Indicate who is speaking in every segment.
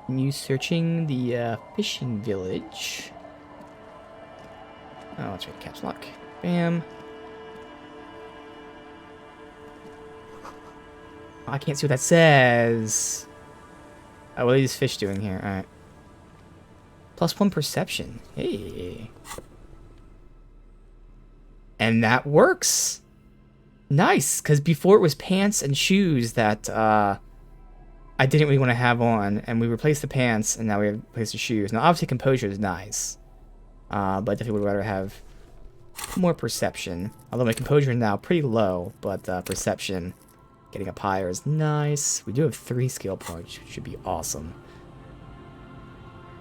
Speaker 1: Continue searching the fishing village. Oh, that's right, caps lock. Bam. Oh, I can't see what that says. Oh, what are these fish doing here? Alright. +1 perception. Hey. And that works. Nice, because before it was pants and shoes that I didn't really want to have on, and we replaced the pants, and now we replaced the shoes. Now, obviously, composure is nice, but I definitely would rather have more perception. Although my composure is now pretty low, but perception getting up higher is nice. We do have 3 skill points, which should be awesome.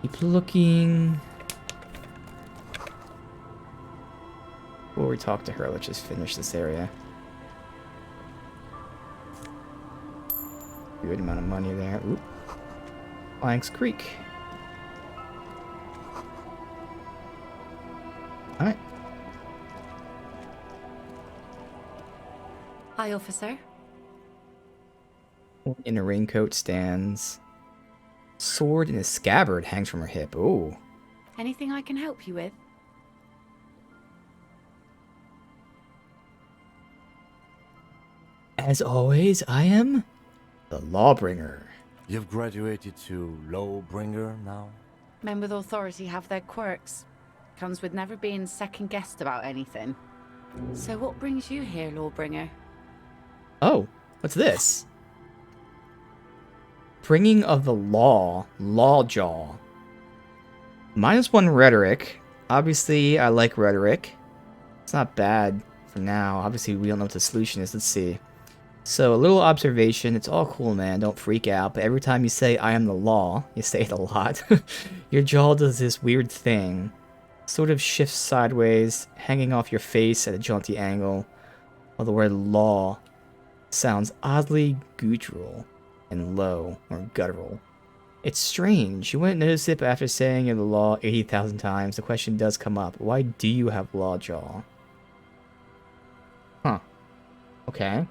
Speaker 1: Keep looking. Before we talk to her, let's just finish this area. Good amount of money there. Oop. Planks Creek. Alright.
Speaker 2: Hi, officer.
Speaker 1: In a raincoat stands. Sword in a scabbard hangs from her hip. Ooh.
Speaker 2: Anything I can help you with?
Speaker 1: As always, I am the Lawbringer.
Speaker 3: You've graduated to Lawbringer now?
Speaker 2: Men with authority have their quirks. Comes with never being second-guessed about anything. So what brings you here, Lawbringer?
Speaker 1: Oh, what's this? Bringing of the Law. Lawjaw. -1 rhetoric. Obviously, I like rhetoric. It's not bad for now. Obviously, we don't know what the solution is. Let's see. So, a little observation. It's all cool, man. Don't freak out. But every time you say, I am the law, you say it a lot, your jaw does this weird thing. Sort of shifts sideways, hanging off your face at a jaunty angle, while the word law sounds oddly guttural and low or guttural. It's strange. You wouldn't notice it, but after saying you're the law 80,000 times, the question does come up. Why do you have law jaw? Huh. Okay.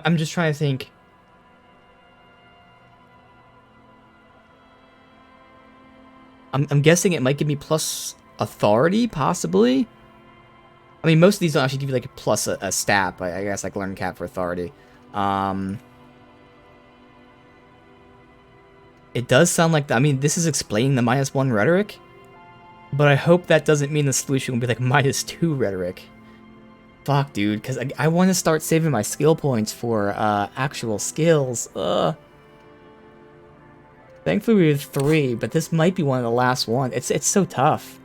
Speaker 1: I'm just trying to think. I'm guessing it might give me plus authority, possibly. I mean, most of these don't actually give you like a plus a stat, but I guess like learn cap for authority. It does sound like, I mean, this is explaining the -1 rhetoric, but I hope that doesn't mean the solution will be like -2 rhetoric. Fuck, dude, because I want to start saving my skill points for actual skills. Thankfully we have 3, but this might be one of the last ones. It's so tough.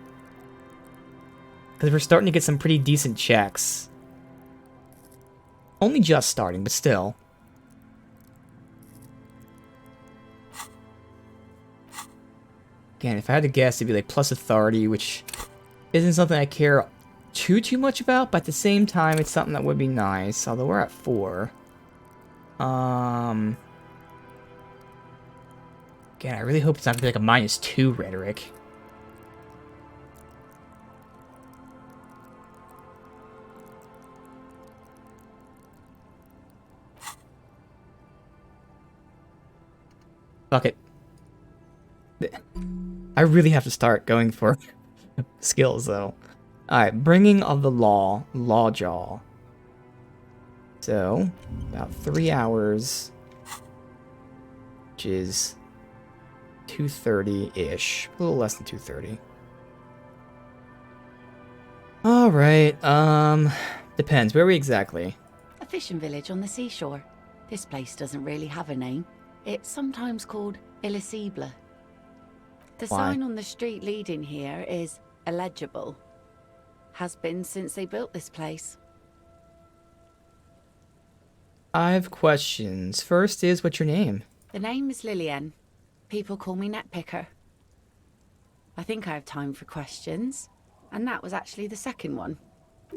Speaker 1: Because we're starting to get some pretty decent checks. Only just starting, but still. Again, if I had to guess, it'd be like plus authority, which isn't something I care too much about, but at the same time, it's something that would be nice. Although we're at 4. Again, I really hope it's not gonna be like a -2 rhetoric. Fuck it. I really have to start going for skills, though. Alright, bringing of the law, Lawjaw. So, about 3 hours, which is 2:30-ish. A little less than 2:30. Alright, depends. Where are we exactly?
Speaker 2: A fishing village on the seashore. This place doesn't really have a name. It's sometimes called Elysium. The
Speaker 1: Why?
Speaker 2: sign on the street leading here is illegible. Has been since they built this place.
Speaker 1: I have questions. First is, what's your name?
Speaker 2: The name is Lillian. People call me Netpicker. I think I have time for questions. And that was actually the second one.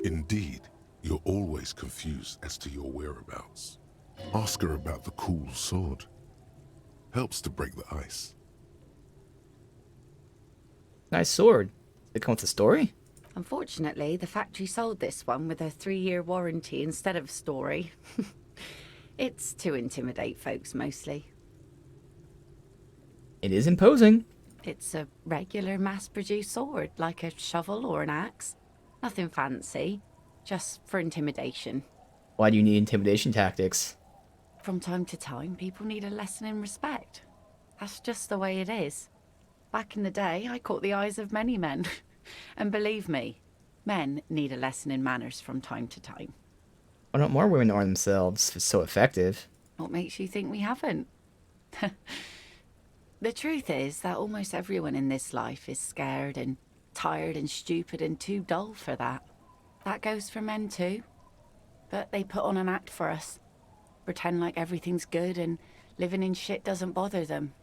Speaker 4: Indeed, you're always confused as to your whereabouts. Ask her about the cool sword. Helps to break the ice.
Speaker 1: Nice sword. Did it come with a story?
Speaker 2: Unfortunately, the factory sold this one with a 3-year warranty instead of story. It's to intimidate folks mostly.
Speaker 1: It is imposing.
Speaker 2: It's a regular mass-produced sword, like a shovel or an axe. Nothing fancy, just for intimidation.
Speaker 1: Why do you need intimidation tactics?
Speaker 2: From time to time, people need a lesson in respect. That's just the way it is. Back in the day, I caught the eyes of many men. And believe me, men need a lesson in manners from time to time.
Speaker 1: Why don't more women arm themselves if it's so effective?
Speaker 2: What makes you think we haven't? The truth is that almost everyone in this life is scared and tired and stupid and too dull for that. That goes for men too. But they put on an act for us. Pretend like everything's good and living in shit doesn't bother them.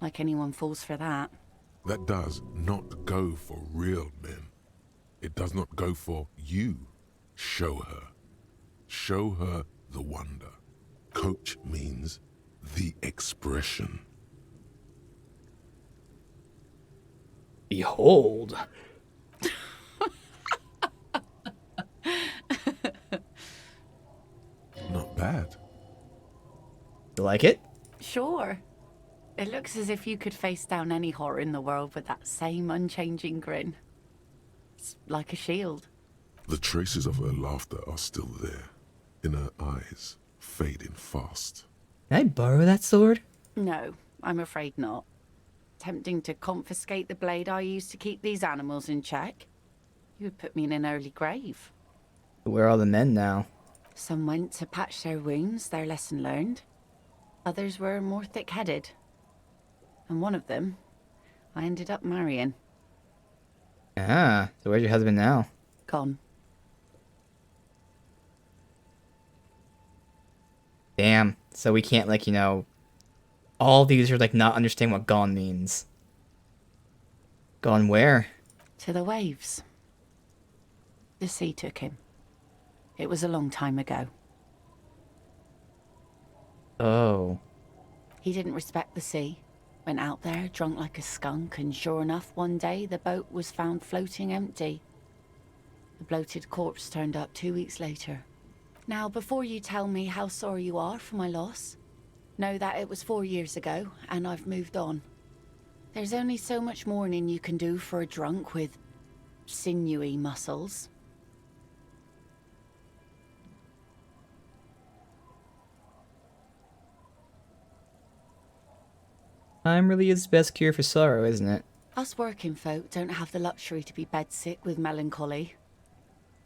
Speaker 2: Like anyone falls for that.
Speaker 4: That does not go for real men. It does not go for you. Show her. Show her the wonder. Coach means the expression.
Speaker 1: Behold.
Speaker 4: Not bad.
Speaker 1: You like it?
Speaker 2: Sure. It looks as if you could face down any horror in the world with that same unchanging grin. It's like a shield.
Speaker 4: The traces of her laughter are still there, in her eyes, fading fast.
Speaker 1: Can I borrow that sword?
Speaker 2: No, I'm afraid not. Tempting to confiscate the blade I used to keep these animals in check? You would put me in an early grave.
Speaker 1: Where are all the men now?
Speaker 2: Some went to patch their wounds, their lesson learned. Others were more thick-headed. And one of them, I ended up marrying.
Speaker 1: Ah, so where's your husband now?
Speaker 2: Gone.
Speaker 1: Damn. So we can't, like, all these are, like, not understanding what gone means. Gone where?
Speaker 2: To the waves. The sea took him. It was a long time ago.
Speaker 1: Oh.
Speaker 2: He didn't respect the sea. Went out there, drunk like a skunk, and sure enough, one day the boat was found floating empty. The bloated corpse turned up 2 weeks later. Now, before you tell me how sorry you are for my loss, know that it was 4 years ago, and I've moved on. There's only so much mourning you can do for a drunk with sinewy muscles.
Speaker 1: Time really is the best cure for sorrow, isn't it?
Speaker 2: Us working folk don't have the luxury to be bedsick with melancholy.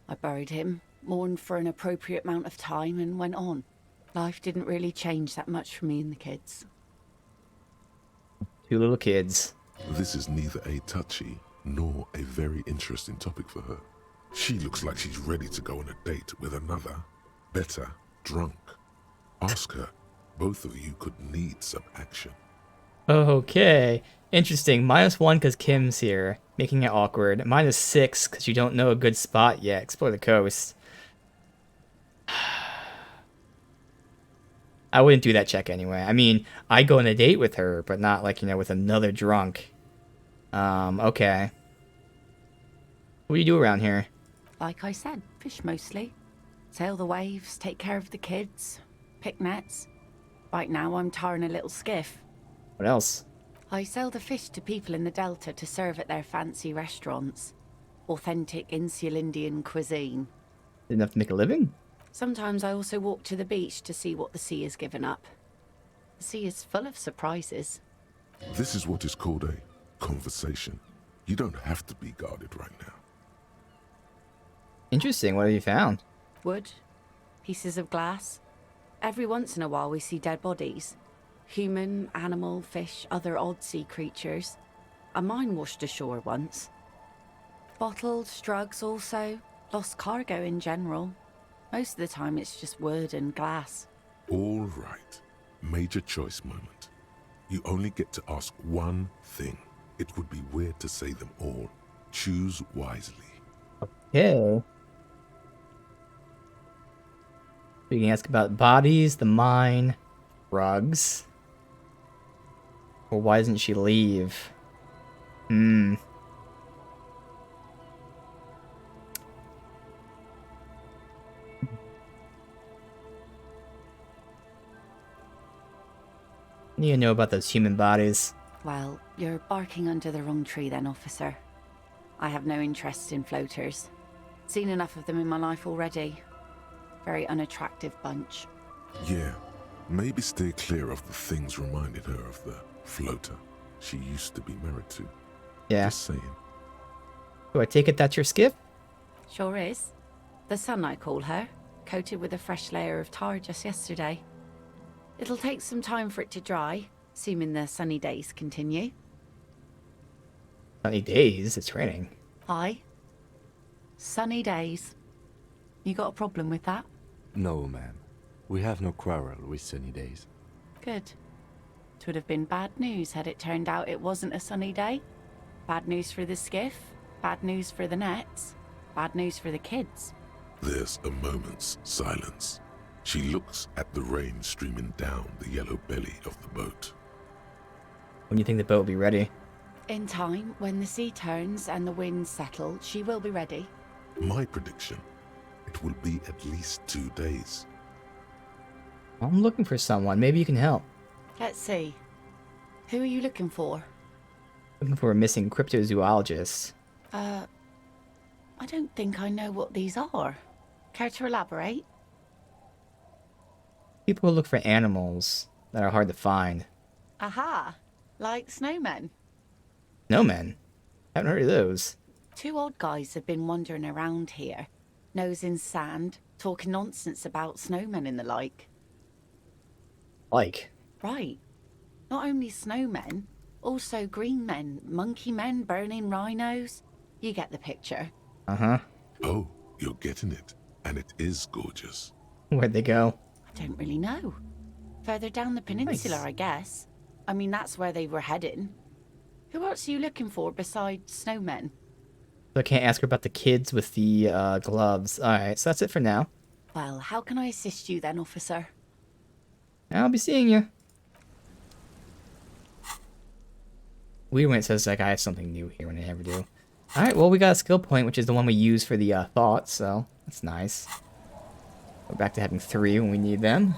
Speaker 2: I buried him, mourned for an appropriate amount of time, and went on. Life didn't really change that much for me and the kids.
Speaker 1: 2 little kids.
Speaker 4: This is neither a touchy nor a very interesting topic for her. She looks like she's ready to go on a date with another, better drunk. Ask her. Both of you could need some action.
Speaker 1: Okay. Interesting. -1 because Kim's here, making it awkward. -6 because you don't know a good spot yet. Explore the coast. I wouldn't do that check anyway. I mean, I'd go on a date with her, but not like, with another drunk. Okay. What do you do around here?
Speaker 2: Like I said, fish mostly. Sail the waves, take care of the kids, pick nets. Right now I'm tarring a little skiff.
Speaker 1: What else?
Speaker 2: I sell the fish to people in the Delta to serve at their fancy restaurants. Authentic insular Indian cuisine.
Speaker 1: Enough to make a living?
Speaker 2: Sometimes I also walk to the beach to see what the sea has given up. The sea is full of surprises.
Speaker 4: This is what is called a conversation. You don't have to be guarded right now.
Speaker 1: Interesting. What have you found?
Speaker 2: Wood, pieces of glass. Every once in a while we see dead bodies. Human, animal, fish, other odd sea creatures. A mine washed ashore once. Bottles, drugs also. Lost cargo in general. Most of the time it's just wood and glass.
Speaker 4: All right. Major choice moment. You only get to ask one thing. It would be weird to say them all. Choose wisely.
Speaker 1: Okay. We can ask about bodies, the mine, drugs. Or why doesn't she leave? What do you know about those human bodies?
Speaker 2: Well, you're barking under the wrong tree then, officer. I have no interest in floaters. Seen enough of them in my life already. Very unattractive bunch.
Speaker 4: Yeah, maybe stay clear of the things reminding her of the floater she used to be married to.
Speaker 1: Yeah.
Speaker 4: Just saying.
Speaker 1: Do I take it that's your skiff?
Speaker 2: Sure is. The sun, I call her. Coated with a fresh layer of tar just yesterday. It'll take some time for it to dry, assuming the sunny days continue.
Speaker 1: Sunny days, it's raining.
Speaker 2: Aye. Sunny days. You got a problem with that?
Speaker 3: No, ma'am. We have no quarrel with sunny days.
Speaker 2: Good. It would have been bad news had it turned out it wasn't a sunny day. Bad news for the skiff, bad news for the nets, bad news for the kids.
Speaker 4: There's a moment's silence. She looks at the rain streaming down the yellow belly of the boat.
Speaker 1: When do you think the boat will be ready?
Speaker 2: In time, when the sea turns and the winds settle, she will be ready.
Speaker 4: My prediction, it will be at least 2 days.
Speaker 1: I'm looking for someone. Maybe you can help.
Speaker 2: Let's see. Who are you looking for?
Speaker 1: Looking for a missing cryptozoologist.
Speaker 2: I don't think I know what these are. Care to elaborate?
Speaker 1: People who look for animals that are hard to find.
Speaker 2: Aha! Like snowmen.
Speaker 1: Snowmen? Haven't heard of those.
Speaker 2: 2 odd guys have been wandering around here, nose in sand, talking nonsense about snowmen and the like.
Speaker 1: Like?
Speaker 2: Right. Not only snowmen, also green men, monkey men burning rhinos. You get the picture.
Speaker 1: Uh-huh.
Speaker 4: Oh, you're getting it. And it is gorgeous.
Speaker 1: Where'd they go?
Speaker 2: I don't really know. Further down the peninsula,
Speaker 1: Nice.
Speaker 2: I guess. I mean, that's where they were heading. Who else are you looking for besides snowmen?
Speaker 1: So I can't ask her about the kids with the gloves. Alright, so that's it for now.
Speaker 2: Well, how can I assist you then, officer?
Speaker 1: I'll be seeing you. Weird when it says like I have something new here when I never do. Alright, well we got a skill point, which is the one we use for the thoughts, so that's nice. We're back to having 3 when we need them.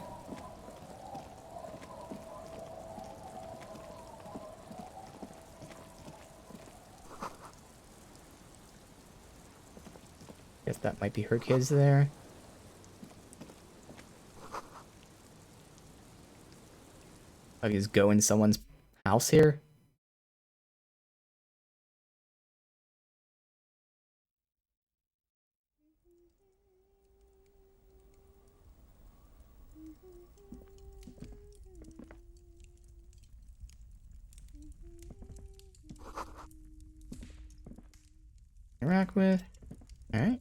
Speaker 1: Guess that might be her kids there. I just go in someone's house here. Interact with. Alright.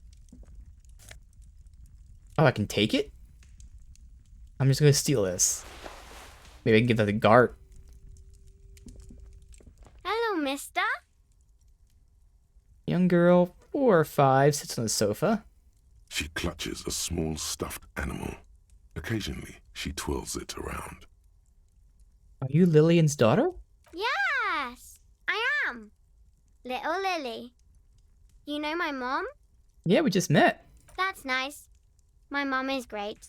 Speaker 1: Oh, I can take it? I'm just gonna steal this. Maybe I can give that to Gart.
Speaker 5: Hello, mister.
Speaker 1: Young girl, 4 or 5, sits on the sofa.
Speaker 4: She clutches a small stuffed animal. Occasionally, she twirls it around.
Speaker 1: Are you Lillian's daughter?
Speaker 5: Yes, I am. Little Lily. You know my mom?
Speaker 1: Yeah, we just met.
Speaker 5: That's nice. My mom is great.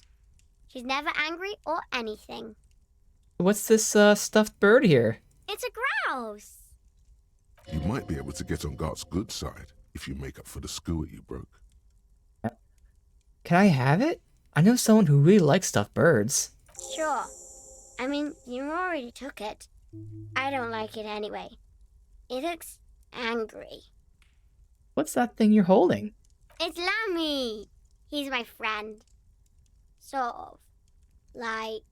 Speaker 5: She's never angry or anything.
Speaker 1: What's this stuffed bird here?
Speaker 5: It's a grouse.
Speaker 4: You might be able to get on Gart's good side if you make up for the skewer you broke.
Speaker 1: Can I have it? I know someone who really likes stuffed birds.
Speaker 5: Sure. I mean, you already took it. I don't like it anyway. It looks angry.
Speaker 1: What's that thing you're holding?
Speaker 5: It's Lammy. He's my friend. Sort of. Like,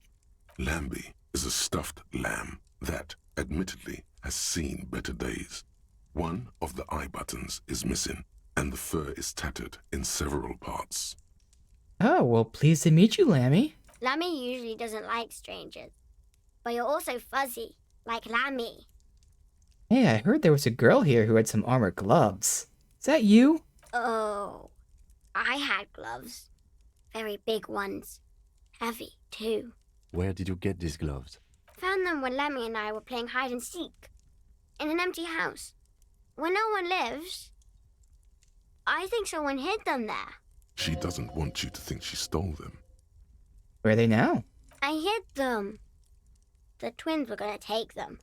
Speaker 4: Lambie is a stuffed lamb that, admittedly, has seen better days. One of the eye buttons is missing, and the fur is tattered in several parts.
Speaker 1: Oh, well, pleased to meet you, Lammy.
Speaker 5: Lammy usually doesn't like strangers. But you're also fuzzy, like Lammy.
Speaker 1: Hey, I heard there was a girl here who had some armored gloves. Is that you?
Speaker 5: Oh, I had gloves. Very big ones. Heavy, too.
Speaker 3: Where did you get these gloves?
Speaker 5: Found them when Lemmy and I were playing hide and seek. In an empty house. Where no one lives. I think someone hid them there.
Speaker 4: She doesn't want you to think she stole them.
Speaker 1: Where are they now?
Speaker 5: I hid them. the twins were gonna take them.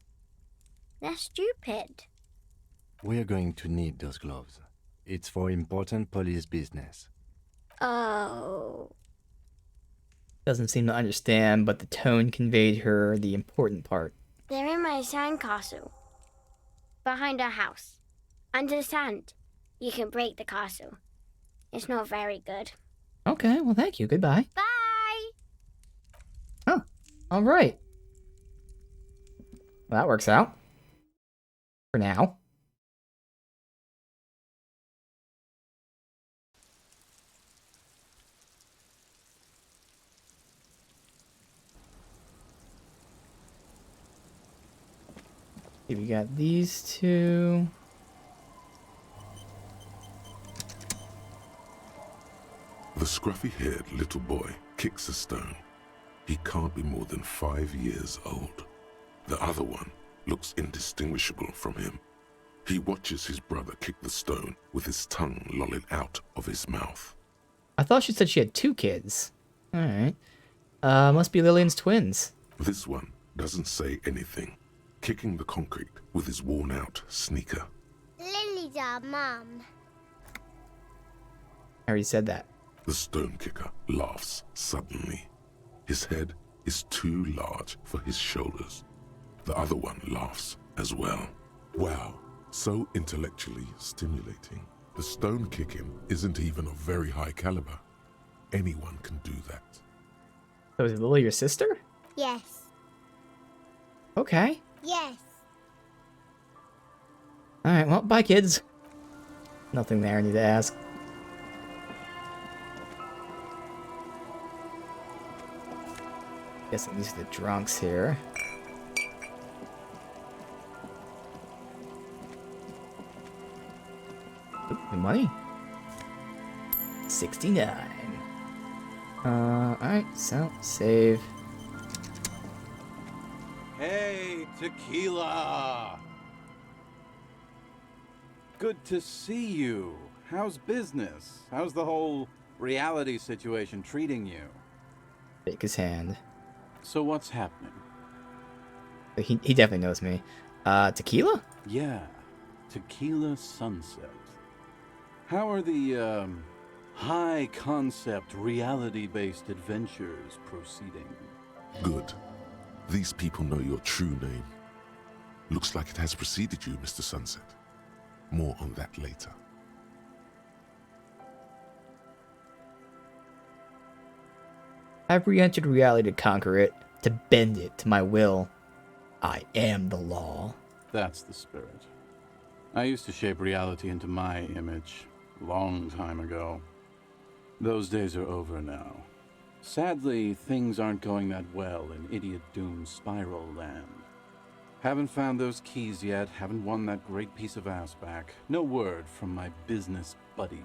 Speaker 5: They're stupid.
Speaker 3: We're going to need those gloves. It's for important police business.
Speaker 5: Oh.
Speaker 1: Doesn't seem to understand, but the tone conveyed her the important part.
Speaker 5: They're in my sandcastle. Behind our house. Under the sand. You can break the castle. It's not very good.
Speaker 1: Okay, well, thank you. Goodbye.
Speaker 5: Bye!
Speaker 1: Oh, all right. Well, that works out. For now. Okay, we got these two.
Speaker 4: The scruffy-haired little boy kicks a stone. He can't be more than 5 years old. The other one looks indistinguishable from him. He watches his brother kick the stone with his tongue lolling out of his mouth.
Speaker 1: I thought she said she had 2 kids. Alright. Must be Lillian's twins.
Speaker 4: This one doesn't say anything, kicking the concrete with his worn-out sneaker.
Speaker 5: Lily's our mum.
Speaker 1: I already said that.
Speaker 4: The stone kicker laughs suddenly. His head is too large for his shoulders. The other one laughs as well. Wow, so intellectually stimulating. The stone kicking isn't even of very high caliber. Anyone can do that.
Speaker 1: So is Lily your sister?
Speaker 5: Yes.
Speaker 1: Okay.
Speaker 5: Yes.
Speaker 1: Alright, well, bye, kids. Nothing there I need to ask. Guessing these are the drunks here. Ooh, the money. 69. Alright, so, save.
Speaker 6: Hey, Tequila! Good to see you. How's business? How's the whole reality situation treating you?
Speaker 1: Shake his hand.
Speaker 6: So what's happening?
Speaker 1: He definitely knows me. Tequila?
Speaker 6: Yeah, Tequila Sunset. How are the, high-concept, reality-based adventures proceeding?
Speaker 4: Good. These people know your true name. Looks like it has preceded you, Mr. Sunset. More on that later.
Speaker 1: I've re-entered reality to conquer it, to bend it to my will. I am the law.
Speaker 6: That's the spirit. I used to shape reality into my image, long time ago. Those days are over now. Sadly, things aren't going that well in Idiot Doom's Spiral Land. Haven't found those keys yet, haven't won that great piece of ass back. No word from my business buddies.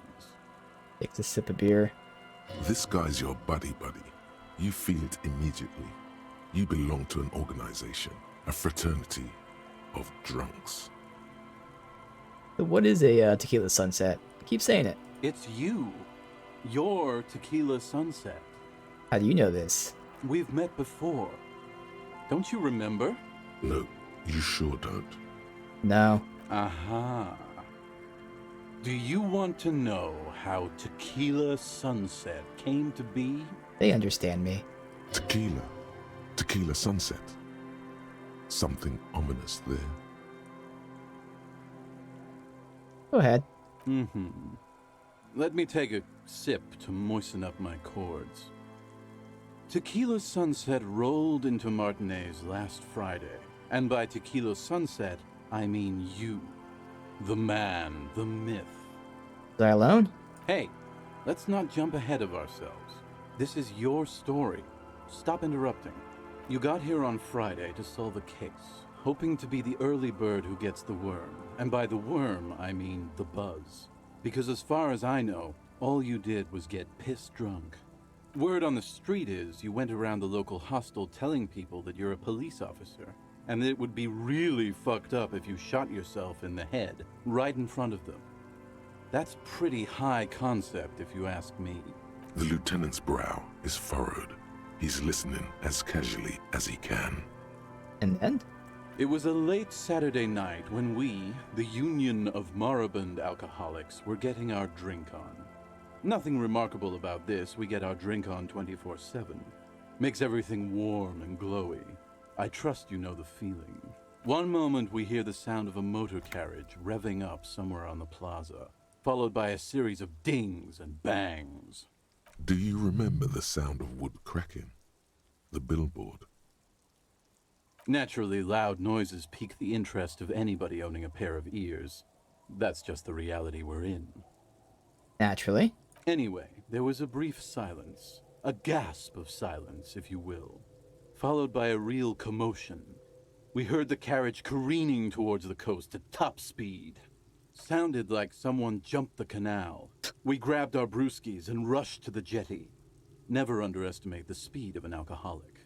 Speaker 1: Takes a sip of beer.
Speaker 4: This guy's your buddy. You feel it immediately. You belong to an organization, a fraternity of drunks.
Speaker 1: So what is a Tequila Sunset? Keep saying it.
Speaker 6: It's you. You're Tequila Sunset.
Speaker 1: How do you know this?
Speaker 6: We've met before. Don't you remember?
Speaker 4: No, you sure don't.
Speaker 1: No.
Speaker 6: Aha. Do you want to know how Tequila Sunset came to be?
Speaker 1: They understand me.
Speaker 4: Tequila Sunset. Something ominous there.
Speaker 1: Go ahead.
Speaker 6: Let me take a sip to moisten up my chords. Tequila Sunset rolled into Martinez last Friday. And by Tequila Sunset, I mean you. The man, the myth.
Speaker 1: Was I alone?
Speaker 6: Hey, let's not jump ahead of ourselves. This is your story. Stop interrupting. You got here on Friday to solve a case, hoping to be the early bird who gets the worm. And by the worm, I mean the buzz. Because as far as I know, all you did was get piss drunk. Word on the street is you went around the local hostel telling people that you're a police officer, and that it would be really fucked up if you shot yourself in the head, right in front of them. That's pretty high concept, if you ask me.
Speaker 4: The lieutenant's brow is furrowed. He's listening as casually as he can.
Speaker 1: And then?
Speaker 6: It was a late Saturday night when we, the Union of Moribund Alcoholics, were getting our drink on. Nothing remarkable about this, we get our drink on 24/7. Makes everything warm and glowy. I trust you know the feeling. One moment we hear the sound of a motor carriage revving up somewhere on the plaza, followed by a series of dings and bangs.
Speaker 4: Do you remember the sound of wood cracking? The billboard?
Speaker 6: Naturally, loud noises pique the interest of anybody owning a pair of ears. That's just the reality we're in.
Speaker 1: Naturally.
Speaker 6: Anyway, there was a brief silence, a gasp of silence, if you will, followed by a real commotion. We heard the carriage careening towards the coast at top speed. Sounded like someone jumped the canal. We grabbed our brewskis and rushed to the jetty. Never underestimate the speed of an alcoholic.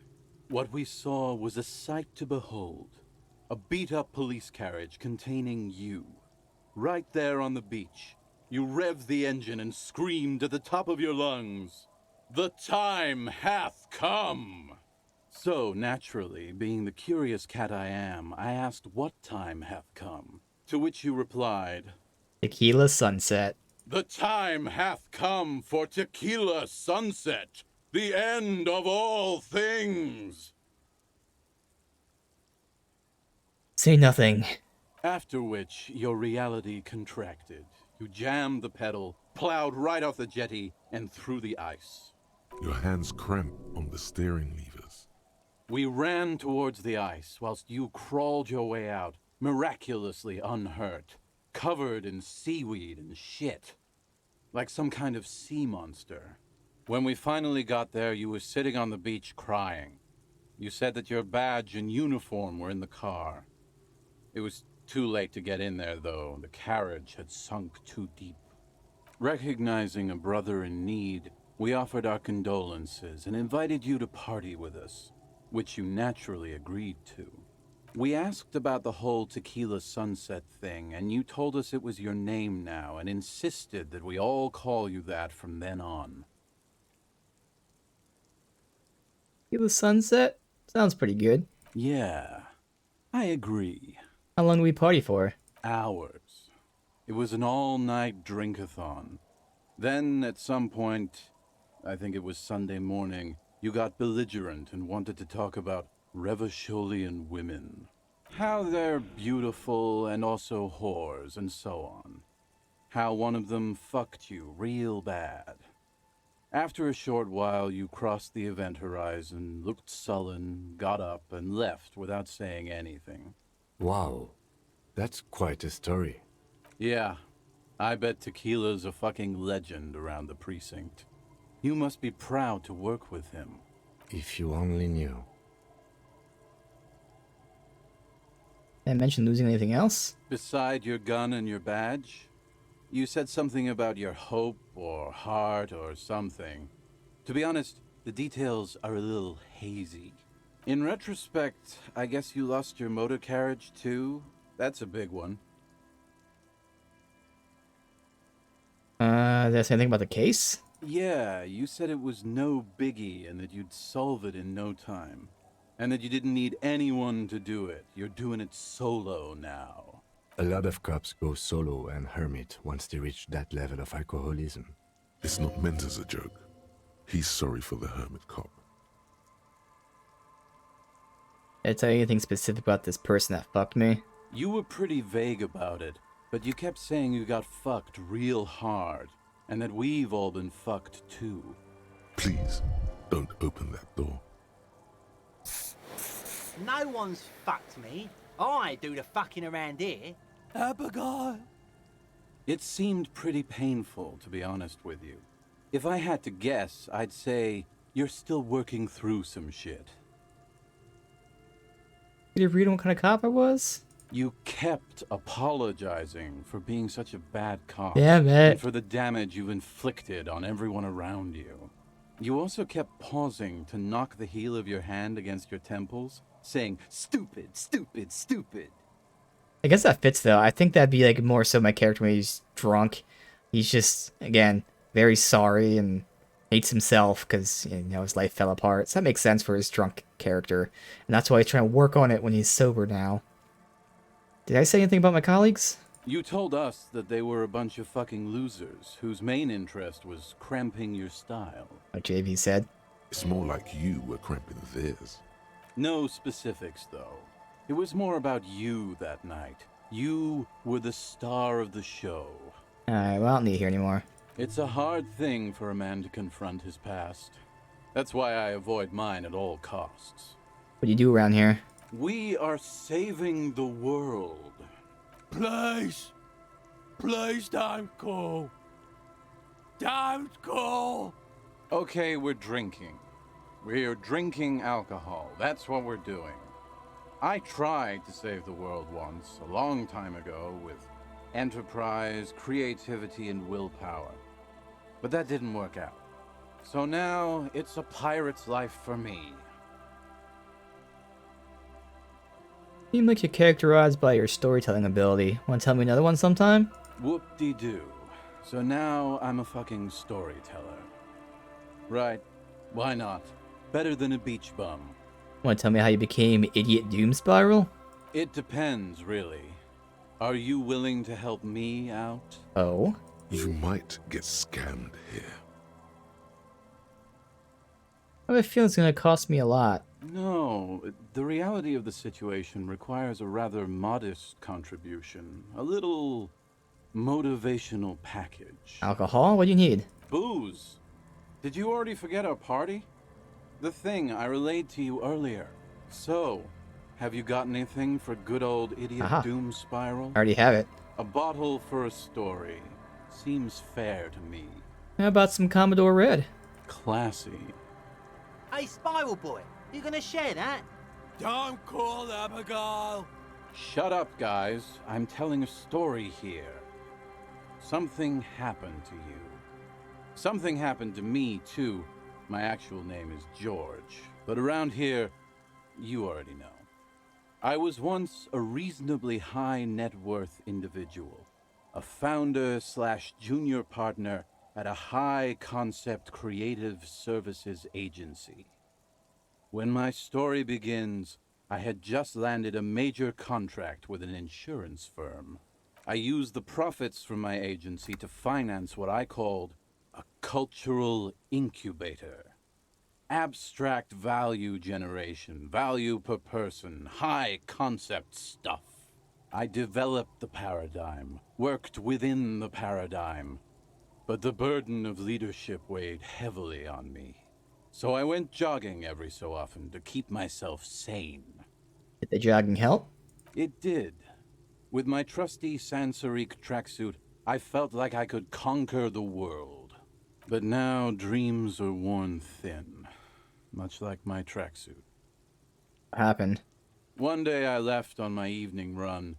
Speaker 6: What we saw was a sight to behold. A beat-up police carriage containing you. Right there on the beach, you revved the engine and screamed at the top of your lungs, "The time hath come!" So, naturally, being the curious cat I am, I asked what time hath come, to which you replied,
Speaker 1: Tequila sunset.
Speaker 6: "The time hath come for tequila sunset, the end of all things."
Speaker 1: Say nothing.
Speaker 6: After which, your reality contracted. You jammed the pedal, plowed right off the jetty, and through the ice.
Speaker 4: Your hands cramp on the steering levers.
Speaker 6: We ran towards the ice, whilst you crawled your way out, miraculously unhurt, covered in seaweed and shit, like some kind of sea monster. When we finally got there, you were sitting on the beach crying. You said that your badge and uniform were in the car. It was too late to get in there, though. The carriage had sunk too deep. Recognizing a brother in need, we offered our condolences and invited you to party with us, which you naturally agreed to. We asked about the whole tequila sunset thing, and you told us it was your name now and insisted that we all call you that from then on.
Speaker 1: Tequila sunset? Sounds pretty good.
Speaker 6: Yeah, I agree.
Speaker 1: How long did we party for?
Speaker 6: Hours. It was an all-night drink-a-thon. Then, at some point, I think it was Sunday morning, you got belligerent and wanted to talk about Revacholian women. How they're beautiful and also whores and so on. How one of them fucked you real bad. After a short while, you crossed the event horizon, looked sullen, got up, and left without saying anything.
Speaker 3: Wow, that's quite a story.
Speaker 6: Yeah, I bet Tequila's a fucking legend around the precinct. You must be proud to work with him.
Speaker 3: If you only knew.
Speaker 1: Did I mention losing anything else?
Speaker 6: Beside your gun and your badge, you said something about your hope or heart or something. To be honest, the details are a little hazy. In retrospect, I guess you lost your motor carriage too? That's a big one.
Speaker 1: Did I say anything about the case?
Speaker 6: Yeah, you said it was no biggie and that you'd solve it in no time. And that you didn't need anyone to do it. You're doing it solo now.
Speaker 3: A lot of cops go solo and hermit once they reach that level of alcoholism.
Speaker 4: It's not meant as a joke. He's sorry for the hermit cop.
Speaker 1: Did I tell you anything specific about this person that fucked me?
Speaker 6: You were pretty vague about it, but you kept saying you got fucked real hard, and that we've all been fucked too.
Speaker 4: Please, don't open that door.
Speaker 7: No one's fucked me. I do the fucking around here. Abigail.
Speaker 6: It seemed pretty painful, to be honest with you. If I had to guess, I'd say you're still working through some shit.
Speaker 1: Did you read what kind of cop I was?
Speaker 6: You kept apologizing for being such a bad cop.
Speaker 1: Damn it.
Speaker 6: And for the damage you've inflicted on everyone around you. You also kept pausing to knock the heel of your hand against your temples, saying, "Stupid, stupid, stupid."
Speaker 1: I guess that fits though. I think that'd be like more so my character when he's drunk. He's just, again, very sorry and Hates himself because, you know, his life fell apart. So that makes sense for his drunk character. And that's why he's trying to work on it when he's sober now. Did I say anything about my colleagues?
Speaker 6: You told us that they were a bunch of fucking losers whose main interest was cramping your style.
Speaker 1: Like JV said.
Speaker 4: It's more like you were cramping theirs.
Speaker 6: No specifics, though. It was more about you that night. You were the star of the show.
Speaker 1: Alright, well, I don't need to hear anymore.
Speaker 6: It's a hard thing for a man to confront his past. That's why I avoid mine at all costs.
Speaker 1: What do you do around here?
Speaker 6: We are saving the world.
Speaker 7: Please! Please don't go! Don't go!
Speaker 6: Okay, we're drinking. We're drinking alcohol. That's what we're doing. I tried to save the world once, a long time ago, with enterprise, creativity, and willpower. But that didn't work out. So now, it's a pirate's life for me.
Speaker 1: Seem like you're characterized by your storytelling ability. Want to tell me another one sometime?
Speaker 6: Whoop-de-doo. So now I'm a fucking storyteller. Right. Why not? Better than a beach bum.
Speaker 1: Want to tell me how you became Idiot Doom Spiral?
Speaker 6: It depends, really. Are you willing to help me out?
Speaker 1: Oh?
Speaker 4: You might get scammed here.
Speaker 1: I have a feeling it's going to cost me a lot.
Speaker 6: No, the reality of the situation requires a rather modest contribution. A little motivational package.
Speaker 1: Alcohol? What do you need?
Speaker 6: Booze. Did you already forget our party? The thing I relayed to you earlier. So, have you got anything for good old Idiot
Speaker 1: Aha.
Speaker 6: Doom Spiral?
Speaker 1: I already have it.
Speaker 6: A bottle for a story. Seems fair to me.
Speaker 1: How about some Commodore Red?
Speaker 6: Classy.
Speaker 7: Hey, Spiral Boy, you gonna share that? Don't call Abigail!
Speaker 6: Shut up, guys. I'm telling a story here. Something happened to you. Something happened to me, too. My actual name is George, but around here, you already know. I was once a reasonably high net worth individual, a founder / junior partner at a high concept creative services agency. When my story begins, I had just landed a major contract with an insurance firm. I used the profits from my agency to finance what I called a cultural incubator. Abstract value generation, value per person, high concept stuff. I developed the paradigm, worked within the paradigm, but the burden of leadership weighed heavily on me. So I went jogging every so often to keep myself sane.
Speaker 1: Did the jogging help?
Speaker 6: It did. With my trusty Sansarique tracksuit, I felt like I could conquer the world. But now dreams are worn thin, much like my tracksuit.
Speaker 1: What happened?
Speaker 6: One day I left on my evening run.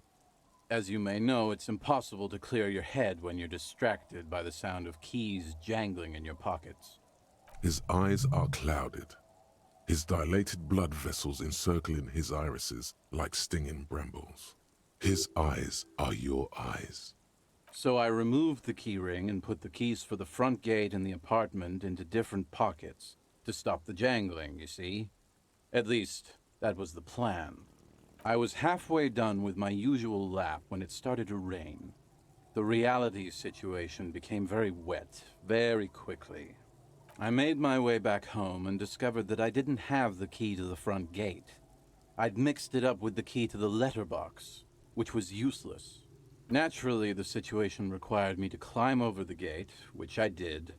Speaker 6: As you may know, it's impossible to clear your head when you're distracted by the sound of keys jangling in your pockets.
Speaker 4: His eyes are clouded, his dilated blood vessels encircling his irises like stinging brambles. His eyes are your eyes.
Speaker 6: So I removed the key ring and put the keys for the front gate and the apartment into different pockets to stop the jangling, you see? At least, that was the plan. I was halfway done with my usual lap when it started to rain. The reality situation became very wet, very quickly. I made my way back home and discovered that I didn't have the key to the front gate. I'd mixed it up with the key to the letterbox, which was useless. Naturally, the situation required me to climb over the gate, which I did.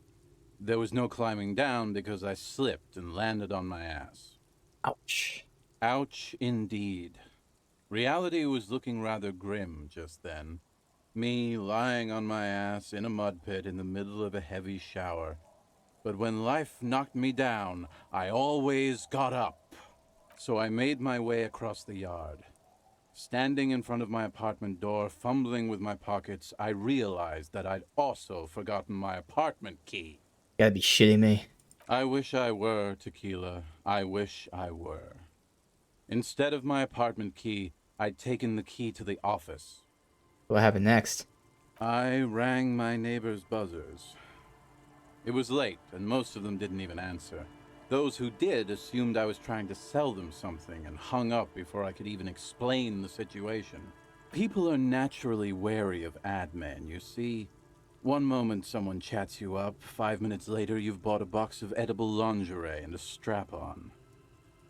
Speaker 6: There was no climbing down because I slipped and landed on my ass.
Speaker 1: Ouch.
Speaker 6: Ouch, indeed. Reality was looking rather grim just then. Me lying on my ass in a mud pit in the middle of a heavy shower. But when life knocked me down, I always got up. So I made my way across the yard. Standing in front of my apartment door, fumbling with my pockets, I realized that I'd also forgotten my apartment key.
Speaker 1: You gotta be shitting me.
Speaker 6: I wish I were, Tequila. I wish I were. Instead of my apartment key, I'd taken the key to the office.
Speaker 1: What happened next?
Speaker 6: I rang my neighbor's buzzers. It was late, and most of them didn't even answer. Those who did assumed I was trying to sell them something and hung up before I could even explain the situation. People are naturally wary of ad men, you see. One moment someone chats you up, 5 minutes later you've bought a box of edible lingerie and a strap-on.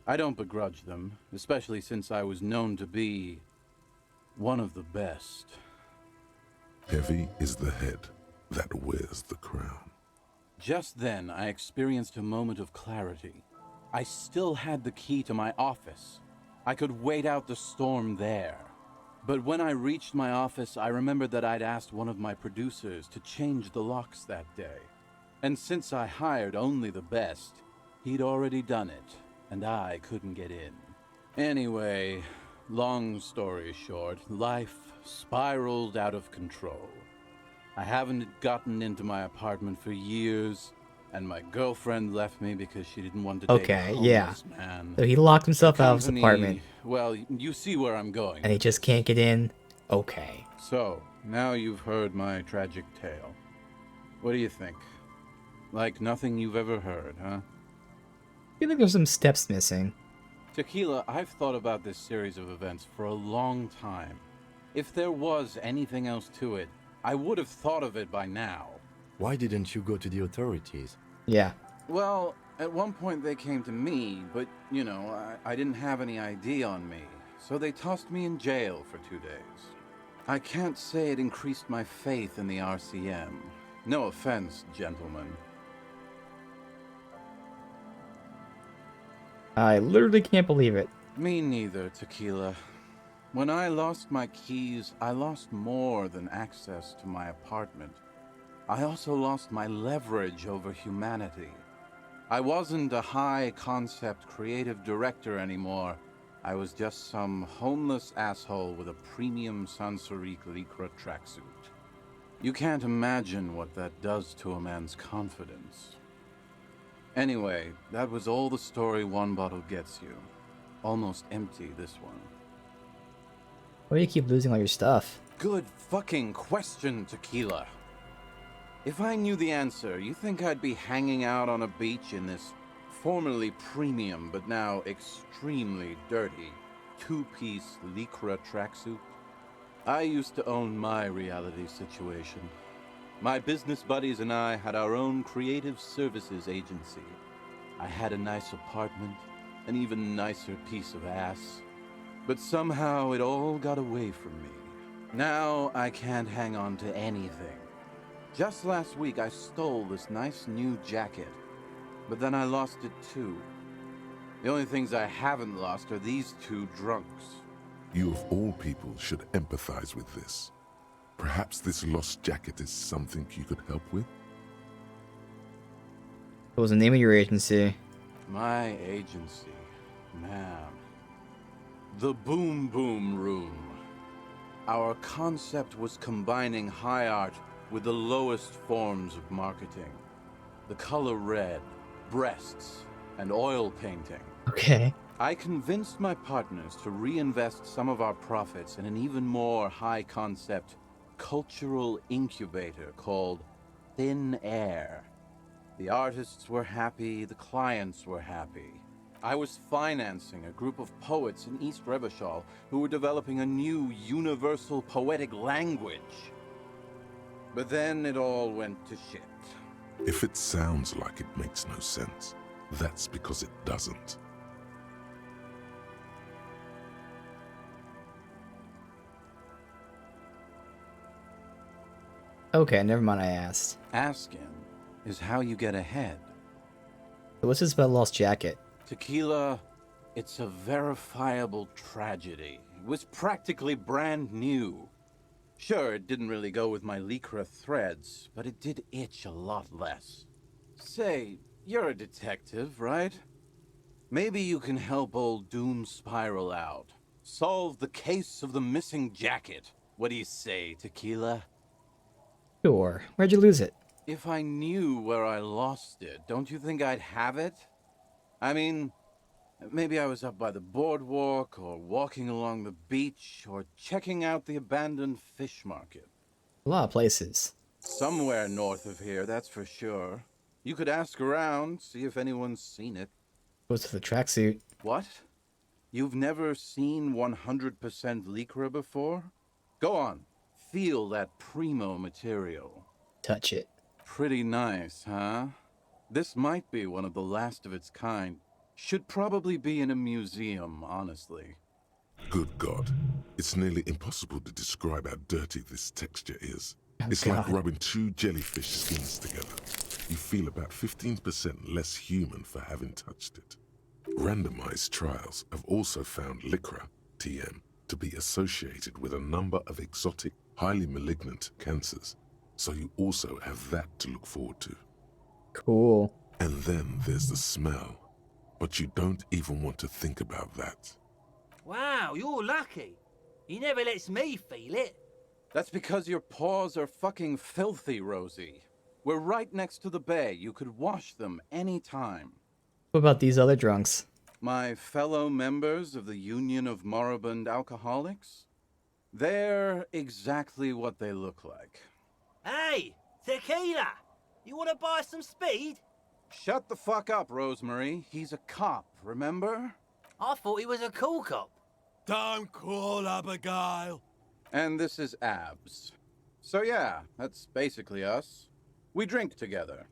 Speaker 6: I don't begrudge them, especially since I was known to be one of the best.
Speaker 4: Heavy is the head that wears the crown.
Speaker 6: Just then, I experienced a moment of clarity. I still had the key to my office. I could wait out the storm there. But when I reached my office, I remembered that I'd asked one of my producers to change the locks that day. And since I hired only the best, he'd already done it, and I couldn't get in. Anyway, long story short, life spiraled out of control. I haven't gotten into my apartment for years, and my girlfriend left me because she didn't want to date a homeless man.
Speaker 1: So he locked himself
Speaker 6: The
Speaker 1: out of his
Speaker 6: company-
Speaker 1: apartment,
Speaker 6: Well, you see where I'm going.
Speaker 1: and he just can't get in. Okay.
Speaker 6: So, now you've heard my tragic tale. What do you think? Like nothing you've ever heard, huh?
Speaker 1: I feel like there's some steps missing.
Speaker 6: Tequila, I've thought about this series of events for a long time. If there was anything else to it, I would have thought of it by now.
Speaker 3: Why didn't you go to the authorities?
Speaker 1: Yeah.
Speaker 6: Well, at one point they came to me, but, you know, I didn't have any ID on me, so they tossed me in jail for 2 days. I can't say it increased my faith in the RCM. No offense, gentlemen.
Speaker 1: I literally can't believe it.
Speaker 6: Me neither, Tequila. When I lost my keys, I lost more than access to my apartment. I also lost my leverage over humanity. I wasn't a high-concept creative director anymore. I was just some homeless asshole with a premium Sansorique Lycra tracksuit. You can't imagine what that does to a man's confidence. Anyway, that was all the story one bottle gets you. Almost empty, this one.
Speaker 1: Why do you keep losing all your stuff?
Speaker 6: Good fucking question, Tequila. If I knew the answer, you think I'd be hanging out on a beach in this formerly premium but now extremely dirty two-piece Lycra tracksuit? I used to own my reality situation. My business buddies and I had our own creative services agency. I had a nice apartment, an even nicer piece of ass. But somehow it all got away from me. Now I can't hang on to anything. Just last week I stole this nice new jacket, but then I lost it too. The only things I haven't lost are these two drunks.
Speaker 4: You of all people should empathize with this. Perhaps this lost jacket is something you could help with?
Speaker 1: What was the name of your agency?
Speaker 6: My agency, man. The Boom Boom Room. Our concept was combining high art with the lowest forms of marketing. The color red, breasts, and oil painting.
Speaker 1: Okay.
Speaker 6: I convinced my partners to reinvest some of our profits in an even more high-concept cultural incubator called Thin Air. The artists were happy, the clients were happy. I was financing a group of poets in East Revachol who were developing a new universal poetic language. But then it all went to shit.
Speaker 4: If it sounds like it makes no sense, that's because it doesn't.
Speaker 1: Okay, never mind, I asked.
Speaker 6: Asking is how you get ahead.
Speaker 1: So what's this about Lost Jacket?
Speaker 6: Tequila, it's a verifiable tragedy. It was practically brand new. Sure, it didn't really go with my Lycra threads, but it did itch a lot less. Say, you're a detective, right? Maybe you can help old Doom Spiral out. Solve the case of the missing jacket. What do you say, Tequila?
Speaker 1: Sure. Where'd you lose it?
Speaker 6: If I knew where I lost it, don't you think I'd have it? I mean, maybe I was up by the boardwalk, or walking along the beach, or checking out the abandoned fish market.
Speaker 1: A lot of places.
Speaker 6: Somewhere north of here, that's for sure. You could ask around, see if anyone's seen it.
Speaker 1: Goes to the tracksuit.
Speaker 6: What? You've never seen 100% Lycra before? Go on, feel that primo material.
Speaker 1: Touch it.
Speaker 6: Pretty nice, huh? This might be one of the last of its kind. Should probably be in a museum, honestly.
Speaker 4: Good God. It's nearly impossible to describe how dirty this texture is.
Speaker 1: Oh,
Speaker 4: It's
Speaker 1: God.
Speaker 4: like rubbing two jellyfish skins together. You feel about 15% less human for having touched it. Randomized trials have also found Lycra, TM, to be associated with a number of exotic, highly malignant cancers. So you also have that to look forward to.
Speaker 1: Cool.
Speaker 4: And then there's the smell. But you don't even want to think about that.
Speaker 7: Wow, you're lucky. He never lets me feel it.
Speaker 6: That's because your paws are fucking filthy, Rosie. We're right next to the bay. You could wash them any time.
Speaker 1: What about these other drunks?
Speaker 6: My fellow members of the Union of Moribund Alcoholics? They're exactly what they look like.
Speaker 7: Hey, tequila! You want to buy some speed?
Speaker 6: Shut the fuck up, Rosemary. He's a cop, remember?
Speaker 7: I thought he was a cool cop.
Speaker 8: Don't call Abigail.
Speaker 6: And this is Abs. So yeah, that's basically us. We drink together.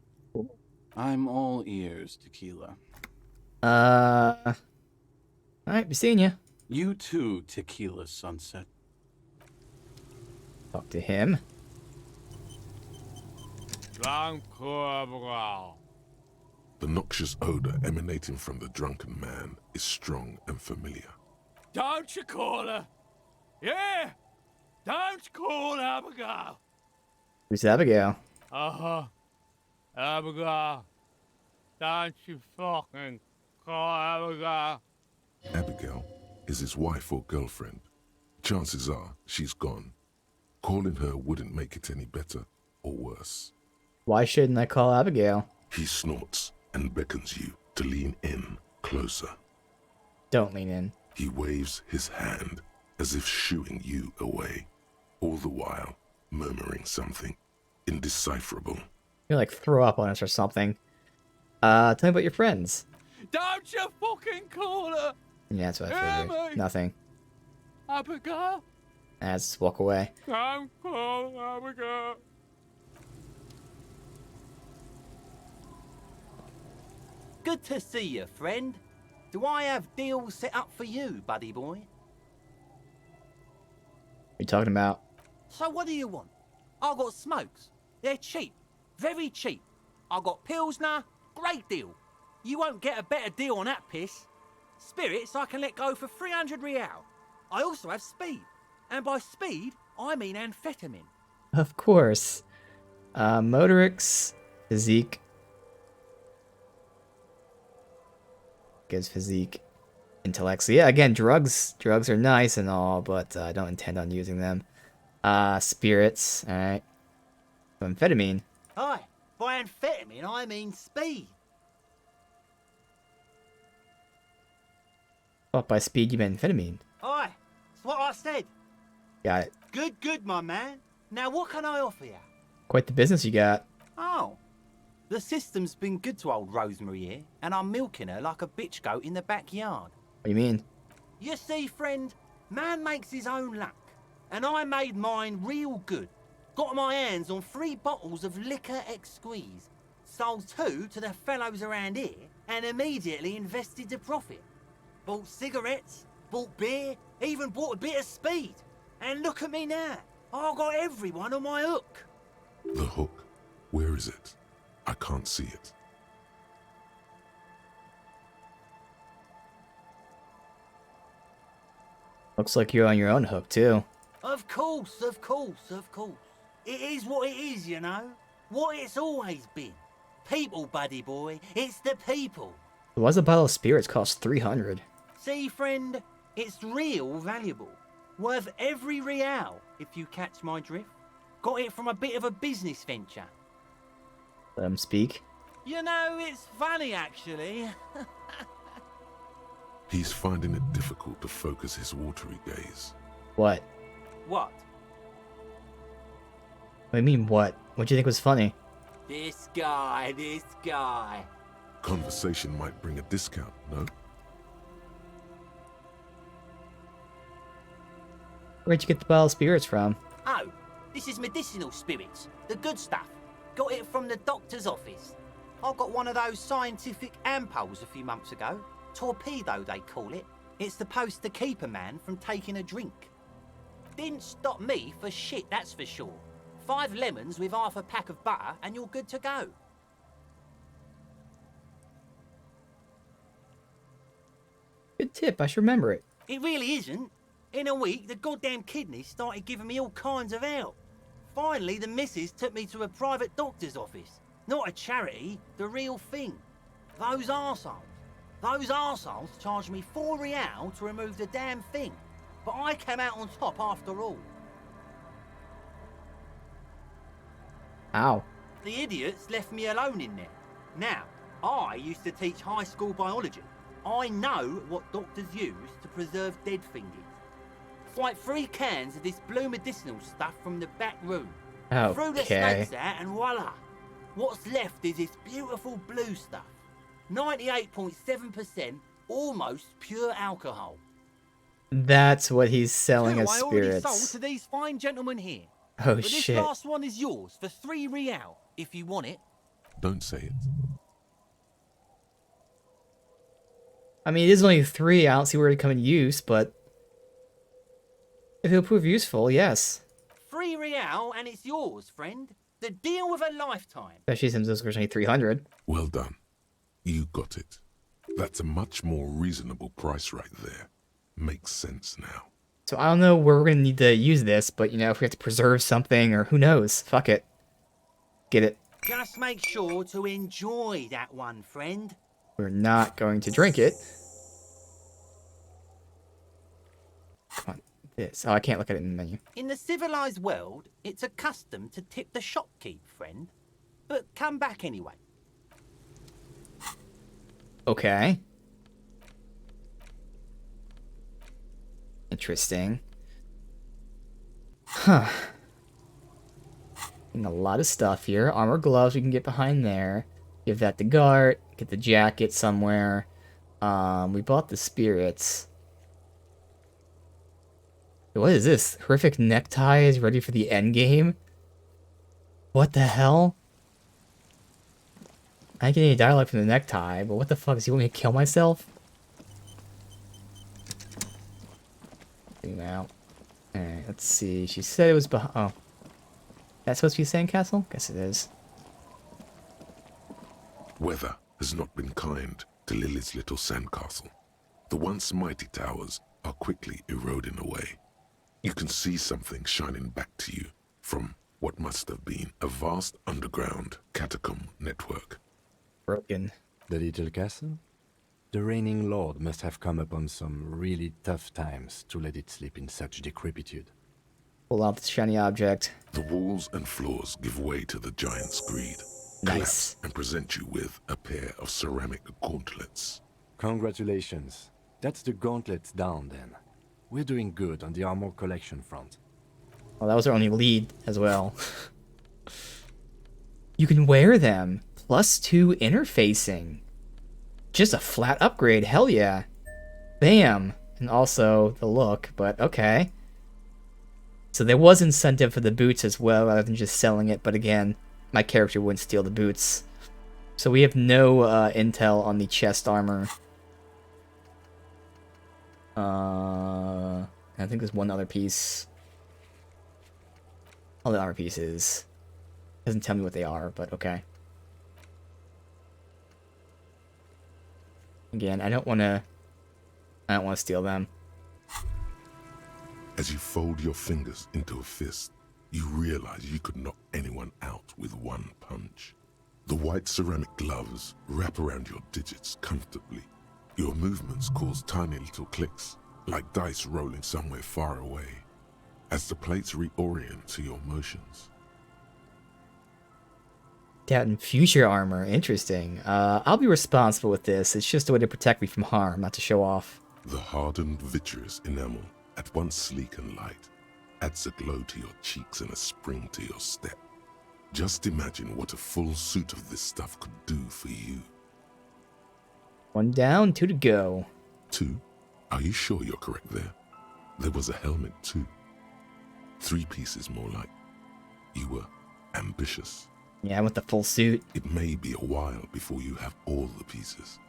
Speaker 6: I'm all ears, tequila.
Speaker 1: Alright, be seeing ya.
Speaker 6: You too, tequila sunset.
Speaker 1: Talk to him.
Speaker 8: Don't call Abigail.
Speaker 4: The noxious odor emanating from the drunken man is strong and familiar.
Speaker 8: Don't you call her? Yeah! Don't call Abigail.
Speaker 1: Who's Abigail?
Speaker 8: Uh-huh. Abigail. Don't you fucking call Abigail.
Speaker 4: Abigail is his wife or girlfriend. Chances are she's gone. Calling her wouldn't make it any better or worse.
Speaker 1: Why shouldn't I call Abigail?
Speaker 4: He snorts and beckons you to lean in closer.
Speaker 1: Don't lean in.
Speaker 4: He waves his hand as if shooing you away, all the while murmuring something indecipherable.
Speaker 1: You'll like throw up on us or something. Tell me about your friends.
Speaker 8: Don't you fucking call her.
Speaker 1: Yeah, that's what I figured.
Speaker 8: Emmy!
Speaker 1: Nothing.
Speaker 8: Abigail.
Speaker 1: Let's walk away.
Speaker 8: Don't call Abigail.
Speaker 7: Good to see you, friend. Do I have deals set up for you, buddy boy?
Speaker 1: What are you talking about?
Speaker 7: So what do you want? I got smokes. They're cheap. Very cheap. I got Pilsner. Great deal. You won't get a better deal on that piss. Spirits I can let go for 300 real. I also have speed. And by speed, I mean amphetamine.
Speaker 1: Of course. Motorix, physique. Gives physique. Intellect. So yeah, again, drugs are nice and all, but I don't intend on using them. Spirits, alright. Amphetamine.
Speaker 7: Aye, by amphetamine I mean speed.
Speaker 1: What, by speed you meant amphetamine?
Speaker 7: Aye, that's what I said.
Speaker 1: Got it.
Speaker 7: Good, my man. Now what can I offer you?
Speaker 1: Quite the business you got.
Speaker 7: Oh, the system's been good to old Rosemary here, and I'm milking her like a bitch goat in the backyard.
Speaker 1: What do you mean?
Speaker 7: You see, friend, man makes his own luck, and I made mine real good. Got my hands on 3 bottles of liquor exquise, sold 2 to the fellows around here, and immediately invested the profit. Bought cigarettes, bought beer, even bought a bit of speed. And look at me now, I got everyone on my hook.
Speaker 4: The hook, where is it? I can't see it.
Speaker 1: Looks like you're on your own hook, too.
Speaker 7: Of course. It is what it is, you know. What it's always been. People, buddy boy. It's the people.
Speaker 1: Why's a bottle of spirits cost 300?
Speaker 7: See, friend, it's real valuable. Worth every real, if you catch my drift. Got it from a bit of a business venture.
Speaker 1: Let him speak.
Speaker 7: You know, it's funny, actually.
Speaker 4: He's finding it difficult to focus his watery gaze.
Speaker 1: What?
Speaker 7: What?
Speaker 1: What do you mean, what? What do you think was funny?
Speaker 7: This guy.
Speaker 4: Conversation might bring a discount, no?
Speaker 1: Where'd you get the bottle of spirits from?
Speaker 7: Oh, this is medicinal spirits. The good stuff. Got it from the doctor's office. I got one of those scientific ampoules a few months ago. Torpedo, they call it. It's supposed to keep a man from taking a drink. Didn't stop me for shit, that's for sure. 5 lemons with half a pack of butter and you're good to go.
Speaker 1: Good tip, I should remember it.
Speaker 7: It really isn't. In a week, the goddamn kidneys started giving me all kinds of help. Finally, the missus took me to a private doctor's office. Not a charity, the real thing. Those arseholes charged me 4 real to remove the damn thing. But I came out on top after all.
Speaker 1: Ow.
Speaker 7: The idiots left me alone in there. Now, I used to teach high school biology. I know what doctors use to preserve dead fingers. It's like 3 cans of this blue medicinal stuff from the back room. Threw the
Speaker 1: Okay.
Speaker 7: snakes out and voila. What's left is this beautiful blue stuff. 98.7% almost pure alcohol.
Speaker 1: That's what he's selling as
Speaker 7: I already sold
Speaker 1: spirits.
Speaker 7: to these fine gentlemen here.
Speaker 1: Oh
Speaker 7: But this
Speaker 1: shit.
Speaker 7: last one is yours for 3 real, if you want it.
Speaker 4: Don't say it.
Speaker 1: I mean, it is only 3. I don't see where it come in use, but if it'll prove useful, yes.
Speaker 7: 3 real and it's yours, friend. The deal of a lifetime.
Speaker 1: Especially since this was only 300.
Speaker 4: Well done. You got it. That's a much more reasonable price right there. Makes sense now.
Speaker 1: So I don't know where we're gonna need to use this, but you know, if we have to preserve something or who knows, fuck it. Get it.
Speaker 7: Just make sure to enjoy that one, friend.
Speaker 1: We're not going to drink it. Come on, this. Oh, I can't look at it in the menu.
Speaker 7: In the civilized world, it's a custom to tip the shopkeep, friend. But come back anyway.
Speaker 1: Okay. Interesting. Huh. And a lot of stuff here. Armor gloves we can get behind there. Give that to Gart. Get the jacket somewhere. We bought the spirits. What is this? Horrific necktie is ready for the end game? What the hell? I didn't get any dialogue from the necktie, but what the fuck? Does he want me to kill myself? Zoom out. Alright, let's see. She said it was behind. Oh. That's supposed to be Sandcastle? Guess it is.
Speaker 4: Weather has not been kind to Lily's little sandcastle. The once mighty towers are quickly eroding away. You can see something shining back to you from what must have been a vast underground catacomb network.
Speaker 1: Broken.
Speaker 3: The little castle? The reigning lord must have come upon some really tough times to let it sleep in such decrepitude.
Speaker 1: Pull out the shiny object.
Speaker 4: The walls and floors give way to the giant's greed.
Speaker 1: Nice.
Speaker 4: Collapse and present you with a pair of ceramic gauntlets.
Speaker 3: Congratulations. That's the gauntlets down then. We're doing good on the armor collection front.
Speaker 1: Well, that was our only lead as well. You can wear them. +2 interfacing. Just a flat upgrade. Hell yeah. Bam. And also the look, but okay. So there was incentive for the boots as well, rather than just selling it. But again, my character wouldn't steal the boots. So we have no intel on the chest armor. I think there's one other piece. All the other pieces. Doesn't tell me what they are, but okay. Again, I don't want to steal them.
Speaker 4: As you fold your fingers into a fist, you realize you could knock anyone out with one punch. The white ceramic gloves wrap around your digits comfortably. Your movements cause tiny little clicks, like dice rolling somewhere far away, as the plates reorient to your motions.
Speaker 1: That and future armor, interesting. I'll be responsible with this. It's just a way to protect me from harm, not to show off.
Speaker 4: The hardened vitreous enamel, at once sleek and light, adds a glow to your cheeks and a spring to your step. Just imagine what a full suit of this stuff could do for you.
Speaker 1: 1 down, 2 to go.
Speaker 4: 2? Are you sure you're correct there? There was a helmet too. 3 pieces more like. You were ambitious.
Speaker 1: Yeah, I want the full suit.
Speaker 4: It may be a while before you have all the pieces.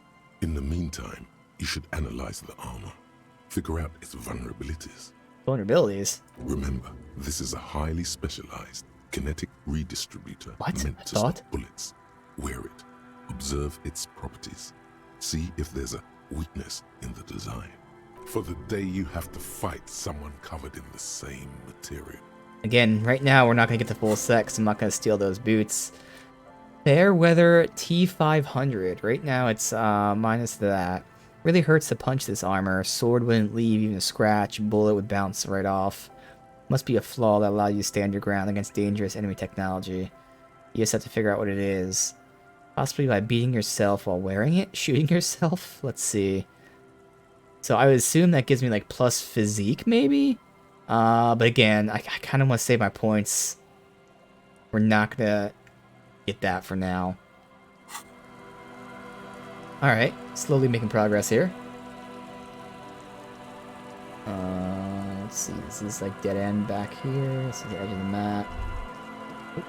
Speaker 4: In the meantime, you should analyze the armor. Figure out its vulnerabilities.
Speaker 1: Vulnerabilities?
Speaker 4: Remember, this is a highly specialized kinetic redistributor
Speaker 1: What?
Speaker 4: meant to stop bullets. Wear it. Observe its properties. See if there's a weakness in the design. For the day you have to fight someone covered in the same material.
Speaker 1: Again, right now we're not going to get the full set, so I'm not going to steal those boots. Fairweather T500. Right now it's minus that. Really hurts to punch this armor. Sword wouldn't leave even a scratch. Bullet would bounce right off. Must be a flaw that allows you to stand your ground against dangerous enemy technology. You just have to figure out what it is. Possibly by beating yourself while wearing it? Shooting yourself? Let's see. So I would assume that gives me like plus physique maybe? But again, I kind of want to save my points. We're not going to get that for now. Alright, slowly making progress here. Let's see, this is like dead end back here. This is the edge of the map. Oop.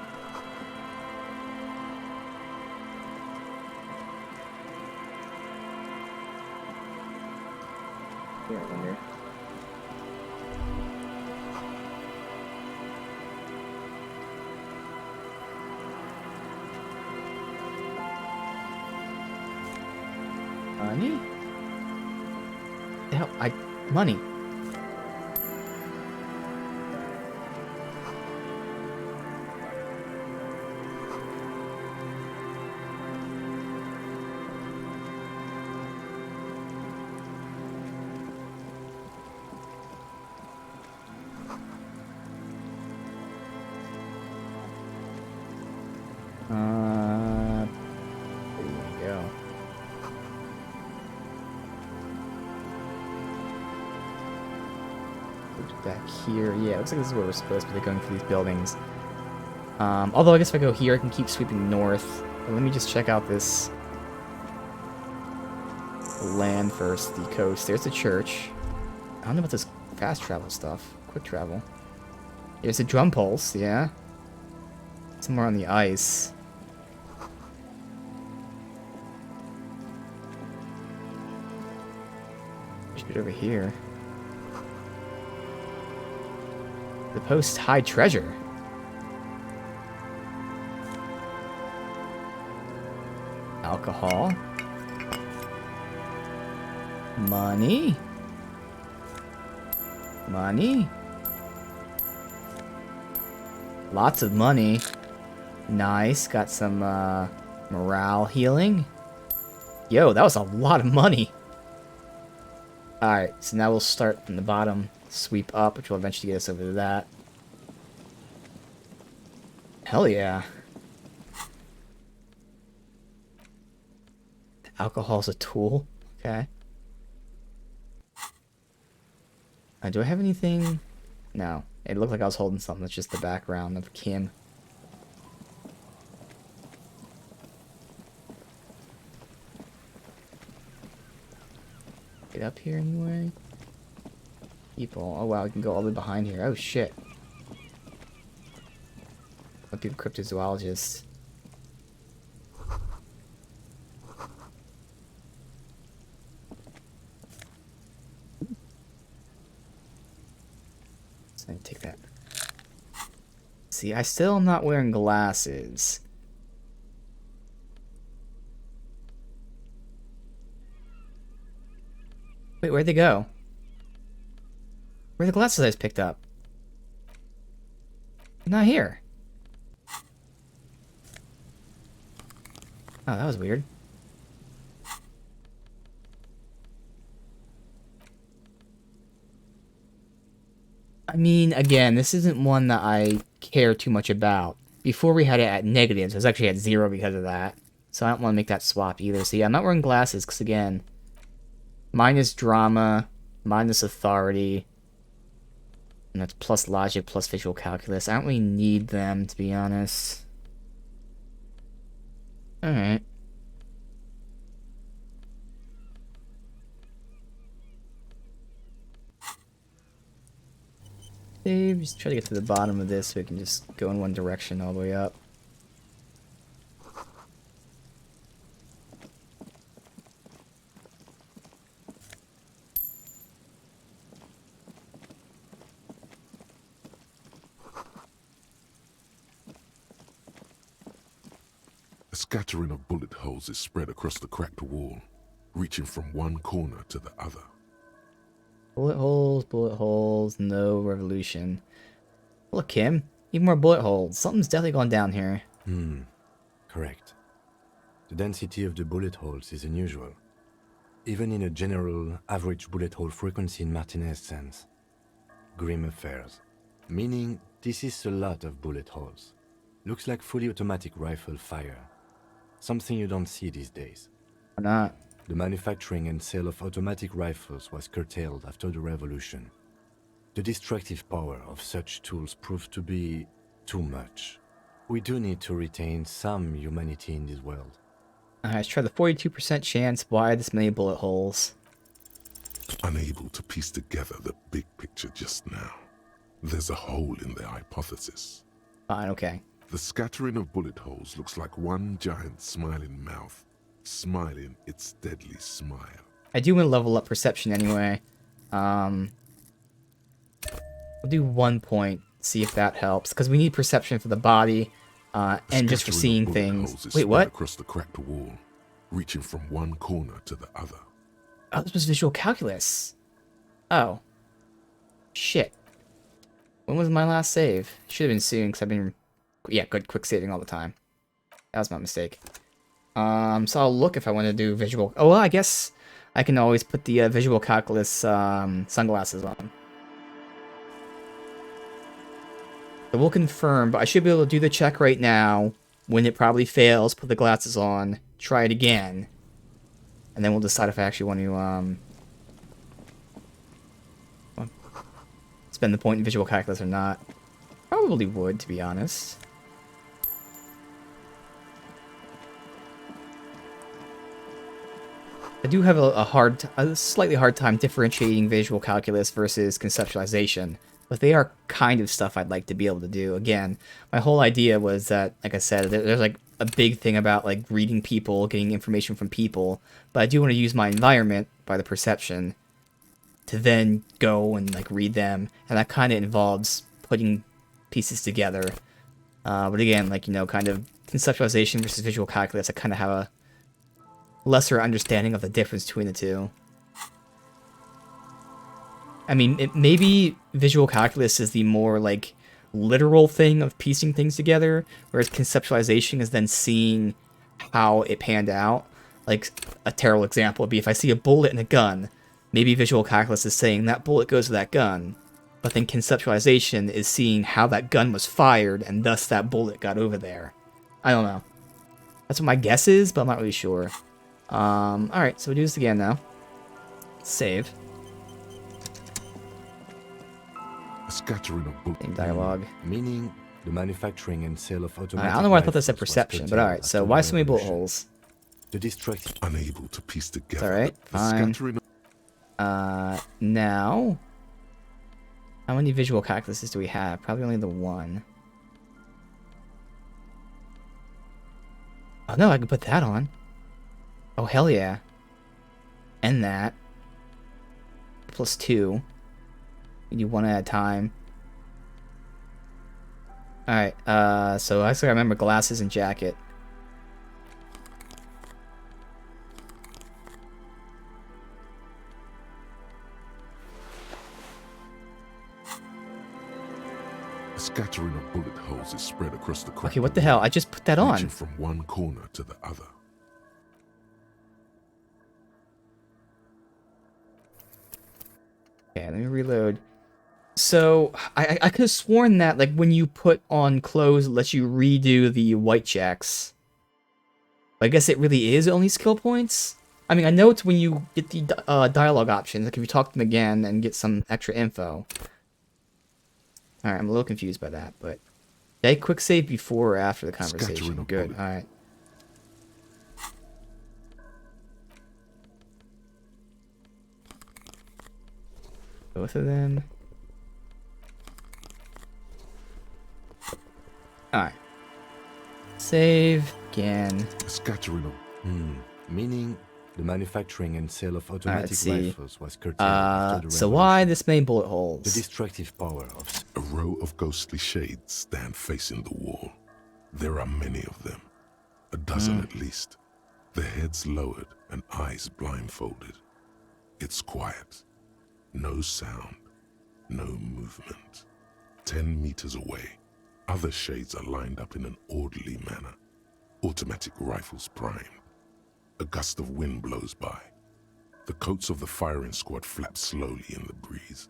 Speaker 1: Here, I wonder. Money? The hell, money. There you go. Back here. Yeah, looks like this is where we're supposed to be going for these buildings. Although I guess if I go here, I can keep sweeping north. But let me just check out this land first, the coast. There's the church. I don't know about this fast travel stuff. Quick travel. There's a drum pulse, yeah. Somewhere on the ice. Should be over here. The post high treasure. Alcohol. Money. Money. Lots of money. Nice. Got some morale healing. Yo, that was a lot of money. Alright, so now we'll start from the bottom. Sweep up, which will eventually get us over to that. Hell yeah. Alcohol's a tool. Okay. Do I have anything? No. It looked like I was holding something. That's just the background of Kim. Get up here anyway. People. Oh wow, we can go all the way behind here. Oh shit. Might be a cryptozoologist. So I take that. See, I still am not wearing glasses. Wait, where'd they go? Where are the glasses I just picked up? They're not here. Oh, that was weird. I mean, again, this isn't one that I care too much about. Before we had it at negatives, it was actually at 0 because of that. So I don't want to make that swap either. So yeah, I'm not wearing glasses because, again, minus drama, minus authority. And that's plus logic, plus visual calculus. I don't really need them, to be honest. Alright. Save, just try to get to the bottom of this so we can just go in one direction all the way up.
Speaker 4: A scattering of bullet holes is spread across the cracked wall, reaching from one corner to the other.
Speaker 1: Bullet holes, no revolution. Look, Kim, even more bullet holes. Something's definitely gone down here.
Speaker 3: Correct. The density of the bullet holes is unusual, even in a general average bullet hole frequency in Martinez sense. Grim affairs. Meaning, this is a lot of bullet holes. Looks like fully automatic rifle fire. Something you don't see these days.
Speaker 1: Why not?
Speaker 3: The manufacturing and sale of automatic rifles was curtailed after the revolution. The destructive power of such tools proved to be too much. We do need to retain some humanity in this world.
Speaker 1: Alright, let's try the 42% chance. Why this many bullet holes?
Speaker 4: Unable to piece together the big picture just now. There's a hole in their hypothesis.
Speaker 1: Fine, okay.
Speaker 4: The scattering of bullet holes looks like one giant smiling mouth, smiling its deadly smile.
Speaker 1: I do want to level up perception anyway. We'll do 1 point, see if that helps, because we need perception for the body, and just for seeing things. Wait, what?
Speaker 4: Across the cracked wall, reaching from one corner to the other.
Speaker 1: Oh, this was visual calculus. Oh. Shit. When was my last save? Should have been soon, because I've been... Yeah, good quick saving all the time. That was my mistake. So I'll look if I want to do visual... Oh, well, I guess I can always put the visual calculus sunglasses on. So we'll confirm, but I should be able to do the check right now. When it probably fails, put the glasses on, try it again. And then we'll decide if I actually want to spend the point in visual calculus or not. Probably would, to be honest. I do have a slightly hard time differentiating visual calculus versus conceptualization, but they are kind of stuff I'd like to be able to do. Again, my whole idea was that, like I said, there's like a big thing about like reading people, getting information from people, but I do want to use my environment by the perception to then go and like read them, and that kind of involves putting pieces together. But again, like, you know, kind of conceptualization versus visual calculus, I kind of have a lesser understanding of the difference between the two. I mean, maybe visual calculus is the more, like, literal thing of piecing things together, whereas conceptualization is then seeing how it panned out. Like, a terrible example would be if I see a bullet in a gun, maybe visual calculus is saying that bullet goes to that gun, but then conceptualization is seeing how that gun was fired, and thus that bullet got over there. I don't know. That's what my guess is, but I'm not really sure. Alright, so we'll do this again now. Save.
Speaker 4: A scattering of bullet.
Speaker 1: Same dialogue.
Speaker 3: Meaning, the manufacturing and sale of automatic
Speaker 1: I don't know why I thought that
Speaker 3: rifles
Speaker 1: said
Speaker 3: was
Speaker 1: perception, but
Speaker 3: curtailed
Speaker 1: alright, so
Speaker 3: after
Speaker 1: why
Speaker 3: the
Speaker 1: so many bullet
Speaker 3: revolution.
Speaker 1: holes?
Speaker 3: The destructive
Speaker 4: Unable to piece together
Speaker 1: alright,
Speaker 4: the
Speaker 1: fine.
Speaker 4: scattering
Speaker 1: Now... How many visual calculuses do we have? Probably only the one. Oh no, I can put that on. Oh, hell yeah. And that. Plus 2. We do one at a time. Alright, so actually I remember glasses and jacket.
Speaker 4: A scattering of bullet holes is spread across the crack.
Speaker 1: Okay, what the hell? I just put that on.
Speaker 4: Reaching from one corner to the other.
Speaker 1: Okay, let me reload. So, I could have sworn that, like, when you put on clothes, it lets you redo the white checks. But I guess it really is only skill points? I mean, I know it's when you get the dialogue options, like if you talk to them again and get some extra info. Alright, I'm a little confused by that, but... Did I quick save before or after the conversation?
Speaker 4: Scattering of
Speaker 1: Good,
Speaker 4: bullet.
Speaker 1: alright. Both of them. Alright. Save again.
Speaker 4: A scattering of
Speaker 3: Meaning the manufacturing and sale of automatic
Speaker 1: let's see.
Speaker 3: rifles was curtailed after the
Speaker 1: So why
Speaker 3: revolution.
Speaker 1: this many bullet
Speaker 3: The
Speaker 1: holes?
Speaker 3: destructive power of
Speaker 4: a row of ghostly shades stand facing the wall. There are many of them, a dozen at least, their heads lowered and eyes blindfolded. It's quiet, no sound, no movement. 10 meters away, other shades are lined up in an orderly manner, automatic rifles primed. A gust of wind blows by. The coats of the firing squad flap slowly in the breeze.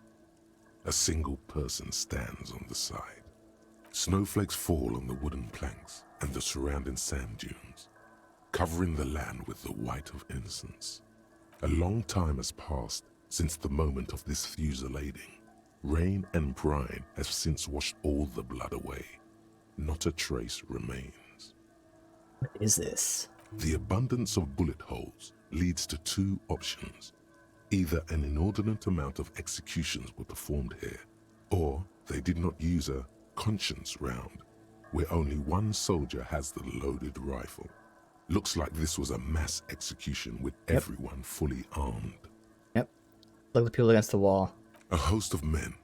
Speaker 4: A single person stands on the side. Snowflakes fall on the wooden planks and the surrounding sand dunes, covering the land with the white of innocence. A long time has passed since the moment of this fusillading. Rain and brine have since washed all the blood away. Not a trace remains.
Speaker 1: What is this?
Speaker 4: The abundance of bullet holes leads to two options. Either an inordinate amount of executions were performed here, or they did not use a conscience round, where only one soldier has the loaded rifle. Looks like this was a mass execution with everyone fully armed.
Speaker 1: Yep. Look at the people against the wall.
Speaker 4: A host of men,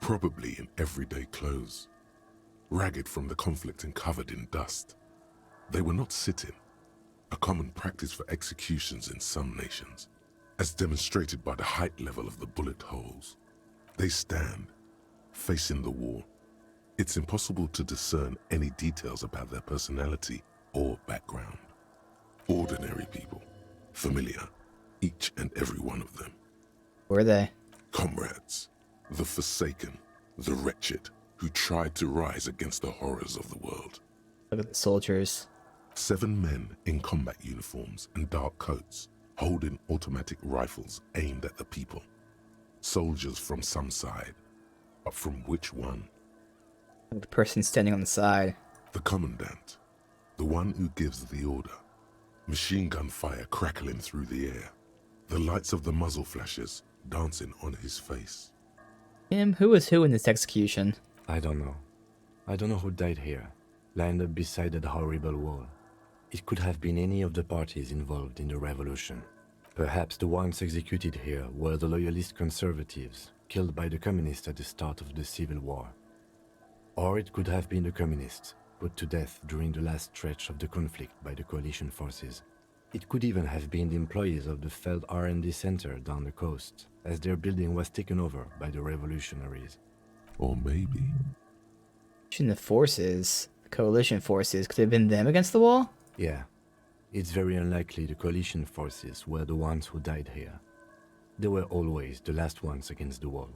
Speaker 4: probably in everyday clothes, ragged from the conflict and covered in dust. They were not sitting, a common practice for executions in some nations, as demonstrated by the height level of the bullet holes. They stand, facing the wall. It's impossible to discern any details about their personality or background. Ordinary people, familiar, each and every one of them.
Speaker 1: Who are they?
Speaker 4: Comrades, the forsaken, the wretched, who tried to rise against the horrors of the world.
Speaker 1: Look at the soldiers.
Speaker 4: 7 men in combat uniforms and dark coats, holding automatic rifles aimed at the people. Soldiers from some side, but from which one?
Speaker 1: Look at the person standing on the side.
Speaker 4: The commandant, the one who gives the order. Machine gun fire crackling through the air, the lights of the muzzle flashes dancing on his face.
Speaker 1: Who was who in this execution?
Speaker 3: I don't know. I don't know who died here, lined up beside that horrible wall. It could have been any of the parties involved in the revolution. Perhaps the ones executed here were the loyalist conservatives, killed by the communists at the start of the Civil War. Or it could have been the communists, put to death during the last stretch of the conflict by the coalition forces. It could even have been the employees of the failed R&D center down the coast, as their building was taken over by the revolutionaries.
Speaker 4: Or maybe...
Speaker 1: The forces, the coalition forces, could it have been them against the wall?
Speaker 3: Yeah, it's very unlikely the coalition forces were the ones who died here. They were always the last ones against the wall.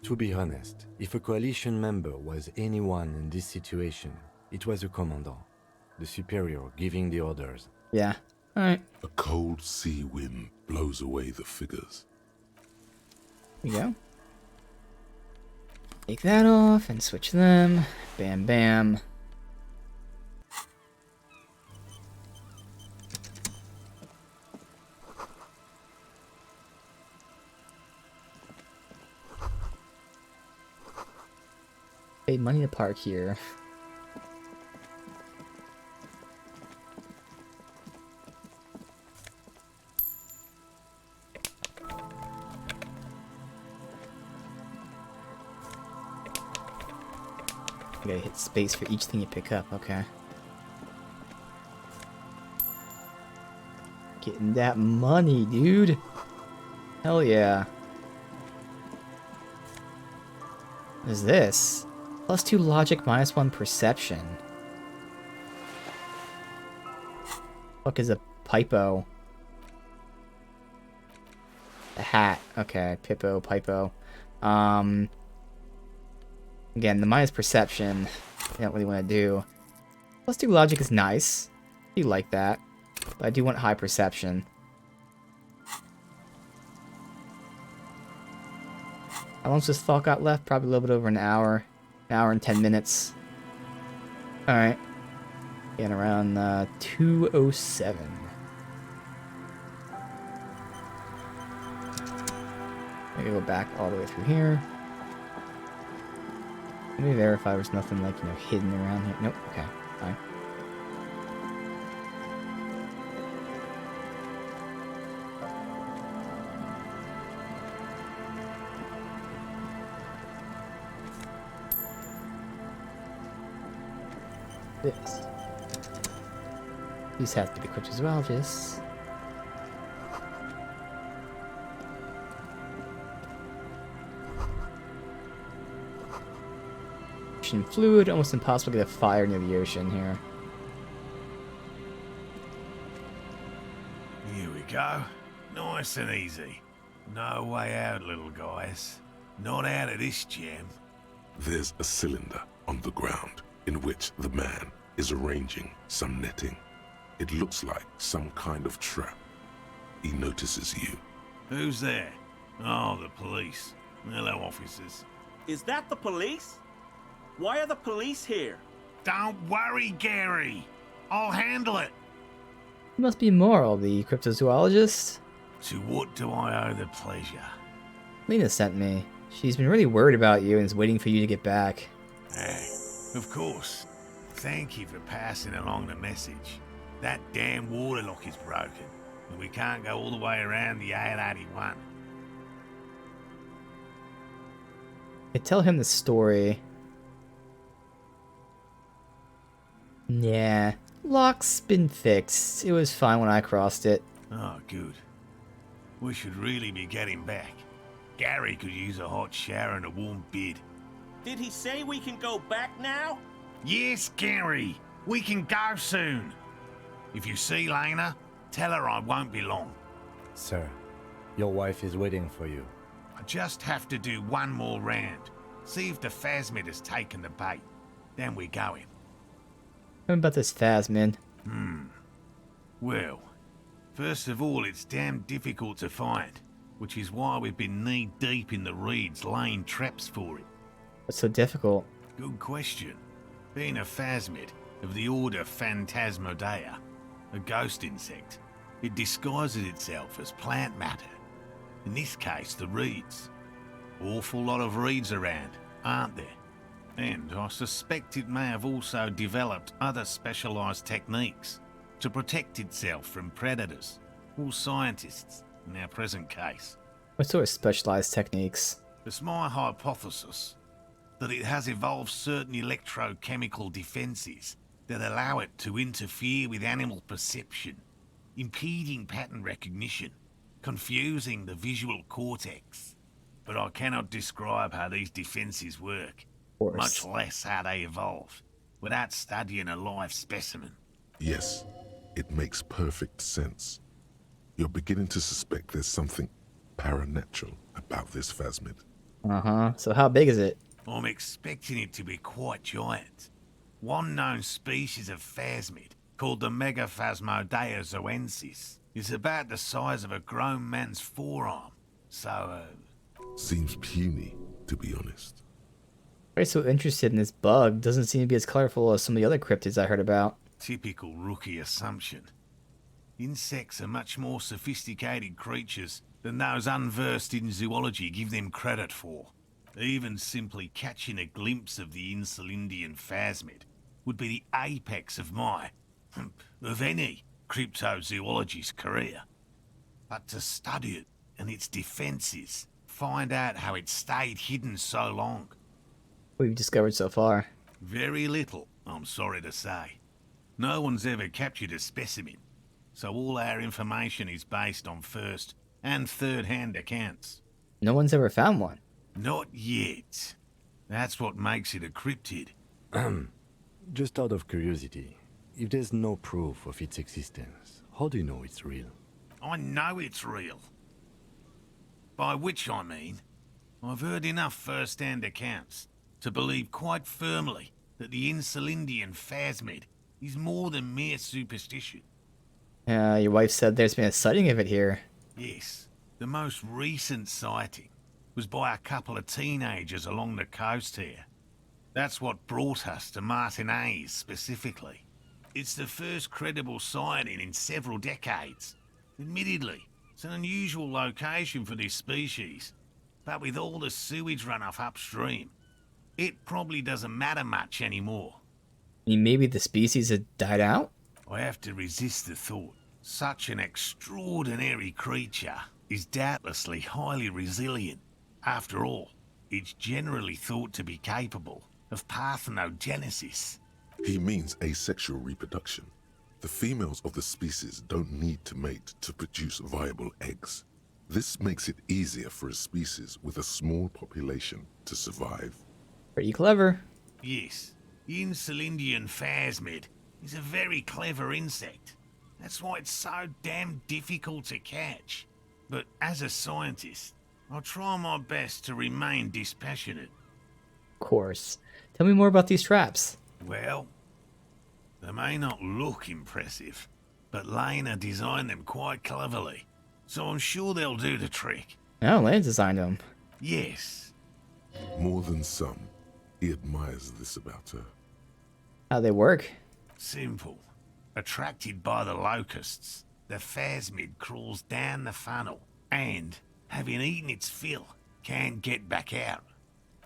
Speaker 3: To be honest, if a coalition member was anyone in this situation, it was a commandant, the superior giving the orders.
Speaker 1: Yeah. Alright.
Speaker 4: A cold sea wind blows away the figures.
Speaker 1: Here we go. Take that off and switch them. Bam, bam. Paid money to park here. You gotta hit space for each thing you pick up, okay. Getting that money, dude. Hell yeah. What is this? +2 logic, -1 perception. Fuck is a Pipo? A hat. Okay, Pippo, Pipo. Again, the minus perception, I don't really want to do. +2 logic is nice. I do like that. But I do want high perception. How long's this thought got left? Probably a little bit over an hour. An hour and 10 minutes. Alright. Getting around 2:07. Maybe go back all the way through here. Let me verify there's nothing like, you know, hidden around here. Nope. Okay. Fine. This. These have to be cryptozoologists. Ocean fluid, almost impossible to get a fire near the ocean here.
Speaker 9: Here we go. Nice and easy. No way out, little guys. Not out of this jam.
Speaker 4: There's a cylinder on the ground in which the man is arranging some netting. It looks like some kind of trap. He notices you.
Speaker 9: Who's there? Oh, the police. Hello, officers.
Speaker 10: Is that the police? Why are the police here?
Speaker 9: Don't worry, Gary. I'll handle it.
Speaker 1: You must be Moral, the cryptozoologist.
Speaker 9: To what do I owe the pleasure?
Speaker 1: Lena sent me. She's been really worried about you and is waiting for you to get back.
Speaker 9: Of course. Thank you for passing along the message. That damn water lock is broken, and we can't go all the way around the 881.
Speaker 1: I tell him the story. Yeah, lock's been fixed. It was fine when I crossed it.
Speaker 9: Oh, good. We should really be getting back. Gary could use a hot shower and a warm bed.
Speaker 10: Did he say we can go back now?
Speaker 9: Yes, Gary. We can go soon. If you see Lena, tell her I won't be long.
Speaker 3: Sir, your wife is waiting for you.
Speaker 9: I just have to do one more round. See if the phasmid has taken the bait. Then we go in.
Speaker 1: What about this phasmid?
Speaker 9: Well, first of all, it's damn difficult to find, which is why we've been knee-deep in the reeds laying traps for it.
Speaker 1: What's so difficult?
Speaker 9: Good question. Being a phasmid of the order Phantasmodea, a ghost insect, it disguises itself as plant matter. In this case, the reeds. Awful lot of reeds around, aren't there? And I suspect it may have also developed other specialised techniques to protect itself from predators, or scientists, in our present case.
Speaker 1: What sort of specialized techniques?
Speaker 9: It's my hypothesis that it has evolved certain electrochemical defences that allow it to interfere with animal perception, impeding pattern recognition, confusing the visual cortex. But I cannot describe how these defences work, much less how they evolved, without studying a live specimen.
Speaker 4: Yes, it makes perfect sense. You're beginning to suspect there's something paranatural about this phasmid.
Speaker 1: Uh-huh. So how big is it?
Speaker 9: I'm expecting it to be quite giant. One known species of phasmid, called the Megaphasmodea zoensis, is about the size of a grown man's forearm. So,
Speaker 4: Seems puny, to be honest.
Speaker 1: Why are you so interested in this bug? Doesn't seem to be as colorful as some of the other cryptids I heard about.
Speaker 9: typical rookie assumption. Insects are much more sophisticated creatures than those unversed in zoology give them credit for. Even simply catching a glimpse of the Insulindian phasmid would be the apex of of any cryptozoologist's career. But to study it and its defences, find out how it stayed hidden so long.
Speaker 1: What we've discovered so far.
Speaker 9: Very little, I'm sorry to say. No one's ever captured a specimen, so all our information is based on first and third-hand accounts.
Speaker 1: No one's ever found one.
Speaker 9: Not yet. That's what makes it a cryptid.
Speaker 3: Just out of curiosity, if there's no proof of its existence, how do you know it's real?
Speaker 9: I know it's real. By which I mean, I've heard enough first-hand accounts to believe quite firmly that the Insulindian phasmid is more than mere superstition.
Speaker 1: Your wife said there's been a sighting of it here.
Speaker 9: Yes, the most recent sighting was by a couple of teenagers along the coast here. That's what brought us to Martinez specifically. It's the first credible sighting in several decades. Admittedly, it's an unusual location for this species, but with all the sewage runoff upstream, it probably doesn't matter much anymore.
Speaker 1: I mean, maybe the species had died out?
Speaker 9: I have to resist the thought. Such an extraordinary creature is doubtlessly highly resilient. After all, it's generally thought to be capable of parthenogenesis.
Speaker 4: He means asexual reproduction. The females of the species don't need to mate to produce viable eggs. This makes it easier for a species with a small population to survive.
Speaker 1: Pretty clever.
Speaker 9: Yes, the Insulindian phasmid is a very clever insect. That's why it's so damn difficult to catch. But as a scientist, I'll try my best to remain dispassionate.
Speaker 1: Of course. Tell me more about these traps.
Speaker 9: Well, they may not look impressive, but Lena designed them quite cleverly, so I'm sure they'll do the trick.
Speaker 1: Oh, Lane designed them.
Speaker 9: Yes.
Speaker 4: More than some, he admires this about her.
Speaker 1: How they work?
Speaker 9: Simple. Attracted by the locusts, the phasmid crawls down the funnel and, having eaten its fill, can't get back out.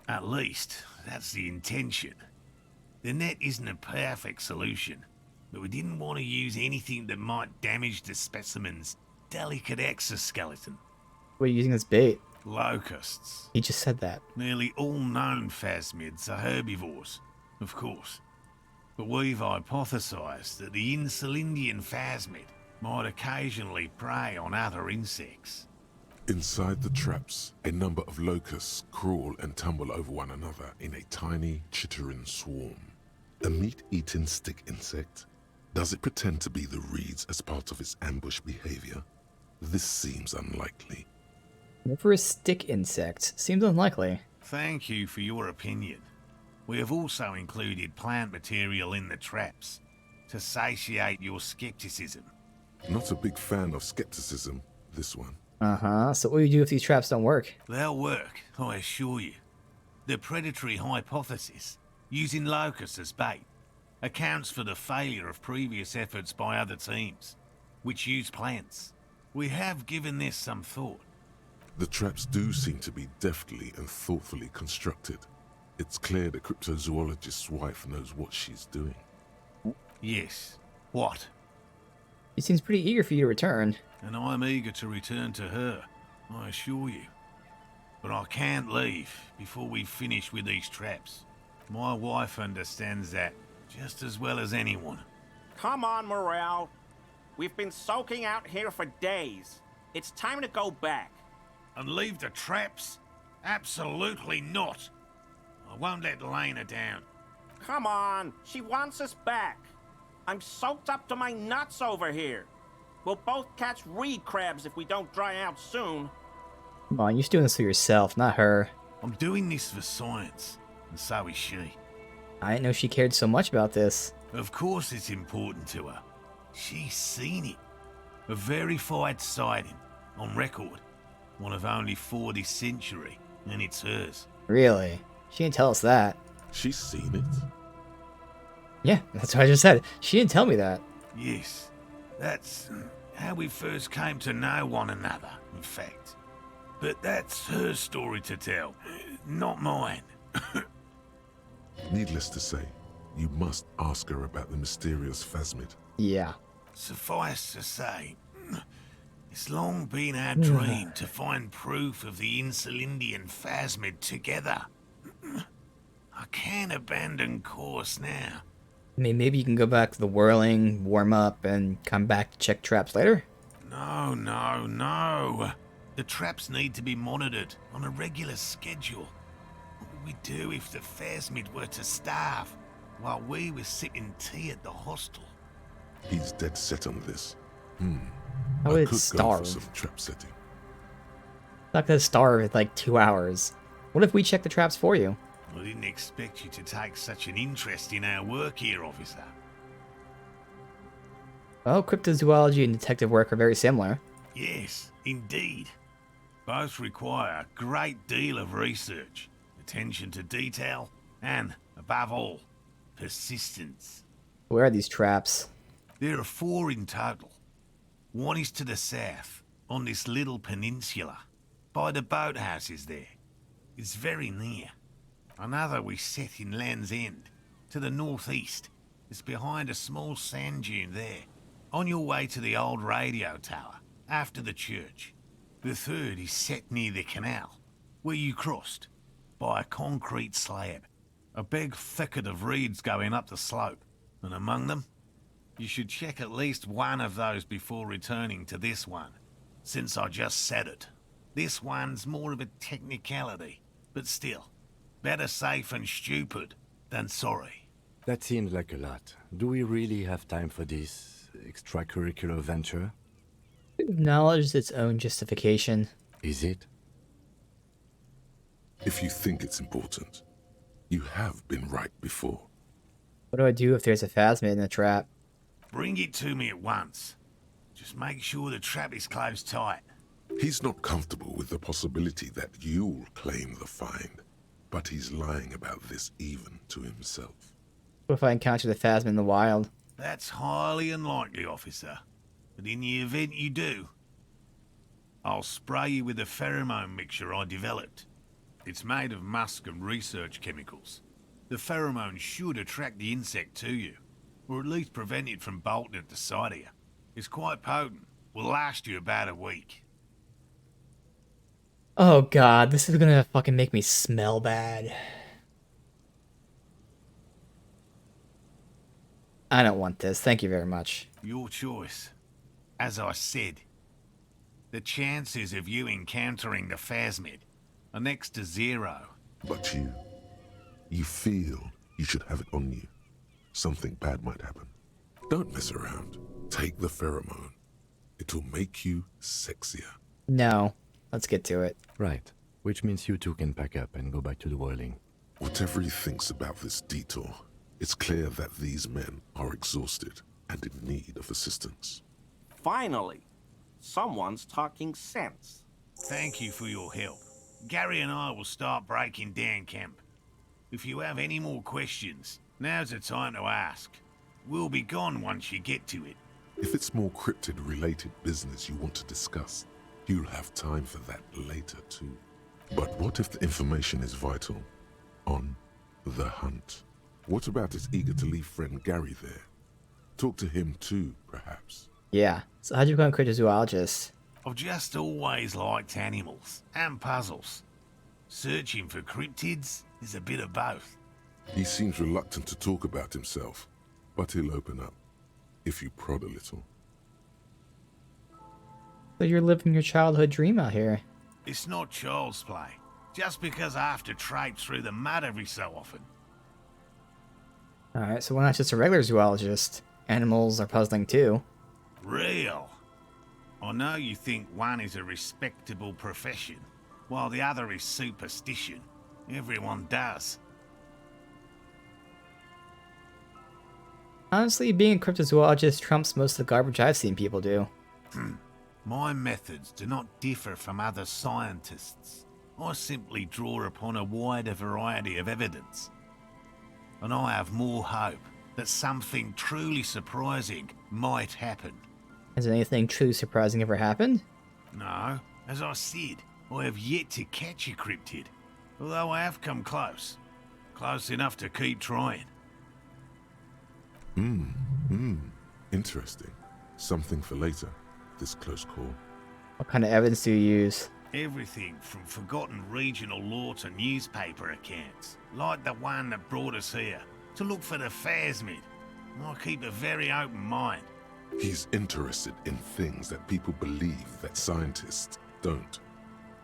Speaker 9: At least, that's the intention. The net isn't a perfect solution, but we didn't want to use anything that might damage the specimen's delicate exoskeleton.
Speaker 1: What are you using as bait?
Speaker 9: Locusts.
Speaker 1: He just said that.
Speaker 9: Nearly all known phasmids are herbivores, of course. But we've hypothesized that the Insulindian phasmid might occasionally prey on other insects.
Speaker 4: Inside the traps, a number of locusts crawl and tumble over one another in a tiny, chittering swarm. A meat-eating stick insect? Does it pretend to be the reeds as part of its ambush behavior? This seems unlikely.
Speaker 1: For a stick insect, seems unlikely.
Speaker 9: Thank you for your opinion. We have also included plant material in the traps to satiate your skepticism.
Speaker 4: Not a big fan of skepticism, this one.
Speaker 1: Uh-huh. So what do you do if these traps don't work?
Speaker 9: They'll work, I assure you. The predatory hypothesis, using locusts as bait, accounts for the failure of previous efforts by other teams, which use plants. We have given this some thought.
Speaker 4: The traps do seem to be deftly and thoughtfully constructed. It's clear the cryptozoologist's wife knows what she's doing.
Speaker 9: Yes. What?
Speaker 1: She seems pretty eager for you to return.
Speaker 9: And I'm eager to return to her, I assure you. But I can't leave before we finish with these traps. My wife understands that just as well as anyone.
Speaker 10: Come on, Morale. We've been soaking out here for days. It's time to go back.
Speaker 9: And leave the traps? Absolutely not. I won't let Lena down.
Speaker 10: Come on, she wants us back. I'm soaked up to my nuts over here. We'll both catch reed crabs if we don't dry out soon.
Speaker 1: Come on, you're doing this for yourself, not her.
Speaker 9: I'm doing this for science, and so is she.
Speaker 1: I didn't know she cared so much about this.
Speaker 9: Of course it's important to her. She's seen it. A verified sighting, on record. One of only 4 this century, and it's hers.
Speaker 1: Really? She didn't tell us that.
Speaker 4: She's seen it?
Speaker 1: Yeah, that's what I just said. She didn't tell me that.
Speaker 9: Yes, that's how we first came to know one another, in fact. But that's her story to tell, not mine.
Speaker 4: Needless to say, you must ask her about the mysterious phasmid.
Speaker 1: Yeah.
Speaker 9: Suffice to say, it's long been our dream to find proof of the Insulindian phasmid together. I can't abandon course now.
Speaker 1: I mean, maybe you can go back to the whirling, warm up, and come back to check traps later?
Speaker 9: No, no, no. The traps need to be monitored on a regular schedule. What would we do if the phasmid were to starve while we were sipping tea at the hostel?
Speaker 4: He's dead set on this.
Speaker 1: How
Speaker 4: I
Speaker 1: would it
Speaker 4: could go
Speaker 1: starve?
Speaker 4: for some trap setting.
Speaker 1: Not gonna starve in like 2 hours. What if we check the traps for you?
Speaker 9: I didn't expect you to take such an interest in our work here, officer.
Speaker 1: Well, cryptozoology and detective work are very similar.
Speaker 9: Yes, indeed. Both require a great deal of research, attention to detail, and, above all, persistence.
Speaker 1: Where are these traps?
Speaker 9: There are 4 in total. One is to the south, on this little peninsula. by the boathouses there. It's very near. Another we set in Land's End, to the northeast. It's behind a small sand dune there, on your way to the old radio tower, after the church. The third is set near the canal, where you crossed, by a concrete slab. A big thicket of reeds going up the slope, and among them, you should check at least one of those before returning to this one, since I just said it. This one's more of a technicality, but still, better safe and stupid than sorry.
Speaker 3: That seems like a lot. Do we really have time for this extracurricular venture?
Speaker 1: It acknowledges its own justification.
Speaker 3: Is it?
Speaker 4: If you think it's important, you have been right before.
Speaker 1: What do I do if there's a phasmid in the trap?
Speaker 9: Bring it to me at once. Just make sure the trap is closed tight.
Speaker 4: He's not comfortable with the possibility that you'll claim the find, but he's lying about this even to himself.
Speaker 1: What if I encounter the phasmid in the wild?
Speaker 9: That's highly unlikely, officer. But in the event you do, I'll spray you with a pheromone mixture I developed. It's made of musk and research chemicals. The pheromone should attract the insect to you, or at least prevent it from bolting at the sight of you. It's quite potent. Will last you about a week.
Speaker 1: Oh god, this is gonna fucking make me smell bad. I don't want this. Thank you very much.
Speaker 9: Your choice. As I said, the chances of you encountering the phasmid are next to zero.
Speaker 4: But you feel you should have it on you. Something bad might happen. Don't mess around. Take the pheromone. It'll make you sexier.
Speaker 1: No. Let's get to it.
Speaker 3: Right. Which means you two can pack up and go back to the whirling.
Speaker 4: Whatever he thinks about this detour, it's clear that these men are exhausted and in need of assistance.
Speaker 10: Finally, someone's talking sense.
Speaker 9: Thank you for your help. Gary and I will start breaking down camp. If you have any more questions, now's the time to ask. We'll be gone once you get to it.
Speaker 4: If it's more cryptid-related business you want to discuss, you'll have time for that later too. But what if the information is vital? On the hunt. What about his eager-to-leave friend Gary there? Talk to him too, perhaps.
Speaker 1: Yeah. So how'd you become a cryptozoologist?
Speaker 9: I've just always liked animals and puzzles. Searching for cryptids is a bit of both.
Speaker 4: He seems reluctant to talk about himself, but he'll open up, if you prod a little.
Speaker 1: So you're living your childhood dream out here.
Speaker 9: It's not child's play, just because I have to traipse through the mud every so often.
Speaker 1: Alright, so why not just a regular zoologist? Animals are puzzling too.
Speaker 9: Real. I know you think one is a respectable profession, while the other is superstition. Everyone does.
Speaker 1: Honestly, being a cryptozoologist trumps most of the garbage I've seen people do.
Speaker 9: My methods do not differ from other scientists. I simply draw upon a wider variety of evidence. And I have more hope that something truly surprising might happen.
Speaker 1: Has anything truly surprising ever happened?
Speaker 9: No, as I said, I have yet to catch a cryptid, although I have come close. Close enough to keep trying.
Speaker 4: Interesting. Something for later, this close call.
Speaker 1: What kind of evidence do you use?
Speaker 9: Everything from forgotten regional lore to newspaper accounts, like the one that brought us here, to look for the phasmid. I keep a very open mind.
Speaker 4: He's interested in things that people believe that scientists don't.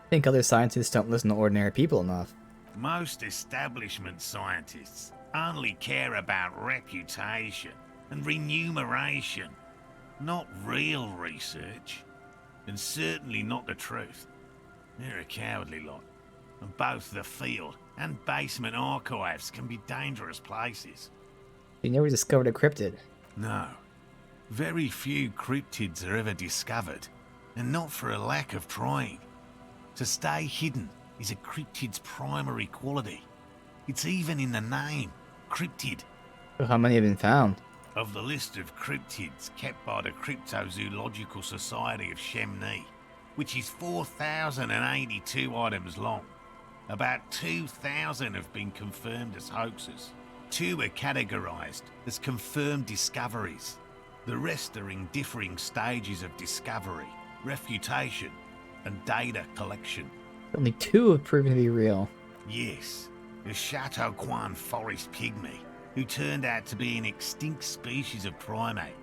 Speaker 1: I think other scientists don't listen to ordinary people enough.
Speaker 9: Most establishment scientists only care about reputation and remuneration, not real research, and certainly not the truth. They're a cowardly lot, and both the field and basement archives can be dangerous places.
Speaker 1: You never discovered a cryptid.
Speaker 9: No. Very few cryptids are ever discovered, and not for a lack of trying. To stay hidden is a cryptid's primary quality. It's even in the name, cryptid.
Speaker 1: So how many have been found?
Speaker 9: Of the list of cryptids kept by the Cryptozoological Society of Chemnee, which is 4,082 items long. About 2,000 have been confirmed as hoaxes. 2 are categorized as confirmed discoveries. The rest are in differing stages of discovery, refutation, and data collection.
Speaker 1: Only 2 have proven to be real.
Speaker 9: Yes, the Chateau Quan forest pygmy, who turned out to be an extinct species of primate,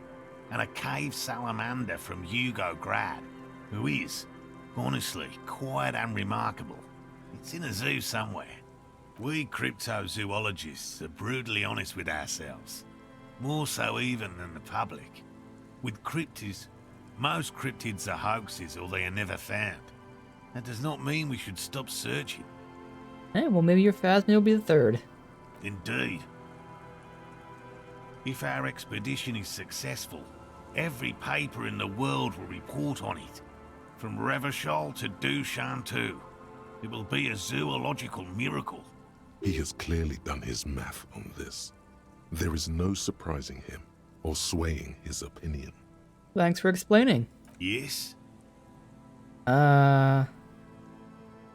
Speaker 9: and a cave salamander from Hugo Grad, who is, honestly, quite unremarkable. It's in a zoo somewhere. We cryptozoologists are brutally honest with ourselves, more so even than the public. With cryptids, most cryptids are hoaxes or they are never found. That does not mean we should stop searching.
Speaker 1: Hey, well, maybe your Phasmid will be the 3rd.
Speaker 9: Indeed. If our expedition is successful, every paper in the world will report on it. From Revachol to Dushantu. It will be a zoological miracle.
Speaker 4: He has clearly done his math on this. There is no surprising him or swaying his opinion.
Speaker 1: Thanks for explaining.
Speaker 9: Yes?
Speaker 1: Talk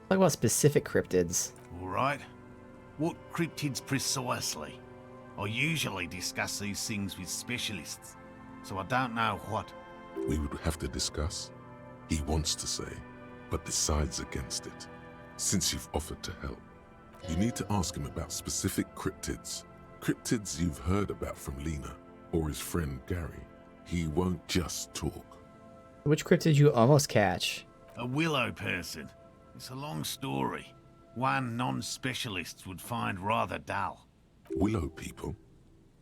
Speaker 1: about specific cryptids.
Speaker 9: Alright. What cryptids precisely? I usually discuss these things with specialists, so I don't know what.
Speaker 4: We would have to discuss. He wants to say, but decides against it. Since you've offered to help, you need to ask him about specific cryptids. Cryptids you've heard about from Lena or his friend Gary. He won't just talk.
Speaker 1: Which cryptid you almost catch?
Speaker 9: A willow person. It's a long story. One non-specialist would find rather dull.
Speaker 4: Willow people?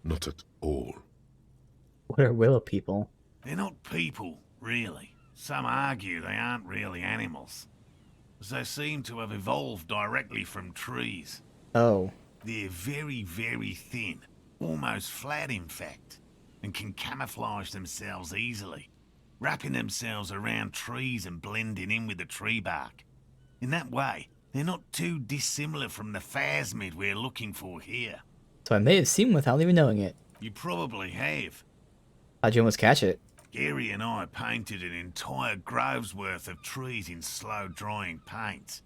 Speaker 4: Not at all.
Speaker 1: What are willow people?
Speaker 9: They're not people, really. Some argue they aren't really animals, as they seem to have evolved directly from trees.
Speaker 1: Oh.
Speaker 9: They're very, very thin, almost flat in fact, and can camouflage themselves easily, wrapping themselves around trees and blending in with the tree bark. In that way, they're not too dissimilar from the Phasmid we're looking for here.
Speaker 1: So I may have seen one without even knowing it.
Speaker 9: You probably have.
Speaker 1: How'd you almost catch it?
Speaker 9: Gary and I painted an entire grove's worth of trees in slow-drying paint.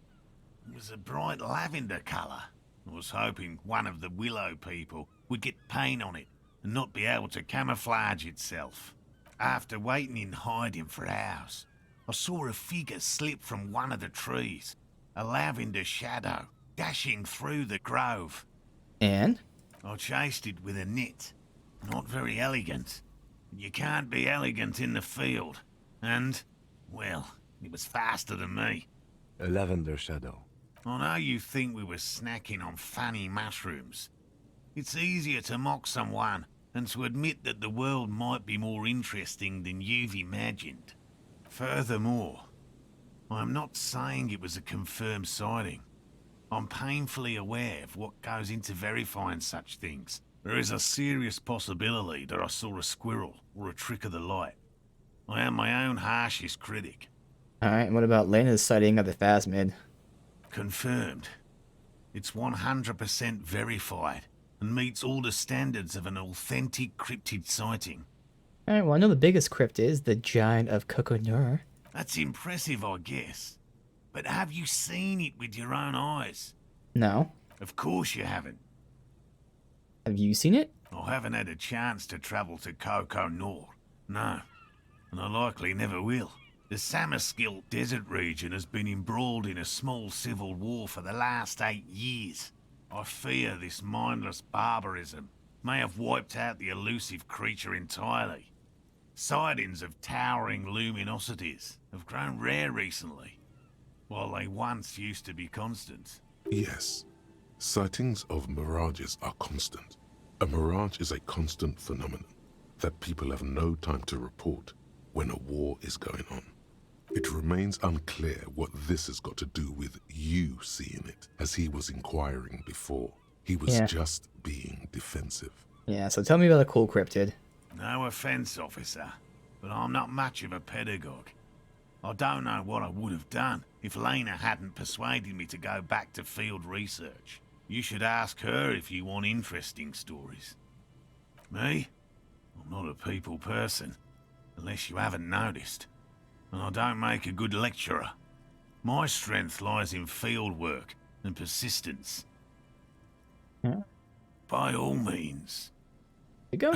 Speaker 9: It was a bright lavender colour. I was hoping one of the willow people would get paint on it and not be able to camouflage itself. After waiting in hiding for hours, I saw a figure slip from one of the trees, a lavender shadow, dashing through the grove.
Speaker 1: And?
Speaker 9: I chased it with a net. Not very elegant. You can't be elegant in the field. And, well, it was faster than me.
Speaker 3: A lavender shadow.
Speaker 9: I know you think we were snacking on funny mushrooms. It's easier to mock someone than to admit that the world might be more interesting than you've imagined. Furthermore, I'm not saying it was a confirmed sighting. I'm painfully aware of what goes into verifying such things. There is a serious possibility that I saw a squirrel or a trick of the light. I am my own harshest critic.
Speaker 1: Alright, and what about Lena's sighting of the Phasmid?
Speaker 9: Confirmed. It's 100% verified and meets all the standards of an authentic cryptid sighting.
Speaker 1: Alright, well I know the biggest crypt is the Giant of Coconur.
Speaker 9: That's impressive, I guess. But have you seen it with your own eyes?
Speaker 1: No.
Speaker 9: Of course you haven't.
Speaker 1: Have you seen it?
Speaker 9: I haven't had a chance to travel to Coconur. No. And I likely never will. The Samaskill desert region has been embroiled in a small civil war for the last 8 years. I fear this mindless barbarism may have wiped out the elusive creature entirely. Sightings of towering luminosities have grown rare recently, while they once used to be constant.
Speaker 4: Yes. Sightings of mirages are constant. A mirage is a constant phenomenon that people have no time to report when a war is going on. It remains unclear what this has got to do with you seeing it, as he was inquiring before. He was just being defensive.
Speaker 1: Yeah, so tell me about the cool cryptid.
Speaker 9: No offense, officer, but I'm not much of a pedagogue. I don't know what I would have done if Lena hadn't persuaded me to go back to field research. You should ask her if you want interesting stories. Me? I'm not a people person, unless you haven't noticed. and I don't make a good lecturer. My strength lies in field work and persistence.
Speaker 1: Huh?
Speaker 9: By all means.
Speaker 1: You go.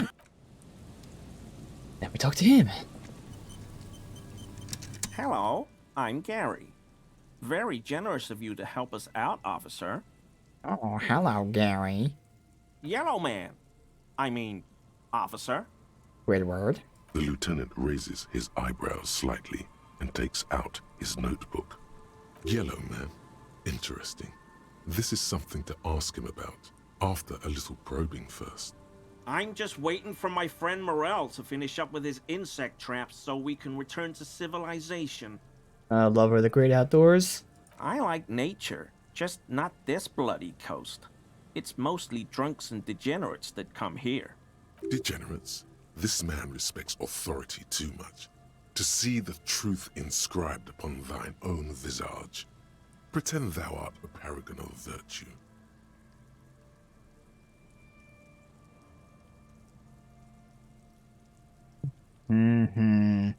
Speaker 1: Now we talk to him.
Speaker 10: Hello, I'm Gary. Very generous of you to help us out, officer.
Speaker 1: Oh, hello, Gary.
Speaker 10: Yellow man. I mean, officer.
Speaker 1: Squidward.
Speaker 4: The lieutenant raises his eyebrows slightly and takes out his notebook. Yellow man. Interesting. This is something to ask him about, after a little probing first.
Speaker 10: I'm just waiting for my friend Morel to finish up with his insect traps so we can return to civilization.
Speaker 1: Lover of the great outdoors.
Speaker 10: I like nature, just not this bloody coast. It's mostly drunks and degenerates that come here.
Speaker 4: Degenerates? This man respects authority too much. To see the truth inscribed upon thine own visage. Pretend thou art a paragon of virtue.
Speaker 1: Mm-hmm.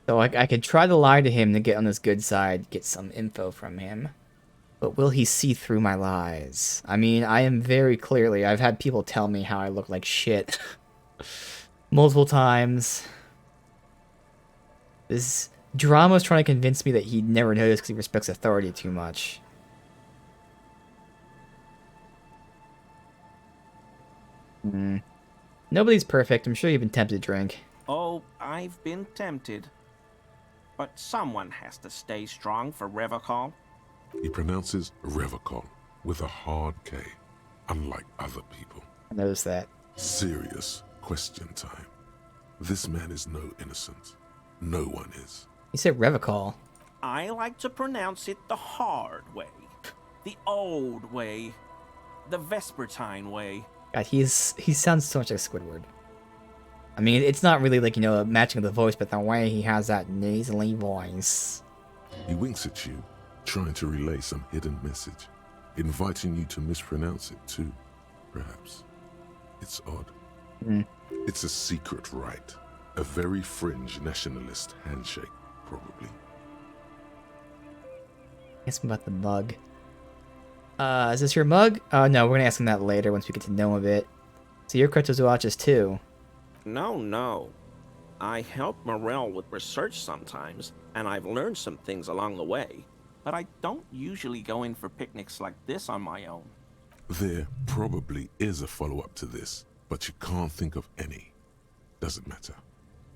Speaker 1: So I could try to lie to him to get on his good side, get some info from him. But will he see through my lies? I mean, I am very clearly... I've had people tell me how I look like shit. Multiple times. This drama's trying to convince me that he never noticed because he respects authority too much. Nobody's perfect. I'm sure you've been tempted to drink.
Speaker 10: Oh, I've been tempted. But someone has to stay strong for Revocol.
Speaker 4: He pronounces Revocol with a hard K, unlike other people.
Speaker 1: I noticed that.
Speaker 4: Serious question time. This man is no innocent. No one is.
Speaker 1: You said Revocol.
Speaker 10: I like to pronounce it the hard way. The old way. The Vespertine way.
Speaker 1: God, he sounds so much like Squidward. I mean, it's not really like, you know, matching the voice, but the way he has that nasally voice.
Speaker 4: He winks at you, trying to relay some hidden message, inviting you to mispronounce it too, perhaps. It's odd. It's a secret rite. A very fringe nationalist handshake, probably.
Speaker 1: Ask him about the mug. Is this your mug? No, we're gonna ask him that later once we get to know him a bit. So you're cryptozoologist too.
Speaker 10: No. I help Morel with research sometimes, and I've learned some things along the way. But I don't usually go in for picnics like this on my own.
Speaker 4: There probably is a follow-up to this, but you can't think of any. Doesn't matter.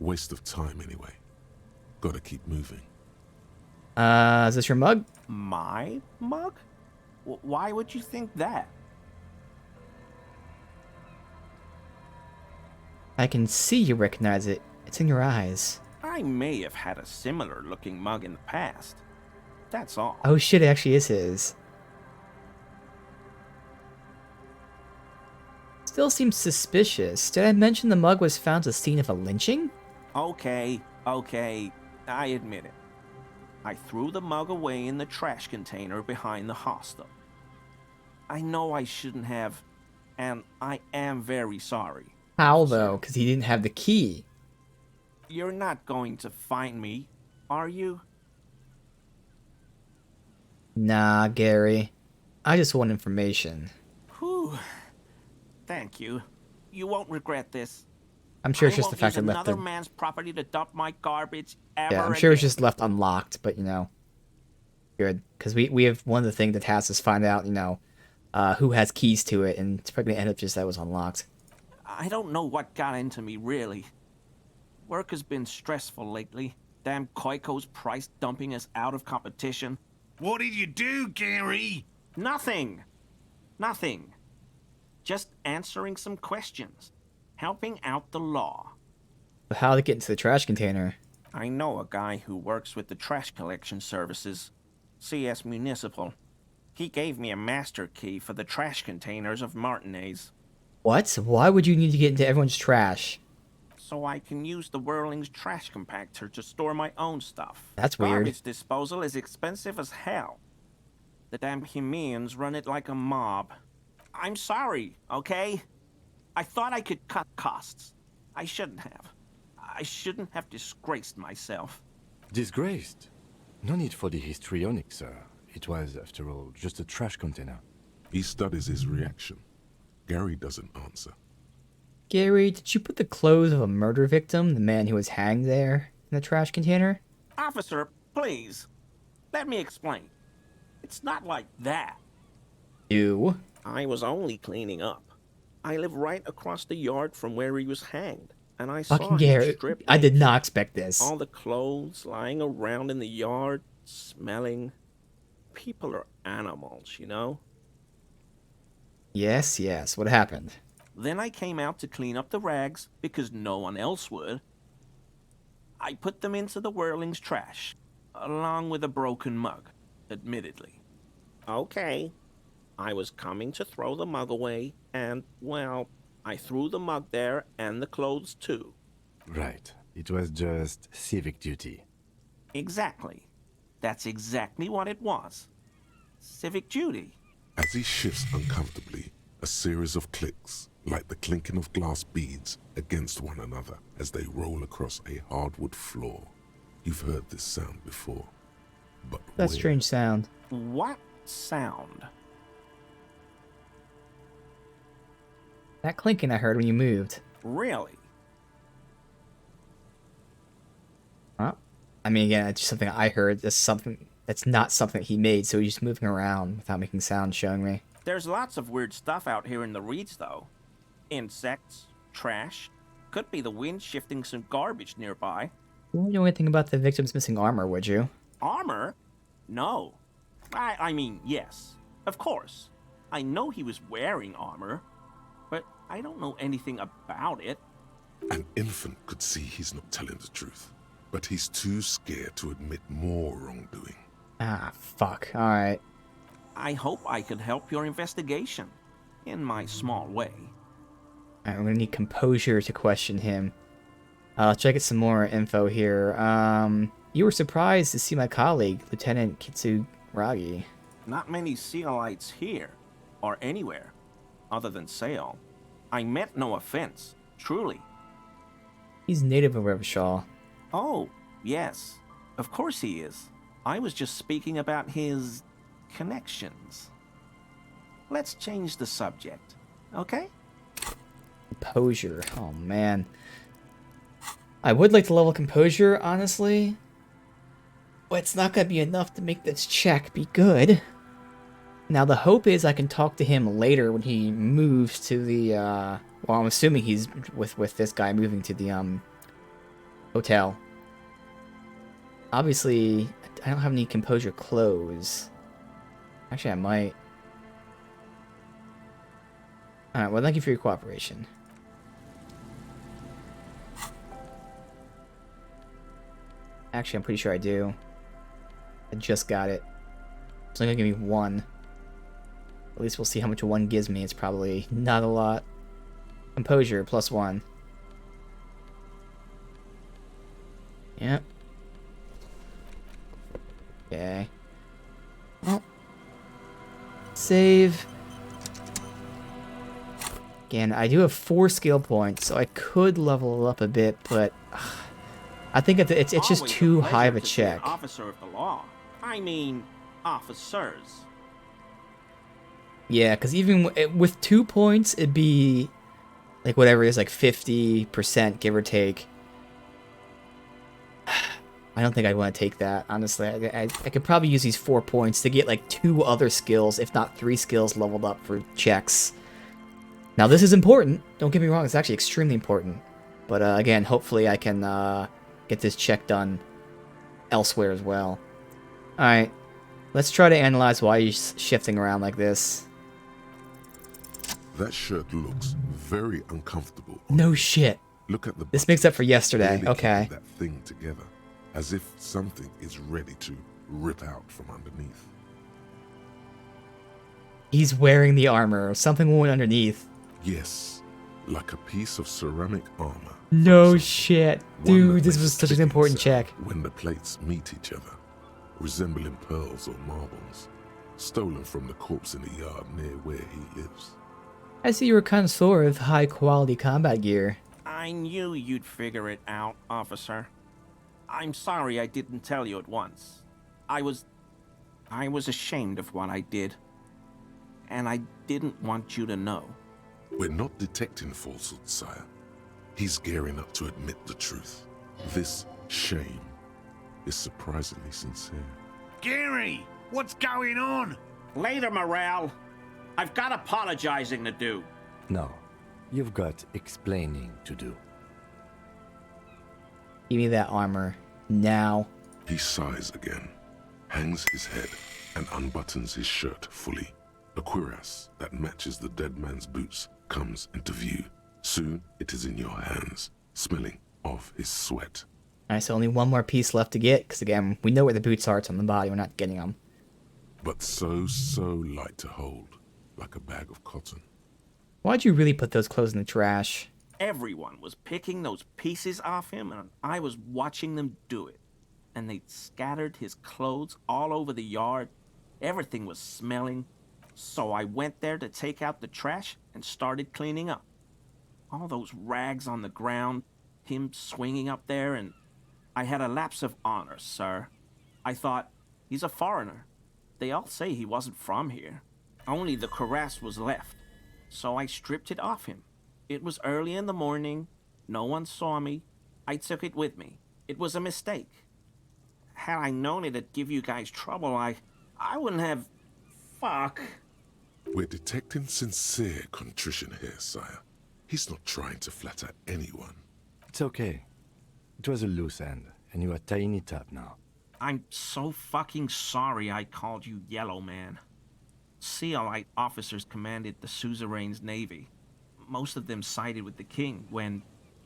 Speaker 4: Waste of time anyway. Gotta keep moving.
Speaker 1: Is this your mug?
Speaker 10: My mug? Why would you think that?
Speaker 1: I can see you recognize it. It's in your eyes.
Speaker 10: I may have had a similar looking mug in the past. That's all.
Speaker 1: Oh shit, it actually is his. Still seems suspicious. Did I mention the mug was found at the scene of a lynching?
Speaker 10: Okay, I admit it. I threw the mug away in the trash container behind the hostel. I know I shouldn't have, and I am very sorry.
Speaker 1: How though? Because he didn't have the key.
Speaker 10: You're not going to find me, are you?
Speaker 1: Nah, Gary. I just want information.
Speaker 10: Whew. Thank you. You won't regret this.
Speaker 1: I'm sure it's just the fact
Speaker 10: I
Speaker 1: I
Speaker 10: won't use
Speaker 1: left
Speaker 10: another
Speaker 1: it.
Speaker 10: man's property to dump my garbage ever
Speaker 1: Yeah, I'm sure it's
Speaker 10: again.
Speaker 1: just left unlocked, but you know. Good. Because we have one of the things that has us find out, you know, who has keys to it, and it's probably gonna end up just that was unlocked.
Speaker 10: I don't know what got into me, really. Work has been stressful lately. Damn Koiko's price dumping us out of competition.
Speaker 9: What did you do, Gary?
Speaker 10: Nothing. Just answering some questions. Helping out the law.
Speaker 1: But how to get into the trash container?
Speaker 10: I know a guy who works with the trash collection services. CS Municipal. He gave me a master key for the trash containers of Martinez.
Speaker 1: What? Why would you need to get into everyone's trash?
Speaker 10: So I can use the Whirling's trash compactor to store my own stuff.
Speaker 1: That's weird.
Speaker 10: Garbage disposal is expensive as hell. The damn Hemians run it like a mob. I'm sorry, okay? I thought I could cut costs. I shouldn't have. I shouldn't have disgraced myself.
Speaker 3: Disgraced? No need for the histrionic, sir. It was, after all, just a trash container.
Speaker 4: He studies his reaction. Gary doesn't answer.
Speaker 1: Gary, did you put the clothes of a murder victim, the man who was hanged there, in the trash container?
Speaker 10: Officer, please. Let me explain. It's not like that.
Speaker 1: You?
Speaker 10: I was only cleaning up. I live right across the yard from where he was hanged, and I saw
Speaker 1: Fucking
Speaker 10: him
Speaker 1: Gary.
Speaker 10: stripped
Speaker 1: I did
Speaker 10: naked.
Speaker 1: not expect this.
Speaker 10: All the clothes lying around in the yard, smelling. People are animals, you know?
Speaker 1: Yes, yes. What happened?
Speaker 10: Then I came out to clean up the rags because no one else would. I put them into the Whirling's trash, along with a broken mug, admittedly. Okay, I was coming to throw the mug away, and, well, I threw the mug there and the clothes too.
Speaker 3: Right. It was just civic duty.
Speaker 10: Exactly. That's exactly what it was. Civic duty.
Speaker 4: As he shifts uncomfortably, a series of clicks, like the clinking of glass beads against one another as they roll across a hardwood floor. You've heard this sound before, but
Speaker 1: That
Speaker 4: where?
Speaker 1: strange sound.
Speaker 10: What sound?
Speaker 1: That clinking I heard when you moved.
Speaker 10: Really?
Speaker 1: Huh? I mean, again, it's just something I heard. That's something that's not something he made, so he's just moving around without making sound showing me.
Speaker 10: There's lots of weird stuff out here in the reeds, though. Insects, trash. Could be the wind shifting some garbage nearby.
Speaker 1: You wouldn't know anything about the victim's missing armor, would you?
Speaker 10: Armor? No. I mean, yes. Of course. I know he was wearing armor, but I don't know anything about it.
Speaker 4: An infant could see he's not telling the truth, but he's too scared to admit more wrongdoing.
Speaker 1: Ah, fuck. Alright.
Speaker 10: I hope I could help your investigation, in my small way.
Speaker 1: Alright, we're gonna need composure to question him. Let's try to get some more info here. You were surprised to see my colleague, Lieutenant Kitsuragi.
Speaker 10: Not many Sealites here, or anywhere, other than Sail. I meant no offense, truly.
Speaker 1: He's native of Revachol.
Speaker 10: Oh, yes. Of course he is. I was just speaking about his connections. Let's change the subject, okay?
Speaker 1: Composure. Oh, man. I would like to level composure, honestly. But it's not going to be enough to make this check be good. Now, the hope is I can talk to him later when he moves to the, well, I'm assuming he's with this guy moving to the, hotel. Obviously, I don't have any composure clothes. Actually, I might. Alright, well, thank you for your cooperation. Actually, I'm pretty sure I do. I just got it. It's only gonna give me one. At least we'll see how much one gives me. It's probably not a lot. Composure, +1. Yep. Okay. Well. Save. Again, I do have 4 skill points, so I could level it up a bit, but I think it's just
Speaker 10: Always
Speaker 1: too
Speaker 10: pleasure
Speaker 1: high of a
Speaker 10: to see an
Speaker 1: check.
Speaker 10: officer of the law. I mean, officers.
Speaker 1: Yeah, because even with 2 points, it'd be like whatever it is, like 50%, give or take. I don't think I'd want to take that, honestly. I could probably use these 4 points to get like 2 other skills, if not 3 skills leveled up for checks. Now, this is important. Don't get me wrong, it's actually extremely important. But again, hopefully I can get this check done elsewhere as well. Alright, let's try to analyze why he's shifting around like this.
Speaker 4: That shirt looks very uncomfortable. on
Speaker 1: No
Speaker 4: you.
Speaker 1: shit.
Speaker 4: Look at the
Speaker 1: This
Speaker 4: buttons,
Speaker 1: makes up for yesterday.
Speaker 4: barely
Speaker 1: Okay.
Speaker 4: keeping that thing together, as if something is ready to rip out from underneath.
Speaker 1: He's wearing the armor. Something went underneath.
Speaker 4: Yes, like a piece of ceramic armor.
Speaker 1: No
Speaker 4: Something.
Speaker 1: shit.
Speaker 4: One
Speaker 1: Dude,
Speaker 4: that
Speaker 1: this
Speaker 4: makes
Speaker 1: was
Speaker 4: a
Speaker 1: such an
Speaker 4: clicking
Speaker 1: important
Speaker 4: sound
Speaker 1: check.
Speaker 4: when the plates meet each other, resembling pearls or marbles, stolen from the corpse in the yard near where he lives.
Speaker 1: I see you're a connoisseur of high-quality combat gear.
Speaker 10: I knew you'd figure it out, officer. I'm sorry I didn't tell you at once. I was ashamed of what I did. And I didn't want you to know.
Speaker 4: We're not detecting falsehood, sire. He's gearing up to admit the truth. This shame is surprisingly sincere.
Speaker 9: Gary, what's going on?
Speaker 10: Later, Morale. I've got apologizing to do.
Speaker 3: No, you've got explaining to do.
Speaker 1: Give me that armor. Now.
Speaker 4: He sighs again, hangs his head, and unbuttons his shirt fully. A cuirass that matches the dead man's boots comes into view. Soon it is in your hands, smelling of his sweat.
Speaker 1: Alright, so only one more piece left to get, because again, we know where the boots are. It's on the body. We're not getting them.
Speaker 4: But so light to hold, like a bag of cotton.
Speaker 1: Why'd you really put those clothes in the trash?
Speaker 10: Everyone was picking those pieces off him, and I was watching them do it. And they'd scattered his clothes all over the yard. Everything was smelling. So I went there to take out the trash and started cleaning up. All those rags on the ground, him swinging up there, and I had a lapse of honor, sir. I thought, he's a foreigner. They all say he wasn't from here. Only the cuirass was left. So I stripped it off him. It was early in the morning. No one saw me. I took it with me. It was a mistake. Had I known it'd give you guys trouble, I wouldn't have... Fuck.
Speaker 4: We're detecting sincere contrition here, sire. He's not trying to flatter anyone.
Speaker 3: It's okay. It was a loose end, and you are tying it up now.
Speaker 10: I'm so fucking sorry I called you Yellow Man. Seolite officers commanded the suzerain's navy. Most of them sided with the king when...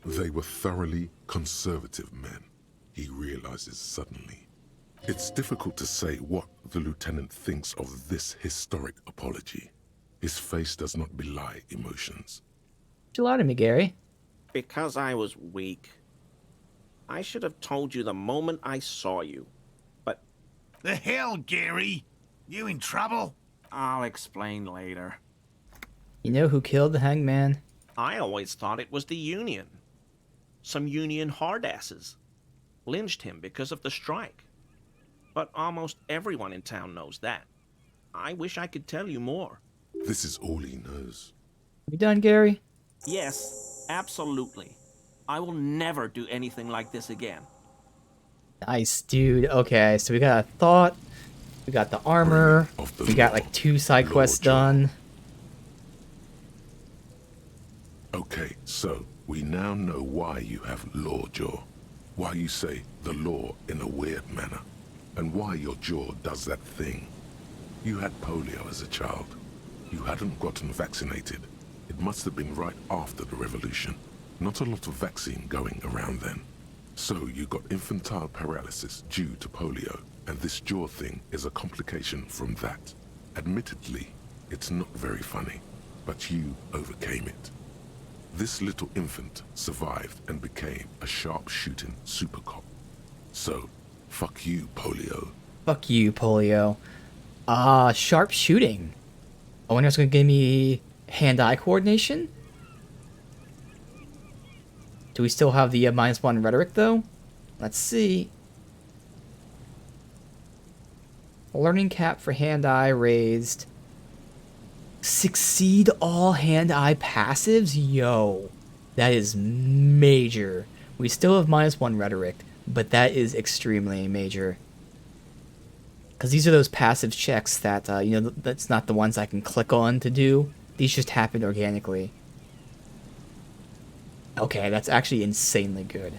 Speaker 4: They were thoroughly conservative men, he realizes suddenly. It's difficult to say what the lieutenant thinks of this historic apology. His face does not belie emotions.
Speaker 1: You lied to me, Gary.
Speaker 10: Because I was weak. I should have told you the moment I saw you. But
Speaker 9: The hell, Gary? You in trouble?
Speaker 10: I'll explain later.
Speaker 1: You know who killed the hangman?
Speaker 10: I always thought it was the Union. Some Union hardasses. Lynched him because of the strike. But almost everyone in town knows that. I wish I could tell you more.
Speaker 4: This is all he knows.
Speaker 1: You done, Gary?
Speaker 10: Yes, absolutely. I will never do anything like this again.
Speaker 1: Nice, dude. Okay, so we got a thought. We got the armor.
Speaker 4: Of the
Speaker 1: We got
Speaker 4: law,
Speaker 1: like 2 side quests
Speaker 4: Lord
Speaker 1: done.
Speaker 4: Okay, so we now know why you have law jaw. Why you say the law in a weird manner. And why your jaw does that thing. You had polio as a child. You hadn't gotten vaccinated. It must have been right after the revolution. Not a lot of vaccine going around then. So you got infantile paralysis due to polio, and this jaw thing is a complication from that. Admittedly, it's not very funny, but you overcame it. This little infant survived and became a sharp-shooting super cop. So, fuck you, polio.
Speaker 1: Fuck you, polio. Sharp shooting. I wonder if it's gonna give me hand-eye coordination? Do we still have the -1 rhetoric, though? Let's see. Learning cap for hand-eye raised. Succeed all hand-eye passives? Yo. That is major. We still have -1 rhetoric, but that is extremely major. Because these are those passive checks that, you know, that's not the ones I can click on to do. These just happen organically. Okay, that's actually insanely good.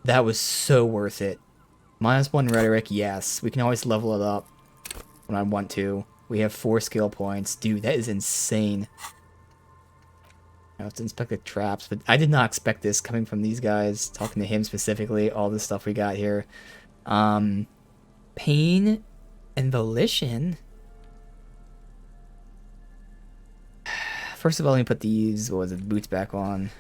Speaker 1: That was so worth it. -1 rhetoric, yes. We can always level it up when I want to. We have 4 skill points. Dude, that is insane. I have to inspect the traps, but I did not expect this coming from these guys. Talking to him specifically, all this stuff we got here. Pain and volition. First of all, let me put these, what was it, boots back on.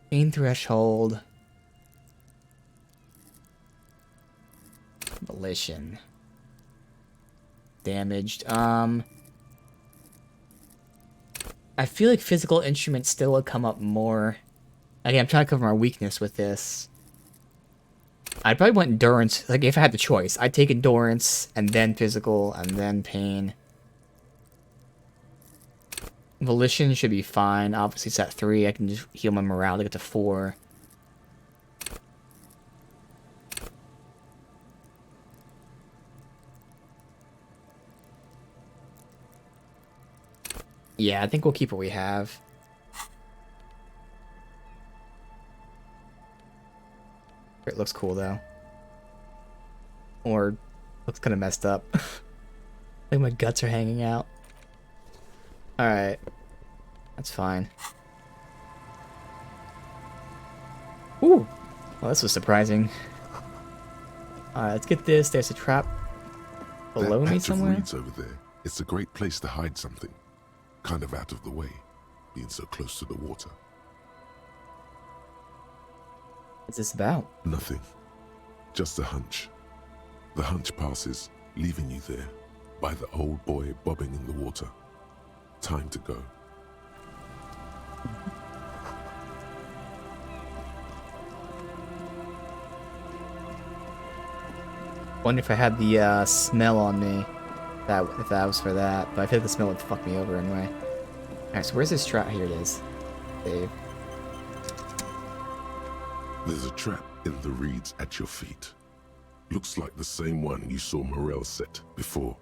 Speaker 1: Pain threshold. Volition. Damaged. I feel like physical instruments still would come up more. Again, I'm trying to cover my weakness with this. I'd probably want endurance. Like, if I had the choice, I'd take endurance, and then physical, and then pain. Volition should be fine. Obviously, it's at 3. I can just heal my morale to get to 4. Yeah, I think we'll keep what we have. It looks cool, though. Or, looks kind of messed up. Like my guts are hanging out. Alright. That's fine. Ooh! Well, this was surprising. Alright, let's get this. There's a trap below
Speaker 4: That
Speaker 1: me
Speaker 4: patch of
Speaker 1: somewhere.
Speaker 4: reeds over there. It's a great place to hide something. Kind of out of the way, being so close to the water.
Speaker 1: What's this about?
Speaker 4: Nothing. Just a hunch. The hunch passes, leaving you there, by the old boy bobbing in the water. Time to go.
Speaker 1: Wonder if I had the smell on me. If that was for that, but I feel like the smell would fuck me over anyway. Alright, so where's this trap? Here it is. Dave.
Speaker 4: There's a trap in the reeds at your feet. Looks like the same one you saw Morel set before.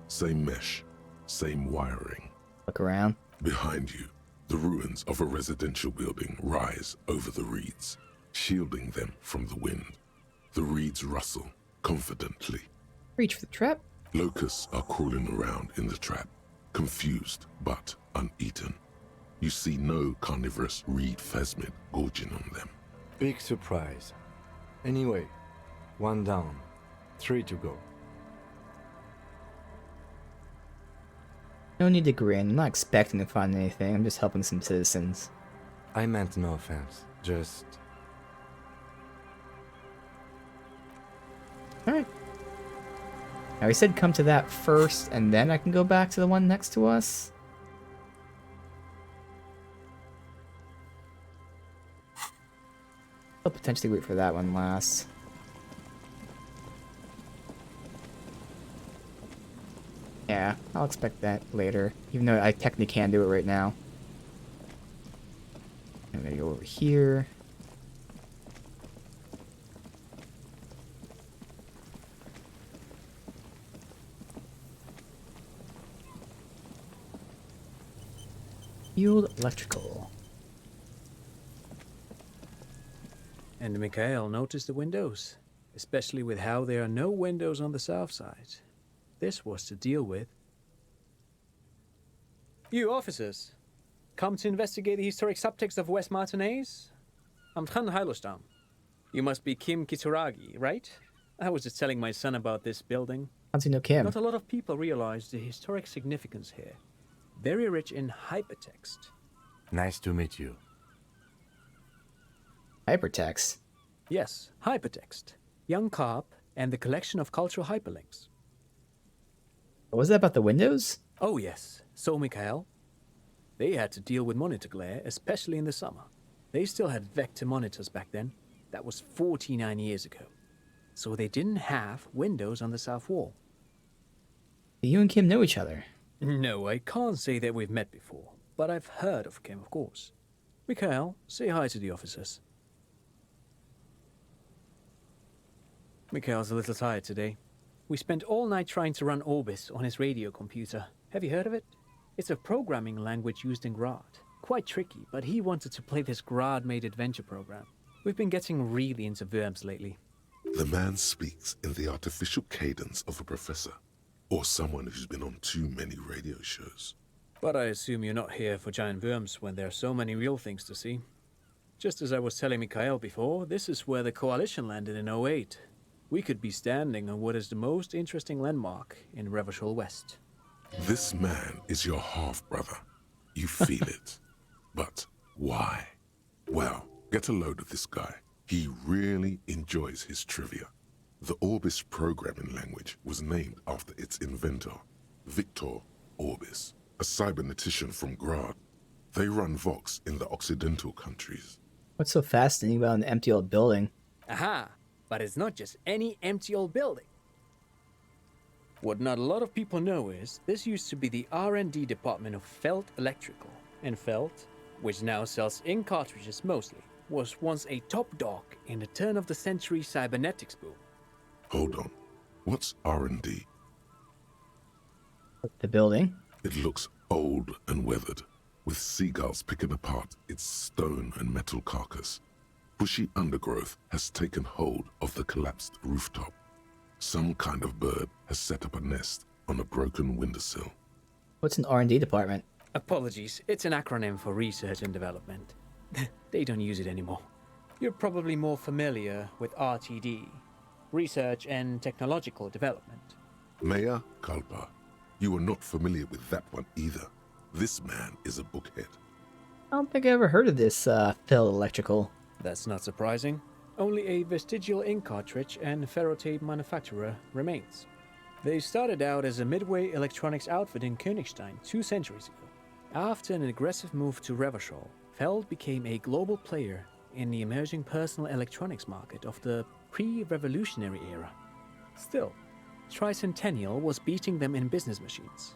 Speaker 4: Same mesh, same wiring.
Speaker 1: Look around.
Speaker 4: Behind you, the ruins of a residential building rise over the reeds, shielding them from the wind. The reeds rustle confidently.
Speaker 1: Reach for the trap.
Speaker 4: Locusts are crawling around in the trap, confused but uneaten. You see no carnivorous reed phasmid gorging on them.
Speaker 3: Big surprise. Anyway, 1 down, 3 to go.
Speaker 1: No need to grin. I'm not expecting to find anything. I'm just helping some citizens.
Speaker 3: I meant no offense, just...
Speaker 1: Alright. Now, he said come to that first, and then I can go back to the one next to us. I'll potentially wait for that one last. Yeah, I'll expect that later, even though I technically can do it right now. I'm gonna go over here. Field electrical.
Speaker 11: And Mikhail noticed the windows, especially with how there are no windows on the south side. This was to deal with. You officers, come to investigate the historic subtext of West Martinez? I'm Tran Heilostam. You must be Kim Kituragi, right? I was just telling my son about this building.
Speaker 1: How's he know Kim?
Speaker 11: Not a lot of people realize the historic significance here. Very rich in hypertext.
Speaker 3: Nice to meet you.
Speaker 1: Hypertext.
Speaker 11: Yes, hypertext. Young Carp and the collection of cultural hyperlinks.
Speaker 1: What was that about the windows?
Speaker 11: Oh yes, so Mikhail. They had to deal with monitor glare, especially in the summer. They still had vector monitors back then. That was 49 years ago. So they didn't have windows on the south wall.
Speaker 1: You and Kim know each other.
Speaker 11: No, I can't say that we've met before, but I've heard of Kim, of course. Mikhail, say hi to the officers. Mikhail's a little tired today. We spent all night trying to run Orbis on his radio computer. Have you heard of it? It's a programming language used in Grad. Quite tricky, but he wanted to play this Grad-made adventure program. We've been getting really into Worms lately.
Speaker 4: The man speaks in the artificial cadence of a professor, or someone who's been on too many radio shows.
Speaker 11: But I assume you're not here for giant worms when there are so many real things to see. Just as I was telling Mikhail before, this is where the Coalition landed in '08. We could be standing on what is the most interesting landmark in Revachol West.
Speaker 4: This man is your half-brother. You feel it. But why? Well, get a load of this guy. He really enjoys his trivia. The Orbis programming language was named after its inventor, Victor Orbis, a cybernetician from Grad. They run Vox in the Occidental countries.
Speaker 1: What's so fascinating about an empty old building?
Speaker 11: Aha! But it's not just any empty old building. What not a lot of people know is this used to be the R&D department of Feld Electrical. And Feld, which now sells ink cartridges mostly, was once a top dog in the turn-of-the-century cybernetics boom.
Speaker 4: Hold on. What's R&D?
Speaker 1: The building?
Speaker 4: It looks old and weathered, with seagulls picking apart its stone and metal carcass. Bushy undergrowth has taken hold of the collapsed rooftop. Some kind of bird has set up a nest on a broken windowsill.
Speaker 1: What's an R&D department?
Speaker 11: Apologies, it's an acronym for research and development. They don't use it anymore. You're probably more familiar with RTD, Research and Technological Development.
Speaker 4: Mea culpa. You are not familiar with that one either. This man is a bookhead.
Speaker 1: I don't think I ever heard of this, Feld Electrical.
Speaker 11: That's not surprising. Only a vestigial ink cartridge and ferrotape manufacturer remains. They started out as a midway electronics outfit in Königstein 2 centuries ago. After an aggressive move to Revachol, Feld became a global player in the emerging personal electronics market of the pre-revolutionary era. Still, Tricentennial was beating them in business machines.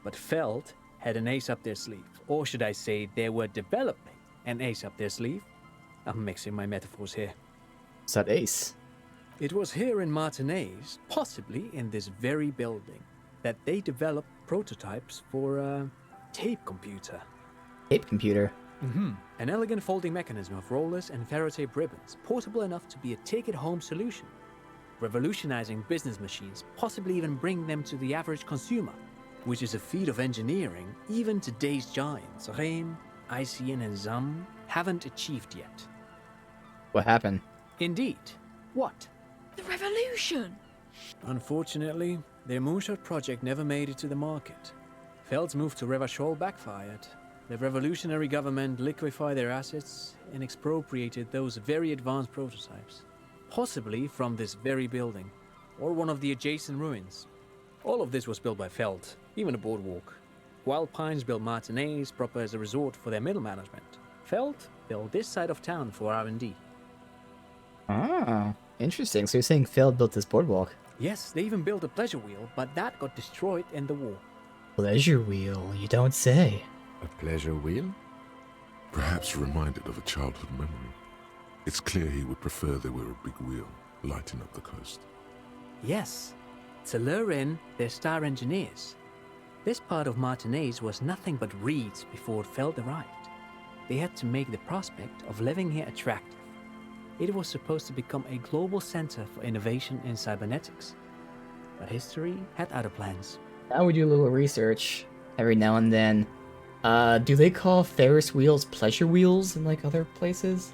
Speaker 11: But Feld had an ace up their sleeve, or should I say they were developing an ace up their sleeve? I'm mixing my metaphors here.
Speaker 1: What's that ace?
Speaker 11: It was here in Martinez, possibly in this very building, that they developed prototypes for a tape computer.
Speaker 1: Tape computer?
Speaker 11: An elegant folding mechanism of rollers and ferrotape ribbons, portable enough to be a take-it-home solution. Revolutionizing business machines, possibly even bring them to the average consumer, which is a feat of engineering even today's giants, Rehm, ICN and ZAM, haven't achieved yet.
Speaker 1: What happened?
Speaker 11: Indeed. What?
Speaker 12: The revolution!
Speaker 11: Unfortunately, their moonshot project never made it to the market. Feld's move to Revachol backfired. The revolutionary government liquefied their assets and expropriated those very advanced prototypes, possibly from this very building, or one of the adjacent ruins. All of this was built by Feld, even the boardwalk. Wild Pines built Martinez proper as a resort for their middle management. Feld built this side of town for R&D.
Speaker 1: Ah, interesting. So you're saying Feld built this boardwalk?
Speaker 11: Yes, they even built a pleasure wheel, but that got destroyed in the war.
Speaker 1: Pleasure wheel, you don't say.
Speaker 3: A pleasure wheel?
Speaker 4: Perhaps reminded of a childhood memory. It's clear he would prefer there were a big wheel lighting up the coast.
Speaker 11: Yes, to lure in their star engineers. This part of Martinez was nothing but reeds before Feld arrived. They had to make the prospect of living here attractive. It was supposed to become a global center for innovation in cybernetics. But history had other plans.
Speaker 1: Now we do a little research every now and then. Do they call Ferris wheels pleasure wheels in like other places?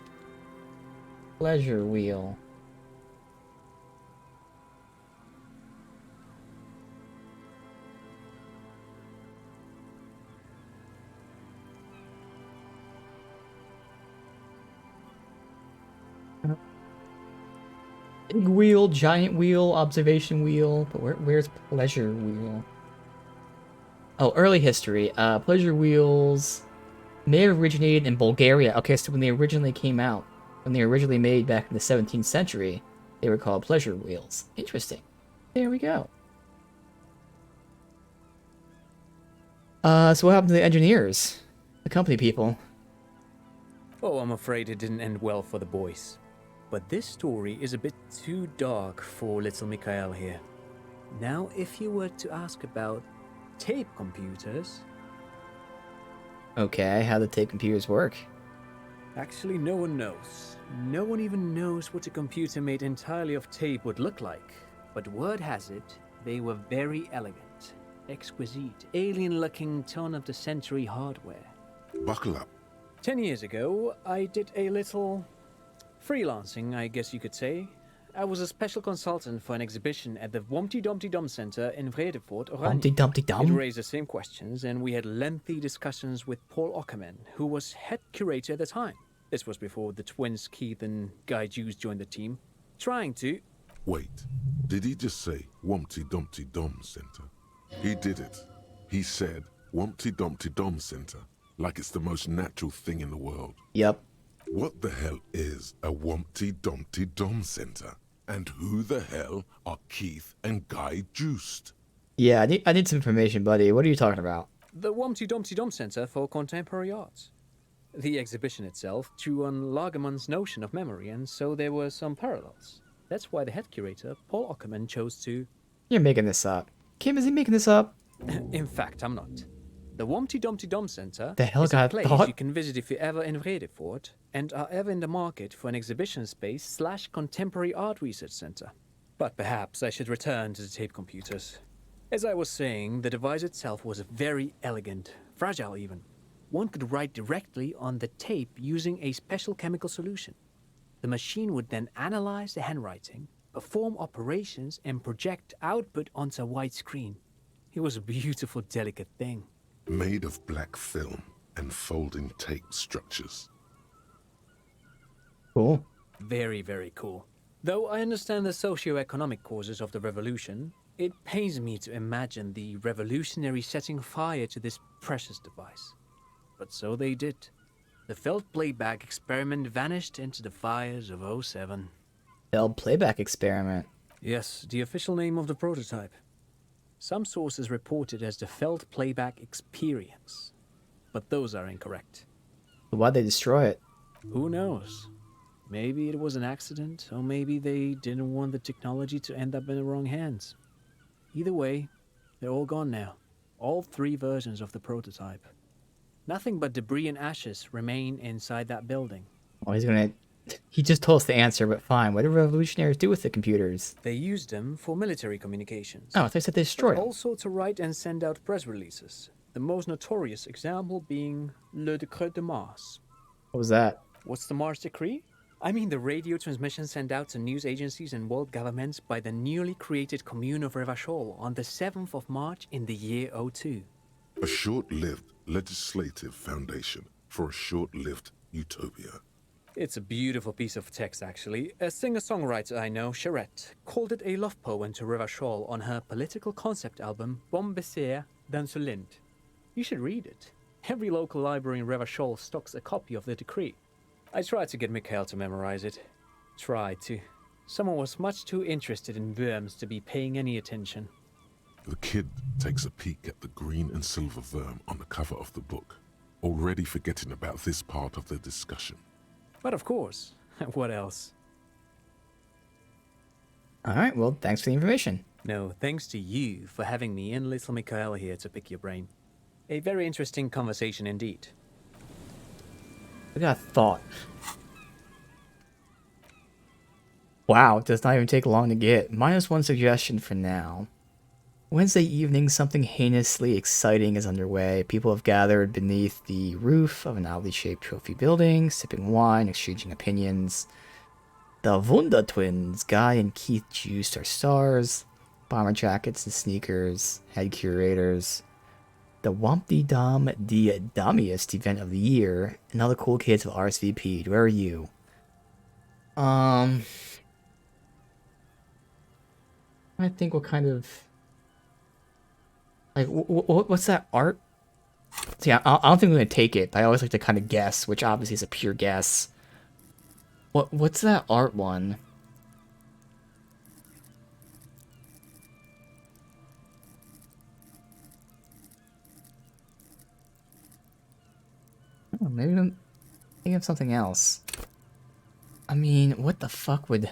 Speaker 1: Pleasure wheel. Big wheel, giant wheel, observation wheel, but where's pleasure wheel? Oh, early history. Pleasure wheels may have originated in Bulgaria. Okay, so when they originally came out, when they were originally made back in the 17th century, they were called pleasure wheels. Interesting. There we go. So what happened to the engineers? The company people?
Speaker 11: Oh, I'm afraid it didn't end well for the boys. But this story is a bit too dark for little Mikhail here. Now, if you were to ask about tape computers...
Speaker 1: Okay, how the tape computers work?
Speaker 11: Actually, no one knows. No one even knows what a computer made entirely of tape would look like. But word has it, they were very elegant, exquisite, alien-looking turn-of-the-century hardware.
Speaker 4: Buckle up.
Speaker 11: 10 years ago, I did a little freelancing, I guess you could say. I was a special consultant for an exhibition at the Humpty Dumpty Dum Center in Vredefort, Oranje.
Speaker 1: Humpty Dumpty Dum?
Speaker 11: It raised the same questions, and we had lengthy discussions with Paul Ockerman, who was head curator at the time. This was before the twins Keith and Guy Juice joined the team, trying to
Speaker 4: Wait, did he just say Wumpty Dumpty Dom Center? He did it. He said Wumpty Dumpty Dom Center, like it's the most natural thing in the world.
Speaker 1: Yep.
Speaker 4: What the hell is a Wumpty Dumpty Dom Center? And who the hell are Keith and Guy Juiced?
Speaker 1: Yeah, I need some information, buddy. What are you talking about?
Speaker 11: The Wumpty Dumpty Dom Center for Contemporary Arts. The exhibition itself drew on Lagerman's notion of memory, and so there were some parallels. That's why the head curator, Paul Ockerman, chose to...
Speaker 1: You're making this up. Kim, is he making this up?
Speaker 11: In fact, I'm not. The Wumpty Dumpty Dom Center
Speaker 1: The hell
Speaker 11: is a
Speaker 1: got
Speaker 11: place
Speaker 1: thought?
Speaker 11: you can visit if you're ever in Vredefort and are ever in the market for an exhibition space / contemporary art research center. But perhaps I should return to the tape computers. As I was saying, the device itself was very elegant, fragile even. One could write directly on the tape using a special chemical solution. The machine would then analyze the handwriting, perform operations, and project output onto a white screen. It was a beautiful, delicate thing.
Speaker 4: Made of black film and folding tape structures.
Speaker 1: Cool.
Speaker 11: Very, very cool. Though I understand the socio-economic causes of the revolution, it pains me to imagine the revolutionaries setting fire to this precious device. But so they did. The felt playback experiment vanished into the fires of '07.
Speaker 1: Failed playback experiment.
Speaker 11: Yes, the official name of the prototype. Some sources report it as the felt playback experience, but those are incorrect.
Speaker 1: Why'd they destroy it?
Speaker 11: Who knows? Maybe it was an accident, or maybe they didn't want the technology to end up in the wrong hands. Either way, they're all gone now. All 3 versions of the prototype. Nothing but debris and ashes remain inside that building.
Speaker 1: Oh, he's gonna... He just told us the answer, but fine. What did revolutionaries do with the computers?
Speaker 11: They used them for military communications.
Speaker 1: Oh, I thought they said they destroyed them.
Speaker 11: Also to write and send out press releases. The most notorious example being Le Decret de Mars.
Speaker 1: What was that?
Speaker 11: What's the Mars Decree? I mean the radio transmission sent out to news agencies and world governments by the newly created Commune of Revachol on the 7th of March in the year '02.
Speaker 4: A short-lived legislative foundation for a short-lived utopia.
Speaker 11: It's a beautiful piece of text, actually. A singer-songwriter I know, Charette, called it a love poem to Revachol on her political concept album, Bon Baiser dans ce Lind. You should read it. Every local library in Revachol stocks a copy of the decree. I tried to get Mikhail to memorize it. Tried to. Someone was much too interested in worms to be paying any attention.
Speaker 4: The kid takes a peek at the green and silver worm on the cover of the book, already forgetting about this part of the discussion.
Speaker 11: But of course, what else?
Speaker 1: Alright, well, thanks for the information.
Speaker 11: No, thanks to you for having me and little Mikhail here to pick your brain. A very interesting conversation indeed.
Speaker 1: I got a thought. Wow, it does not even take long to get. -1 suggestion for now. Wednesday evening, something heinously exciting is underway. People have gathered beneath the roof of an oddly shaped trophy building, sipping wine, exchanging opinions. The Wunda twins, Guy and Keith Juiced, are stars. Bomber jackets and sneakers, head curators. The Wumpty Dom the dummiest event of the year, and all the cool kids have RSVP'd. Where are you? I think what kind of... Like, what's that art? See, I don't think I'm going to take it, but I always like to kind of guess, which obviously is a pure guess. What's that art one? Oh, maybe I'm thinking of something else. I mean, what the fuck would...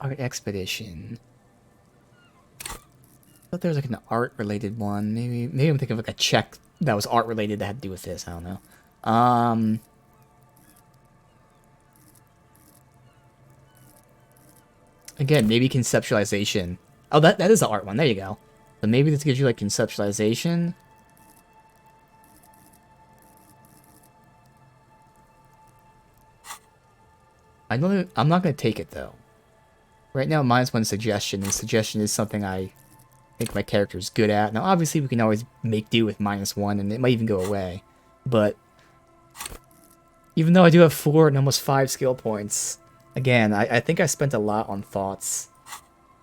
Speaker 1: Art Expedition... I thought there was like an art-related one. Maybe I'm thinking of like a check that was art-related that had to do with this. I don't know. Again, maybe conceptualization. Oh, that is the art one. There you go. So maybe this gives you like conceptualization. I'm not gonna take it though. Right now, -1 suggestion, and suggestion is something I think my character is good at. Now, obviously, we can always make do with -1, and it might even go away. But even though I do have 4 and almost 5 skill points, Again, I think I spent a lot on thoughts.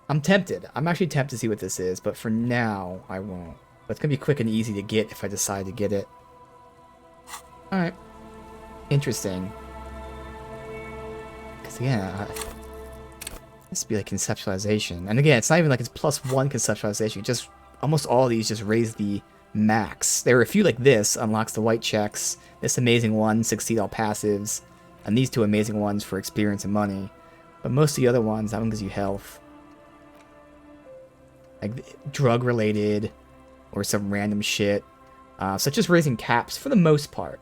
Speaker 1: I'm tempted. I'm actually tempted to see what this is, but for now, I won't. But it's gonna be quick and easy to get if I decide to get it. Alright. Interesting. Because again, this would be like conceptualization. And again, it's not even like it's +1 conceptualization. Just almost all of these just raise the max. There are a few like this, unlocks the white checks. This amazing one, succeed all passives. And these two amazing ones for experience and money. But most of the other ones, that one gives you health. Like drug related or some random shit. Such as raising caps for the most part.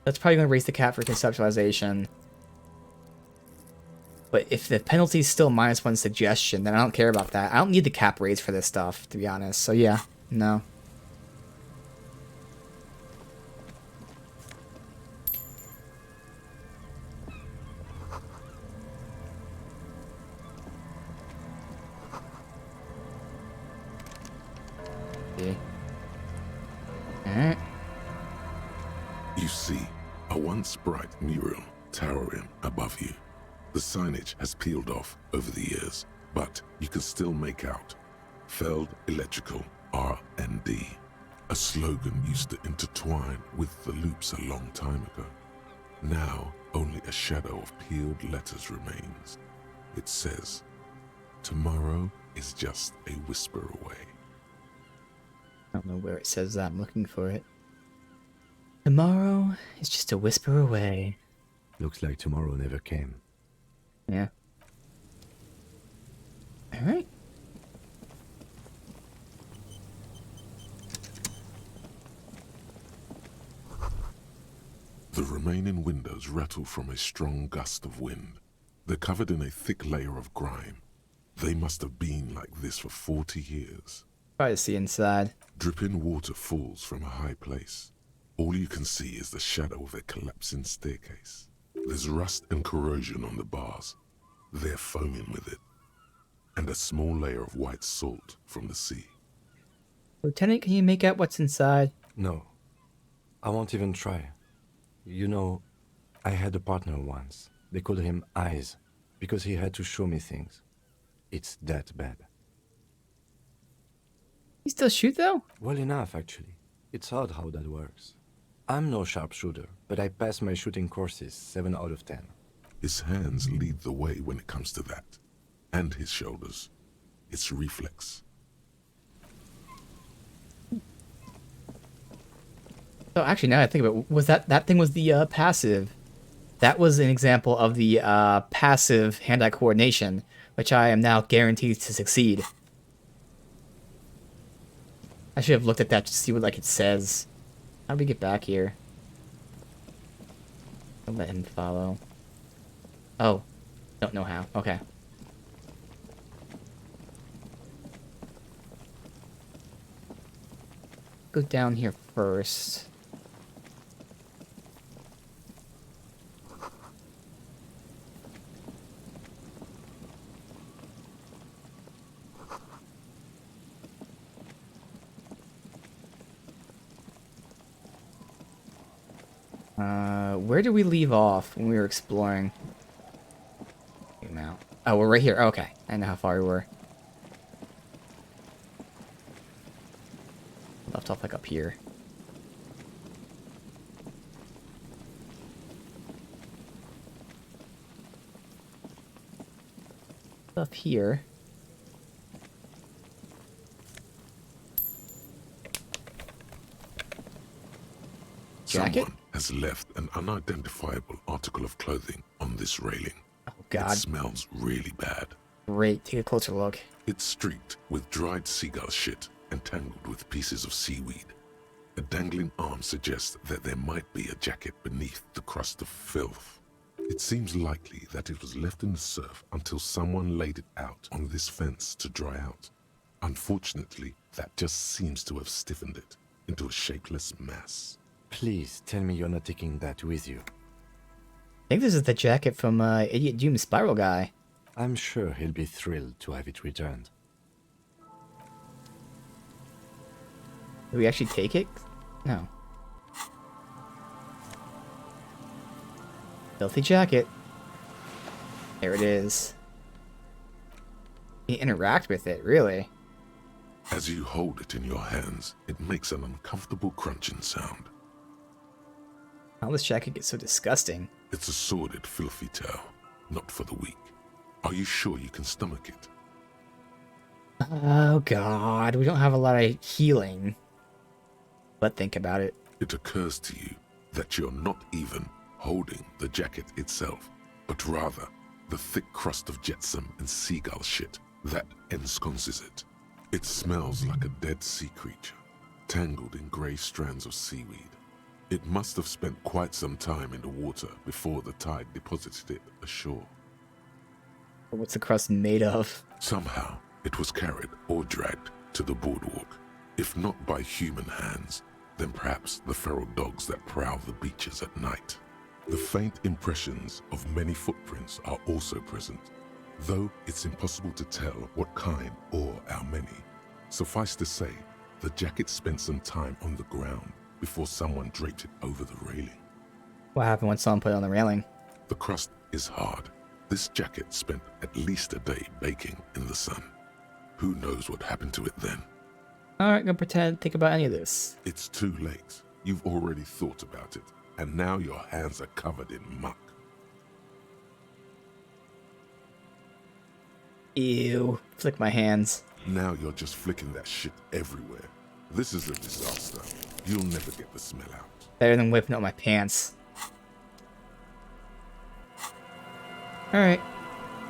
Speaker 1: That's probably going to raise the cap for conceptualization. But if the penalty is still -1 suggestion, then I don't care about that. I don't need the cap raise for this stuff, to be honest. So yeah, no. Okay. Alright.
Speaker 4: You see a once bright mural towering above you. The signage has peeled off over the years, but you can still make out Feld Electrical R&D. A slogan used to intertwine with the loops a long time ago. Now, only a shadow of peeled letters remains. It says, "Tomorrow is just a whisper away."
Speaker 1: I don't know where it says that. I'm looking for it. Tomorrow is just a whisper away.
Speaker 3: Looks like tomorrow never came.
Speaker 1: Yeah. Alright.
Speaker 4: The remaining windows rattle from a strong gust of wind. They're covered in a thick layer of grime. They must have been like this for 40 years.
Speaker 1: Try to see inside.
Speaker 4: Dripping water falls from a high place. All you can see is the shadow of a collapsing staircase. There's rust and corrosion on the bars. They're foaming with it. And a small layer of white salt from the sea.
Speaker 1: Lieutenant, can you make out what's inside?
Speaker 3: No. I won't even try. You know, I had a partner once. They called him Eyes, because he had to show me things. It's that bad.
Speaker 1: You still shoot, though?
Speaker 3: Well enough, actually. It's odd how that works. I'm no sharpshooter, but I pass my shooting courses 7 out of 10.
Speaker 4: His hands lead the way when it comes to that. And his shoulders. It's reflex.
Speaker 1: So actually, now I think about it, was that thing was the passive. That was an example of the passive hand-eye coordination, which I am now guaranteed to succeed. I should have looked at that to see what like it says. How do we get back here? I'll let him follow. Oh. Don't know how. Okay. Go down here first. Where did we leave off when we were exploring? Now. Oh, we're right here. Okay. I know how far we were. Left off like up here. Up here. Jacket?
Speaker 4: Someone has left an unidentifiable article of clothing on this railing.
Speaker 1: Oh, God.
Speaker 4: It smells really bad.
Speaker 1: Great. Take a closer look.
Speaker 4: It's streaked with dried seagull shit and tangled with pieces of seaweed. A dangling arm suggests that there might be a jacket beneath the crust of filth. It seems likely that it was left in the surf until someone laid it out on this fence to dry out. Unfortunately, that just seems to have stiffened it into a shapeless mass.
Speaker 3: Please tell me you're not taking that with you.
Speaker 1: I think this is the jacket from Idiot Doom Spiral guy.
Speaker 3: I'm sure he'll be thrilled to have it returned.
Speaker 1: Did we actually take it? No. Filthy jacket. There it is. You interact with it, really.
Speaker 4: As you hold it in your hands, it makes an uncomfortable crunching sound.
Speaker 1: How this jacket gets so disgusting?
Speaker 4: It's a sordid, filthy tale, not for the weak. Are you sure you can stomach it?
Speaker 1: Oh god, we don't have a lot of healing. But think about it.
Speaker 4: It occurs to you that you're not even holding the jacket itself, but rather the thick crust of jetsam and seagull shit that ensconces it. It smells like a dead sea creature, tangled in grey strands of seaweed. It must have spent quite some time in the water before the tide deposited it ashore.
Speaker 1: What's the crust made of?
Speaker 4: Somehow, it was carried or dragged to the boardwalk. If not by human hands, then perhaps the feral dogs that prowl the beaches at night. The faint impressions of many footprints are also present, though it's impossible to tell what kind or how many. Suffice to say, the jacket spent some time on the ground before someone draped it over the railing.
Speaker 1: What happened when someone put it on the railing?
Speaker 4: The crust is hard. This jacket spent at least a day baking in the sun. Who knows what happened to it then?
Speaker 1: Alright, gonna pretend to think about any of this.
Speaker 4: It's too late. You've already thought about it, and now your hands are covered in muck.
Speaker 1: Ew. Flick my hands.
Speaker 4: Now you're just flicking that shit everywhere. This is a disaster. You'll never get the smell out.
Speaker 1: Better than whipping up my pants. Alright.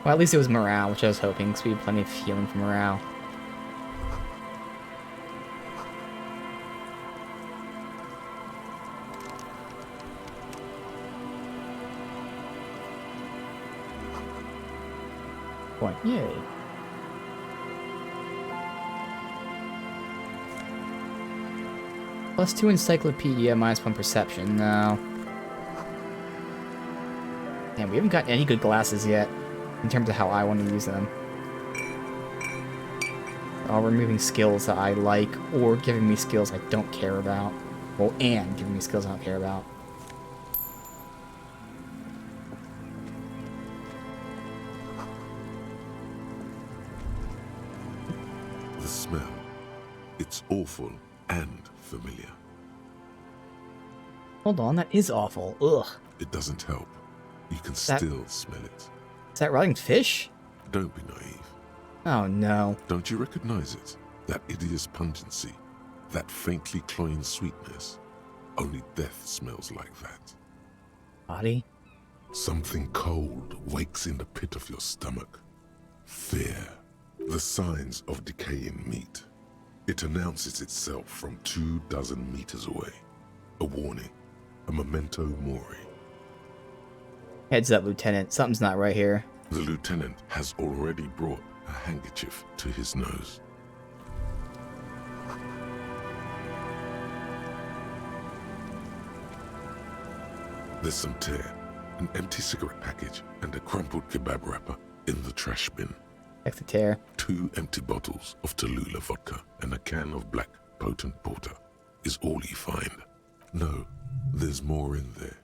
Speaker 1: Well, at least it was morale, which I was hoping, because we had plenty of healing for morale. Point. Yay. +2 encyclopedia, -1 perception. No. Man, we haven't got any good glasses yet, in terms of how I want to use them. All removing skills that I like, or giving me skills I don't care about. Well, and giving me skills I don't care about.
Speaker 4: The smell. It's awful and familiar.
Speaker 1: Hold on, that is awful. Ugh.
Speaker 4: It doesn't help. You can
Speaker 1: That-
Speaker 4: still smell it.
Speaker 1: Is that rotting fish?
Speaker 4: Don't be naive.
Speaker 1: Oh no.
Speaker 4: Don't you recognize it? That hideous pungency, that faintly cloying sweetness. Only death smells like that.
Speaker 1: Body?
Speaker 4: Something cold wakes in the pit of your stomach. Fear. The signs of decaying meat. It announces itself from 24 meters away. A warning. A memento mori.
Speaker 1: Heads up, Lieutenant. Something's not right here.
Speaker 4: The lieutenant has already brought a handkerchief to his nose. There's some tear, an empty cigarette package, and a crumpled kebab wrapper in the trash bin.
Speaker 1: Check the tear.
Speaker 4: 2 empty bottles of Tallulah vodka and a can of black potent porter is all you find. No, there's more in there.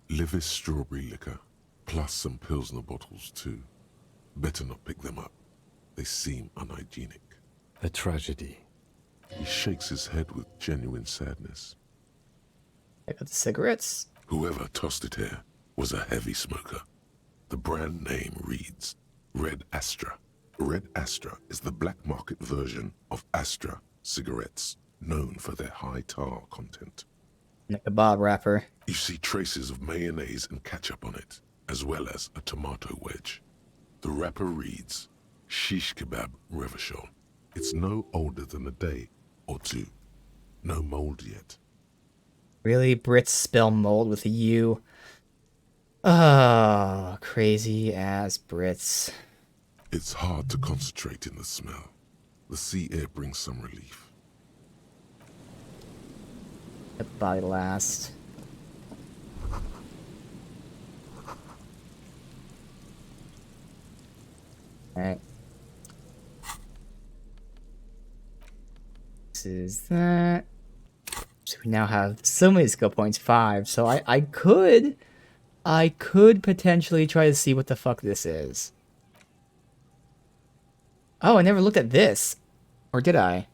Speaker 4: Livis strawberry liquor, plus some Pilsner bottles too. Better not pick them up. They seem unhygienic.
Speaker 3: A tragedy.
Speaker 4: He shakes his head with genuine sadness.
Speaker 1: Check out the cigarettes.
Speaker 4: Whoever tossed it here was a heavy smoker. The brand name reads Red Astra. Red Astra is the black market version of Astra cigarettes, known for their high tar content.
Speaker 1: And a kebab wrapper.
Speaker 4: You see traces of mayonnaise and ketchup on it, as well as a tomato wedge. The wrapper reads Shish Kebab Revachol. It's no older than a day or two. No mold yet.
Speaker 1: Really? Brits spell mold with a U? Oh, crazy ass Brits.
Speaker 4: It's hard to concentrate in the smell. The sea air brings some relief.
Speaker 1: Let the body last. Alright. This is that. So we now have so many skill points, 5. So I could I could potentially try to see what the fuck this is. Oh, I never looked at this. Or did I?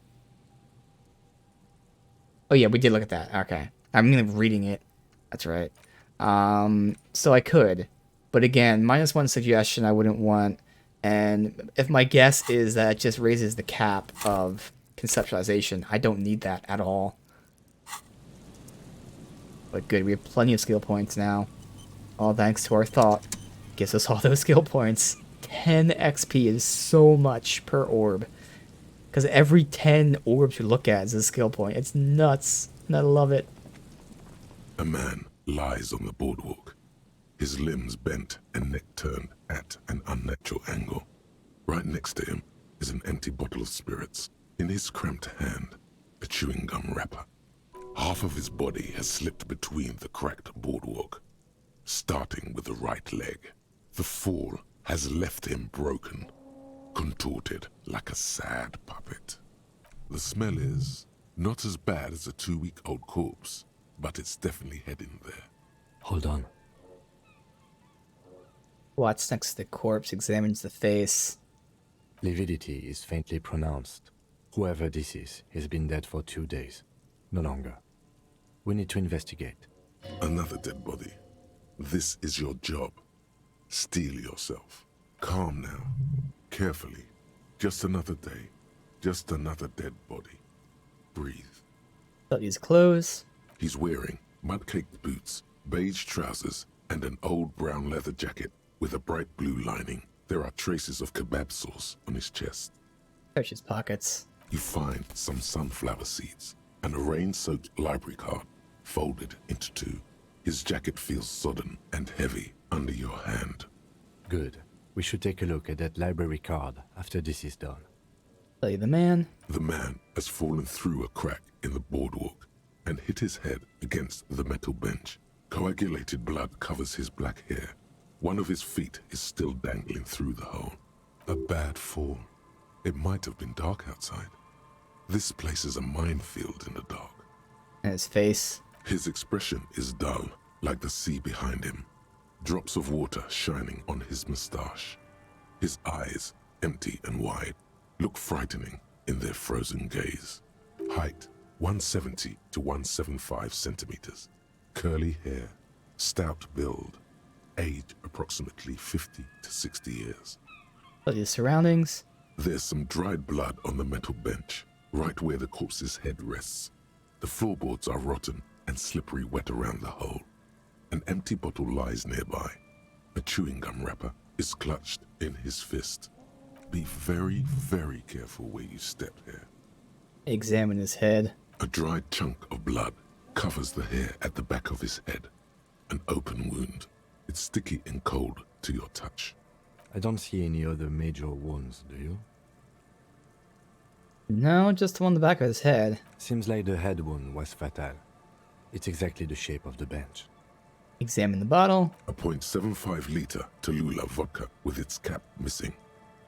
Speaker 1: Oh yeah, we did look at that. Okay. I'm reading it. That's right. So I could. But again, -1 suggestion I wouldn't want. And if my guess is that it just raises the cap of conceptualization, I don't need that at all. But good, we have plenty of skill points now. All thanks to our thought. Gives us all those skill points. 10 XP is so much per orb. Because every 10 orbs you look at is a skill point. It's nuts. And I love it.
Speaker 4: A man lies on the boardwalk, his limbs bent and neck turned at an unnatural angle. Right next to him is an empty bottle of spirits. In his cramped hand, a chewing gum wrapper. Half of his body has slipped between the cracked boardwalk, starting with the right leg. The fall has left him broken, contorted like a sad puppet. The smell is not as bad as a 2-week-old corpse, but it's definitely heading there.
Speaker 3: Hold on.
Speaker 1: Watch next to the corpse, examines the face.
Speaker 3: Lividity is faintly pronounced. Whoever this is has been dead for 2 days. No longer. We need to investigate.
Speaker 4: Another dead body. This is your job. Steel yourself. Calm now. Carefully. Just another day. Just another dead body. Breathe.
Speaker 1: Got his clothes.
Speaker 4: He's wearing mud-caked boots, beige trousers, and an old brown leather jacket with a bright blue lining. There are traces of kebab sauce on his chest.
Speaker 1: Search his pockets.
Speaker 4: You find some sunflower seeds and a rain-soaked library card folded into 2. His jacket feels sodden and heavy under your hand.
Speaker 3: Good. We should take a look at that library card after this is done.
Speaker 1: Tell you the man.
Speaker 4: The man has fallen through a crack in the boardwalk and hit his head against the metal bench. Coagulated blood covers his black hair. One of his feet is still dangling through the hole. A bad fall. It might have been dark outside. This place is a minefield in the dark.
Speaker 1: And his face.
Speaker 4: His expression is dull, like the sea behind him. Drops of water shining on his mustache. His eyes, empty and wide, look frightening in their frozen gaze. Height, 170 to 175 centimeters. Curly hair, stout build. Age, approximately 50 to 60 years.
Speaker 1: Tell you the surroundings.
Speaker 4: There's some dried blood on the metal bench, right where the corpse's head rests. The floorboards are rotten and slippery wet around the hole. An empty bottle lies nearby. A chewing gum wrapper is clutched in his fist. Be very, very careful where you step here.
Speaker 1: Examine his head.
Speaker 4: A dried chunk of blood covers the hair at the back of his head. An open wound. It's sticky and cold to your touch.
Speaker 3: I don't see any other major wounds, do you?
Speaker 1: No, just the one on the back of his head.
Speaker 3: Seems like the head wound was fatal. It's exactly the shape of the bench.
Speaker 1: Examine the bottle.
Speaker 4: A .75 liter Tallulah vodka with its cap missing.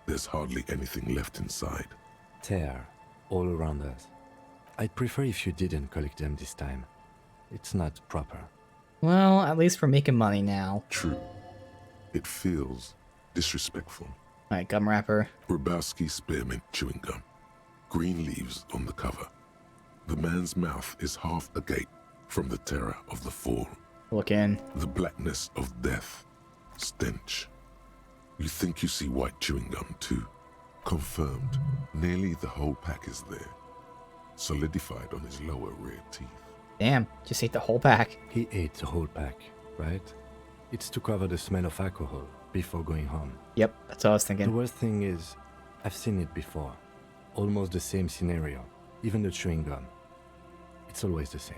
Speaker 4: There's hardly anything left inside.
Speaker 3: Tear all around us. I'd prefer if you didn't collect them this time. It's not proper.
Speaker 1: Well, at least we're making money now.
Speaker 4: True. It feels disrespectful.
Speaker 1: Alright, gum wrapper.
Speaker 4: Rubowski spearmint chewing gum. Green leaves on the cover. The man's mouth is half agape from the terror of the fall.
Speaker 1: Look in.
Speaker 4: The blackness of death. Stench. You think you see white chewing gum too. Confirmed. Nearly the whole pack is there. Solidified on his lower rear teeth.
Speaker 1: Damn, just ate the whole pack.
Speaker 3: He ate the whole pack, right? It's to cover the smell of alcohol before going home.
Speaker 1: Yep, that's what I was
Speaker 3: The
Speaker 1: thinking.
Speaker 3: worst thing is, I've seen it before. Almost the same scenario. Even the chewing gum. It's always the same.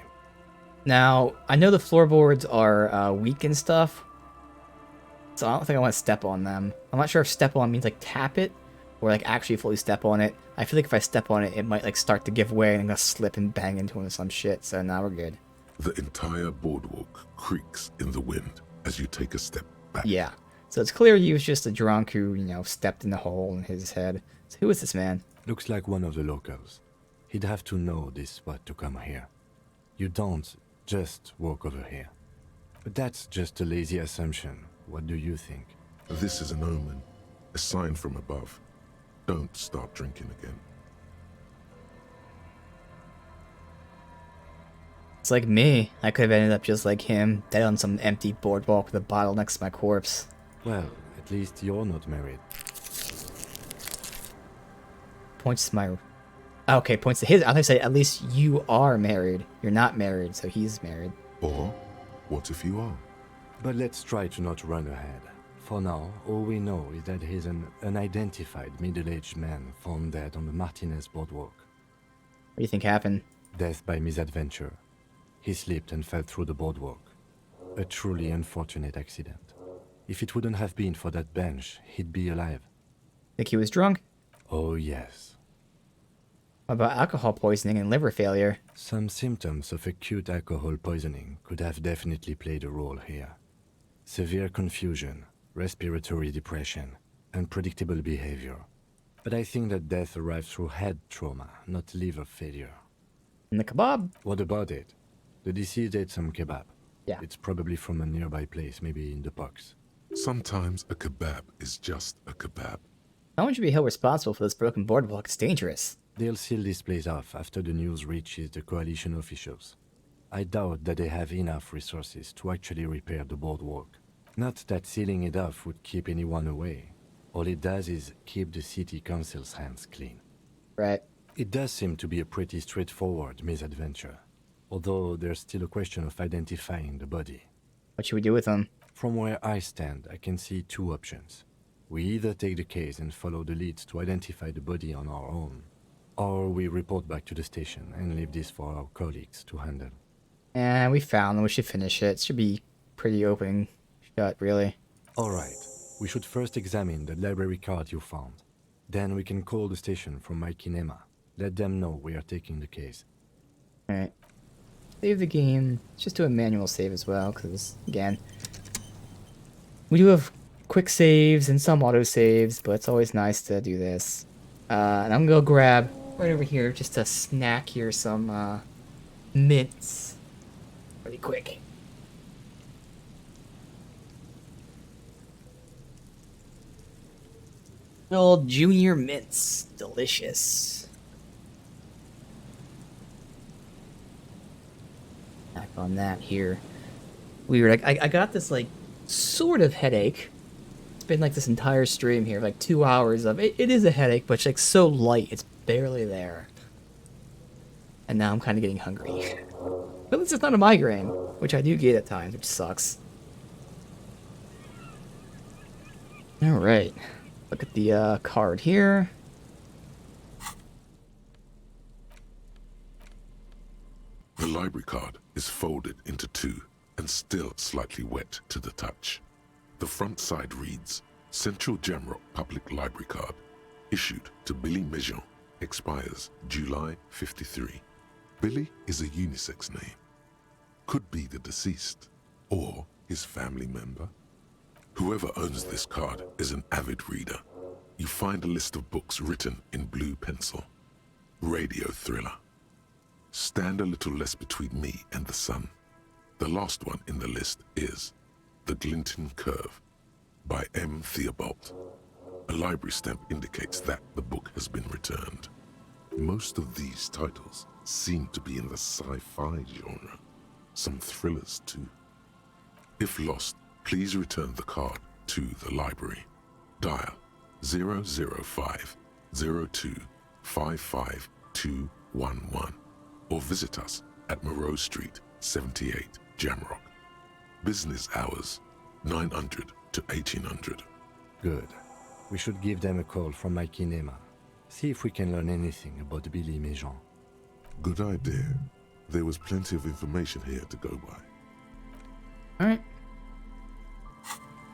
Speaker 1: Now, I know the floorboards are weak and stuff, so I don't think I want to step on them. I'm not sure if step on means like tap it, or like actually fully step on it. I feel like if I step on it, it might like start to give way and I'm gonna slip and bang into it or some shit, so now we're good.
Speaker 4: The entire boardwalk creaks in the wind as you take a step back.
Speaker 1: Yeah, so it's clear he was just a drunk who, you know, stepped in the hole in his head. So who is this man?
Speaker 3: Looks like one of the locals. He'd have to know this spot to come here. You don't just walk over here. But that's just a lazy assumption. What do you think?
Speaker 4: This is an omen, a sign from above. Don't start drinking again.
Speaker 1: It's like me. I could have ended up just like him, dead on some empty boardwalk with a bottle next to my corpse.
Speaker 3: Well, at least you're not married.
Speaker 1: Points to my... Okay, points to his... I was gonna say, at least you are married. You're not married, so he's married.
Speaker 4: Or, what if you are?
Speaker 3: But let's try to not run ahead. For now, all we know is that he's an unidentified middle-aged man found dead on the Martinez boardwalk.
Speaker 1: What do you think happened?
Speaker 3: Death by misadventure. He slipped and fell through the boardwalk. A truly unfortunate accident. If it wouldn't have been for that bench, he'd be alive.
Speaker 1: Think he was drunk?
Speaker 3: Oh, yes.
Speaker 1: What about alcohol poisoning and liver failure?
Speaker 3: Some symptoms of acute alcohol poisoning could have definitely played a role here. Severe confusion, respiratory depression, unpredictable behavior. But I think that death arrived through head trauma, not liver failure.
Speaker 1: And the kebab?
Speaker 3: What about it? The deceased ate some kebab.
Speaker 1: Yeah.
Speaker 3: It's probably from a nearby place, maybe in the Pox.
Speaker 4: Sometimes a kebab is just a kebab.
Speaker 1: No one should be held responsible for this broken boardwalk. It's dangerous.
Speaker 3: They'll seal this place off after the news reaches the coalition officials. I doubt that they have enough resources to actually repair the boardwalk. Not that sealing it off would keep anyone away. All it does is keep the city council's hands clean.
Speaker 1: Right.
Speaker 3: It does seem to be a pretty straightforward misadventure, although there's still a question of identifying the body.
Speaker 1: What should we do with him?
Speaker 3: From where I stand, I can see two options. We either take the case and follow the leads to identify the body on our own, or we report back to the station and leave this for our colleagues to handle.
Speaker 1: And we found them. We should finish it. It should be pretty open shut, really.
Speaker 3: Alright, we should first examine the library card you found. Then we can call the station from my kinema. Let them know we are taking the case.
Speaker 1: Alright. Save the game. Let's just do a manual save as well, because, again, we do have quick saves and some auto saves, but it's always nice to do this. And I'm gonna go grab right over here just a snack here, some mints. Pretty quick. Good old junior mints. Delicious. Back on that here. Weird. I got this, like, sort of headache. It's been like this entire stream here, like 2 hours of it. It is a headache, but it's like so light, it's barely there. And now I'm kind of getting hungry. But at least it's not a migraine, which I do get at times, which sucks. Alright. Look at the card here.
Speaker 4: The library card is folded into two and still slightly wet to the touch. The front side reads, Central Jamrock Public Library Card, issued to Billy Mejean, expires July 53. Billy is a unisex name. Could be the deceased, or his family member. Whoever owns this card is an avid reader. You find a list of books written in blue pencil. Radio thriller. Stand a little less between me and the sun. The last one in the list is The Glinton Curve by M. Theobald. A library stamp indicates that the book has been returned. Most of these titles seem to be in the sci-fi genre. Some thrillers too. If lost, please return the card to the library. Dial 005 02 55211 or visit us at Moreau Street, 78, Jamrock. Business hours, 900 to 1800.
Speaker 3: Good. We should give them a call from my kinema. See if we can learn anything about Billy Mejean.
Speaker 4: Good idea. There was plenty of information here to go by.
Speaker 1: Alright.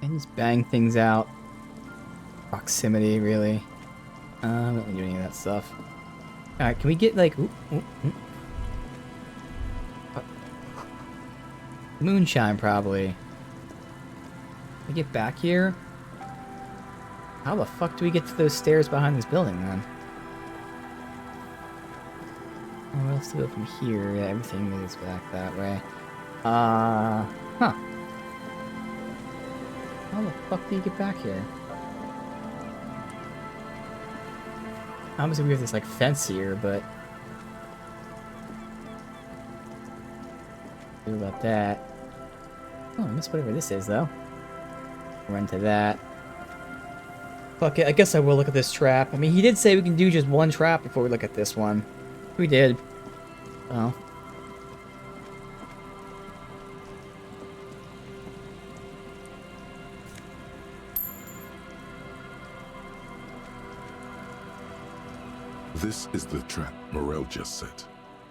Speaker 1: And just bang things out. Proximity, really. I'm not doing any of that stuff. Alright, can we get like... Moonshine, probably. Can we get back here? How the fuck do we get to those stairs behind this building, then? Oh, what else to go from here? Yeah, everything is back that way. Huh. How the fuck do you get back here? Obviously we have this like fence here, but what about that? Oh, I missed whatever this is though. Run to that. Fuck it, I guess I will look at this trap. I mean, he did say we can do just one trap before we look at this one. We did. Oh.
Speaker 4: This is the trap Morel just set.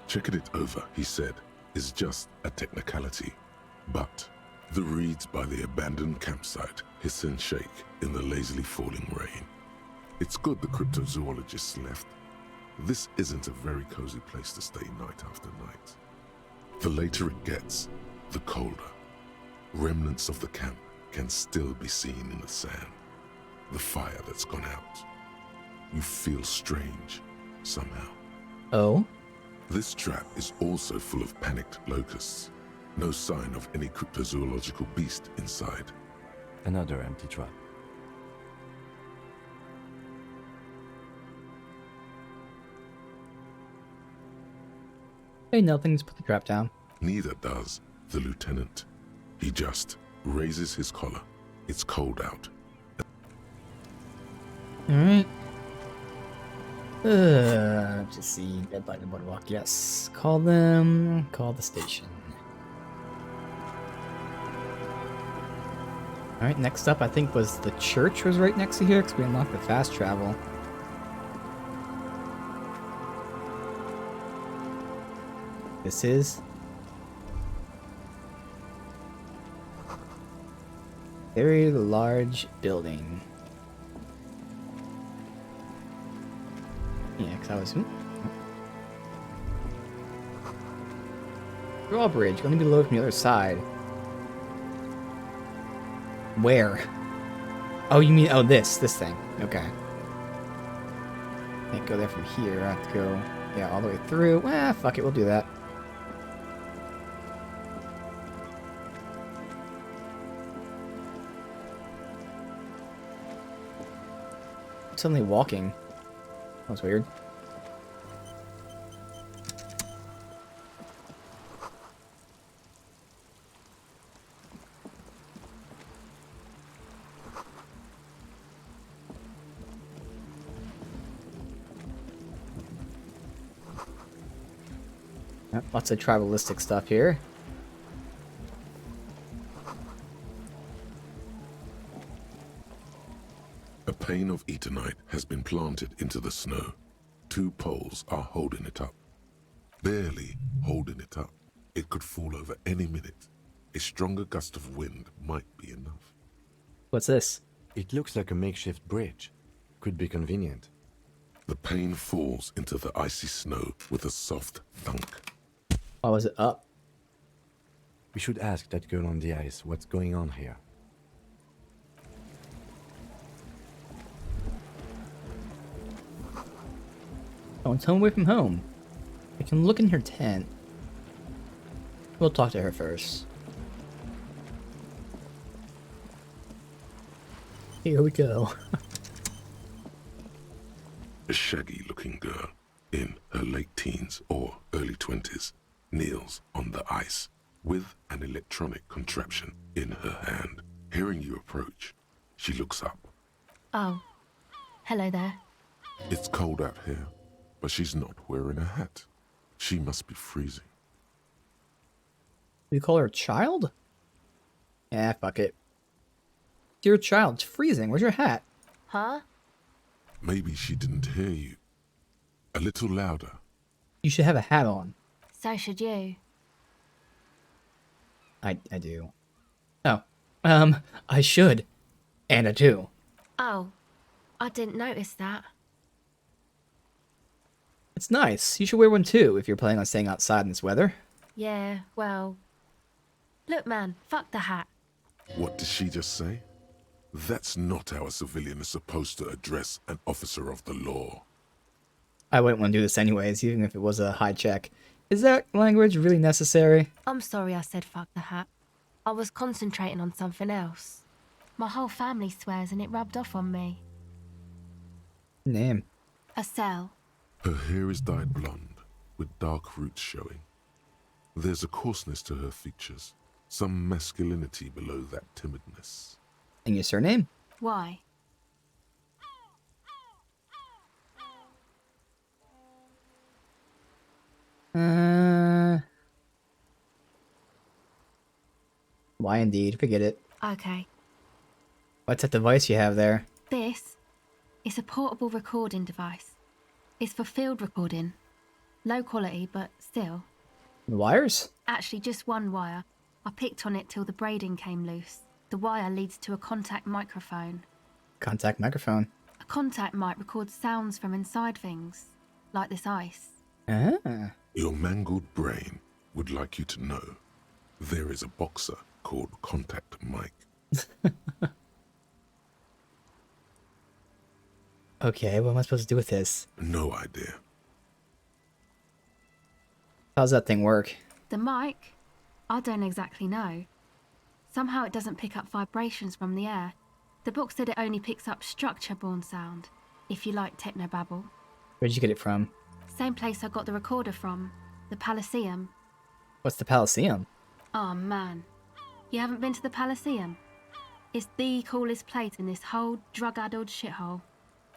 Speaker 4: Checking it over, he said, is just a technicality. But the reeds by the abandoned campsite hiss and shake in the lazily falling rain. It's good the cryptozoologists left. This isn't a very cozy place to stay night after night. The later it gets, the colder. Remnants of the camp can still be seen in the sand. The fire that's gone out. You feel strange, somehow.
Speaker 1: Oh?
Speaker 4: This trap is also full of panicked locusts. No sign of any cryptozoological beast inside.
Speaker 3: Another empty trap.
Speaker 1: Hey, nothing, just put the trap down.
Speaker 4: Neither does the lieutenant. He just raises his collar. It's cold out.
Speaker 1: Alright. To see Dead by the Boardwalk. Yes. Call them. Call the station. Alright, next up I think was the church was right next to here because we unlocked the fast travel. This is very large building. Yeah, because I was... Drawbridge, going to be low from the other side. Where? Oh, you mean... Oh, this thing. Okay. Can't go there from here. I have to go... Yeah, all the way through. Ah, fuck it, we'll do that. Suddenly walking. That was weird. Yep, lots of tribalistic stuff here.
Speaker 4: A pane of eternite has been planted into the snow. 2 poles are holding it up. Barely holding it up. It could fall over any minute. A stronger gust of wind might be enough.
Speaker 1: What's this?
Speaker 3: It looks like a makeshift bridge. Could be convenient.
Speaker 4: The pane falls into the icy snow with a soft thunk.
Speaker 1: Why was it up?
Speaker 3: We should ask that girl on the ice what's going on here.
Speaker 1: Oh, it's home away from home. I can look in her tent. We'll talk to her first. Here we go.
Speaker 4: A shaggy-looking girl in her late teens or early 20s kneels on the ice with an electronic contraption in her hand. Hearing you approach, she looks up.
Speaker 13: Oh, hello there.
Speaker 4: It's cold out here, but she's not wearing a hat. She must be freezing.
Speaker 1: You call her a child? Yeah, fuck it. Dear child, it's freezing. Where's your hat?
Speaker 13: Huh?
Speaker 4: Maybe she didn't hear you. A little louder.
Speaker 1: You should have a hat on.
Speaker 13: So should you.
Speaker 1: I do. Oh. I should. And I do.
Speaker 13: Oh, I didn't notice that.
Speaker 1: It's nice. You should wear one too if you're planning on staying outside in this weather.
Speaker 13: Yeah, well... Look, man, fuck the hat.
Speaker 4: What did she just say? That's not how a civilian is supposed to address an officer of the law.
Speaker 1: I wouldn't want to do this anyways, even if it was a high check. Is that language really necessary?
Speaker 13: I'm sorry I said fuck the hat. I was concentrating on something else. My whole family swears and it rubbed off on me.
Speaker 1: Name.
Speaker 13: Estelle.
Speaker 4: Her hair is dyed blonde, with dark roots showing. There's a coarseness to her features, some masculinity below that timidness.
Speaker 1: And your surname?
Speaker 13: Why?
Speaker 1: Why indeed? Forget it.
Speaker 13: Okay.
Speaker 1: What's that device you have there?
Speaker 13: This is a portable recording device. It's for field recording. Low quality, but still.
Speaker 1: Wires?
Speaker 13: Actually, just one wire. I picked on it till the braiding came loose. The wire leads to a contact microphone.
Speaker 1: Contact microphone.
Speaker 13: A contact mic records sounds from inside things, like this ice.
Speaker 1: Ah.
Speaker 4: Your mangled brain would like you to know there is a boxer called Contact Mike.
Speaker 1: Okay, what am I supposed to do with this?
Speaker 4: No idea.
Speaker 1: How's that thing work?
Speaker 13: The mic? I don't exactly know. Somehow it doesn't pick up vibrations from the air. The book said it only picks up structure-borne sound, if you like technobabble.
Speaker 1: Where'd you get it from?
Speaker 13: Same place I got the recorder from, the Palaceum.
Speaker 1: What's the Palaceum?
Speaker 13: Oh man, you haven't been to the Palaceum? It's the coolest place in this whole drug-addled shithole.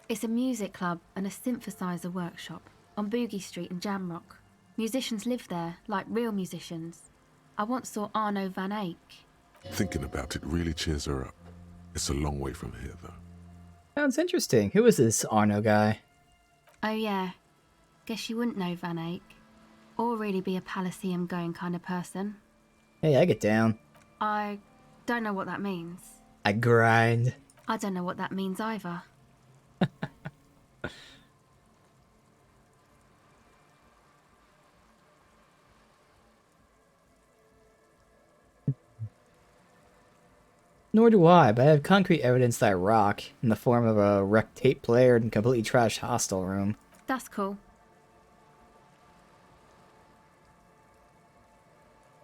Speaker 13: It's a music club and a synthesizer workshop on Boogie Street in Jamrock. Musicians live there, like real musicians. I once saw Arno van Eyck.
Speaker 4: Thinking about it really cheers her up. It's a long way from here, though.
Speaker 1: Sounds interesting. Who is this Arno guy?
Speaker 13: Oh yeah, guess you wouldn't know Van Eyck. Or really be a Palaceum going kind of person.
Speaker 1: Hey, I get down.
Speaker 13: I don't know what that means.
Speaker 1: I grind.
Speaker 13: I don't know what that means either.
Speaker 1: Nor do I, but I have concrete evidence that I rock, in the form of a wrecked tape player and completely trashed hostel room.
Speaker 13: That's cool.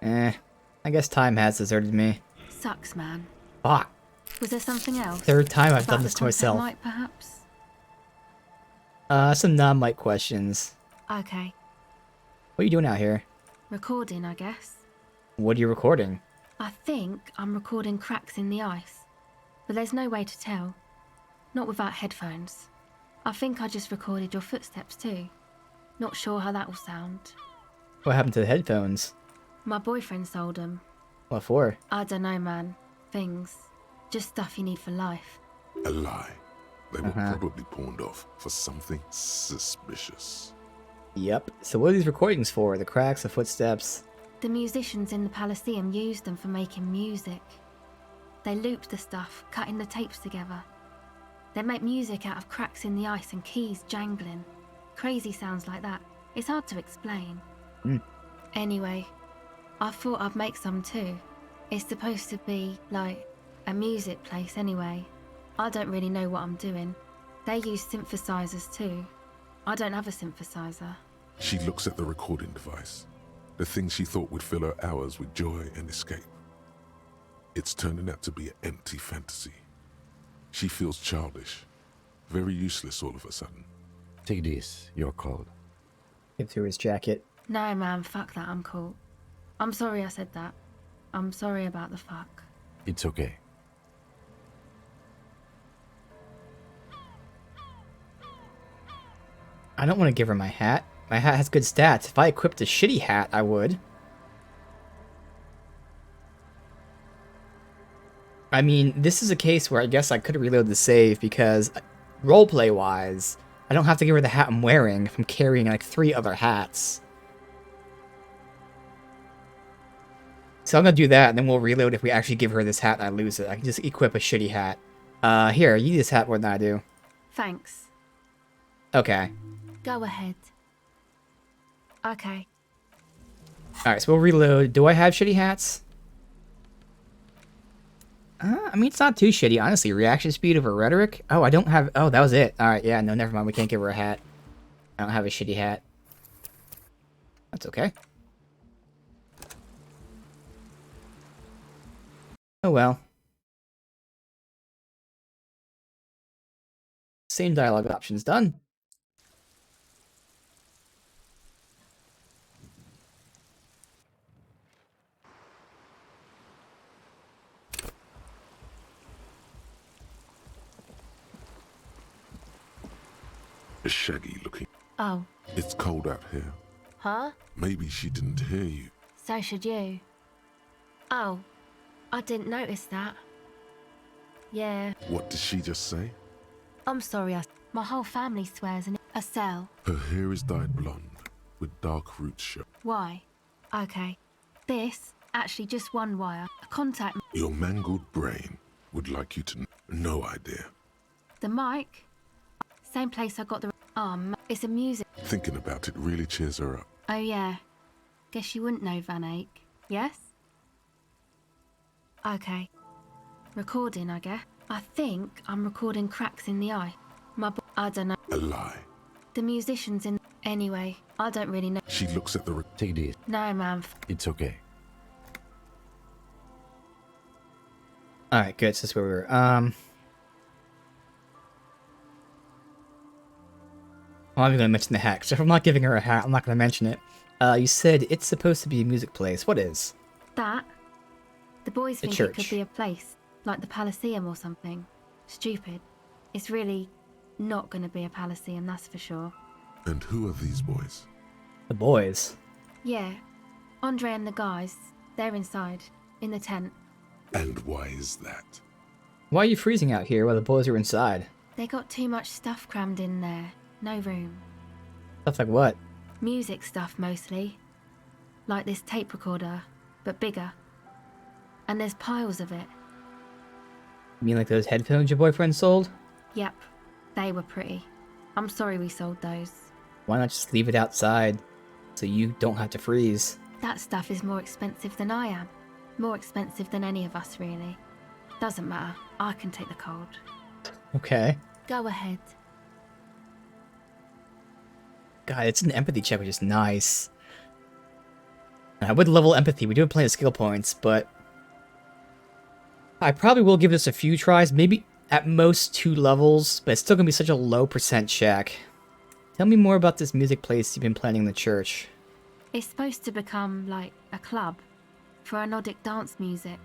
Speaker 1: I guess time has deserted me.
Speaker 13: Sucks, man.
Speaker 1: Fuck.
Speaker 13: Was there something else?
Speaker 1: Third time I've
Speaker 13: About
Speaker 1: done
Speaker 13: the
Speaker 1: this to
Speaker 13: contact
Speaker 1: myself.
Speaker 13: mic, perhaps?
Speaker 1: Some non-mic questions.
Speaker 13: Okay.
Speaker 1: What are you doing out here?
Speaker 13: Recording, I guess.
Speaker 1: What are you recording?
Speaker 13: I think I'm recording cracks in the ice. But there's no way to tell. Not without headphones. I think I just recorded your footsteps too. Not sure how that will sound.
Speaker 1: What happened to the headphones?
Speaker 13: My boyfriend sold them.
Speaker 1: What for?
Speaker 13: I don't know, man. Things. Just stuff you need for life.
Speaker 4: A lie. They were probably pawned off for something suspicious.
Speaker 1: Yep. So what are these recordings for? The cracks, the footsteps?
Speaker 13: The musicians in the Palaceum used them for making music. They looped the stuff, cutting the tapes together. They make music out of cracks in the ice and keys jangling. Crazy sounds like that. It's hard to explain. Anyway, I thought I'd make some too. It's supposed to be, like, a music place anyway. I don't really know what I'm doing. They use synthesizers too. I don't have a synthesizer.
Speaker 4: She looks at the recording device, the thing she thought would fill her hours with joy and escape. It's turning out to be an empty fantasy. She feels childish, very useless all of a sudden.
Speaker 3: Take this, you're cold.
Speaker 1: Give through his jacket.
Speaker 13: No, man, fuck that, I'm cool. I'm sorry I said that. I'm sorry about the fuck.
Speaker 3: It's okay.
Speaker 1: I don't want to give her my hat. My hat has good stats. If I equipped a shitty hat, I would. I mean, this is a case where I guess I could reload the save because, roleplay-wise, I don't have to give her the hat I'm wearing if I'm carrying like 3 other hats. So I'm gonna do that, and then we'll reload if we actually give her this hat and I lose it. I can just equip a shitty hat. Here, you need this hat more than I do.
Speaker 13: Thanks.
Speaker 1: Okay.
Speaker 13: Go ahead. Okay.
Speaker 1: Alright, so we'll reload. Do I have shitty hats? I mean, it's not too shitty, honestly. Reaction speed over rhetoric? Oh, I don't have... Oh, that was it. Alright, yeah, no, never mind. We can't give her a hat. I don't have a shitty hat. That's okay. Oh, well. Same dialogue options. Done.
Speaker 4: A shaggy looking.
Speaker 13: Oh,
Speaker 4: It's cold out here.
Speaker 13: huh?
Speaker 4: Maybe she didn't hear you.
Speaker 13: So should you. Oh, I didn't notice that. Yeah,
Speaker 4: What did she just say?
Speaker 13: I'm sorry. My whole family swears in a cell.
Speaker 4: Her hair is dyed blonde, with dark roots show.
Speaker 13: Why? Okay. This, actually just one wire. A contact.
Speaker 4: Your mangled brain would like you to no idea.
Speaker 13: The mic. Same place I got the... it's a music...
Speaker 4: Thinking about it really cheers her up.
Speaker 13: Oh yeah. Guess you wouldn't know Van Eyck. Yes? Okay. Recording, I guess. I think I'm recording cracks in the eye. I don't know.
Speaker 4: A lie.
Speaker 13: The musicians in... Anyway, I don't really know.
Speaker 3: She looks at the... Take this.
Speaker 13: No, man.
Speaker 3: It's okay.
Speaker 1: Alright, good. So that's where we were. Well, I'm going to mention the hat, because if I'm not giving her a hat, I'm not going to mention it. You said it's supposed to be a music place. What is?
Speaker 13: That? The boys think it
Speaker 1: church.
Speaker 13: could be a place, like the Palaceum or something. Stupid. It's really not going to be a Palaceum, that's for sure.
Speaker 4: And who are these boys?
Speaker 1: The boys.
Speaker 13: Yeah. Andre and the guys, they're inside, in the tent.
Speaker 4: And why is that?
Speaker 1: Why are you freezing out here while the boys are inside?
Speaker 13: They got too much stuff crammed in there. No room.
Speaker 1: Stuff like what?
Speaker 13: Music stuff mostly. Like this tape recorder, but bigger. And there's piles of it.
Speaker 1: You mean like those headphones your boyfriend sold?
Speaker 13: Yep. They were pretty. I'm sorry we sold those.
Speaker 1: Why not just leave it outside so you don't have to freeze?
Speaker 13: That stuff is more expensive than I am. More expensive than any of us, really. Doesn't matter. I can take the cold.
Speaker 1: Okay.
Speaker 13: Go ahead.
Speaker 1: God, it's an empathy check, which is nice. I would level empathy. We do have plenty of skill points, but I probably will give this a few tries. Maybe at most 2 levels, but it's still going to be such a low percent check. Tell me more about this music place you've been planning in the church.
Speaker 13: It's supposed to become like a club for anodic dance music,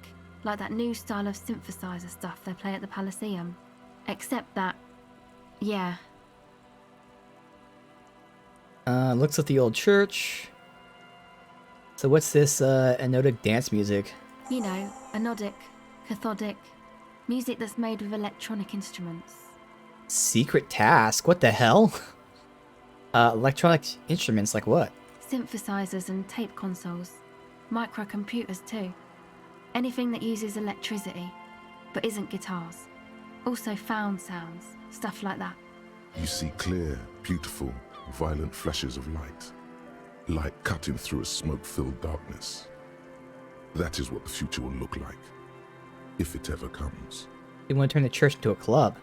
Speaker 13: like that new style of synthesizer stuff they play at the Palaceum. Except that, yeah.
Speaker 1: Looks like the old church. So what's this anodic dance music?
Speaker 13: You know, anodic, cathodic, music that's made with electronic instruments.
Speaker 1: Secret task? What the hell? Electronic instruments like what?
Speaker 13: Synthesizers and tape consoles. Microcomputers too. Anything that uses electricity, but isn't guitars. Also found sounds, stuff like that.
Speaker 4: You see clear, beautiful, violent flashes of light. Light cutting through a smoke-filled darkness. That is what the future will look like. If it ever comes.
Speaker 1: They want to turn the church into a club.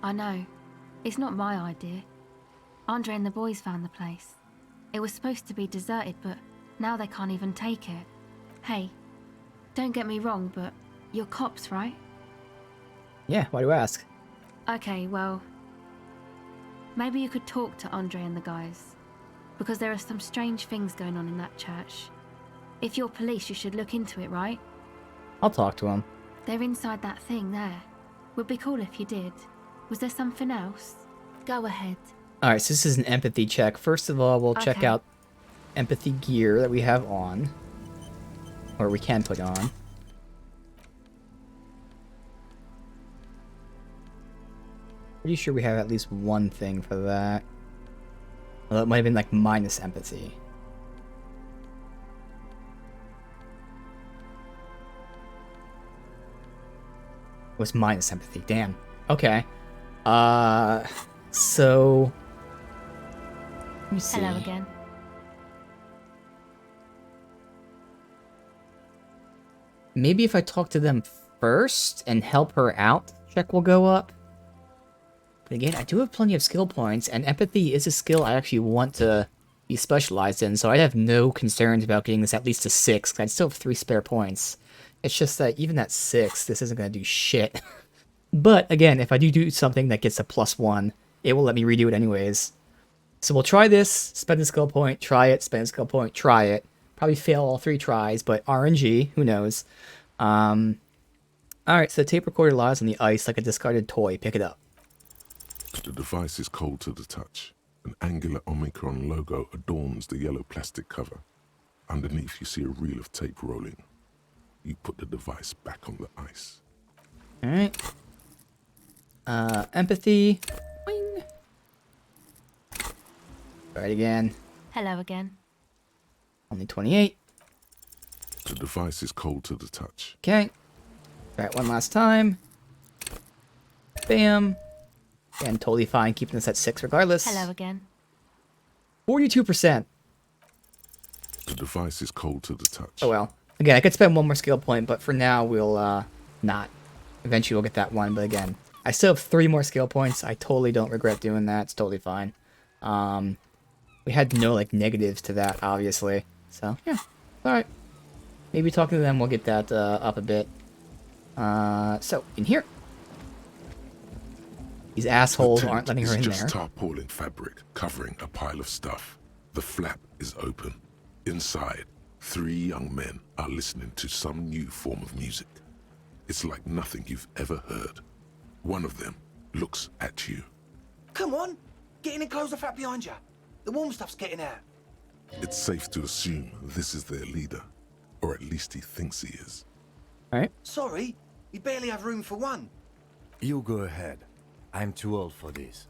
Speaker 13: I know. It's not my idea. Andre and the boys found the place. It was supposed to be deserted, but now they can't even take it. Hey, don't get me wrong, but you're cops, right?
Speaker 1: Yeah, why do you ask?
Speaker 13: Okay, well, maybe you could talk to Andre and the guys, because there are some strange things going on in that church. If you're police, you should look into it, right?
Speaker 1: I'll talk to him.
Speaker 13: They're inside that thing there. Would be cool if you did. Was there something else? Go ahead.
Speaker 1: Alright, so this is an empathy check. First of all, we'll check
Speaker 13: Okay.
Speaker 1: out empathy gear that we have on. Or we can put on. Pretty sure we have at least one thing for that. Well, it might have been like minus empathy. It was minus empathy, damn. Okay. So... Let me see.
Speaker 13: Hello again.
Speaker 1: Maybe if I talk to them first and help her out, check will go up. But again, I do have plenty of skill points, and empathy is a skill I actually want to be specialized in, so I have no concerns about getting this at least to 6, because I still have 3 spare points. It's just that even at 6, this isn't going to do shit. But again, if I do something that gets a +1, it will let me redo it anyways. So we'll try this, spend a skill point, try it, spend a skill point, try it. Probably fail all 3 tries, but RNG, who knows. Alright, so the tape recorder lies on the ice like a discarded toy. Pick it up.
Speaker 4: The device is cold to the touch. An angular Omicron logo adorns the yellow plastic cover. Underneath, you see a reel of tape rolling. You put the device back on the ice.
Speaker 1: Alright. Empathy. Wing. Try it again.
Speaker 13: Hello again.
Speaker 1: Only 28.
Speaker 4: The device is cold to the touch.
Speaker 1: Okay. Try it one last time. Bam. And totally fine keeping this at 6 regardless.
Speaker 13: Hello again.
Speaker 1: 42%.
Speaker 4: The device is cold to the touch.
Speaker 1: Oh well. Again, I could spend 1 more skill point, but for now we'll not. Eventually we'll get that one, but again, I still have 3 more skill points. I totally don't regret doing that. It's totally fine. We had no like negatives to that, obviously. So yeah, all right. Maybe talking to them will get that up a bit. So in here, these assholes aren't letting her in
Speaker 4: just
Speaker 1: there.
Speaker 4: Tarpaulin fabric covering a pile of stuff. The flap is open. Inside, 3 young men are listening to some new form of music. It's like nothing you've ever heard. One of them looks at you.
Speaker 7: Come on, get in and close the flap behind you. The warm stuff's getting out.
Speaker 4: It's safe to assume this is their leader, or at least he thinks he is.
Speaker 1: All right.
Speaker 7: Sorry, we barely have room for one.
Speaker 3: You go ahead. I'm too old for this.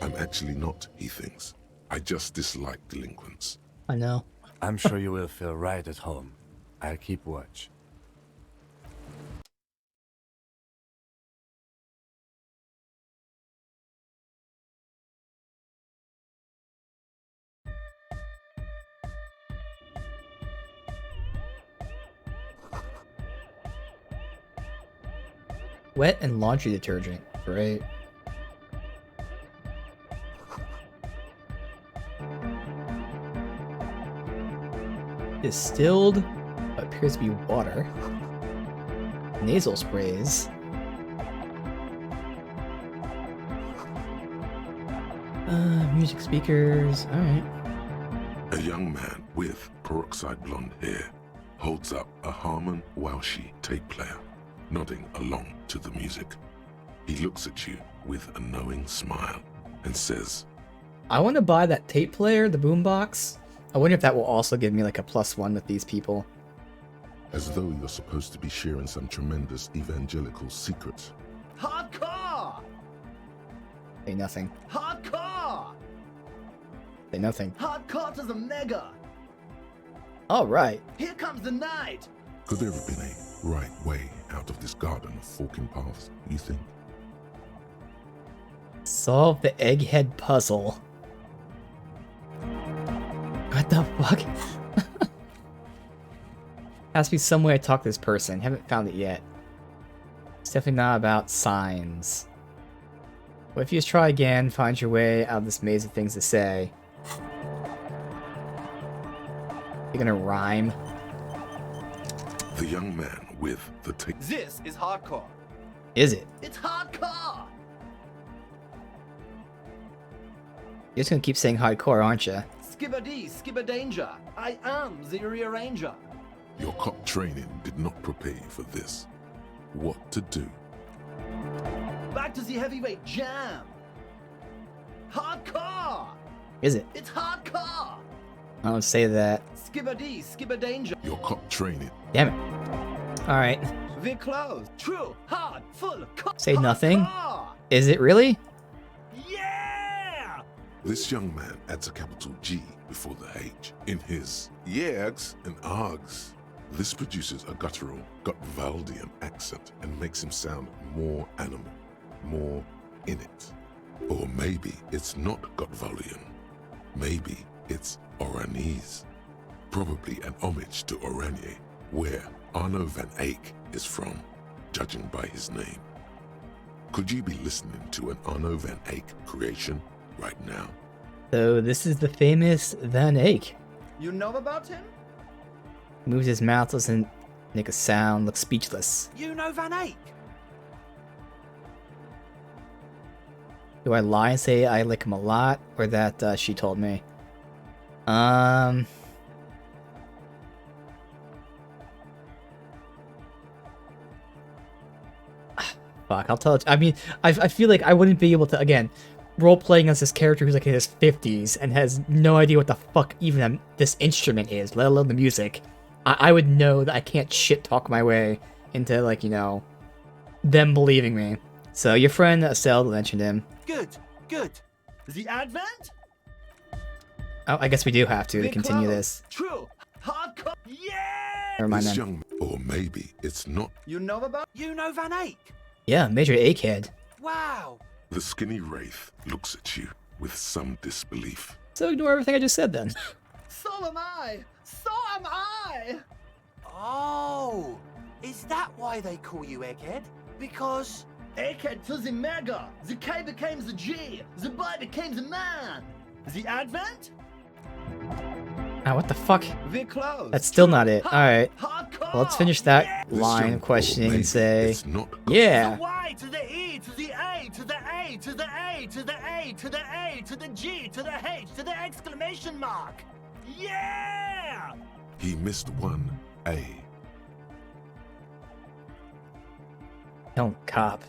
Speaker 4: I'm actually not, he thinks. I just dislike delinquents.
Speaker 1: I know.
Speaker 3: I'm sure you will feel right at home. I'll keep watch.
Speaker 1: Wet and laundry detergent. Great. Distilled, what appears to be water. Nasal sprays. Music speakers. Alright.
Speaker 4: A young man with peroxide blonde hair holds up a Harman Welshi tape player, nodding along to the music. He looks at you with a knowing smile and says,
Speaker 1: I want to buy that tape player, the boombox. I wonder if that will also give me like a +1 with these people.
Speaker 4: as though you're supposed to be sharing some tremendous evangelical secret.
Speaker 7: Hardcore!
Speaker 1: Say nothing.
Speaker 7: Hardcore!
Speaker 1: Say nothing.
Speaker 7: Hardcore to the mega!
Speaker 1: Alright.
Speaker 7: Here comes the night!
Speaker 4: Could there have been a right way out of this garden of forking paths, you think?
Speaker 1: Solve the egghead puzzle. What the fuck? Has to be some way to talk to this person. Haven't found it yet. It's definitely not about signs. What if you just try again, find your way out of this maze of things to say? You're gonna rhyme?
Speaker 4: The young man with the tape.
Speaker 7: This is hardcore.
Speaker 1: Is it?
Speaker 7: It's hardcore!
Speaker 1: You're just gonna keep saying hardcore, aren't you?
Speaker 7: Skibba-dee, skibba-danger. I am the rearranger.
Speaker 4: Your cop training did not prepare you for this. What to do?
Speaker 7: Back to the heavyweight jam. Hardcore!
Speaker 1: Is it?
Speaker 7: It's hardcore!
Speaker 1: I don't say that.
Speaker 7: Skibba-dee, skibba-danger.
Speaker 4: Your cop training.
Speaker 1: Damn it. Alright.
Speaker 7: We're close. True, hard, full,
Speaker 1: Say nothing.
Speaker 7: hardcore!
Speaker 1: Is it really?
Speaker 7: Yeah!
Speaker 4: This young man adds a capital G before the H in his yegs and args. This produces a guttural, Gutwaldian accent and makes him sound more animal, more in it. Or maybe it's not Gutwaldian. Maybe it's Oranese. Probably an homage to Oranje, where Arno van Eyck is from, judging by his name. Could you be listening to an Arno van Eyck creation right now?
Speaker 1: So this is the famous Van Eyck.
Speaker 7: You know about him?
Speaker 1: Moves his mouth, doesn't make a sound, looks speechless.
Speaker 7: You know Van Eyck?
Speaker 1: Do I lie and say I like him a lot, or that she told me? Fuck, I'll tell it. I mean, I feel like I wouldn't be able to, again, role-playing as this character who's like in his 50s and has no idea what the fuck even this instrument is, let alone the music. I would know that I can't shit-talk my way into, like, you know, them believing me. So your friend Estelle mentioned him.
Speaker 7: Good, good. The Advent?
Speaker 1: Oh, I guess we do have to
Speaker 7: Be
Speaker 1: continue
Speaker 7: close.
Speaker 1: this.
Speaker 7: True. Hardcore. Yeah!
Speaker 1: Never mind
Speaker 4: This
Speaker 1: then.
Speaker 4: young, or maybe it's not.
Speaker 7: You know about? You know Van Eyck?
Speaker 1: Yeah, Major Egghead.
Speaker 7: Wow.
Speaker 4: The skinny wraith looks at you with some disbelief.
Speaker 1: So ignore everything I just said then.
Speaker 7: So am I. So am I. Oh, is that why they call you Egghead? Because Egghead to the Mega, the K became the G, the boy became the man. The Advent?
Speaker 1: Ah, what the fuck?
Speaker 7: We're close.
Speaker 1: That's still not it. Alright.
Speaker 7: Hardcore.
Speaker 1: Well, let's finish that
Speaker 4: This
Speaker 1: line
Speaker 4: young,
Speaker 1: of questioning
Speaker 4: or
Speaker 1: and say,
Speaker 4: maybe it's not.
Speaker 1: yeah.
Speaker 7: The Y to the E to the A to the A to the A to the A to the A to the G to the H to the exclamation mark. Yeah!
Speaker 4: He missed one A.
Speaker 1: Don't cop.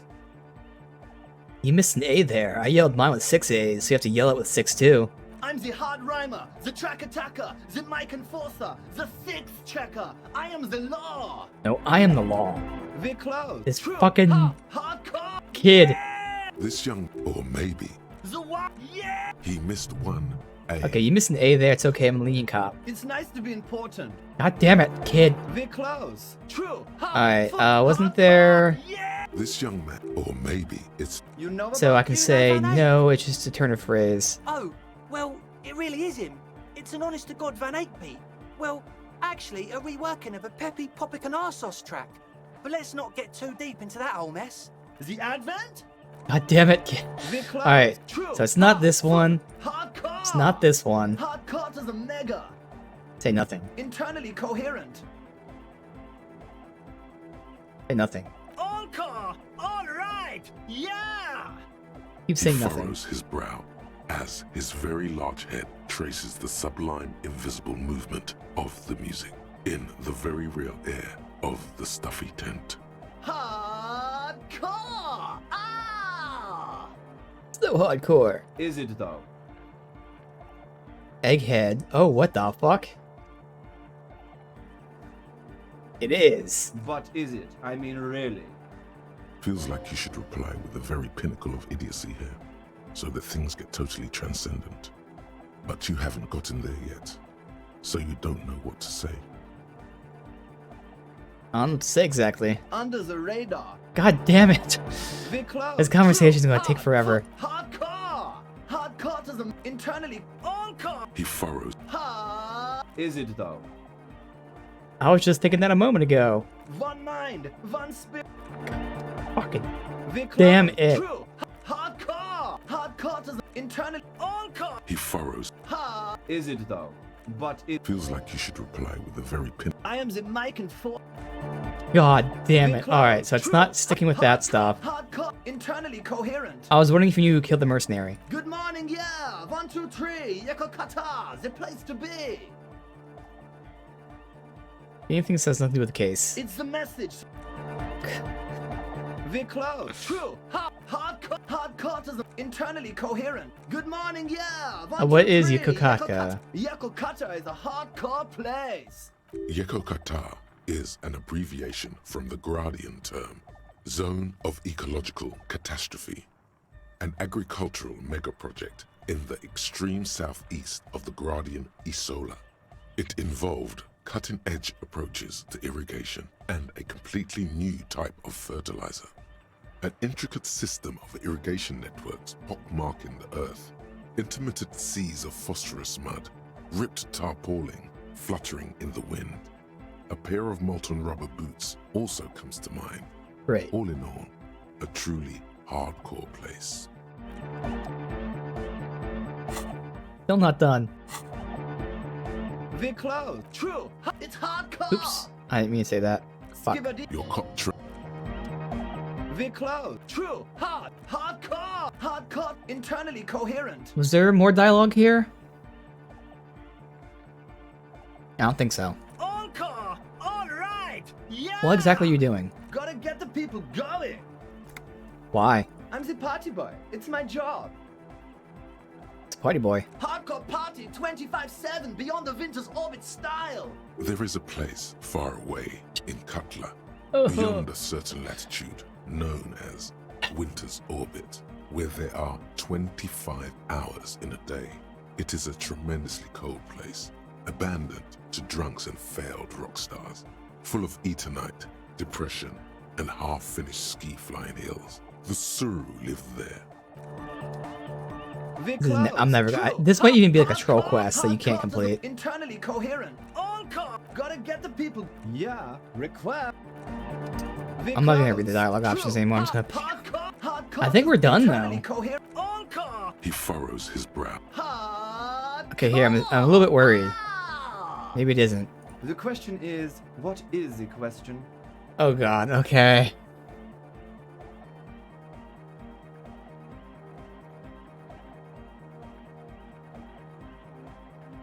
Speaker 1: You missed an A there. I yelled mine with 6 A's, so you have to yell it with 6 too.
Speaker 7: I'm the hard rhymer, the track attacker, the mic enforcer, the sixth checker. I am the law.
Speaker 1: No, I am the law.
Speaker 7: We're close.
Speaker 1: This fucking
Speaker 7: hardcore.
Speaker 1: kid.
Speaker 4: This young, or maybe
Speaker 7: The what? Yeah!
Speaker 4: he missed one A.
Speaker 1: Okay, you missed an A there. It's okay. I'm a lenient cop.
Speaker 7: It's nice to be important.
Speaker 1: God damn it, kid.
Speaker 7: We're close. True.
Speaker 1: Alright, wasn't there...
Speaker 4: This young man, or maybe it's.
Speaker 7: You know
Speaker 1: So
Speaker 7: about
Speaker 1: I can
Speaker 7: you,
Speaker 1: say,
Speaker 7: Van Eyck?
Speaker 1: no, it's just a turn of phrase.
Speaker 7: Oh, well, it really is him. It's an honest-to-God Van Eyck beat. Well, actually, a reworking of a Peppy, Popic and Arsos track. But let's not get too deep into that whole mess. The Advent?
Speaker 1: God damn it, kid. Alright, so it's not this one.
Speaker 7: Hardcore.
Speaker 1: It's not this one.
Speaker 7: Hardcore to the mega.
Speaker 1: Say nothing.
Speaker 7: Internally coherent.
Speaker 1: Say nothing.
Speaker 7: All car. All right. Yeah.
Speaker 1: Keep
Speaker 4: He
Speaker 1: saying nothing.
Speaker 4: furrows his brow as his very large head traces the sublime, invisible movement of the music in the very real air of the stuffy tent.
Speaker 7: Hardcore. Ah.
Speaker 1: So hardcore.
Speaker 7: Is it though?
Speaker 1: Egghead. Oh, what the fuck? It is.
Speaker 7: But is it? I mean, really?
Speaker 4: Feels like you should reply with the very pinnacle of idiocy here, so that things get totally transcendent. But you haven't gotten there yet, so you don't know what to say.
Speaker 1: I don't know what to say exactly.
Speaker 7: Under the radar.
Speaker 1: God damn it.
Speaker 7: We're close.
Speaker 1: This conversation's gonna take forever.
Speaker 7: Hardcore. Hardcore to the internally. All car.
Speaker 4: He furrows.
Speaker 7: Is it though?
Speaker 1: I was just thinking that a moment ago.
Speaker 7: One mind, one spirit.
Speaker 1: Fucking
Speaker 7: We're close.
Speaker 1: damn it.
Speaker 7: True. Hardcore. Hardcore to the internal. All car.
Speaker 4: He furrows.
Speaker 7: Is it though? But it
Speaker 4: Feels like you should reply with the very pinnacle.
Speaker 7: I am the mic and for.
Speaker 1: God damn it. Alright, so it's not sticking with that stuff.
Speaker 7: Hardcore. Internally coherent.
Speaker 1: I was wondering if you knew who killed the mercenary.
Speaker 7: Good morning, yeah. 1, 2, 3. Yeko Kata. The place to be.
Speaker 1: Anything that says nothing to do with the case.
Speaker 7: It's the message. We're close. True. Hardcore. Hardcore to the internally coherent. Good morning, yeah. 1,
Speaker 1: What
Speaker 7: 2,
Speaker 1: is
Speaker 7: 3.
Speaker 1: Yekokata?
Speaker 7: Yekokata is a hardcore place.
Speaker 4: Yekokata is an abbreviation from the Gradian term, Zone of Ecological Catastrophe, an agricultural megaproject in the extreme southeast of the Gradian Isola. It involved cutting-edge approaches to irrigation and a completely new type of fertilizer. An intricate system of irrigation networks pockmarking the earth, intermittent seas of phosphorus mud, ripped tarpaulin fluttering in the wind. A pair of molten rubber boots also comes to mind.
Speaker 1: Great.
Speaker 4: All in all, a truly hardcore place.
Speaker 1: Still not done.
Speaker 7: We're close. True. It's hardcore.
Speaker 1: Oops. I didn't mean to say that. Fuck.
Speaker 7: Skibidi.
Speaker 4: Your cop
Speaker 14: We close. True. Hard. Hardcore. Hardcore. Internally coherent.
Speaker 1: Was there more dialogue here? I don't think so.
Speaker 14: All car. All right. Yeah.
Speaker 1: What exactly are you doing?
Speaker 14: Gotta get the people going.
Speaker 1: Why?
Speaker 14: I'm the party boy. It's my job.
Speaker 1: It's a party boy.
Speaker 14: Hardcore party 25/7 beyond the winter's orbit style.
Speaker 4: There is a place far away in Cutler,
Speaker 1: Oh.
Speaker 4: beyond a certain latitude, known as Winter's Orbit, where there are 25 hours in a day. It is a tremendously cold place, abandoned to drunks and failed rock stars, full of Eternite, depression, and half-finished ski-flying hills. The Suru live there.
Speaker 1: I'm never gonna. This might even be like a troll quest that you can't complete.
Speaker 14: Internally coherent. All car. Gotta get the people. Yeah. Request.
Speaker 1: I'm not gonna read the dialogue options anymore. I'm just gonna. I think we're done though.
Speaker 4: He furrows his brow.
Speaker 1: Okay, here I'm a little bit worried. Maybe it isn't.
Speaker 14: The question is, what is the question?
Speaker 1: Oh god. Okay.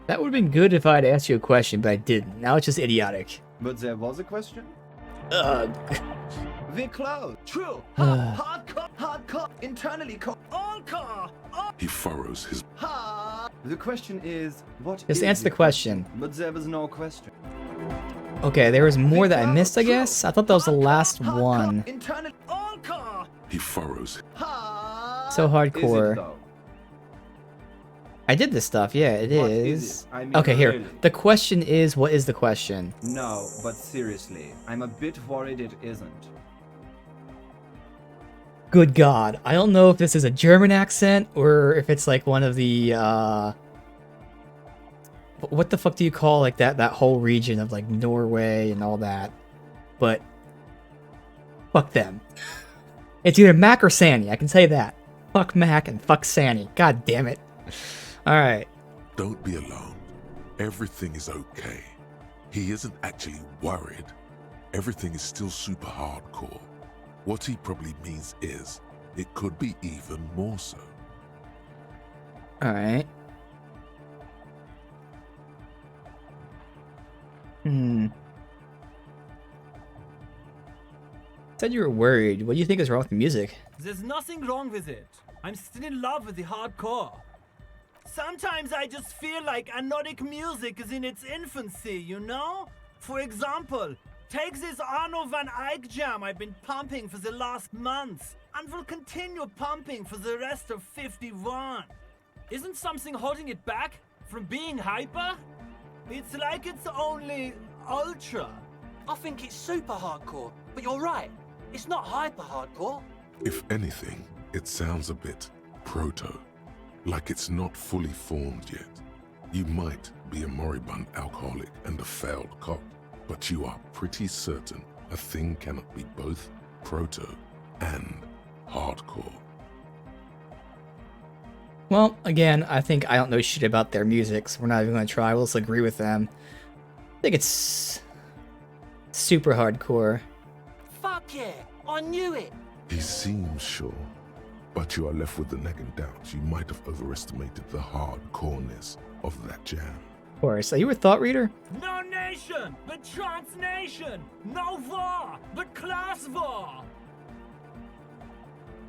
Speaker 1: That would have been good if I had asked you a question, but I didn't. Now it's just idiotic.
Speaker 14: But there was a question?
Speaker 1: Ugh.
Speaker 14: We close. True. Hardcore. Internally all car.
Speaker 4: He furrows his.
Speaker 14: The question is, what
Speaker 1: Just
Speaker 14: is
Speaker 1: answer the question.
Speaker 14: But there was no question.
Speaker 1: Okay, there was more that I missed, I guess? I thought that was the last one.
Speaker 14: Internally all car.
Speaker 4: He furrows.
Speaker 1: So hardcore.
Speaker 14: Is it though?
Speaker 1: I did this stuff, yeah, it
Speaker 14: What
Speaker 1: is.
Speaker 14: is it? I mean,
Speaker 1: Okay, here.
Speaker 14: really.
Speaker 1: The question is, what is the question?
Speaker 14: No, but seriously, I'm a bit worried it isn't.
Speaker 1: Good God. I don't know if this is a German accent or if it's like one of the, what the fuck do you call like that whole region of like Norway and all that? But fuck them. It's either Mac or Sanny, I can say that. Fuck Mac and fuck Sanny. God damn it. Alright.
Speaker 4: Don't be alarmed. Everything is okay. He isn't actually worried. Everything is still super hardcore. What he probably means is, it could be even more so.
Speaker 1: Alright. Said you were worried. What do you think is wrong with the music?
Speaker 7: There's nothing wrong with it. I'm still in love with the hardcore. Sometimes I just feel like anodic music is in its infancy, you know? For example, take this Arno van Eyck jam I've been pumping for the last month, and will continue pumping for the rest of 51. Isn't something holding it back from being hyper? It's like it's only ultra. I think it's super hardcore, but you're right. It's not hyper hardcore.
Speaker 4: If anything, it sounds a bit proto, like it's not fully formed yet. You might be a moribund alcoholic and a failed cop, but you are pretty certain a thing cannot be both proto and hardcore.
Speaker 1: Well, again, I think I don't know shit about their music, so we're not even going to try. We'll just agree with them. I think it's super hardcore.
Speaker 7: Fuck yeah, I knew it.
Speaker 4: He seems sure, but you are left with the nagging doubt you might have overestimated the hardcoreness of that jam.
Speaker 1: Of course. Are you a thought reader?
Speaker 7: No nation, but transnation. No war, but class war.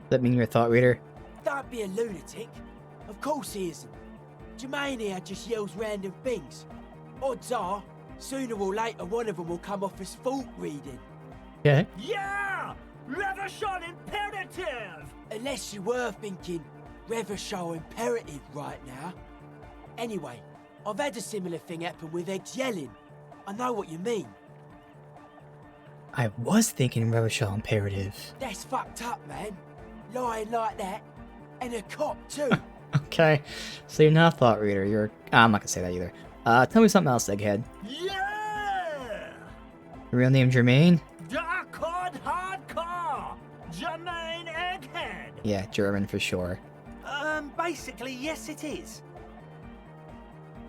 Speaker 1: Does that mean you're a thought reader?
Speaker 15: Don't be a lunatic. Of course he isn't. Jermaine here just yells random things. Odds are, sooner or later one of them will come off as fault reading.
Speaker 1: Okay.
Speaker 7: Yeah! Reversion imperative!
Speaker 15: Unless you were thinking Reversion imperative right now. Anyway, I've had a similar thing happen with Eggs yelling. I know what you mean.
Speaker 1: I was thinking Revachol Imperative.
Speaker 15: That's fucked up, man. Lying like that. And a cop, too.
Speaker 1: Okay. So you're not a thought reader. You're... I'm not going to say that either. Tell me something else, Egghead.
Speaker 7: Yeah!
Speaker 1: Your real name, Jermaine?
Speaker 7: Dark Code Hardcore! Jermaine Egghead!
Speaker 1: Yeah, German for sure.
Speaker 7: Basically, yes it is.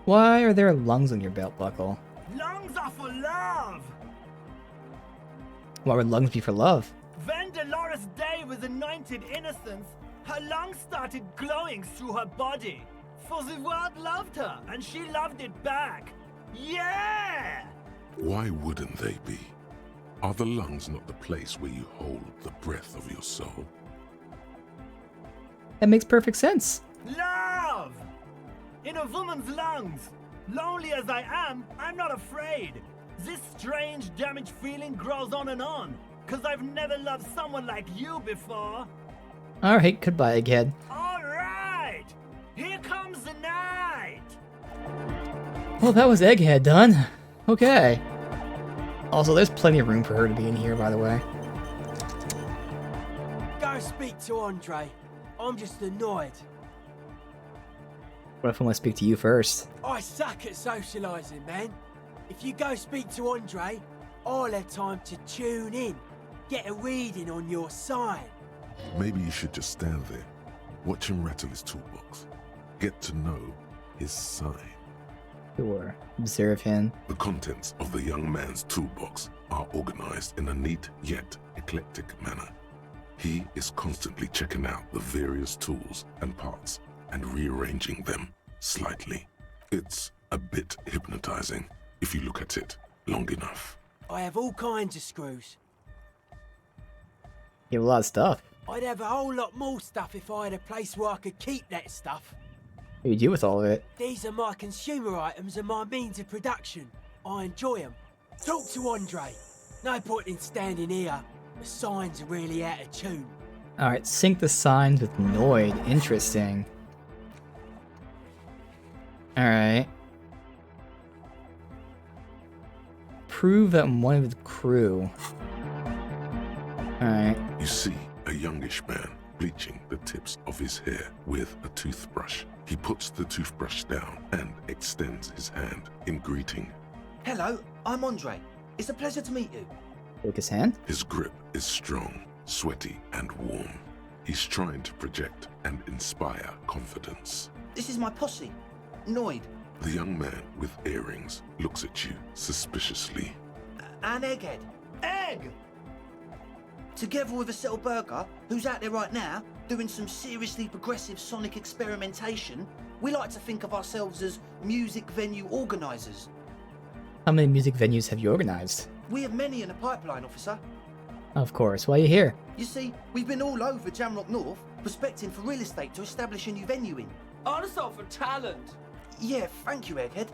Speaker 1: Why are there lungs on your belt buckle?
Speaker 7: Lungs are for love!
Speaker 1: Why would lungs be for love?
Speaker 7: When Dolores Day was anointed innocence, her lungs started glowing through her body. For the world loved her, and she loved it back. Yeah!
Speaker 4: Why wouldn't they be? Are the lungs not the place where you hold the breath of your soul?
Speaker 1: That makes perfect sense.
Speaker 7: Love! In a woman's lungs. Lonely as I am, I'm not afraid. This strange, damaged feeling grows on, 'cause I've never loved someone like you before.
Speaker 1: Alright, goodbye, Egghead.
Speaker 7: Alright! Here comes the night!
Speaker 1: Well, that was Egghead done. Okay. Also, there's plenty of room for her to be in here, by the way.
Speaker 15: Go speak to Andre. I'm just annoyed.
Speaker 1: What if I want to speak to you first?
Speaker 15: I suck at socialising, man. If you go speak to Andre, I'll have time to tune in, get a reading on your sign.
Speaker 4: Maybe you should just stand there, watch him rattle his toolbox, get to know his sign.
Speaker 1: Sure. Observe him.
Speaker 4: The contents of the young man's toolbox are organized in a neat yet eclectic manner. He is constantly checking out the various tools and parts and rearranging them slightly. It's a bit hypnotizing if you look at it long enough.
Speaker 15: I have all kinds of screws.
Speaker 1: You have a lot of stuff.
Speaker 15: I'd have a whole lot more stuff if I had a place where I could keep that stuff.
Speaker 1: What do you do with all of it?
Speaker 15: These are my consumer items and my means of production. I enjoy them. Talk to Andre. No point in standing here. The signs are really out of tune.
Speaker 1: Alright, sync the signs with Noid. Interesting. Alright. Prove that I'm one of the crew. Alright.
Speaker 4: You see a youngish man bleaching the tips of his hair with a toothbrush. He puts the toothbrush down and extends his hand in greeting.
Speaker 14: Hello, I'm Andre. It's a pleasure to meet you.
Speaker 1: Shake his hand.
Speaker 4: His grip is strong, sweaty, and warm. He's trying to project and inspire confidence.
Speaker 14: This is my posse, Noid.
Speaker 4: The young man with earrings looks at you suspiciously.
Speaker 14: And Egghead. Egg! Together with a Settle Burger, who's out there right now, doing some seriously progressive sonic experimentation, we like to think of ourselves as music venue organisers.
Speaker 1: How many music venues have you organized?
Speaker 14: We have many in the pipeline, officer.
Speaker 1: Of course. Why are you here?
Speaker 14: You see, we've been all over Jamrock North, prospecting for real estate to establish a new venue in.
Speaker 7: Also for talent.
Speaker 14: Yeah, thank you, Egghead.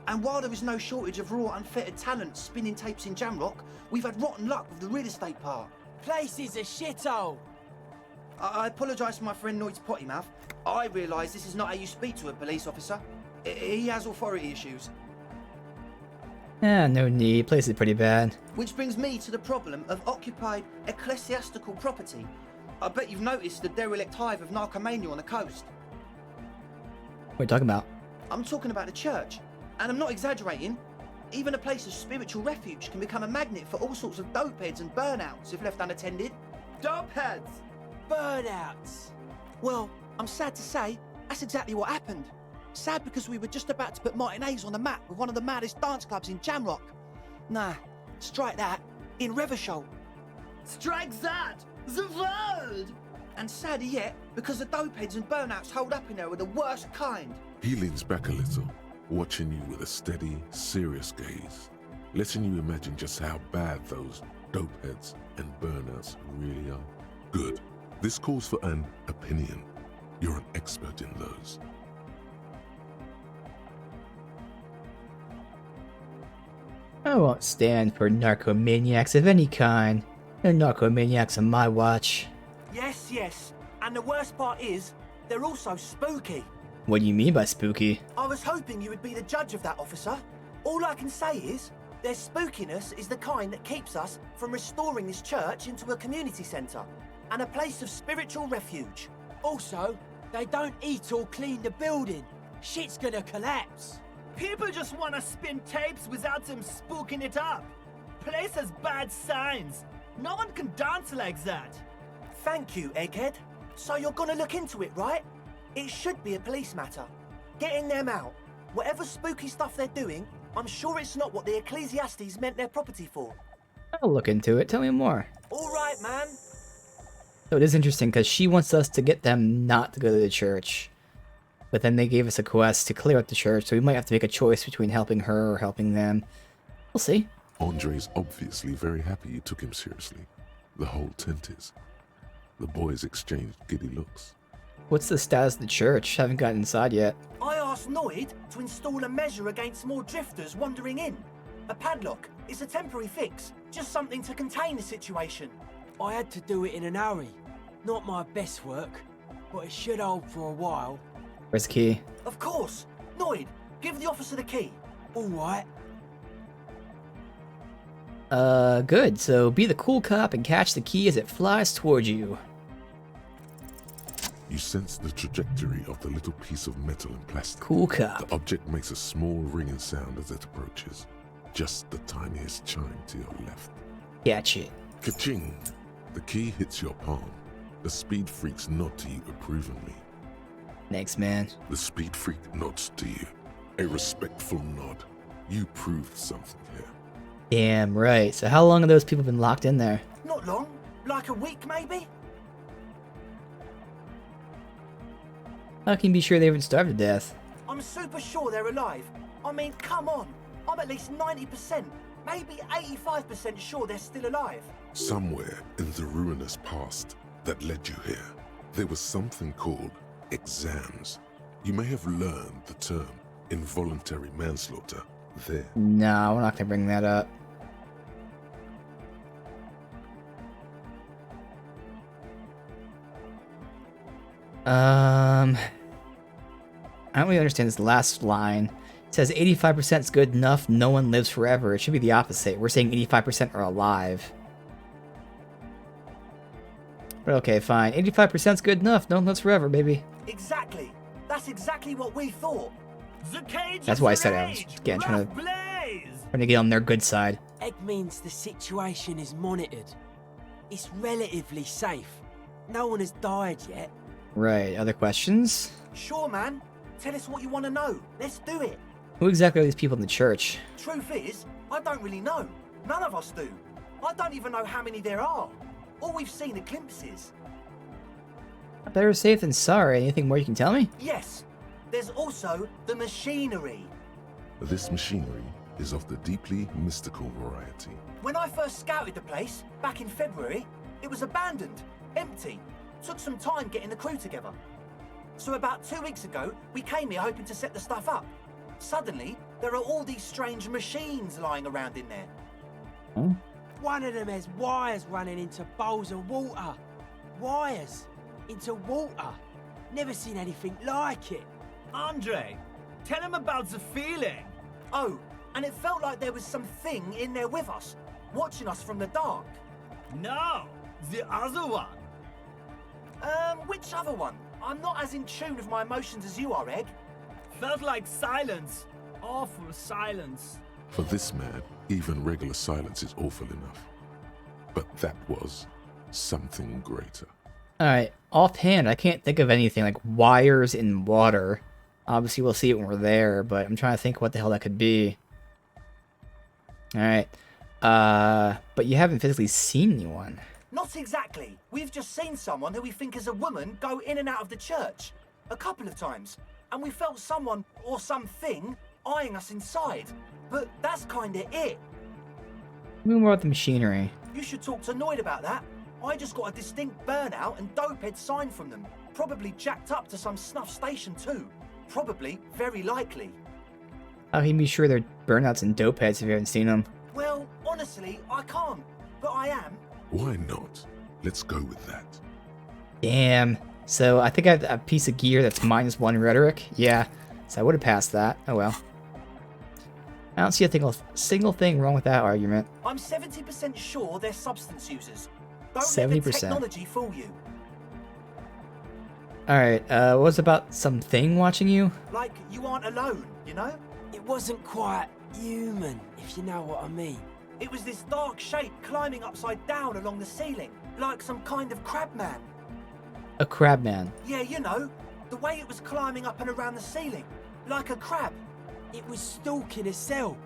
Speaker 14: And while there is no shortage of raw, unfettered talent spinning tapes in Jamrock, we've had rotten luck with the real estate part.
Speaker 15: Place is a shithole.
Speaker 14: I apologise for my friend Noid's potty mouth. I realise this is not how you speak to a police officer. He has authority issues.
Speaker 1: No need. Place is pretty bad.
Speaker 14: Which brings me to the problem of occupied ecclesiastical property. I bet you've noticed the derelict hive of narcomania on the coast.
Speaker 1: What are you talking about?
Speaker 14: I'm talking about the church. And I'm not exaggerating. Even a place of spiritual refuge can become a magnet for all sorts of dopeheads and burnouts if left unattended.
Speaker 7: Dopeheads!
Speaker 15: Burnouts.
Speaker 14: Well, I'm sad to say, that's exactly what happened. Sad because we were just about to put Martinez on the map with one of the maddest dance clubs in Jamrock. Nah, strike that, in Reversholt.
Speaker 7: Strike that! The world!
Speaker 14: And sadder yet, because the dopeheads and burnouts holed up in there are the worst kind.
Speaker 4: He leans back a little, watching you with a steady, serious gaze, letting you imagine just how bad those dopeheads and burnouts really are. Good. This calls for an opinion. You're an expert in those.
Speaker 1: I won't stand for narcomaniacs of any kind. No narcomaniacs on my watch.
Speaker 7: Yes. And the worst part is, they're also spooky.
Speaker 1: What do you mean by spooky?
Speaker 7: I was hoping you would be the judge of that, officer. All I can say is, their spookiness is the kind that keeps us from restoring this church into a community centre and a place of spiritual refuge.
Speaker 15: Also, they don't eat or clean the building. Shit's gonna collapse.
Speaker 7: People just want to spin tapes without them spooking it up. Place has bad signs. No one can dance like that. Thank you, Egghead. So you're gonna look into it, right? It should be a police matter. Getting them out. Whatever spooky stuff they're doing, I'm sure it's not what the Ecclesiastes meant their property for.
Speaker 1: I'll look into it. Tell me more.
Speaker 7: All right, right, man.
Speaker 1: So it is interesting because she wants us to get them not to go to the church. But then they gave us a quest to clear out the church, so we might have to make a choice between helping her or helping them. We'll see.
Speaker 4: Andre's obviously very happy you took him seriously. The whole tent is. The boys exchanged giddy looks.
Speaker 1: What's the status of the church? Haven't gotten inside yet.
Speaker 14: I asked Noid to install a measure against more drifters wandering in. A padlock. It's a temporary fix. Just something to contain the situation.
Speaker 15: I had to do it in an hurry. Not my best work, but it should hold for a while.
Speaker 1: Where's the key?
Speaker 14: Of course. Noid, give the officer the key.
Speaker 15: All right.
Speaker 1: Good. So be the cool cop and catch the key as it flies towards you.
Speaker 4: You sense the trajectory of the little piece of metal and plastic.
Speaker 1: Cool cop.
Speaker 4: The object makes a small ringing sound as it approaches. Just the tiniest chime to your left.
Speaker 1: Catch it.
Speaker 4: Ka-ching! The key hits your palm. The speed freaks nod to you approvingly.
Speaker 1: Thanks, man.
Speaker 4: The speed freak nods to you. A respectful nod. You proved something here.
Speaker 1: Damn right. So how long have those people been locked in there?
Speaker 14: Not long. Like a week, maybe?
Speaker 1: How can you be sure they haven't starved to death?
Speaker 14: I'm super sure they're alive. I mean, come on. I'm at least 90%, maybe 85% sure they're still alive.
Speaker 4: Somewhere in the ruinous past that led you here, there was something called exams. You may have learned the term involuntary manslaughter there.
Speaker 1: No, we're not gonna bring that up. I don't really understand this last line. It says 85% is good enough, no one lives forever. It should be the opposite. We're saying 85% are alive. But okay, fine. 85% is good enough, no one lives forever, baby.
Speaker 14: Exactly. That's exactly what we thought.
Speaker 1: That's why I said I was again trying to get on their good side.
Speaker 15: Egg means the situation is monitored. It's relatively safe. No one has died yet.
Speaker 1: Right, other questions?
Speaker 14: Sure, man. Tell us what you want to know. Let's do it.
Speaker 1: Who exactly are these people in the church?
Speaker 14: Truth is, I don't really know. None of us do. I don't even know how many there are. All we've seen are glimpses.
Speaker 1: Better safe than sorry. Anything more you can tell me?
Speaker 14: Yes. There's also the machinery.
Speaker 4: This machinery is of the deeply mystical variety.
Speaker 14: When I first scouted the place, back in February, it was abandoned, empty. Took some time getting the crew together. So about 2 weeks ago, we came here hoping to set the stuff up. Suddenly, there are all these strange machines lying around in there.
Speaker 1: Hmm?
Speaker 15: One of them has wires running into bowls of water. Wires into water. Never seen anything like it.
Speaker 7: Andre, tell him about the feeling.
Speaker 14: Oh, and it felt like there was something in there with us, watching us from the dark.
Speaker 7: No, the other one.
Speaker 14: Which other one? I'm not as in tune with my emotions as you are, Egg.
Speaker 7: Felt like silence. Awful silence.
Speaker 4: For this man, even regular silence is awful enough. But that was something greater.
Speaker 1: Alright, offhand, I can't think of anything like wires in water. Obviously, we'll see it when we're there, but I'm trying to think what the hell that could be. Alright. But you haven't physically seen anyone.
Speaker 14: Not exactly. We've just seen someone who we think is a woman go in and out of the church. A couple of times. And we felt someone, or something, eyeing us inside. But that's kinda it.
Speaker 1: Maybe more about the machinery.
Speaker 14: You should talk to Noid about that. I just got a distinct burnout and dopehead sign from them. Probably jacked up to some snuff station too. Probably, very likely.
Speaker 1: How can you be sure they're burnouts and dopeheads if you haven't seen them?
Speaker 14: Well, honestly, I can't. But I am.
Speaker 4: Why not? Let's go with that.
Speaker 1: Damn. So I think I have a piece of gear that's -1 rhetoric. Yeah. So I would have passed that. Oh well. I don't see a single thing wrong with that argument.
Speaker 14: I'm 70% sure they're substance users. Don't
Speaker 1: 70%.
Speaker 14: let the technology fool you.
Speaker 1: Alright, what was about something watching you?
Speaker 14: Like you aren't alone, you know?
Speaker 15: It wasn't quite human, if you know what I mean.
Speaker 14: It was this dark shape climbing upside down along the ceiling, like some kind of crabman.
Speaker 1: A crabman.
Speaker 14: Yeah, you know, the way it was climbing up and around the ceiling, like a crab.
Speaker 15: It was stalking a cell,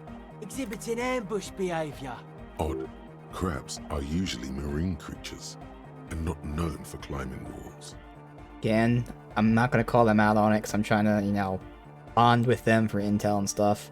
Speaker 15: exhibiting ambush behaviour.
Speaker 4: Odd. Crabs are usually marine creatures and not known for climbing walls.
Speaker 1: Again, I'm not gonna call them out on it because I'm trying to, you know, bond with them for intel and stuff.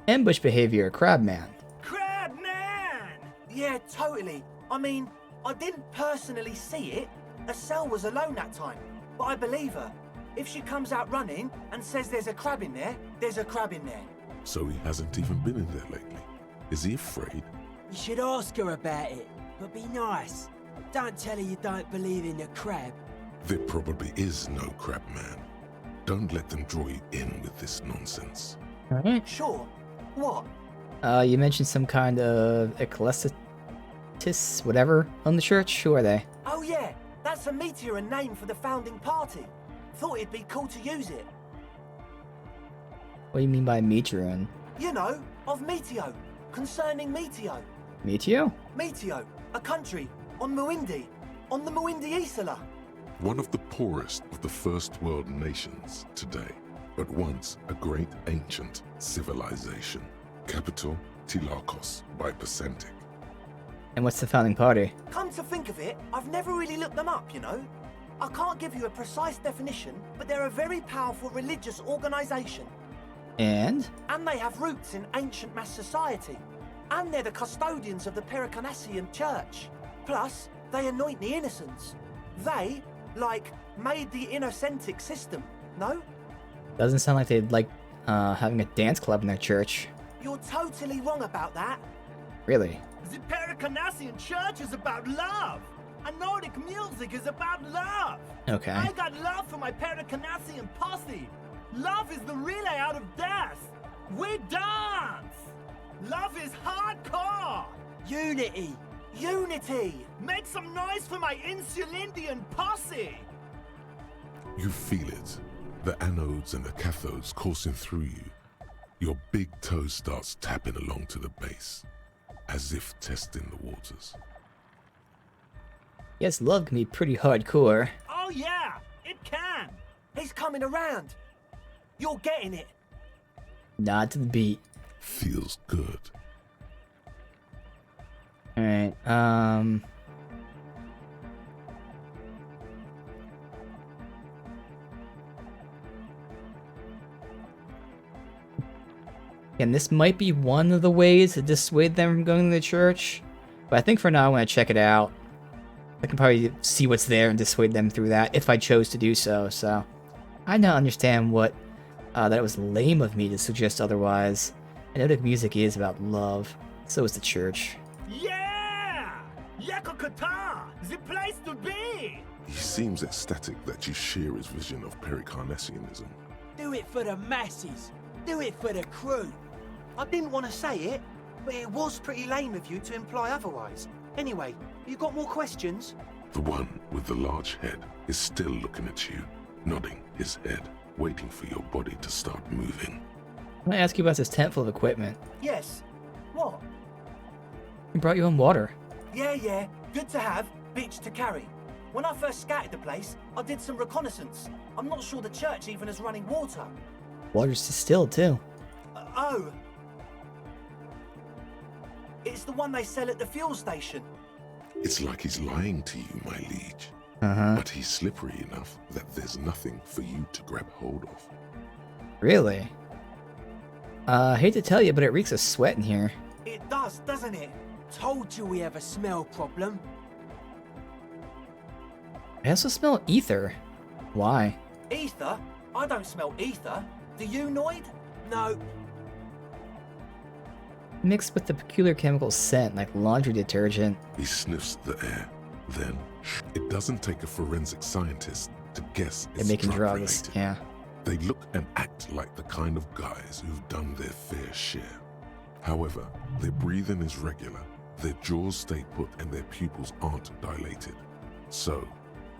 Speaker 1: Ambush behavior, Crabman.
Speaker 14: Crabman! Yeah, totally. I mean, I didn't personally see it. Estelle was alone that time, but I believe her. If she comes out running and says there's a crab in there, there's a crab in there.
Speaker 4: So he hasn't even been in there lately. Is he afraid?
Speaker 15: You should ask her about it, but be nice. Don't tell her you don't believe in the crab.
Speaker 4: There probably is no crab man. Don't let them draw you in with this nonsense.
Speaker 1: Alright.
Speaker 14: Sure. What?
Speaker 1: You mentioned some kind of ecclesiastes, whatever, on the church. Who are they?
Speaker 14: Oh yeah, that's a meteor name for the founding party. Thought it'd be cool to use it.
Speaker 1: What do you mean by Metron?
Speaker 14: You know, of Meteo, concerning Meteo.
Speaker 1: Meteo?
Speaker 14: Meteo, a country, on Muindi, on the Muindi Isla.
Speaker 4: One of the poorest of the first world nations today, but once a great ancient civilization. Capital, Tilakos by Percentic.
Speaker 1: And what's the founding party?
Speaker 14: Come to think of it, I've never really looked them up, you know. I can't give you a precise definition, but they're a very powerful religious organization.
Speaker 1: And?
Speaker 14: And they have roots in ancient mass society. And they're the custodians of the Pericarnassian church. Plus, they anoint the innocents. They, like, made the Innocentic system, no?
Speaker 1: Doesn't sound like they'd like having a dance club in their church.
Speaker 14: You're totally wrong about that.
Speaker 1: Really?
Speaker 14: The Pericarnassian church is about love. And Nordic music is about love.
Speaker 1: Okay.
Speaker 14: I got love for my Pericarnassian posse. Love is the relay out of death. We dance. Love is hardcore.
Speaker 15: Unity.
Speaker 14: Unity. Make some noise for my Insulindian posse.
Speaker 4: You feel it. The anodes and the cathodes coursing through you. Your big toe starts tapping along to the base, as if testing the waters.
Speaker 1: Yes, love can be pretty hardcore.
Speaker 14: Oh yeah, it can. He's coming around. You're getting it.
Speaker 1: Nod to the beat.
Speaker 4: Feels good.
Speaker 1: Alright, and this might be one of the ways to dissuade them from going to the church, but I think for now I want to check it out. I can probably see what's there and dissuade them through that if I chose to do so, so I now understand what that it was lame of me to suggest otherwise. I know that music is about love, so is the church.
Speaker 14: Yeah! Yakokata! The place to be!
Speaker 4: He seems ecstatic that you share his vision of Pericarnassianism.
Speaker 15: Do it for the masses. Do it for the crew.
Speaker 14: I didn't want to say it, but it was pretty lame of you to imply otherwise. Anyway, you got more questions?
Speaker 4: The one with the large head is still looking at you, nodding his head, waiting for your body to start moving.
Speaker 1: I want to ask you about this tent full of equipment.
Speaker 14: Yes. What?
Speaker 1: He brought you in water.
Speaker 14: Yeah. Good to have, bitch to carry. When I first scouted the place, I did some reconnaissance. I'm not sure the church even is running water.
Speaker 1: Water's distilled, too.
Speaker 14: Oh. It's the one they sell at the fuel station.
Speaker 4: It's like he's lying to you, my liege. But he's slippery enough that there's nothing for you to grab hold of.
Speaker 1: Really? Hate to tell you, but it reeks of sweat in here.
Speaker 14: It does, doesn't it?
Speaker 15: Told you we have a smell problem.
Speaker 1: I also smell ether. Why?
Speaker 14: Ether? I don't smell ether. Do you, Noid?
Speaker 15: No.
Speaker 1: Mixed with the peculiar chemical scent like laundry detergent.
Speaker 4: He sniffs the air. Then, it doesn't take a forensic scientist to guess
Speaker 1: They're
Speaker 4: it's
Speaker 1: making drugs,
Speaker 4: drug-related.
Speaker 1: yeah.
Speaker 4: They look and act like the kind of guys who've done their fair share. However, their breathing is regular, their jaws stay put, and their pupils aren't dilated. So,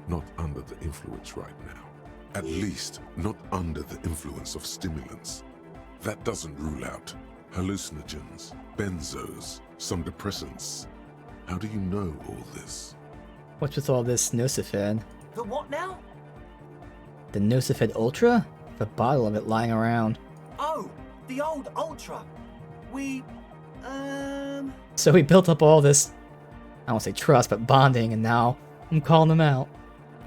Speaker 4: not under the influence right now. At least, not under the influence of stimulants. That doesn't rule out hallucinogens, benzos, some depressants. How do you know all this?
Speaker 1: What's with all this Nosifed?
Speaker 14: The what now?
Speaker 1: The Nosifed Ultra? The bottle of it lying around.
Speaker 14: Oh, the old Ultra. We,
Speaker 1: So we built up all this I won't say trust, but bonding, and now I'm calling him out.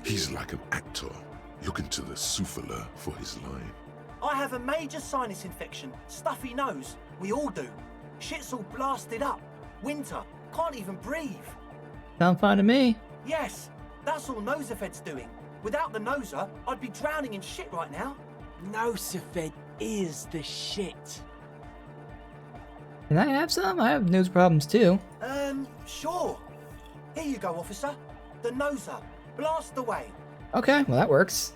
Speaker 4: He's like an actor, looking to the souffleur for his line.
Speaker 14: I have a major sinus infection. Stuffy nose. We all do. Shit's all blasted up. Winter. Can't even breathe.
Speaker 1: Sound fine to me.
Speaker 14: Yes, that's all Nosafed's doing. Without the Noser, I'd be drowning in shit right now.
Speaker 15: Nosafed is the shit.
Speaker 1: Can I have some? I have nose problems too.
Speaker 14: Sure. Here you go, officer. The Noser. Blast away.
Speaker 1: Okay, well that works.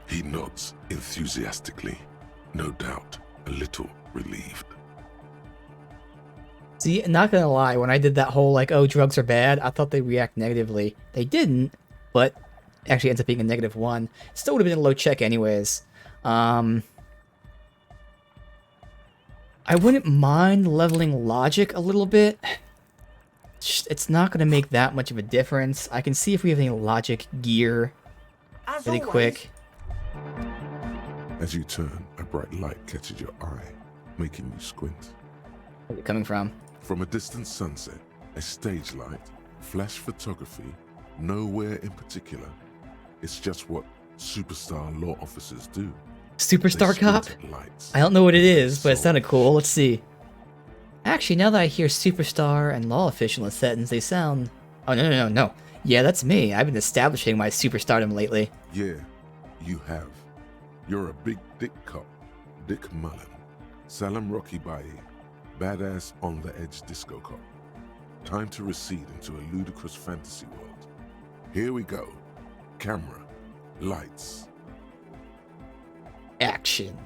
Speaker 4: He nods enthusiastically, no doubt a little relieved.
Speaker 1: See, not gonna lie, when I did that whole like, oh, drugs are bad, I thought they'd react negatively. They didn't, but actually ends up being a -1. Still would have been a low check anyways. I wouldn't mind leveling logic a little bit. It's not gonna make that much of a difference. I can see if we have any logic gear really quick.
Speaker 4: As you turn, a bright light catches your eye, making you squint.
Speaker 1: Where are you coming from?
Speaker 4: From a distant sunset, a stage light, flash photography, nowhere in particular. It's just what superstar law officers do.
Speaker 1: Superstar
Speaker 4: They
Speaker 1: cop?
Speaker 4: squint at lights.
Speaker 1: I don't know what it is, but it sounded cool. Let's see. Actually, now that I hear superstar and law official in sentence, they sound... Oh, no. Yeah, that's me. I've been establishing my superstardom lately.
Speaker 4: Yeah, you have. You're a big dick cop, Dick Mullen. Salam Rocky Baye, badass on the edge disco cop. Time to recede into a ludicrous fantasy world. Here we go. Camera, lights.
Speaker 1: Action.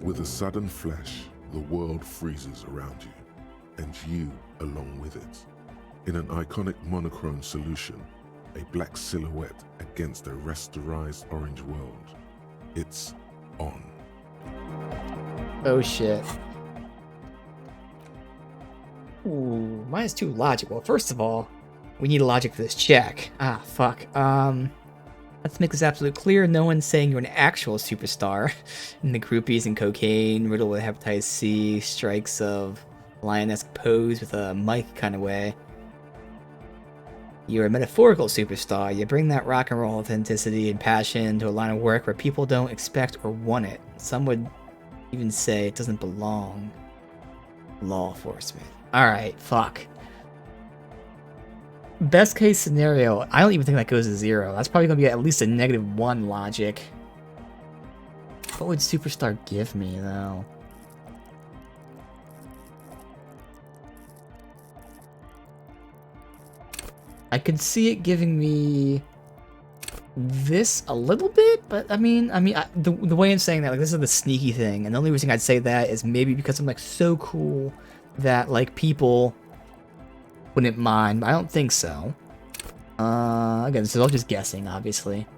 Speaker 4: With a sudden flash, the world freezes around you, and you along with it. In an iconic monochrome solution, a black silhouette against a rasterized orange world. It's on.
Speaker 1: Oh shit. Ooh, -2 logic. Well, first of all, we need logic for this check. Ah, fuck. Let's make this absolutely clear. No one's saying you're an actual superstar. And the groupies and cocaine, riddled with hepatitis C, strikes of lionesque pose with a mic kind of way. You're a metaphorical superstar. You bring that rock and roll authenticity and passion to a line of work where people don't expect or want it. Some would even say it doesn't belong. Law enforcement. Alright, fuck. Best case scenario, I don't even think that goes to 0. That's probably going to be at least a -1 logic. What would Superstar give me, though? I could see it giving me this a little bit, but the way I'm saying that, like, this is the sneaky thing, and the only reason I'd say that is maybe because I'm, like, so cool that, like, people wouldn't mind, but I don't think so. Again, this is all just guessing, obviously.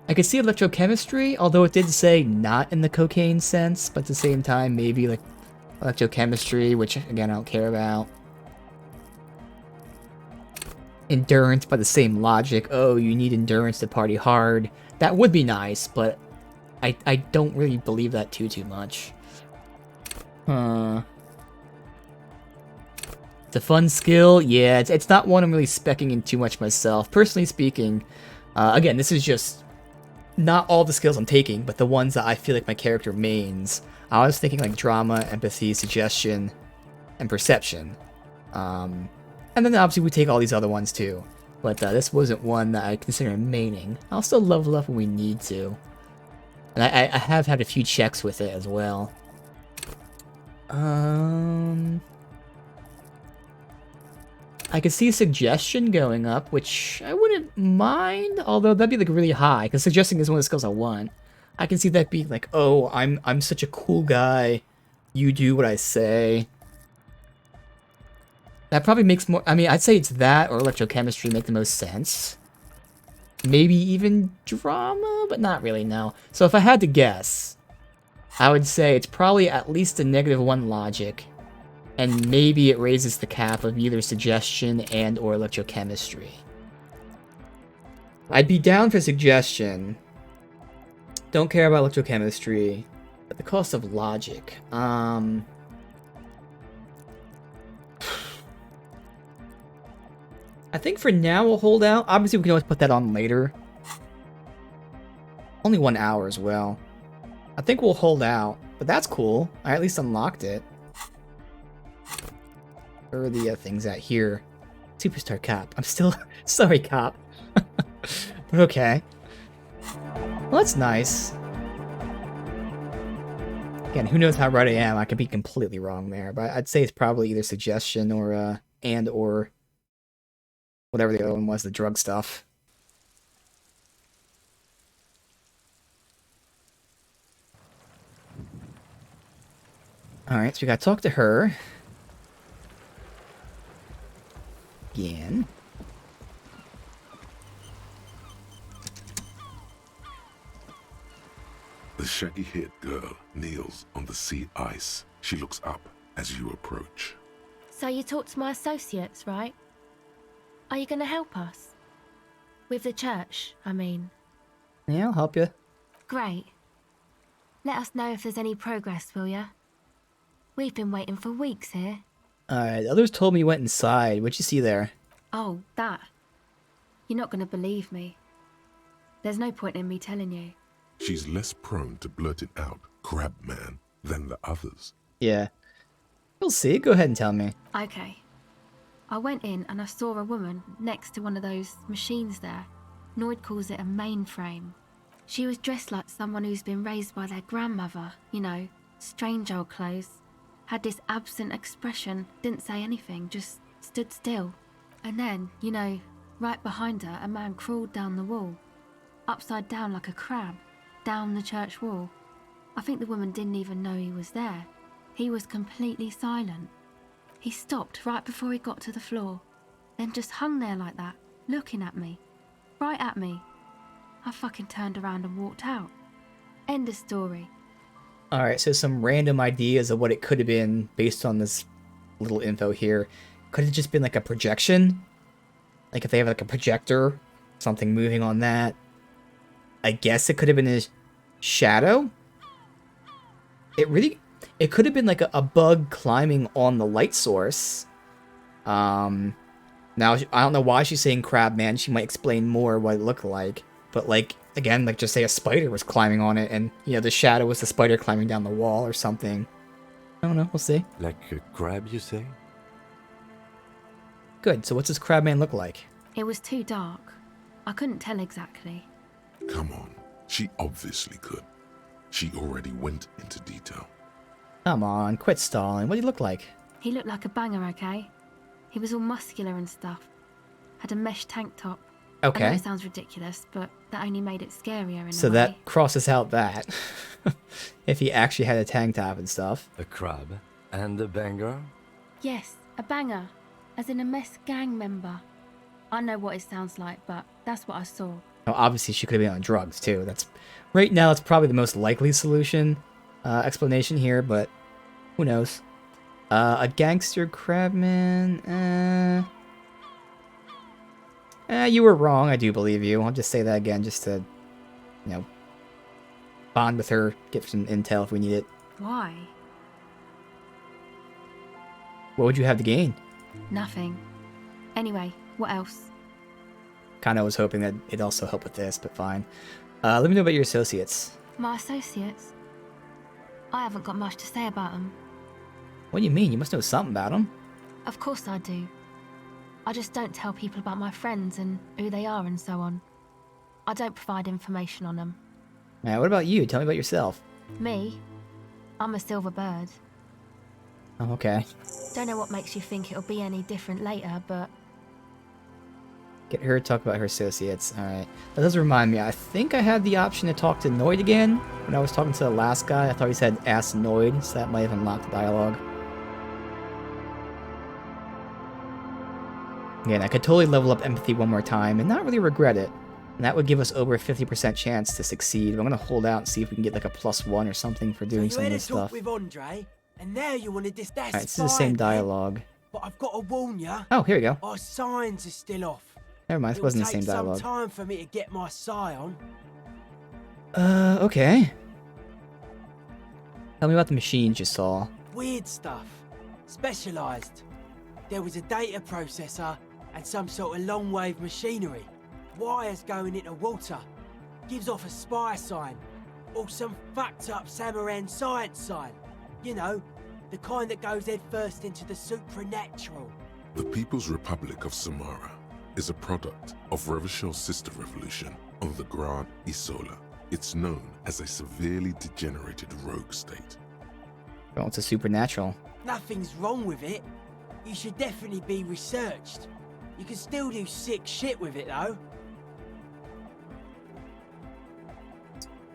Speaker 1: I could see electrochemistry, although it did say not in the cocaine sense, but at the same time, maybe, like, electrochemistry, which, again, I don't care about. Endurance by the same logic. Oh, you need endurance to party hard. That would be nice, but I don't really believe that too much. It's a fun skill. Yeah, it's not one I'm really specking in too much myself. Personally speaking, again, this is just not all the skills I'm taking, but the ones that I feel like my character mains. I was thinking like drama, empathy, suggestion, and perception. And then obviously we take all these other ones too. But this wasn't one that I consider maining. I'll still level up when we need to. And I have had a few checks with it as well. I could see suggestion going up, which I wouldn't mind, although that'd be like really high, because suggesting is one of the skills I want. I can see that being like, oh, I'm such a cool guy. You do what I say. That probably makes more... I mean, I'd say it's that or electrochemistry make the most sense. Maybe even drama, but not really, no. So if I had to guess, I would say it's probably at least a -1 logic. And maybe it raises the cap of either suggestion and or electrochemistry. I'd be down for suggestion. Don't care about electrochemistry. At the cost of logic. I think for now we'll hold out. Obviously, we can always put that on later. Only 1 hour as well. I think we'll hold out, but that's cool. I at least unlocked it. Where are the things at here? Superstar Cop. I'm still... Sorry, Cop. But okay. Well, that's nice. Again, who knows how right I am? I could be completely wrong there, but I'd say it's probably either suggestion or, or whatever the other one was, the drug stuff. Alright, so we gotta talk to her. Again.
Speaker 4: The shaggy-haired girl kneels on the sea ice. She looks up as you approach.
Speaker 13: So you talked to my associates, right? Are you going to help us? With the church, I mean.
Speaker 1: Yeah, I'll help you.
Speaker 13: Great. Let us know if there's any progress, will ya? We've been waiting for weeks here.
Speaker 1: Alright, others told me you went inside. What'd you see there?
Speaker 13: Oh, that. You're not going to believe me. There's no point in me telling you.
Speaker 4: She's less prone to blurt it out, Crabman, than the others.
Speaker 1: Yeah. We'll see. Go ahead and tell me.
Speaker 13: Okay. I went in and I saw a woman next to one of those machines there. Noid calls it a mainframe. She was dressed like someone who's been raised by their grandmother, you know, strange old clothes. Had this absent expression, didn't say anything, just stood still. And then, you know, right behind her, a man crawled down the wall. Upside down like a crab, down the church wall. I think the woman didn't even know he was there. He was completely silent. He stopped right before he got to the floor, then just hung there like that, looking at me. Right at me. I fucking turned around and walked out. End of story.
Speaker 1: Alright, so some random ideas of what it could have been based on this little info here. Could it just been like a projection? Like if they have like a projector, something moving on that. I guess it could have been a shadow? It could have been like a bug climbing on the light source. Now, I don't know why she's saying Crabman. She might explain more what it looked like. But like, again, like just say a spider was climbing on it and, you know, the shadow was the spider climbing down the wall or something. I don't know, we'll see.
Speaker 3: Like a crab, you say?
Speaker 1: Good, so what's this Crabman look like?
Speaker 13: It was too dark. I couldn't tell exactly.
Speaker 4: Come on, she obviously could. She already went into detail.
Speaker 1: Come on, quit stalling. What do you look like?
Speaker 13: He looked like a banger, okay? He was all muscular and stuff. Had a mesh tank top.
Speaker 1: Okay.
Speaker 13: I know it sounds ridiculous, but that only made it scarier in a way.
Speaker 1: So that crosses out that. If he actually had a tank top and stuff.
Speaker 3: A crab and a banger?
Speaker 13: Yes, a banger. As in a mess gang member. I know what it sounds like, but that's what I saw.
Speaker 1: Oh, obviously she could have been on drugs too. That's right now. It's probably the most likely solution, explanation here, but who knows? A gangster Crabman. You were wrong. I do believe you. I'll just say that again, just to, you know, bond with her, get some intel if we need it.
Speaker 13: Why?
Speaker 1: What would you have to gain?
Speaker 13: Nothing. Anyway, what else?
Speaker 1: Kind of was hoping that it'd also help with this, but fine. Let me know about your associates.
Speaker 13: My associates? I haven't got much to say about them.
Speaker 1: What do you mean? You must know something about them.
Speaker 13: Of course I do. I just don't tell people about my friends and who they are and so on. I don't provide information on them.
Speaker 1: Now, what about you? Tell me about yourself.
Speaker 13: Me? I'm a silver bird.
Speaker 1: Oh, okay.
Speaker 13: Don't know what makes you think it'll be any different later, but...
Speaker 1: Get her to talk about her associates. Alright. That does remind me, I think I had the option to talk to Noid again. When I was talking to the last guy, I thought he said ask Noid, so that might have unlocked the dialogue. Again, I could totally level up empathy one more time and not really regret it. And that would give us over a 50% chance to succeed. I'm gonna hold out and see if we can get like a +1 or something for doing some of this stuff.
Speaker 15: With Andre, and now you want to diss that.
Speaker 1: Alright, this is the same dialogue.
Speaker 15: But I've got to warn you.
Speaker 1: Oh, here we go.
Speaker 15: Our signs are still off.
Speaker 1: Never mind, it wasn't the same dialogue.
Speaker 15: It'll take some time for me to get my sign on.
Speaker 1: Okay. Tell me about the machines you saw.
Speaker 15: Weird stuff. Specialised. There was a data processor, and some sort of long-wave machinery. Wires going into water. Gives off a spy sign. Or some fucked up Samaran science sign. You know, the kind that goes head first into the supernatural.
Speaker 4: The People's Republic of Samara is a product of Revachel's sister revolution on the Grand Isola. It's known as a severely degenerated rogue state.
Speaker 1: Well, it's a supernatural.
Speaker 15: Nothing's wrong with it. You should definitely be researched. You can still do sick shit with it, though.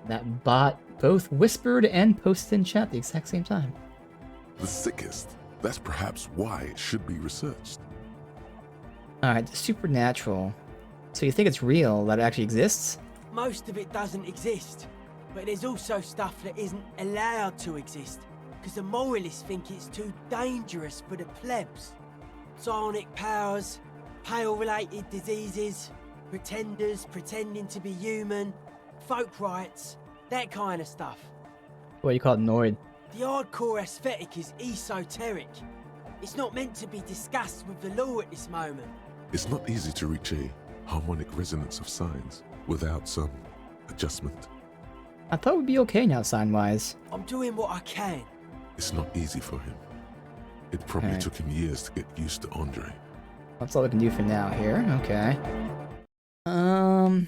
Speaker 1: That bot both whispered and posted in chat at the exact same time.
Speaker 4: The sickest. That's perhaps why it should be researched.
Speaker 1: Alright, the supernatural. So you think it's real, that it actually exists?
Speaker 15: Most of it doesn't exist. But there's also stuff that isn't allowed to exist. Because the moralists think it's too dangerous for the plebs. Psionic powers, pale-related diseases, pretenders pretending to be human, folk rights, that kind of stuff.
Speaker 1: What do you call it, Noid?
Speaker 15: The hardcore aesthetic is esoteric. It's not meant to be discussed with the law at this moment.
Speaker 4: It's not easy to reach a harmonic resonance of signs without some adjustment.
Speaker 1: I thought we'd be okay now, sign-wise.
Speaker 15: I'm doing what I can.
Speaker 4: It's not easy for him. It probably took him years to get used to Andre.
Speaker 1: That's all we can do for now here. Okay. So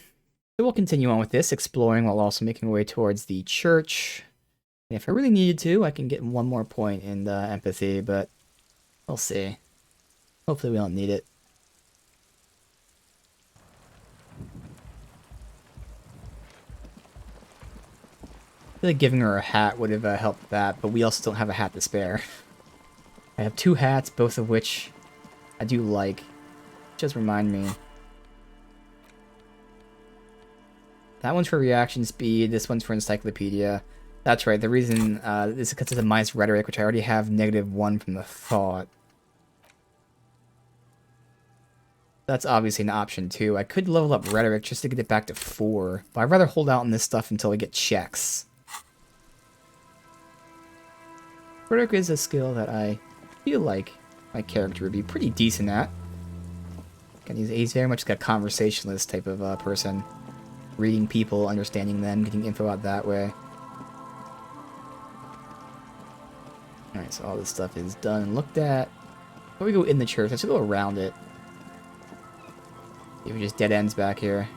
Speaker 1: we'll continue on with this, exploring while also making our way towards the church. And if I really needed to, I can get one more point in the empathy, but we'll see. Hopefully we don't need it. I feel like giving her a hat would have helped that, but we also don't have a hat to spare. I have 2 hats, both of which I do like. Just remind me. That one's for reaction speed, this one's for encyclopedia. That's right, the reason this is because it's a minus rhetoric, which I already have -1 from the thought. That's obviously an option too. I could level up rhetoric just to get it back to 4, but I'd rather hold out on this stuff until I get checks. Rhetoric is a skill that I feel like my character would be pretty decent at. And he's very much like a conversationalist type of person. Reading people, understanding them, getting info out that way. Alright, so all this stuff is done and looked at. Before we go in the church, let's go around it. See if we just dead ends back here.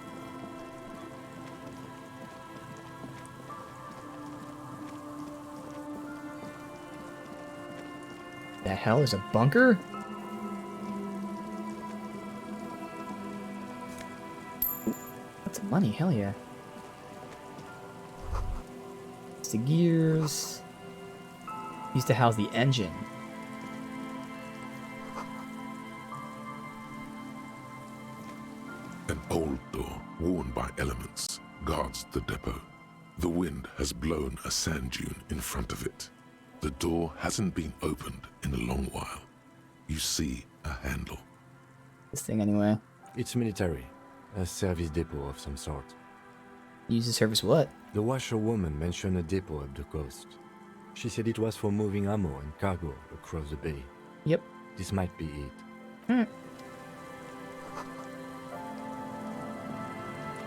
Speaker 1: The hell? There's a bunker? Lots of money, hell yeah. It's the gears. Used to house the engine.
Speaker 4: An old door, worn by elements, guards the depot. The wind has blown a sand dune in front of it. The door hasn't been opened in a long while. You see a handle.
Speaker 1: This thing anyway.
Speaker 3: It's military. A service depot of some sort.
Speaker 1: Use the service what?
Speaker 3: The washerwoman mentioned a depot up the coast. She said it was for moving ammo and cargo across the bay.
Speaker 1: Yep.
Speaker 3: This might be it.
Speaker 1: Alright.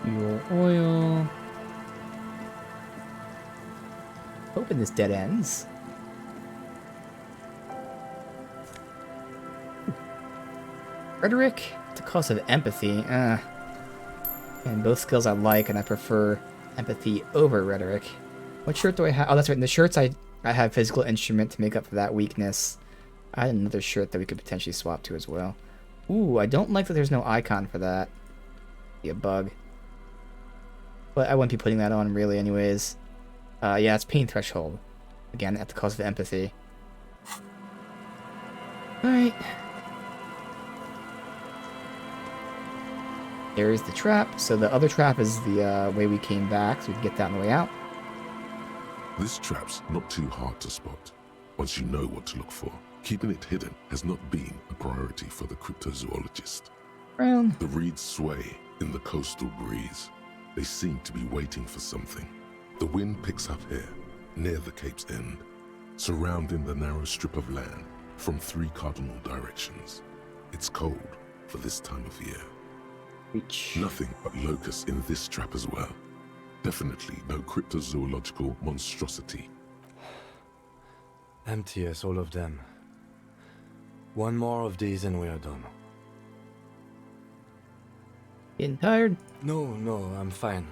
Speaker 1: Fuel, oil. Hoping this dead ends. Rhetoric, the cost of empathy. And both skills I like, and I prefer empathy over rhetoric. What shirt do I have? Oh, that's right. In the shirts, I have physical instrument to make up for that weakness. I had another shirt that we could potentially swap to as well. Ooh, I don't like that there's no icon for that. Be a bug. But I wouldn't be putting that on really anyways. Yeah, it's pain threshold. Again, at the cost of empathy. Alright. There's the trap. So the other trap is the way we came back, so we can get that on the way out.
Speaker 4: This trap's not too hard to spot, once you know what to look for. Keeping it hidden has not been a priority for the cryptozoologist.
Speaker 1: Brown.
Speaker 4: The reeds sway in the coastal breeze. They seem to be waiting for something. The wind picks up here, near the Cape's end, surrounding the narrow strip of land from 3 cardinal directions. It's cold, for this time of year.
Speaker 1: Reach.
Speaker 4: Nothing but locusts in this trap as well. Definitely no cryptozoological monstrosity.
Speaker 3: Empty as all of them. One more of these and we are done.
Speaker 1: Getting tired?
Speaker 3: No, I'm fine.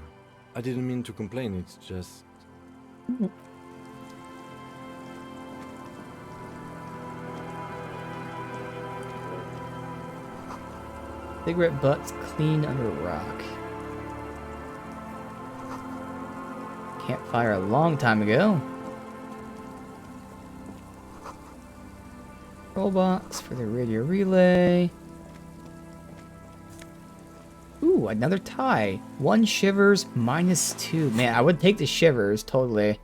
Speaker 3: I didn't mean to complain, it's just...
Speaker 1: Cigarette butts clean under rock. Campfire a long time ago. Roll box for the radio relay. Ooh, another tie. 1 shivers, -2. Man, I would take the shivers, totally.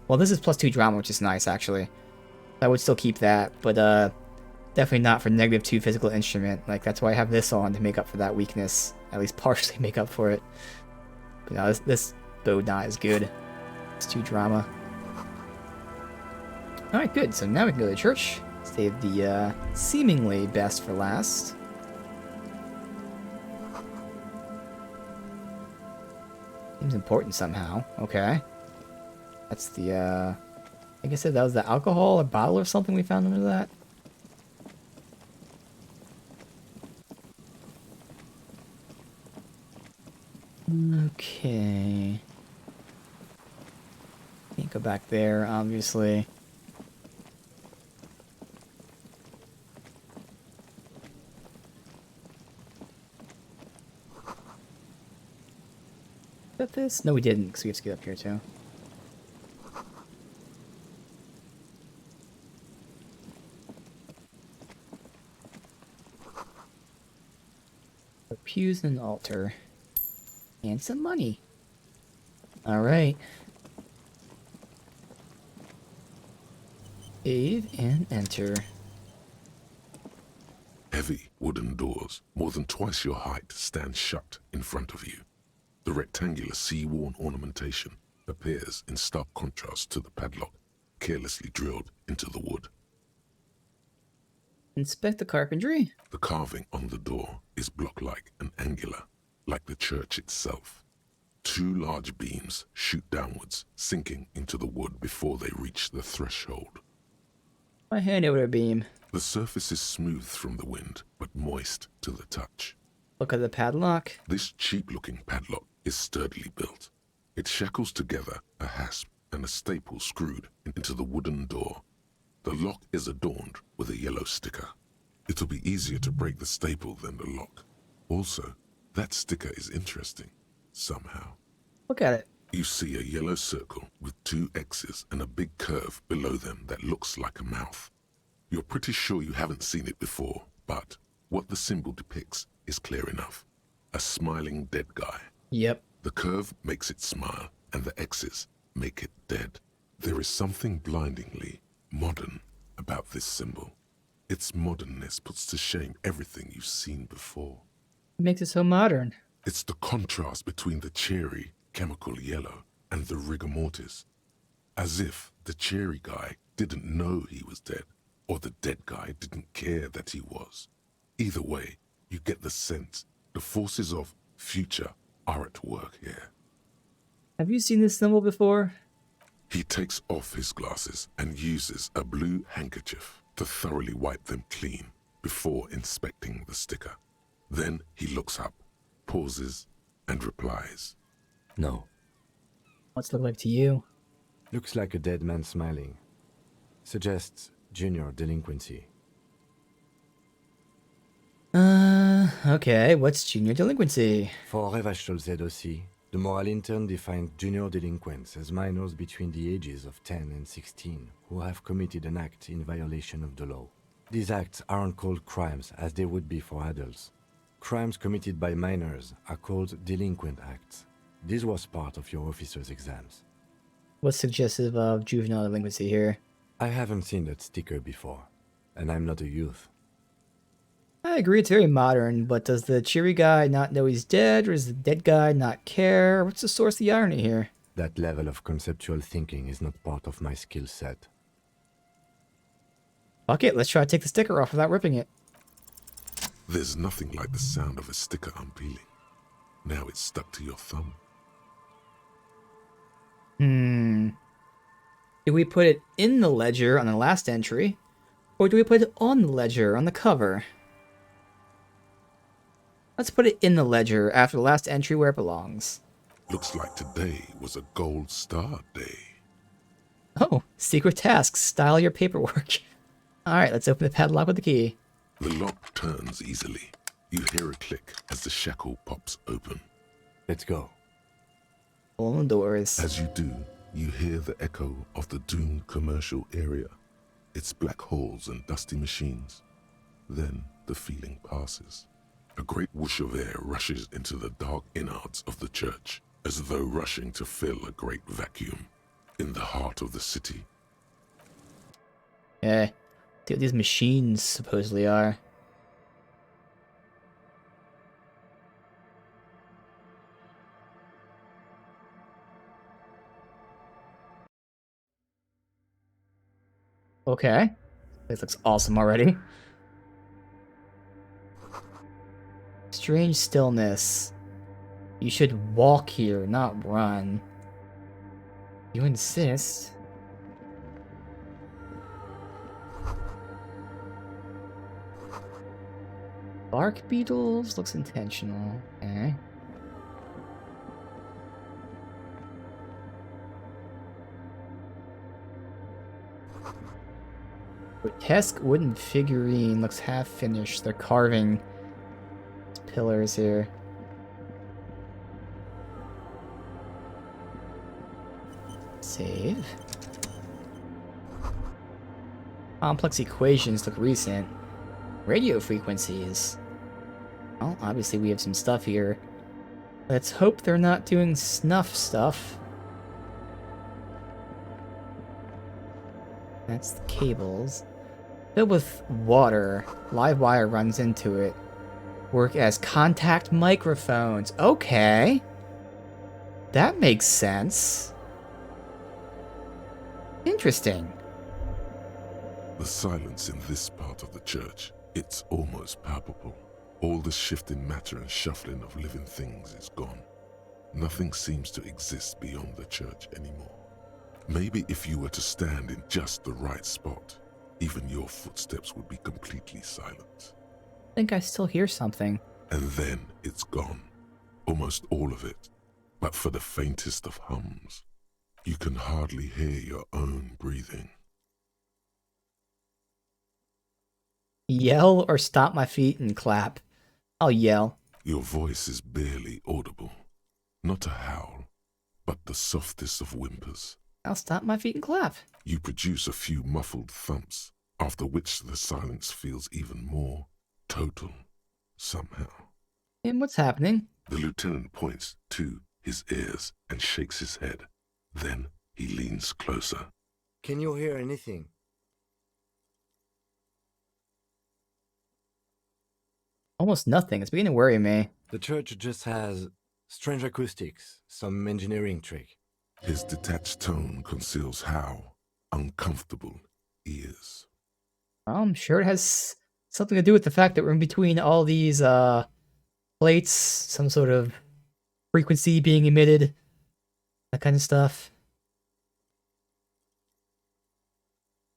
Speaker 1: Well, this is +2 drama, which is nice, actually. I would still keep that, but definitely not for -2 physical instrument. Like, that's why I have this on, to make up for that weakness. At least partially make up for it. But no, this bow not is good. It's 2 drama. Alright, good. So now we can go to church. Save the seemingly best for last. Seems important somehow. Okay. That's the, I think I said that was the alcohol or bottle or something we found under that. Okay. Can't go back there, obviously. Got this? No, we didn't, because we have to get up here too. A pews and an altar. And some money. Alright. Save and enter.
Speaker 4: Heavy wooden doors, more than twice your height, stand shut in front of you. The rectangular sea-worn ornamentation appears in stark contrast to the padlock, carelessly drilled into the wood.
Speaker 1: Inspect the carpentry.
Speaker 4: The carving on the door is block-like and angular, like the church itself. 2 large beams shoot downwards, sinking into the wood before they reach the threshold.
Speaker 1: My hand over a beam.
Speaker 4: The surface is smooth from the wind, but moist to the touch.
Speaker 1: Look at the padlock.
Speaker 4: This cheap-looking padlock is sturdily built. It shackles together a hasp and a staple screwed into the wooden door. The lock is adorned with a yellow sticker. It'll be easier to break the staple than the lock. Also, that sticker is interesting, somehow.
Speaker 1: Look at it.
Speaker 4: You see a yellow circle with 2 X's and a big curve below them that looks like a mouth. You're pretty sure you haven't seen it before, but what the symbol depicts is clear enough. A smiling dead guy.
Speaker 1: Yep.
Speaker 4: The curve makes it smile, and the X's make it dead. There is something blindingly modern about this symbol. Its modernness puts to shame everything you've seen before.
Speaker 1: It makes it so modern.
Speaker 4: It's the contrast between the cheery, chemical yellow and the rigor mortis. As if the cheery guy didn't know he was dead, or the dead guy didn't care that he was. Either way, you get the sense the forces of future are at work here.
Speaker 1: Have you seen this symbol before?
Speaker 4: He takes off his glasses and uses a blue handkerchief to thoroughly wipe them clean before inspecting the sticker. Then he looks up, pauses, and replies.
Speaker 3: No.
Speaker 1: What's it look like to you?
Speaker 3: Looks like a dead man smiling. Suggests junior delinquency.
Speaker 1: Okay, what's junior delinquency?
Speaker 3: For Revachol ZOC, the moral intern defined junior delinquents as minors between the ages of 10 and 16 who have committed an act in violation of the law. These acts aren't called crimes as they would be for adults. Crimes committed by minors are called delinquent acts. This was part of your officer's exams.
Speaker 1: What's suggestive of juvenile delinquency here?
Speaker 3: I haven't seen that sticker before, and I'm not a youth.
Speaker 1: I agree it's very modern, but does the cheery guy not know he's dead, or does the dead guy not care? What's the source of the irony here?
Speaker 3: That level of conceptual thinking is not part of my skill set.
Speaker 1: Fuck it, let's try to take the sticker off without ripping it.
Speaker 4: There's nothing like the sound of a sticker unpeeling. Now it's stuck to your thumb.
Speaker 1: Do we put it in the ledger on the last entry, or do we put it on the ledger on the cover? Let's put it in the ledger after the last entry where it belongs.
Speaker 4: Looks like today was a gold star day.
Speaker 1: Oh, secret tasks. Style your paperwork. Alright, let's open the padlock with the key.
Speaker 4: The lock turns easily. You hear a click as the shackle pops open.
Speaker 3: Let's go.
Speaker 1: Pull the doors.
Speaker 4: As you do, you hear the echo of the doomed commercial area. Its black halls and dusty machines. Then the feeling passes. A great whoosh of air rushes into the dark innards of the church, as though rushing to fill a great vacuum in the heart of the city.
Speaker 1: Yeah, see what these machines supposedly are. Okay. This looks awesome already. Strange stillness. You should walk here, not run. You insist. Bark beetles looks intentional. Okay. Grotesque wooden figurine looks half finished. They're carving pillars here. Save. Complex equations look recent. Radio frequencies. Well, obviously we have some stuff here. Let's hope they're not doing snuff stuff. That's the cables. Filled with water. Live wire runs into it. Work as contact microphones. Okay. That makes sense. Interesting.
Speaker 4: The silence in this part of the church, it's almost palpable. All the shifting matter and shuffling of living things is gone. Nothing seems to exist beyond the church anymore. Maybe if you were to stand in just the right spot, even your footsteps would be completely silent.
Speaker 1: I think I still hear something.
Speaker 4: And then it's gone. Almost all of it. But for the faintest of hums, you can hardly hear your own breathing.
Speaker 1: Yell or stomp my feet and clap. I'll yell.
Speaker 4: Your voice is barely audible. Not a howl, but the softest of whimpers.
Speaker 1: I'll stomp my feet and clap.
Speaker 4: You produce a few muffled thumps, after which the silence feels even more total, somehow.
Speaker 1: And what's happening?
Speaker 4: The lieutenant points to his ears and shakes his head. Then he leans closer.
Speaker 14: Can you hear anything?
Speaker 1: Almost nothing. It's beginning to worry me.
Speaker 14: The church just has strange acoustics, some engineering trick.
Speaker 4: His detached tone conceals how uncomfortable he is.
Speaker 1: I'm sure it has something to do with the fact that we're in between all these plates, some sort of frequency being emitted, that kind of stuff.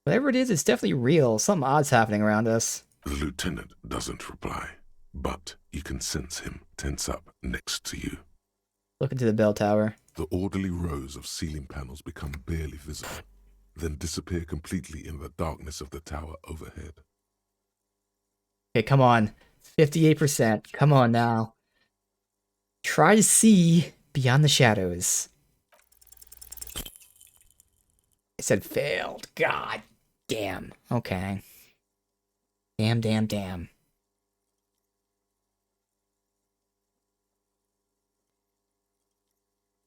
Speaker 1: Whatever it is, it's definitely real. Something odd's happening around us.
Speaker 4: The lieutenant doesn't reply, but you can sense him tense up next to you.
Speaker 1: Look into the bell tower.
Speaker 4: The orderly rows of ceiling panels become barely visible, then disappear completely in the darkness of the tower overhead.
Speaker 1: Okay, come on. 58%. Come on now. Try to see beyond the shadows. I said failed. God damn. Okay. Damn.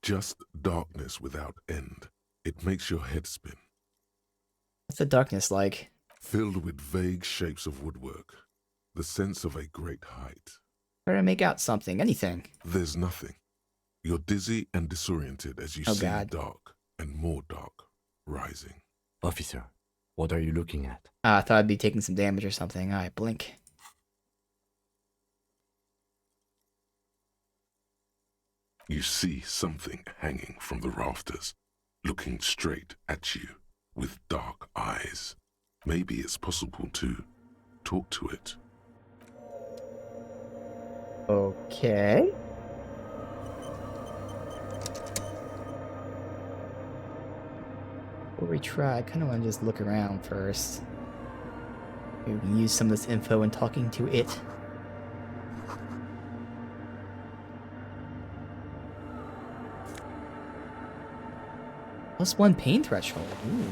Speaker 4: Just darkness without end. It makes your head spin.
Speaker 1: What's the darkness like?
Speaker 4: Filled with vague shapes of woodwork. The sense of a great height.
Speaker 1: Try to make out something. Anything.
Speaker 4: There's nothing. You're dizzy and disoriented as you see dark and more dark rising.
Speaker 14: Officer, what are you looking at?
Speaker 1: I thought I'd be taking some damage or something. Alright, blink.
Speaker 4: You see something hanging from the rafters, looking straight at you with dark eyes. Maybe it's possible to talk to it.
Speaker 1: Okay. Before we try, I kind of want to just look around first. Maybe we can use some of this info in talking to it. +1 pain threshold. Ooh.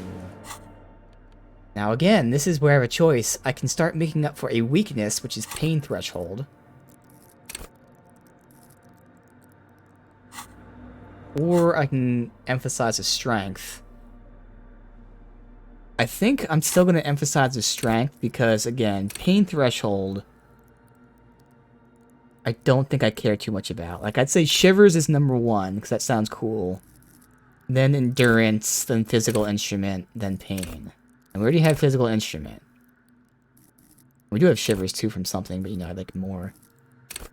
Speaker 1: Now again, this is where I have a choice. I can start making up for a weakness, which is pain threshold. Or I can emphasize a strength. I think I'm still going to emphasize the strength because, again, pain threshold, I don't think I care too much about. Like, I'd say shivers is number 1 because that sounds cool. Then endurance, then physical instrument, then pain. And we already have physical instrument. We do have shivers too from something, but you know, I'd like more.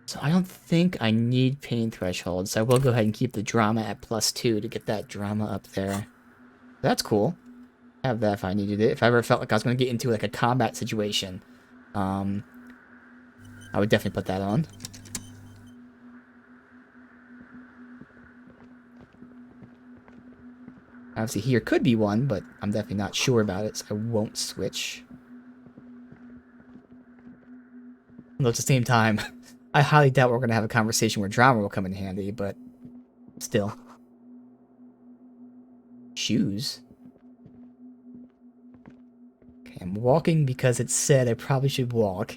Speaker 1: So I don't think I need pain threshold, so I will go ahead and keep the drama at +2 to get that drama up there. That's cool. Have that if I needed it. If I ever felt like I was going to get into like a combat situation, I would definitely put that on. Obviously here could be one, but I'm definitely not sure about it, so I won't switch. Although at the same time, I highly doubt we're going to have a conversation where drama will come in handy, but still. Shoes. Okay, I'm walking because it said I probably should walk.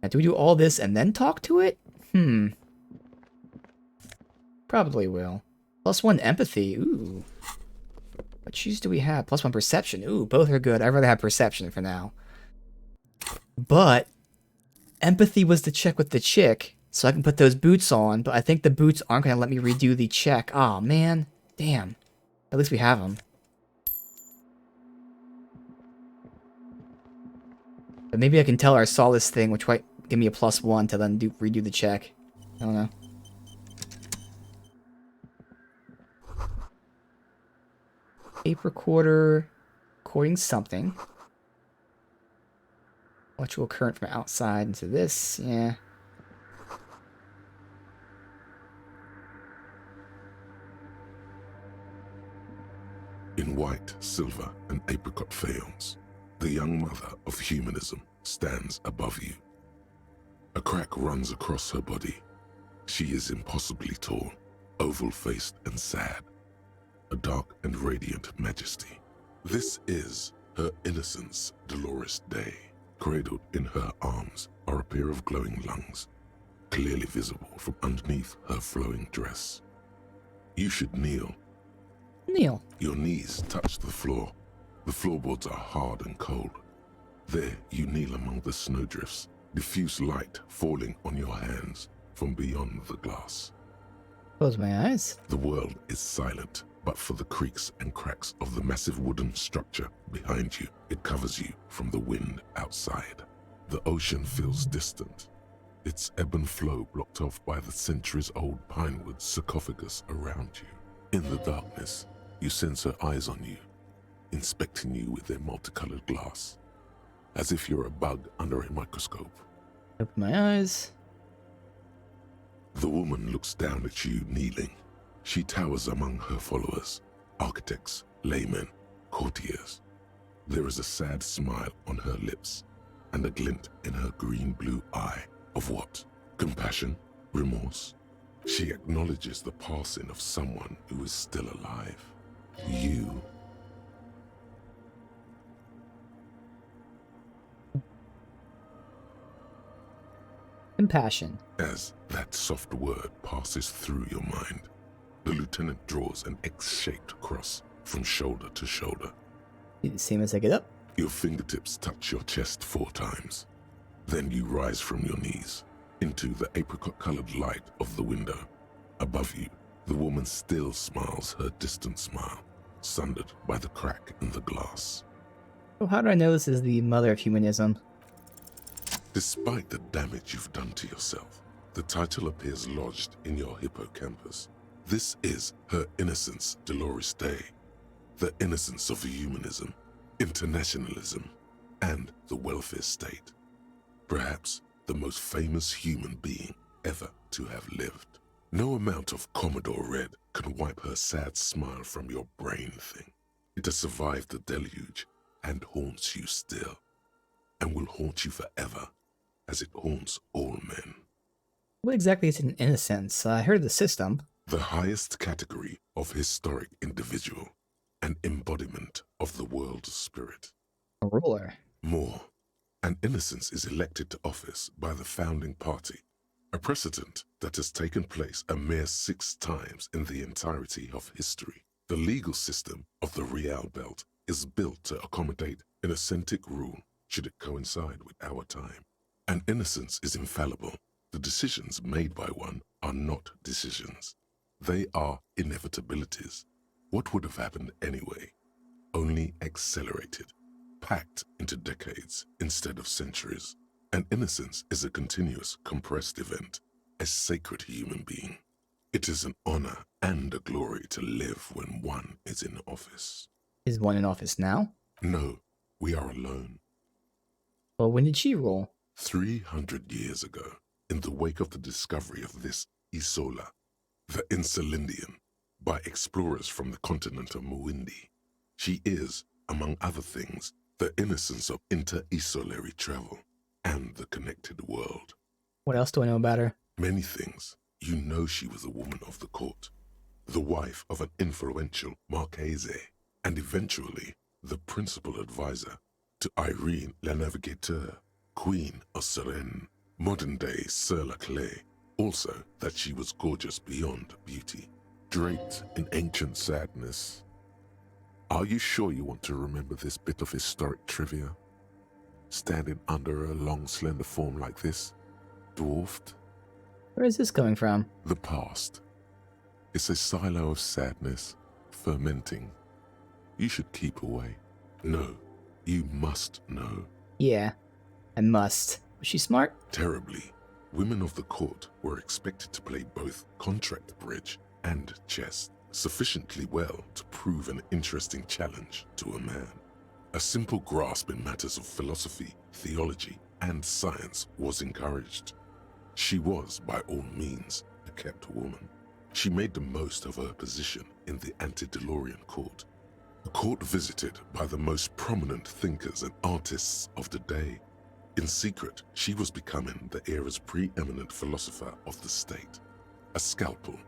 Speaker 1: Now, do we do all this and then talk to it? Probably will. +1 empathy. Ooh. What shoes do we have? +1 perception. Ooh, both are good. I'd rather have perception for now. But empathy was the check with the chick, so I can put those boots on, but I think the boots aren't going to let me redo the check. Aw, man. Damn. At least we have them. But maybe I can tell her I saw this thing, which might give me a +1 to then redo the check. I don't know. Tape recorder, recording something. Electrical current from outside into this, yeah.
Speaker 4: In white, silver, and apricot faience, the young mother of humanism stands above you. A crack runs across her body. She is impossibly tall, oval-faced and sad. A dark and radiant majesty. This is her innocence, Dolores Day. Cradled in her arms are a pair of glowing lungs, clearly visible from underneath her flowing dress. You should kneel.
Speaker 1: Kneel.
Speaker 4: Your knees touch the floor. The floorboards are hard and cold. There you kneel among the snowdrifts, diffuse light falling on your hands from beyond the glass.
Speaker 1: Close my eyes.
Speaker 4: The world is silent, but for the creaks and cracks of the massive wooden structure behind you. It covers you from the wind outside. The ocean feels distant, its ebb and flow blocked off by the centuries-old pinewood sarcophagus around you. In the darkness, you sense her eyes on you, inspecting you with their multicolored glass, as if you're a bug under a microscope.
Speaker 1: Open my eyes.
Speaker 4: The woman looks down at you, kneeling. She towers among her followers, architects, laymen, courtiers. There is a sad smile on her lips, and a glint in her green-blue eye of what? Compassion? Remorse? She acknowledges the passing of someone who is still alive. You.
Speaker 1: Compassion.
Speaker 4: As that soft word passes through your mind, the lieutenant draws an X-shaped cross from shoulder to shoulder.
Speaker 1: Do the same as I get up.
Speaker 4: Your fingertips touch your chest 4 times. Then you rise from your knees into the apricot-colored light of the window. Above you, the woman still smiles her distant smile, sundered by the crack in the glass.
Speaker 1: Oh, how do I know this is the mother of humanism?
Speaker 4: Despite the damage you've done to yourself, The title appears lodged in your hippocampus. This is Her Innocence Dolores Day, the innocence of humanism, internationalism, and the welfare state. Perhaps the most famous human being ever to have lived. No amount of Commodore Red can wipe her sad smile from your brain thing. It has survived the deluge and haunts you still, and will haunt you forever, as it haunts all men.
Speaker 1: What exactly is an innocence? I heard of the system.
Speaker 4: The highest category of historic individual, an embodiment of the world spirit.
Speaker 1: A ruler.
Speaker 4: More, an innocence is elected to office by the founding party, a precedent that has taken place a mere 6 times in the entirety of history. The legal system of the Real Belt is built to accommodate innocentic rule should it coincide with our time. An innocence is infallible. The decisions made by one are not decisions. They are inevitabilities. What would have happened anyway? Only accelerated, packed into decades instead of centuries. An innocence is a continuous, compressed event, a sacred human being. It is an honor and a glory to live when one is in office.
Speaker 1: Is one in office now?
Speaker 4: No, we are alone.
Speaker 1: Well, when did she rule?
Speaker 4: 300 years ago, in the wake of the discovery of this Isola, the Insulindian, by explorers from the continent of Muindi. She is, among other things, the innocence of inter-isolary travel and the connected world.
Speaker 1: What else do I know about her?
Speaker 4: Many things. You know she was a woman of the court, the wife of an influential Marchese, and eventually the principal advisor to Irene la Navigateur, Queen of Suresnes, modern-day Sir La Clay. Also that she was gorgeous beyond beauty, draped in ancient sadness. Are you sure you want to remember this bit of historic trivia? Standing under a long, slender form like this, dwarfed?
Speaker 1: Where is this coming from?
Speaker 4: The past. It's a silo of sadness, fermenting. You should keep away. No, you must know.
Speaker 1: Yeah, I must. Was she smart?
Speaker 4: Terribly. Women of the court were expected to play both contract bridge and chess sufficiently well to prove an interesting challenge to a man. A simple grasp in matters of philosophy, theology, and science was encouraged. She was, by all means, a kept woman. She made the most of her position in the antediluvian court, a court visited by the most prominent thinkers and artists of the day. In secret, she was becoming the era's preeminent philosopher of the state. A scalpel,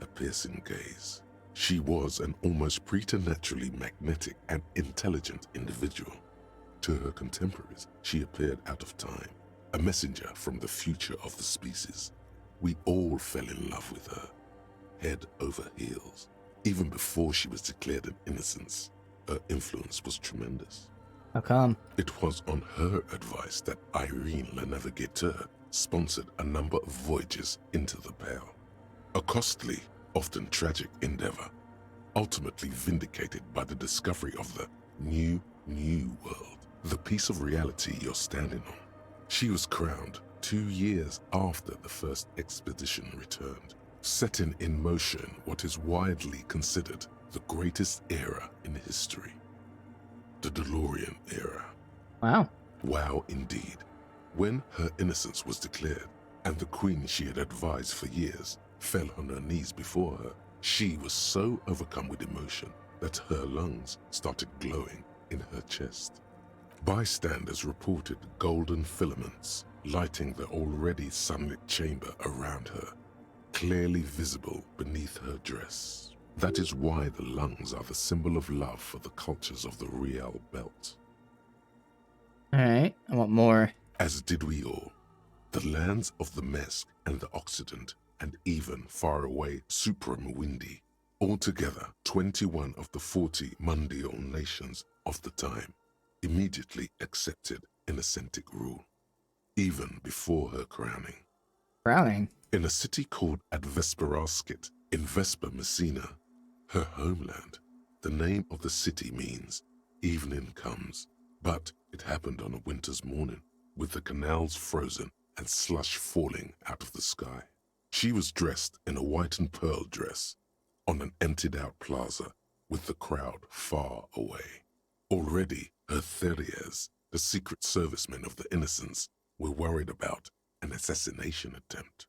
Speaker 4: a piercing gaze. She was an almost preternaturally magnetic and intelligent individual. To her contemporaries, she appeared out of time, a messenger from the future of the species. We all fell in love with her, head over heels. Even before she was declared an innocence, her influence was tremendous.
Speaker 1: How come?
Speaker 4: It was on her advice that Irene la Navigateur sponsored a number of voyages into the Pale. A costly, often tragic endeavor, ultimately vindicated by the discovery of the new world, the piece of reality you're standing on. She was crowned 2 years after the first expedition returned, setting in motion what is widely considered the greatest era in history. The DeLorean era.
Speaker 1: Wow.
Speaker 4: Wow indeed. When her innocence was declared, and the queen she had advised for years fell on her knees before her, she was so overcome with emotion that her lungs started glowing in her chest. Bystanders reported golden filaments lighting the already sunlit chamber around her, clearly visible beneath her dress. That is why the lungs are the symbol of love for the cultures of the Real Belt.
Speaker 1: Alright, I want more.
Speaker 4: As did we all. The lands of the Mesk and the Occident, and even faraway Supramuindi, altogether 21 of the 40 mundial nations of the time, immediately accepted Innocentic rule, even before her crowning.
Speaker 1: Crowning?
Speaker 4: In a city called Advesperaskit, in Vesper Messina, her homeland, the name of the city means evening comes, but it happened on a winter's morning, with the canals frozen and slush falling out of the sky. She was dressed in a white and pearl dress on an emptied-out plaza with the crowd far away. Already, her terriers, the secret servicemen of the Innocents, were worried about an assassination attempt.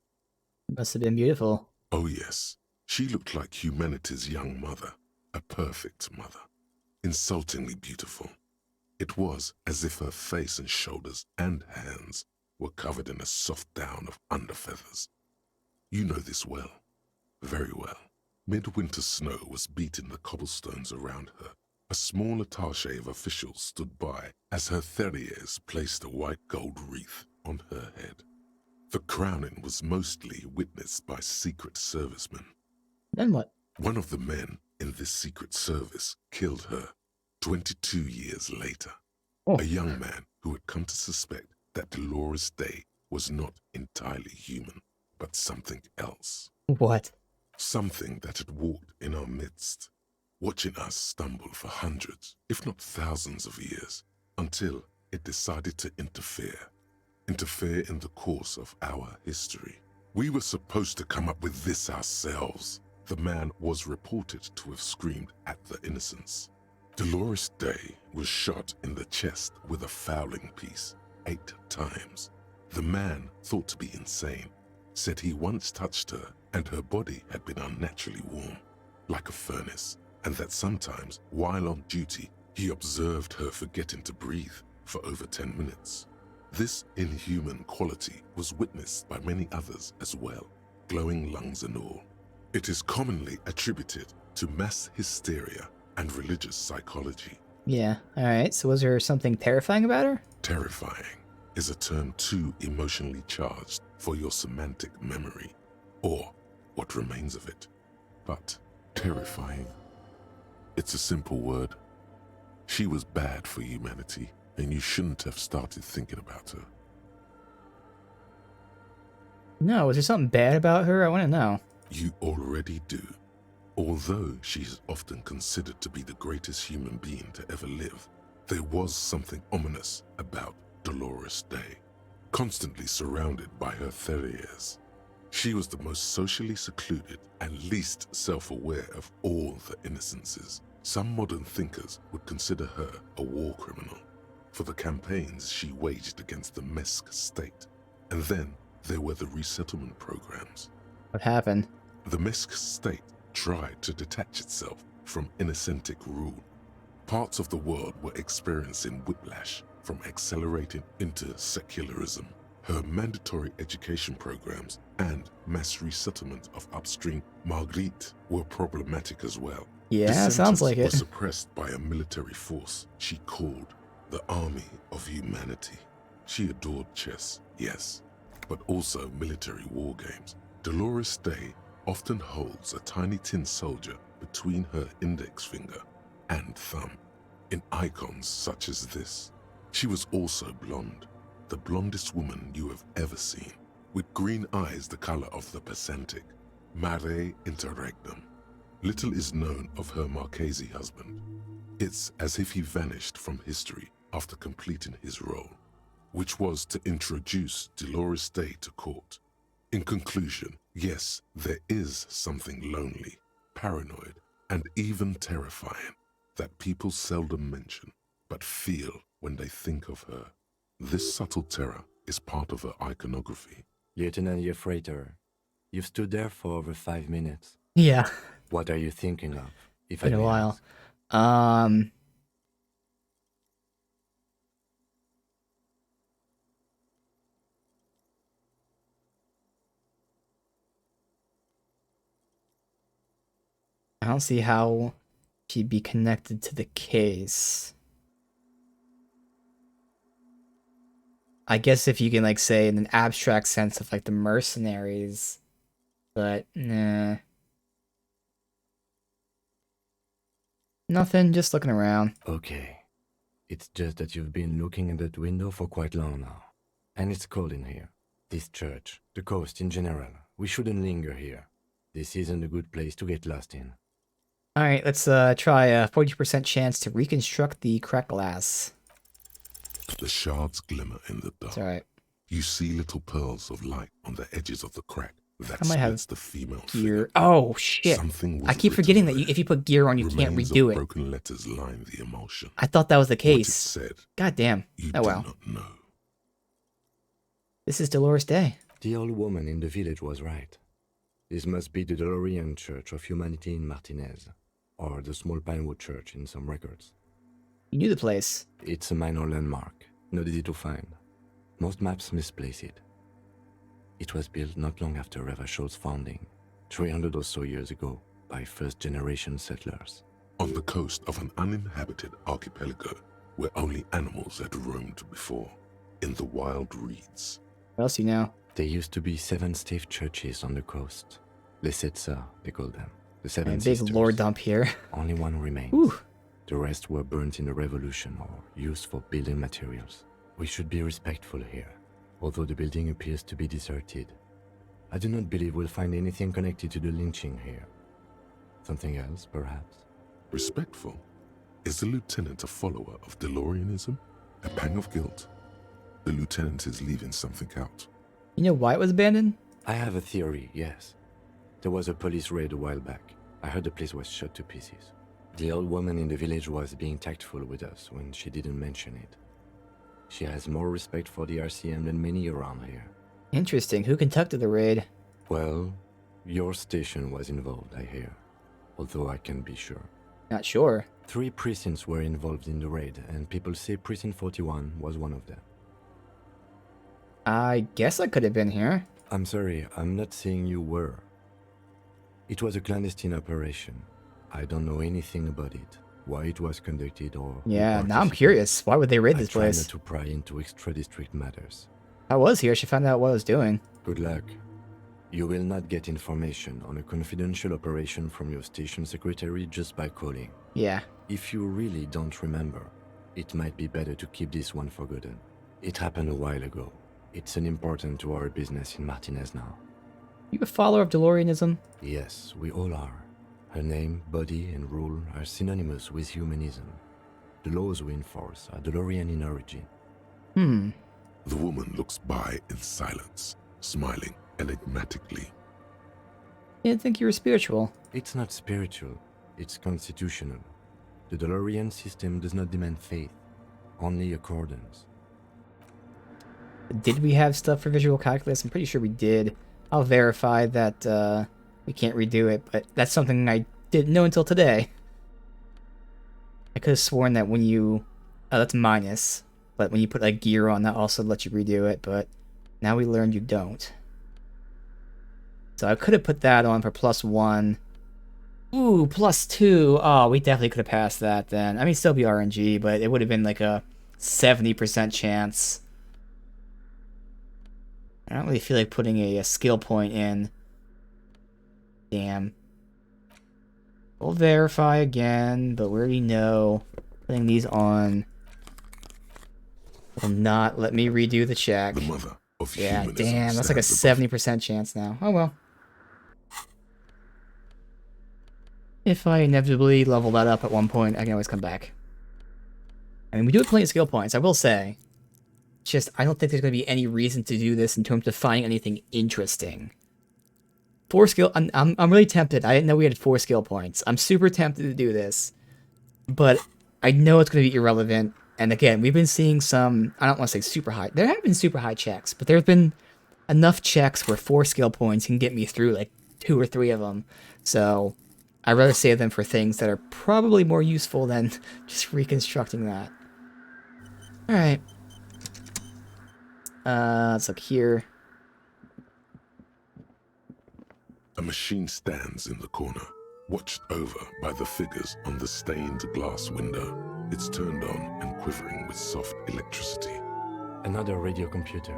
Speaker 1: Must have been beautiful.
Speaker 4: Oh yes, she looked like humanity's young mother, a perfect mother, insultingly beautiful. It was as if her face and shoulders and hands were covered in a soft down of underfeathers. You know this well, very well. Midwinter snow was beating the cobblestones around her. A small attaché of officials stood by as her terriers placed a white gold wreath on her head. The crowning was mostly witnessed by secret servicemen.
Speaker 1: Then what?
Speaker 4: One of the men in this secret service killed her 22 years later.
Speaker 1: Oh.
Speaker 4: A young man who had come to suspect that Dolores Day was not entirely human, but something else.
Speaker 1: What?
Speaker 4: Something that had walked in our midst, watching us stumble for hundreds, if not thousands of years, until it decided to interfere in the course of our history. We were supposed to come up with this ourselves. The man was reported to have screamed at the Innocents. Dolores Day was shot in the chest with a fowling piece 8 times. The man, thought to be insane, said he once touched her and her body had been unnaturally warm, like a furnace, and that sometimes, while on duty, he observed her forgetting to breathe for over 10 minutes. This inhuman quality was witnessed by many others as well, glowing lungs and all. It is commonly attributed to mass hysteria and religious psychology.
Speaker 1: Yeah, alright, so was there something terrifying about her?
Speaker 4: Terrifying is a term too emotionally charged for your semantic memory, or what remains of it. But terrifying, it's a simple word. She was bad for humanity, and you shouldn't have started thinking about her.
Speaker 1: No, was there something bad about her? I want to know.
Speaker 4: You already do. Although she is often considered to be the greatest human being to ever live, there was something ominous about Dolores Day, constantly surrounded by her terriers. She was the most socially secluded and least self-aware of all the Innocences. Some modern thinkers would consider her a war criminal for the campaigns she waged against the Mesk state. And then there were the resettlement programs.
Speaker 1: What happened?
Speaker 4: The Mesk state tried to detach itself from Innocentic rule. Parts of the world were experiencing whiplash from accelerating into secularism. Her mandatory education programs and mass resettlement of upstream Marguerite were problematic as well.
Speaker 1: Yeah, sounds like it.
Speaker 4: Was suppressed by a military force she called the Army of Humanity. She adored chess, yes, but also military war games. Dolores Day often holds a tiny tin soldier between her index finger and thumb in icons such as this. She was also blonde, the blondest woman you have ever seen, with green eyes the color of the Pacific, mare interregnum. Little is known of her Marchese husband. It's as if he vanished from history after completing his role, which was to introduce Dolores Day to court. In conclusion, yes, there is something lonely, paranoid, and even terrifying that people seldom mention, but feel when they think of her. This subtle terror is part of her iconography.
Speaker 3: Lieutenant Yefrater, you've stood there for over 5 minutes.
Speaker 1: Yeah.
Speaker 3: What are you thinking of, if
Speaker 1: Been
Speaker 3: I
Speaker 1: a
Speaker 3: may
Speaker 1: while.
Speaker 3: ask?
Speaker 1: I don't see how she'd be connected to the case. I guess if you can, like, say in an abstract sense of, like, the mercenaries, but, nah. Nothing, just looking around.
Speaker 3: Okay. It's just that you've been looking at that window for quite long now. And it's cold in here. This church, the coast in general, we shouldn't linger here. This isn't a good place to get lost in.
Speaker 1: Alright, let's try a 40% chance to reconstruct the cracked glass.
Speaker 4: The shards glimmer in the dark.
Speaker 1: It's alright.
Speaker 4: You see little pearls of light on the edges of the crack that
Speaker 1: I might have
Speaker 4: splits the female
Speaker 1: gear.
Speaker 4: figure.
Speaker 1: Oh shit!
Speaker 4: Something was
Speaker 1: I keep
Speaker 4: written
Speaker 1: forgetting that
Speaker 4: there.
Speaker 1: if you put gear on, you can't
Speaker 4: Remains
Speaker 1: redo
Speaker 4: of
Speaker 1: it.
Speaker 4: broken letters line the emulsion.
Speaker 1: I thought that was the
Speaker 4: What it
Speaker 1: case.
Speaker 4: said,
Speaker 1: God damn.
Speaker 4: you
Speaker 1: Oh
Speaker 4: do
Speaker 1: well.
Speaker 4: not know.
Speaker 1: This is Dolores Day.
Speaker 3: The old woman in the village was right. This must be the DeLorean Church of Humanity in Martinez, or the small Pinewood Church in some records.
Speaker 1: You knew the place.
Speaker 3: It's a minor landmark, not easy to find. Most maps misplace it. It was built not long after Revachol's founding, 300 or so years ago, by first-generation settlers.
Speaker 4: On the coast of an uninhabited archipelago where only animals had roamed before, in the wild reeds.
Speaker 1: What else do you know?
Speaker 3: There used to be 7 stave churches on the coast. Lesetsa, they call them. The Seven
Speaker 1: Big
Speaker 3: Sisters.
Speaker 1: lore dump here.
Speaker 3: Only one remains.
Speaker 1: Ooh.
Speaker 3: The rest were burnt in the revolution or used for building materials. We should be respectful here, although the building appears to be deserted. I do not believe we'll find anything connected to the lynching here. Something else, perhaps?
Speaker 4: Respectful? Is the lieutenant a follower of DeLoreanism? A pang of guilt? The lieutenant is leaving something out.
Speaker 1: You know why it was abandoned?
Speaker 3: I have a theory, yes. There was a police raid a while back. I heard the place was shot to pieces. The old woman in the village was being tactful with us when she didn't mention it. She has more respect for the RCM than many around here.
Speaker 1: Interesting. Who conducted the raid?
Speaker 3: Well, your station was involved, I hear. Although I can't be sure.
Speaker 1: Not sure.
Speaker 3: 3 precincts were involved in the raid, and people say Precinct 41 was one of them.
Speaker 1: I guess I could have been here.
Speaker 3: I'm sorry, I'm not saying you were. It was a clandestine operation. I don't know anything about it, why it was conducted or...
Speaker 1: Yeah, now I'm curious. Why would they raid this
Speaker 3: I try
Speaker 1: place?
Speaker 3: not to pry into extra-district matters.
Speaker 1: I was here. She found out what I was doing.
Speaker 3: Good luck. You will not get information on a confidential operation from your station secretary just by calling.
Speaker 1: Yeah.
Speaker 3: If you really don't remember, it might be better to keep this one forgotten. It happened a while ago. It's unimportant to our business in Martinez now.
Speaker 1: You a follower of DeLoreanism?
Speaker 3: Yes, we all are. Her name, body, and rule are synonymous with humanism. The laws we enforce are DeLorean in origin.
Speaker 4: The woman looks by in silence, smiling enigmatically.
Speaker 1: I didn't think you were spiritual.
Speaker 3: It's not spiritual, it's constitutional. The DeLorean system does not demand faith, only accordance.
Speaker 1: Did we have stuff for visual calculus? I'm pretty sure we did. I'll verify that we can't redo it, but that's something I didn't know until today. I could have sworn that when you... Oh, that's minus. But when you put like gear on, that also lets you redo it, but now we learned you don't. So I could have put that on for +1. Ooh, +2. Oh, we definitely could have passed that then. I mean, still be RNG, but it would have been like a 70% chance. I don't really feel like putting a skill point in. Damn. We'll verify again, but we already know putting these on will not let me redo the check.
Speaker 4: The mother of
Speaker 1: Yeah,
Speaker 4: humanism
Speaker 1: damn, that's like a
Speaker 4: stands
Speaker 1: 70% chance now. Oh well. If I inevitably level that up at one point, I can always come back. I mean, we do have plenty of skill points, I will say. It's just, I don't think there's going to be any reason to do this in terms of finding anything interesting. 4 skill... I'm really tempted. I didn't know we had 4 skill points. I'm super tempted to do this. But I know it's going to be irrelevant. And again, we've been seeing some... I don't want to say super high. There have been super high checks, but there have been enough checks where 4 skill points can get me through like 2 or 3 of them. So I'd rather save them for things that are probably more useful than just reconstructing that. Alright. Let's look here.
Speaker 4: A machine stands in the corner, watched over by the figures on the stained glass window. It's turned on and quivering with soft electricity.
Speaker 3: Another radio computer.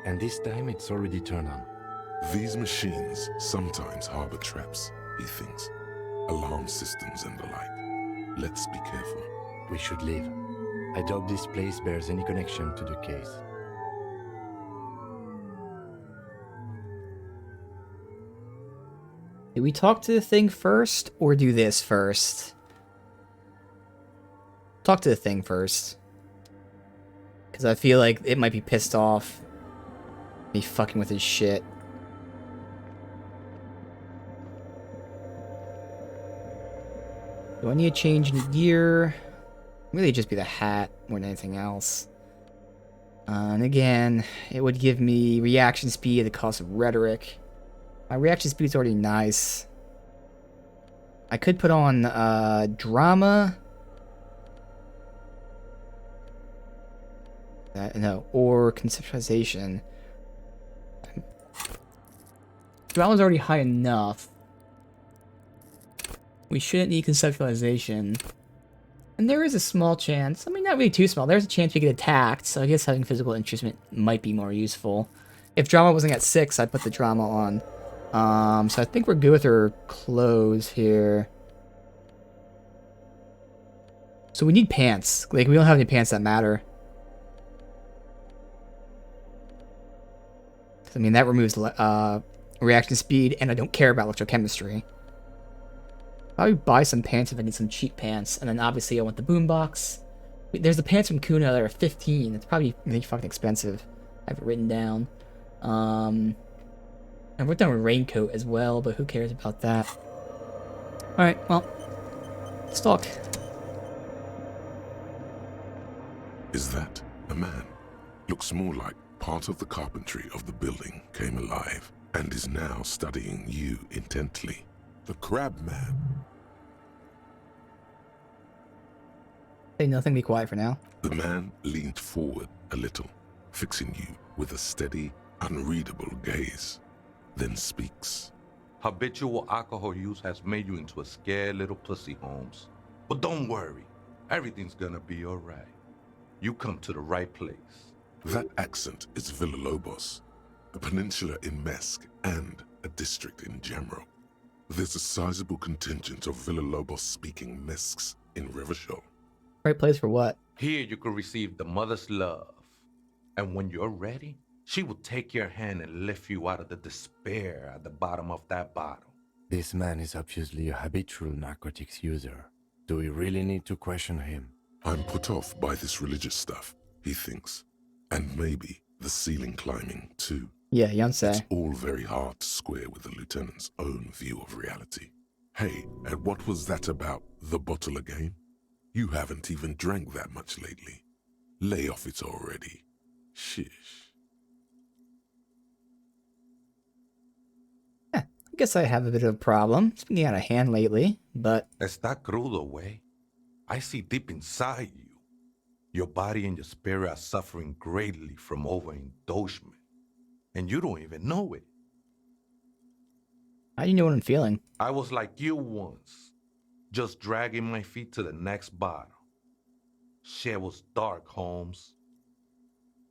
Speaker 3: And this time it's already turned on.
Speaker 4: These machines sometimes harbor traps, he thinks. Alarm systems and the like. Let's be careful.
Speaker 3: We should leave. I doubt this place bears any connection to the case.
Speaker 1: Do we talk to the thing first, or do this first? Talk to the thing first. Because I feel like it might be pissed off Me fucking with his shit. Do I need a change in gear? Really just be the hat more than anything else. And again, it would give me reaction speed at the cost of rhetoric. My reaction speed's already nice. I could put on drama. No, or conceptualization. Drama's already high enough. We shouldn't need conceptualization. And there is a small chance, I mean not really too small, there's a chance we get attacked, so I guess having physical instrument might be more useful. If drama wasn't at 6, I'd put the drama on. So I think we're good with her clothes here. So we need pants. Like, we don't have any pants that matter. I mean, that removes reaction speed, and I don't care about electrochemistry. Probably buy some pants if I need some cheap pants, and then obviously I want the boombox. There's the pants from Kuna that are 15. It's probably really fucking expensive. I have it written down. I wrote down a raincoat as well, but who cares about that? Alright, well, let's talk.
Speaker 4: Is that a man? Looks more like part of the carpentry of the building came alive and is now studying you intently. The crab man.
Speaker 1: Say nothing, be quiet for now.
Speaker 4: The man leaned forward a little, fixing you with a steady, unreadable gaze, then speaks.
Speaker 16: Habitual alcohol use has made you into a scared little pussy, Holmes. But don't worry, everything's gonna be alright. You come to the right place.
Speaker 4: That accent is Villalobos, a peninsula in Mesk and a district in general. There's a sizable contingent of Villalobos-speaking Mesks in Revachol.
Speaker 1: Right place for what?
Speaker 16: Here you can receive the mother's love. And when you're ready, she will take your hand and lift you out of the despair at the bottom of that bottle.
Speaker 3: This man is obviously a habitual narcotics user. Do we really need to question him?
Speaker 4: I'm put off by this religious stuff, he thinks. And maybe the ceiling climbing, too.
Speaker 1: Yeah, Yonsei.
Speaker 4: It's all very hard to square with the lieutenant's own view of reality. Hey, and what was that about the bottle again? You haven't even drank that much lately. Lay off it already. Shish.
Speaker 1: I guess I have a bit of a problem. It's been out of hand lately, but...
Speaker 16: Está crudo, way. I see deep inside you. Your body and your spirit are suffering greatly from overindulgence. And you don't even know it.
Speaker 1: How do you know what I'm feeling?
Speaker 16: I was like you once. Just dragging my feet to the next bottle. Shit was dark, Holmes.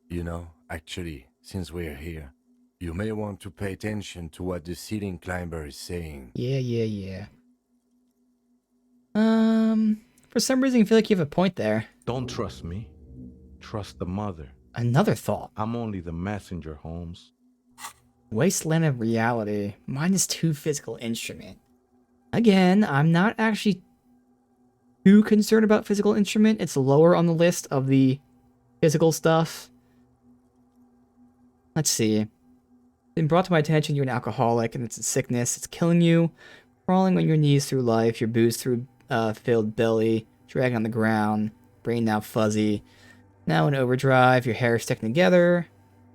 Speaker 3: You know, actually, since we're here, you may want to pay attention to what the ceiling climber is saying.
Speaker 1: Yeah. For some reason I feel like you have a point there.
Speaker 16: Don't trust me. Trust the mother.
Speaker 1: Another thought.
Speaker 16: I'm only the messenger, Holmes.
Speaker 1: Wasteland of Reality. -2 physical instrument. Again, I'm not actually too concerned about physical instrument. It's lower on the list of the physical stuff. Let's see. Been brought to my attention you're an alcoholic and it's a sickness. It's killing you. Crawling on your knees through life. Your booze through filled belly. Dragging on the ground. Brain now fuzzy. Now in overdrive. Your hair sticking together.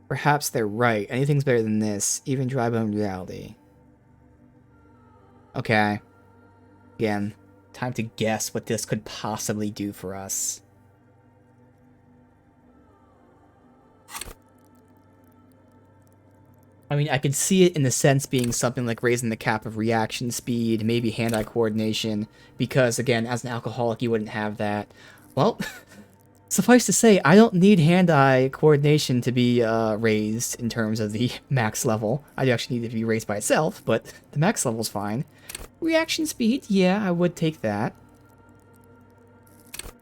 Speaker 1: Perhaps they're right. Anything's better than this. Even dry bone reality. Okay. Again, time to guess what this could possibly do for us. I mean, I could see it in the sense being something like raising the cap of reaction speed, maybe hand-eye coordination, because, again, as an alcoholic, you wouldn't have that. Well, suffice to say, I don't need hand-eye coordination to be raised in terms of the max level. I actually need it to be raised by itself, but the max level's fine. Reaction speed, yeah, I would take that.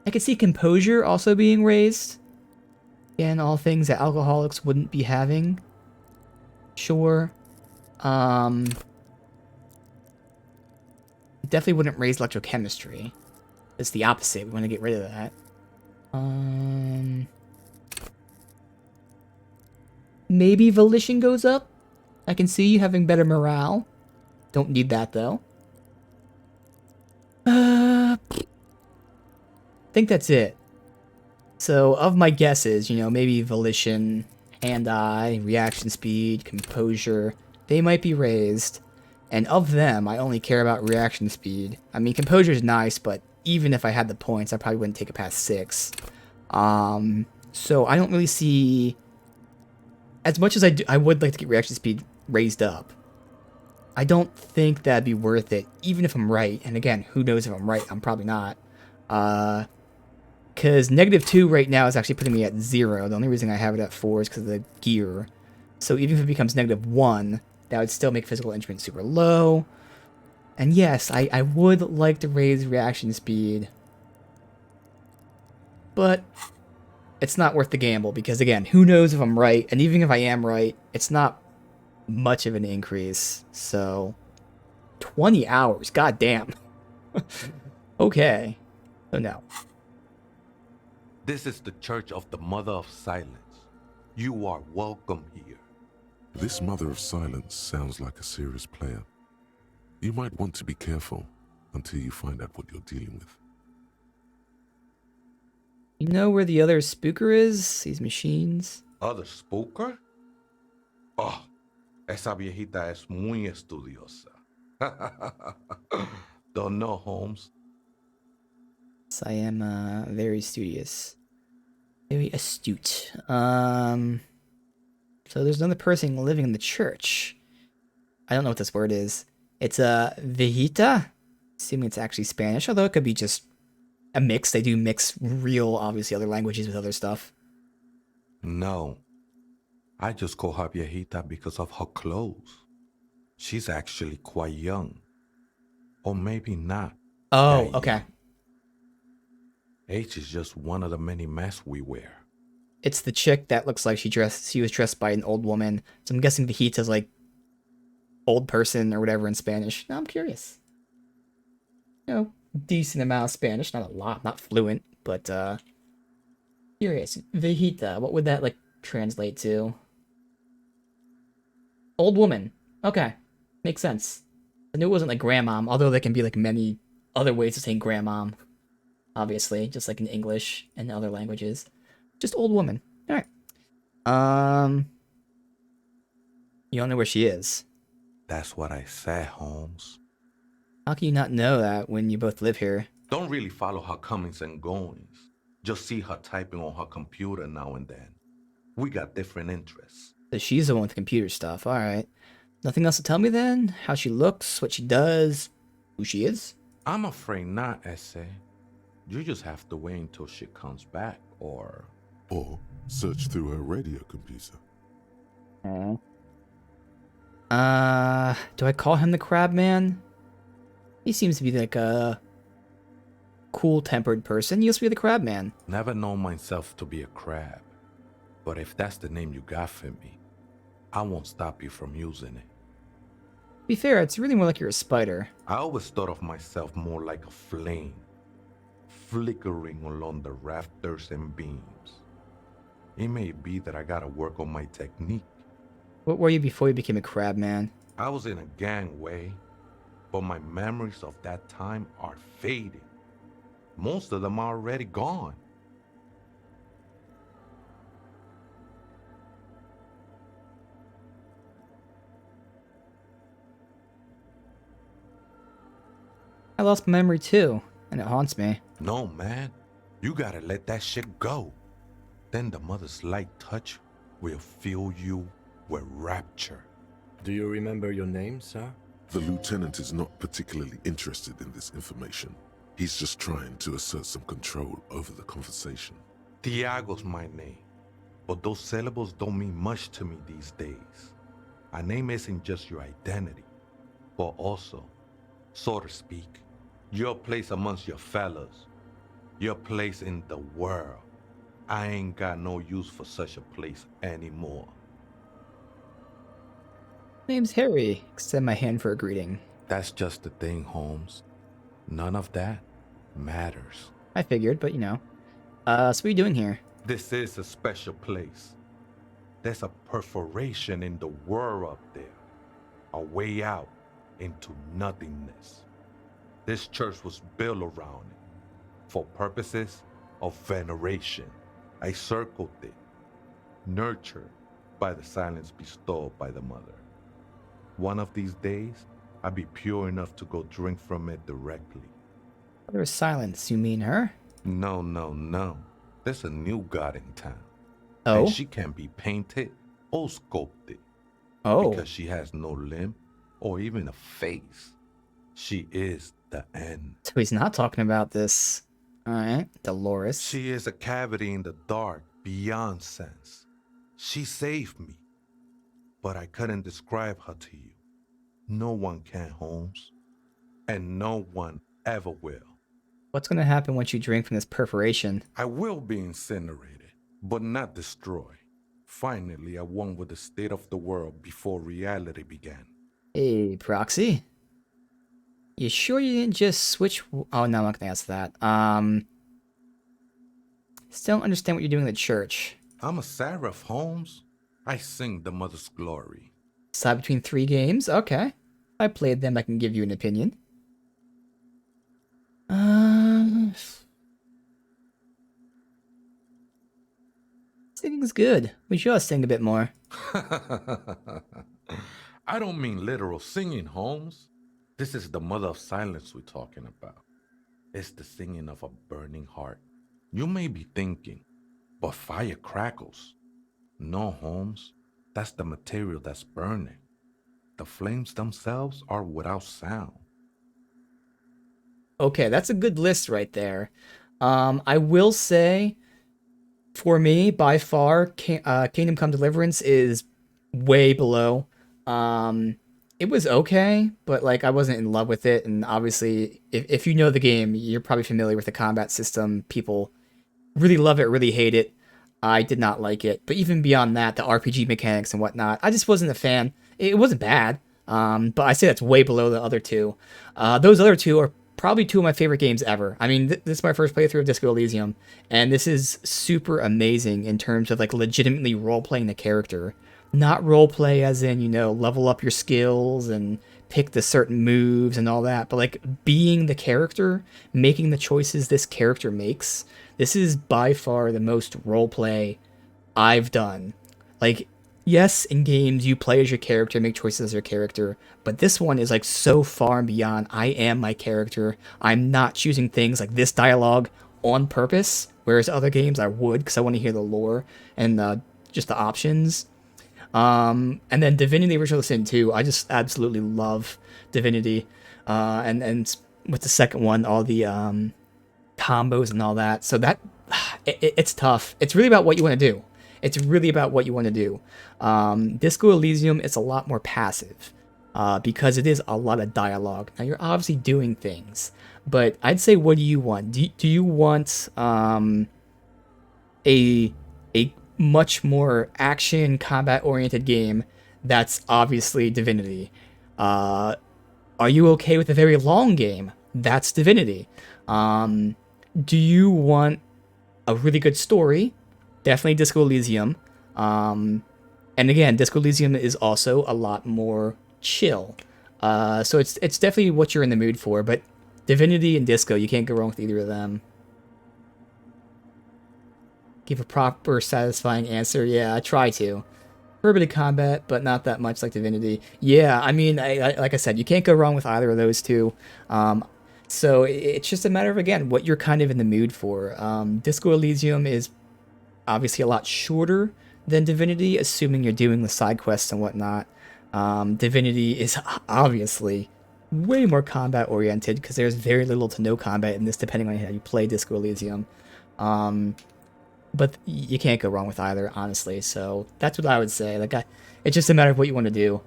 Speaker 1: I could see composure also being raised. Again, all things that alcoholics wouldn't be having. Sure. Definitely wouldn't raise electrochemistry. It's the opposite. We want to get rid of that. maybe volition goes up. I can see you having better morale. Don't need that, though. I think that's it. So, of my guesses, you know, maybe volition, hand-eye, reaction speed, composure, they might be raised. And of them, I only care about reaction speed. I mean, composure is nice, but even if I had the points, I probably wouldn't take it past 6. So I don't really see... As much as I would like to get reaction speed raised up, I don't think that'd be worth it, even if I'm right. And again, who knows if I'm right? I'm probably not. Because -2 right now is actually putting me at 0. The only reason I have it at 4 is because of the gear. So even if it becomes -1, that would still make physical instruments super low. And yes, I would like to raise reaction speed. But it's not worth the gamble because, again, who knows if I'm right. And even if I am right, it's not much of an increase. So, 20 hours. God damn. Okay. So, no.
Speaker 16: This is the Church of the Mother of Silence. You are welcome here.
Speaker 4: This Mother of Silence sounds like a serious player. You might want to be careful until you find out what you're dealing with.
Speaker 1: You know where the other spooker is? These machines?
Speaker 16: Other spooker? Oh, esa viejita es muy estudiosa. Don't know, Holmes.
Speaker 1: Yes, I am very studious. Very astute. So there's another person living in the church. I don't know what this word is. It's a viejita? Assuming it's actually Spanish, although it could be just a mix. They do mix real, obviously, other languages with other stuff.
Speaker 16: No. I just call her viejita because of her clothes. She's actually quite young. Or maybe not.
Speaker 1: Oh, okay.
Speaker 16: Age is just one of the many masks we wear.
Speaker 1: It's the chick that looks like she was dressed by an old woman. So I'm guessing viejita's like old person or whatever in Spanish. Now I'm curious. You know, decent amount of Spanish, not a lot, not fluent, but curious. Viejita, what would that like translate to? Old woman. Okay. Makes sense. I knew it wasn't like grandmom, although there can be like many other ways of saying grandmom. Obviously, just like in English and other languages. Just old woman. Alright. You don't know where she is.
Speaker 16: That's what I said, Holmes.
Speaker 1: How can you not know that when you both live here?
Speaker 16: Don't really follow her comings and goings. Just see her typing on her computer now and then. We got different interests.
Speaker 1: So she's the one with the computer stuff. Alright. Nothing else to tell me then? How she looks, what she does, who she is?
Speaker 16: I'm afraid not, Essay. You just have to wait until she comes back, or
Speaker 4: search through her radio computer.
Speaker 1: Do I call him the Crab Man? He seems to be like a cool-tempered person. He used to be the Crab Man.
Speaker 16: Never known myself to be a crab. But if that's the name you got for me, I won't stop you from using it.
Speaker 1: To be fair, it's really more like you're a spider.
Speaker 16: I always thought of myself more like a flame, flickering along the rafters and beams. It may be that I gotta work on my technique.
Speaker 1: What were you before you became a Crab Man?
Speaker 16: I was in a gangway, but my memories of that time are fading. Most of them are already gone.
Speaker 1: I lost my memory too, and it haunts me.
Speaker 16: No, man. You gotta let that shit go. Then the mother's light touch will fill you with rapture.
Speaker 3: Do you remember your name, sir?
Speaker 4: The lieutenant is not particularly interested in this information. He's just trying to assert some control over the conversation.
Speaker 16: Tiago's my name, but those syllables don't mean much to me these days. A name isn't just your identity, but also, so to speak, your place amongst your fellows, your place in the world. I ain't got no use for such a place anymore.
Speaker 1: Name's Harry. Extend my hand for a greeting.
Speaker 16: That's just the thing, Holmes. None of that matters.
Speaker 1: I figured, but you know. So what are you doing here?
Speaker 16: This is a special place. there's a perforation in the world up there, a way out into nothingness. This church was built around it for purposes of veneration. I circled it, nurtured by the silence bestowed by the mother. One of these days, I'll be pure enough to go drink from it directly.
Speaker 1: There was silence, you mean her?
Speaker 16: No, no, no. There's a new god in town.
Speaker 1: Oh?
Speaker 16: And she can be painted or sculpted.
Speaker 1: Oh.
Speaker 16: Because she has no limb or even a face. She is the end.
Speaker 1: So he's not talking about this. Alright, Dolores.
Speaker 16: She is a cavity in the dark beyond sense. She saved me. But I couldn't describe her to you. No one can, Holmes. And no one ever will.
Speaker 1: What's going to happen once you drink from this perforation?
Speaker 16: I will be incinerated, but not destroyed. Finally, I won with the state of the world before reality began.
Speaker 1: Hey, Proxy. You sure you didn't just switch? Oh, no, I'm not going to ask that. Still don't understand what you're doing in the church.
Speaker 16: I'm a seraph, Holmes. I sing the mother's glory.
Speaker 1: Decide between 3 games? Okay. If I played them, I can give you an opinion. Singing's good. We should sing a bit more.
Speaker 16: I don't mean literal singing, Holmes. This is the mother of silence we're talking about. It's the singing of a burning heart. You may be thinking, but fire crackles. No, Holmes. That's the material that's burning. The flames themselves are without sound.
Speaker 1: Okay, that's a good list right there. I will say, for me, by far, Kingdom Come Deliverance is way below. It was okay, but like I wasn't in love with it. And obviously, if you know the game, you're probably familiar with the combat system. People really love it, really hate it. I did not like it. But even beyond that, the RPG mechanics and whatnot, I just wasn't a fan. It wasn't bad, but I say that's way below the other two. Those other two are probably 2 of my favorite games ever. I mean, this is my first playthrough of Disco Elysium, and this is super amazing in terms of like legitimately role-playing the character. Not roleplay as in, you know, level up your skills and pick the certain moves and all that, but like being the character, making the choices this character makes. This is by far the most roleplay I've done. Like, yes, in games you play as your character, make choices as your character, but this one is like so far and beyond. I am my character. I'm not choosing things like this dialogue on purpose, whereas other games I would because I want to hear the lore and just the options. And then Divinity Original Sin 2, I just absolutely love Divinity. And with the second one, all the combos and all that. So that it's tough. It's really about what you want to do. It's really about what you want to do. Disco Elysium is a lot more passive because it is a lot of dialogue. Now you're obviously doing things, but I'd say, what do you want? Do you want a much more action combat oriented game? That's obviously Divinity. Are you okay with a very long game? That's Divinity. Do you want a really good story? Definitely Disco Elysium. And again, Disco Elysium is also a lot more chill. So it's definitely what you're in the mood for, but Divinity and Disco, you can't go wrong with either of them. Give a proper, satisfying answer. Yeah, I try to. For a bit of combat, but not that much like Divinity. Yeah, I mean, like I said, you can't go wrong with either of those two. So it's just a matter of, again, what you're kind of in the mood for. Disco Elysium is obviously a lot shorter than Divinity, assuming you're doing the side quests and whatnot. Divinity is obviously way more combat oriented because there's very little to no combat in this, depending on how you play Disco Elysium. But you can't go wrong with either, honestly. So that's what I would say. Like, it's just a matter of what you want to do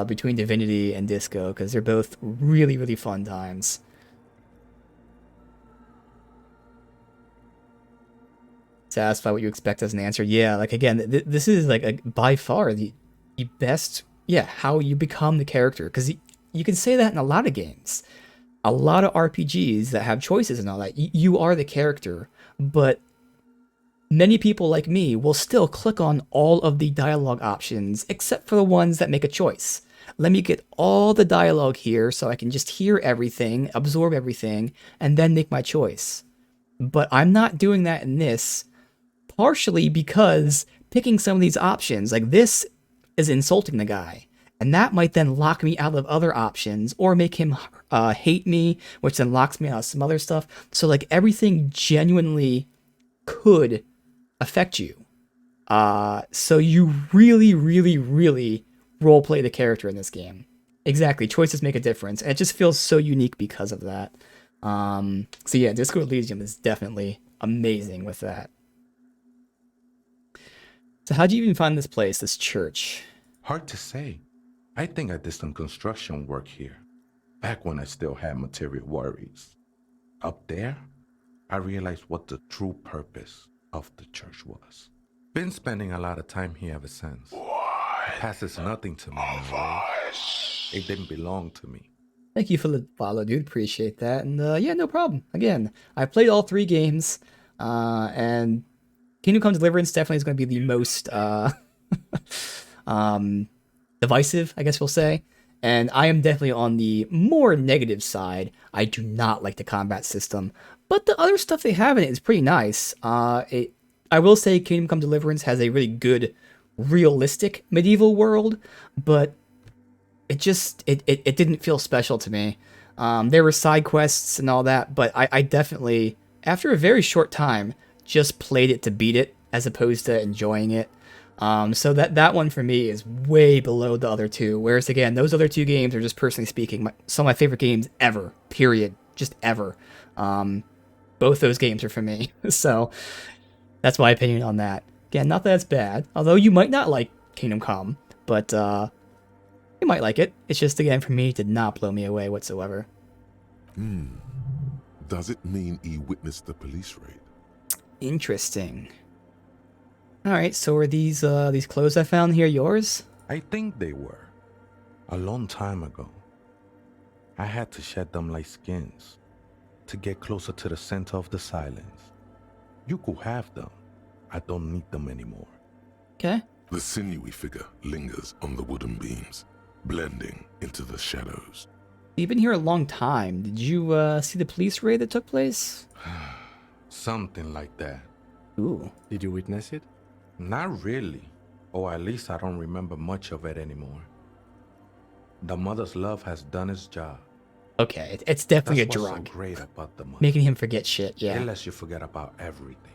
Speaker 1: between Divinity and Disco, because they're both really, really fun times. Satisfy what you expect as an answer. Yeah, like again, this is like by far the best. Yeah, how you become the character, because you can say that in a lot of games, a lot of RPGs that have choices and all that. You are the character, but many people like me will still click on all of the dialogue options except for the ones that make a choice. Let me get all the dialogue here so I can just hear everything, absorb everything, and then make my choice. But I'm not doing that in this, partially because picking some of these options, like this, is insulting the guy. And that might then lock me out of other options or make him hate me, which then locks me out of some other stuff. So like everything genuinely could affect you. So you really, really, really roleplay the character in this game. Exactly, choices make a difference, and it just feels so unique because of that. So yeah, Disco Elysium is definitely amazing with that. So how'd you even find this place, this church?
Speaker 16: Hard to say. I think I did some construction work here, back when I still had material worries. Up there, I realized what the true purpose of the church was. Been spending a lot of time here ever since. It passes nothing to me anyway. It didn't belong to me.
Speaker 1: Thank you for the follow, dude. Appreciate that. And yeah, no problem. Again, I've played all 3 games, and Kingdom Come Deliverance definitely is going to be the most divisive, I guess we'll say. And I am definitely on the more negative side. I do not like the combat system, but the other stuff they have in it is pretty nice. I will say Kingdom Come Deliverance has a really good, realistic medieval world, but it just it didn't feel special to me. There were side quests and all that, but I definitely, after a very short time, just played it to beat it as opposed to enjoying it. So that one for me is way below the other 2. Whereas again, those other 2 games are just personally speaking some of my favorite games ever. Period. Just ever. Both those games are for me. So that's my opinion on that. Again, not that it's bad. Although you might not like Kingdom Come, but you might like it. It's just, again, for me, it did not blow me away whatsoever.
Speaker 4: Does it mean he witnessed the police raid?
Speaker 1: Interesting. Alright, so are these clothes I found here yours?
Speaker 16: I think they were. A long time ago. I had to shed them like skins to get closer to the center of the silence. You could have them. I don't need them anymore.
Speaker 1: Okay.
Speaker 4: The sinewy figure lingers on the wooden beams, blending into the shadows.
Speaker 1: You've been here a long time. Did you see the police raid that took place?
Speaker 16: Something like that.
Speaker 1: Ooh.
Speaker 3: Did you witness it?
Speaker 16: Not really. Or at least I don't remember much of it anymore. The mother's love has done its job.
Speaker 1: Okay, it's definitely
Speaker 16: That's
Speaker 1: a
Speaker 16: what's
Speaker 1: drug.
Speaker 16: so great about the mother.
Speaker 1: Making him forget shit, yeah.
Speaker 16: It lets you forget about everything.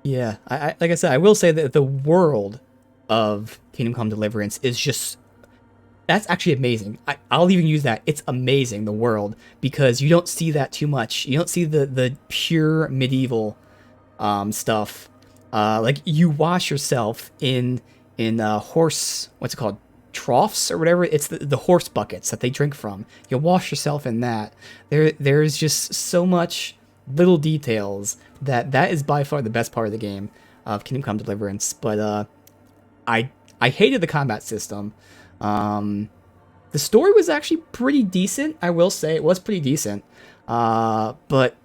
Speaker 1: Yeah, I like I said, I will say that the world of Kingdom Come Deliverance is just... That's actually amazing. I'll even use that. It's amazing, the world, because you don't see that too much. You don't see the pure medieval stuff. Like, you wash yourself in horse... What's it called? Troughs or whatever. It's the horse buckets that they drink from. You wash yourself in that. There's just so much little details that is by far the best part of the game of Kingdom Come Deliverance. But I hated the combat system. The story was actually pretty decent. I will say it was pretty decent. But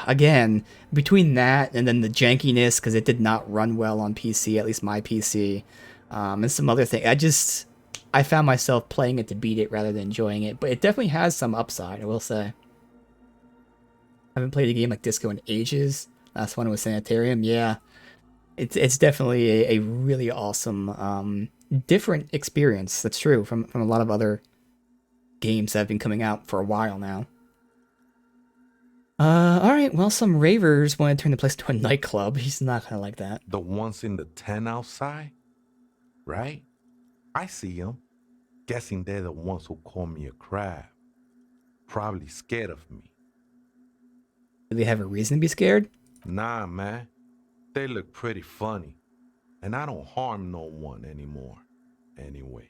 Speaker 1: again, between that and then the jankiness, because it did not run well on PC, at least my PC, and some other things, I found myself playing it to beat it rather than enjoying it. But it definitely has some upside, I will say. I haven't played a game like Disco in ages. Last one was Sanitarium. Yeah, it's definitely a really awesome, different experience. That's true from a lot of other games that have been coming out for a while now. All right. Well, some ravers want to turn the place into a nightclub. He's not gonna like that.
Speaker 16: The ones in the tent outside, right? I see them. Guessing they're the ones who call me a crab. Probably scared of me.
Speaker 1: Do they have a reason to be scared?
Speaker 16: Nah, man. They look pretty funny. And I don't harm no one anymore. Anyway.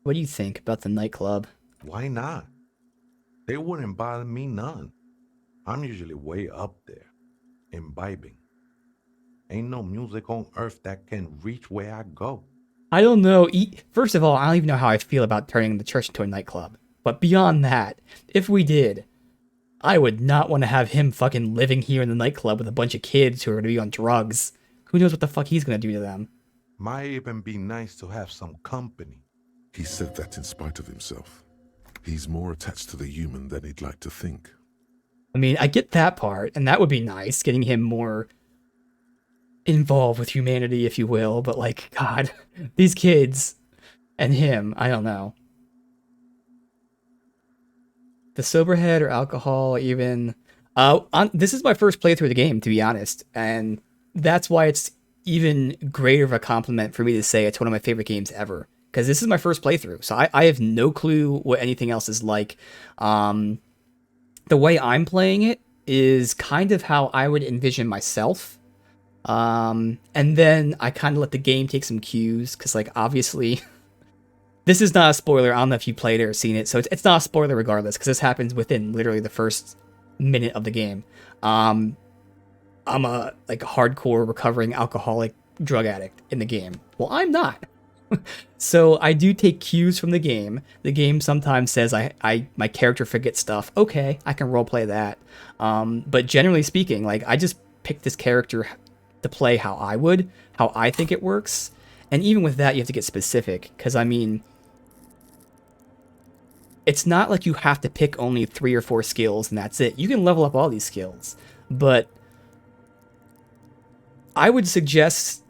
Speaker 1: What do you think about the nightclub?
Speaker 16: Why not? They wouldn't bother me none. I'm usually way up there, imbibing. Ain't no music on earth that can reach where I go.
Speaker 1: I don't know. First of all, I don't even know how I feel about turning the church into a nightclub. But beyond that, if we did, I would not want to have him fucking living here in the nightclub with a bunch of kids who are going to be on drugs. Who knows what the fuck he's going to do to them?
Speaker 16: Might even be nice to have some company.
Speaker 4: He said that in spite of himself. He's more attached to the human than he'd like to think.
Speaker 1: I mean, I get that part, and that would be nice, getting him more involved with humanity, if you will, but like, God, these kids and him, I don't know. The soberhead or alcohol even... this is my first playthrough of the game, to be honest, and that's why it's even greater of a compliment for me to say it's one of my favorite games ever, because this is my first playthrough, so I have no clue what anything else is like. The way I'm playing it is kind of how I would envision myself, and then I kind of let the game take some cues, because like obviously this is not a spoiler. I don't know if you played it or seen it, so it's not a spoiler regardless, because this happens within literally the first minute of the game. I'm a like hardcore recovering alcoholic drug addict in the game. Well, I'm not. So I do take cues from the game. The game sometimes says my character forgets stuff. Okay, I can roleplay that. But generally speaking, like I just picked this character to play how I think it works. And even with that, you have to get specific, because I mean, it's not like you have to pick only 3 or 4 skills and that's it. You can level up all these skills, but I would suggest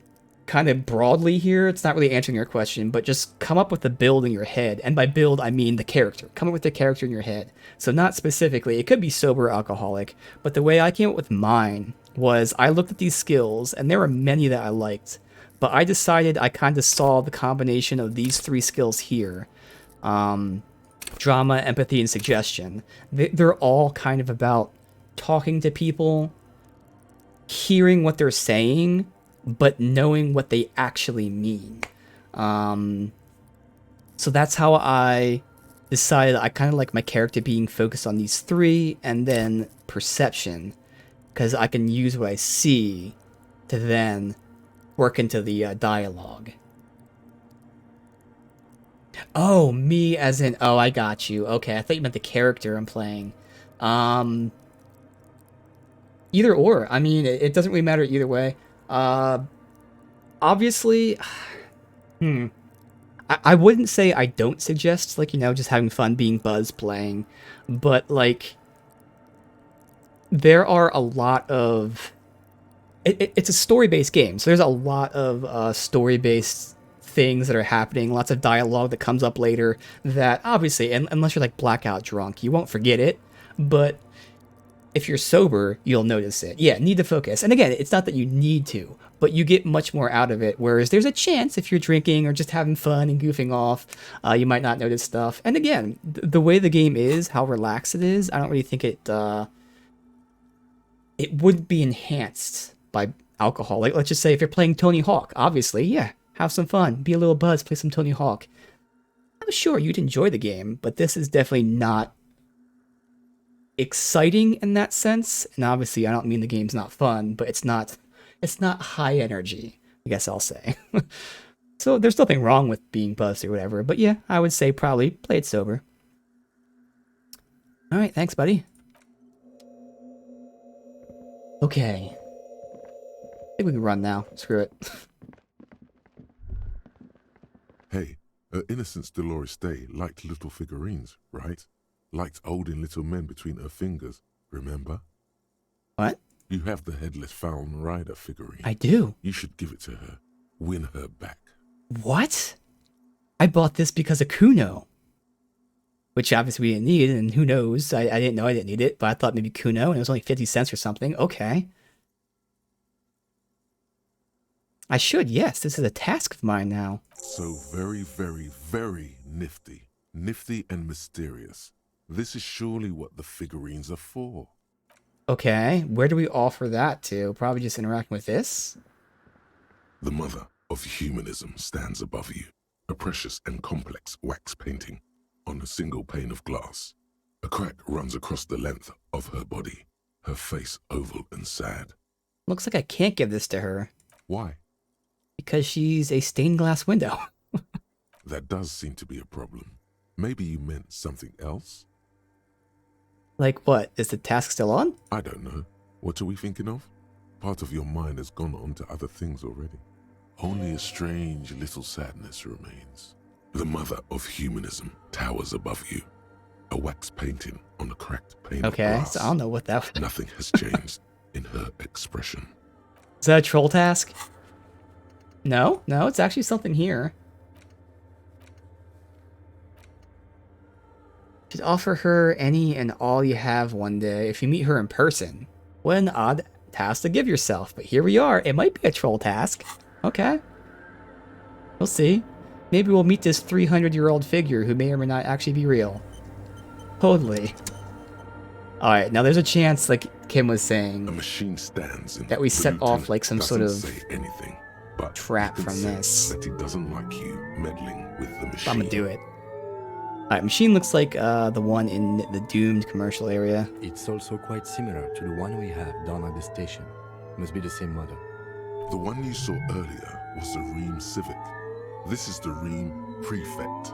Speaker 1: kind of broadly here, it's not really answering your question, but just come up with a build in your head. And by build, I mean the character. Come up with the character in your head. So not specifically, it could be sober or alcoholic, but the way I came up with mine was I looked at these skills, and there were many that I liked, but I decided I kind of saw the combination of these 3 skills here. Drama, empathy, and suggestion. They're all kind of about talking to people, hearing what they're saying, but knowing what they actually mean. So that's how I decided I kind of like my character being focused on these 3, and then perception, because I can use what I see to then work into the dialogue. Oh, me as in... Oh, I got you. Okay, I thought you meant the character I'm playing. Either or. I mean, it doesn't really matter either way. Obviously... I wouldn't say I don't suggest, like, you know, just having fun being Buzz playing. But, like... There are a lot of... It's a story-based game, so there's a lot of story-based things that are happening, lots of dialogue that comes up later that obviously, unless you're like blackout drunk, you won't forget it, but if you're sober, you'll notice it. Yeah, need to focus. And again, it's not that you need to, but you get much more out of it, whereas there's a chance if you're drinking or just having fun and goofing off, you might not notice stuff. And again, the way the game is, how relaxed it is, I don't really think it would be enhanced by alcohol. Like, let's just say if you're playing Tony Hawk, obviously, yeah, have some fun, be a little Buzz, play some Tony Hawk. I'm sure you'd enjoy the game, but this is definitely not exciting in that sense. And obviously, I don't mean the game's not fun, but it's not high energy, I guess I'll say. So there's nothing wrong with being buzzed or whatever, but yeah, I would say probably play it sober. All right, thanks, buddy. Okay. I think we can run now. Screw it.
Speaker 4: Hey, her Innocence Dolores Day liked little figurines, right? Liked holding little men between her fingers, remember?
Speaker 1: What?
Speaker 4: You have the Headless Falcon Rider figurine.
Speaker 1: I do.
Speaker 4: You should give it to her. Win her back.
Speaker 1: What? I bought this because of Kuno. Which obviously we didn't need, and who knows? I didn't know I didn't need it, but I thought maybe Kuno, and it was only 50 cents or something. Okay. I should, yes. This is a task of mine now.
Speaker 4: So very, very, very nifty. Nifty and mysterious. This is surely what the figurines are for.
Speaker 1: Okay, where do we offer that to? Probably just interacting with this?
Speaker 4: The mother of humanism stands above you. A precious and complex wax painting on a single pane of glass. A crack runs across the length of her body, her face oval and sad.
Speaker 1: Looks like I can't give this to her.
Speaker 4: Why?
Speaker 1: Because she's a stained glass window.
Speaker 4: That does seem to be a problem. Maybe you meant something else?
Speaker 1: Like what? Is the task still on?
Speaker 4: I don't know. What are we thinking of? Part of your mind has gone on to other things already. Only a strange little sadness remains. The mother of humanism towers above you. A wax painting on a cracked pane of
Speaker 1: Okay,
Speaker 4: glass.
Speaker 1: so I don't know what that was.
Speaker 4: Nothing has changed in her expression.
Speaker 1: Is that a troll task? No, it's actually something here. Should offer her any and all you have one day if you meet her in person. What an odd task to give yourself, but here we are. It might be a troll task. Okay. We'll see. Maybe we'll meet this 300-year-old figure who may or may not actually be real. Totally. Alright, now there's a chance, like Kim was saying,
Speaker 4: a machine stands in
Speaker 1: that we set off like some sort of
Speaker 4: say anything, but
Speaker 1: trap from this.
Speaker 4: That he doesn't like you meddling with the machine.
Speaker 1: So I'm gonna do it. Alright, machine looks like the one in the doomed commercial area.
Speaker 3: It's also quite similar to the one we have down at the station. Must be the same model.
Speaker 4: The one you saw earlier was the Ream Civic. This is the Ream Prefect,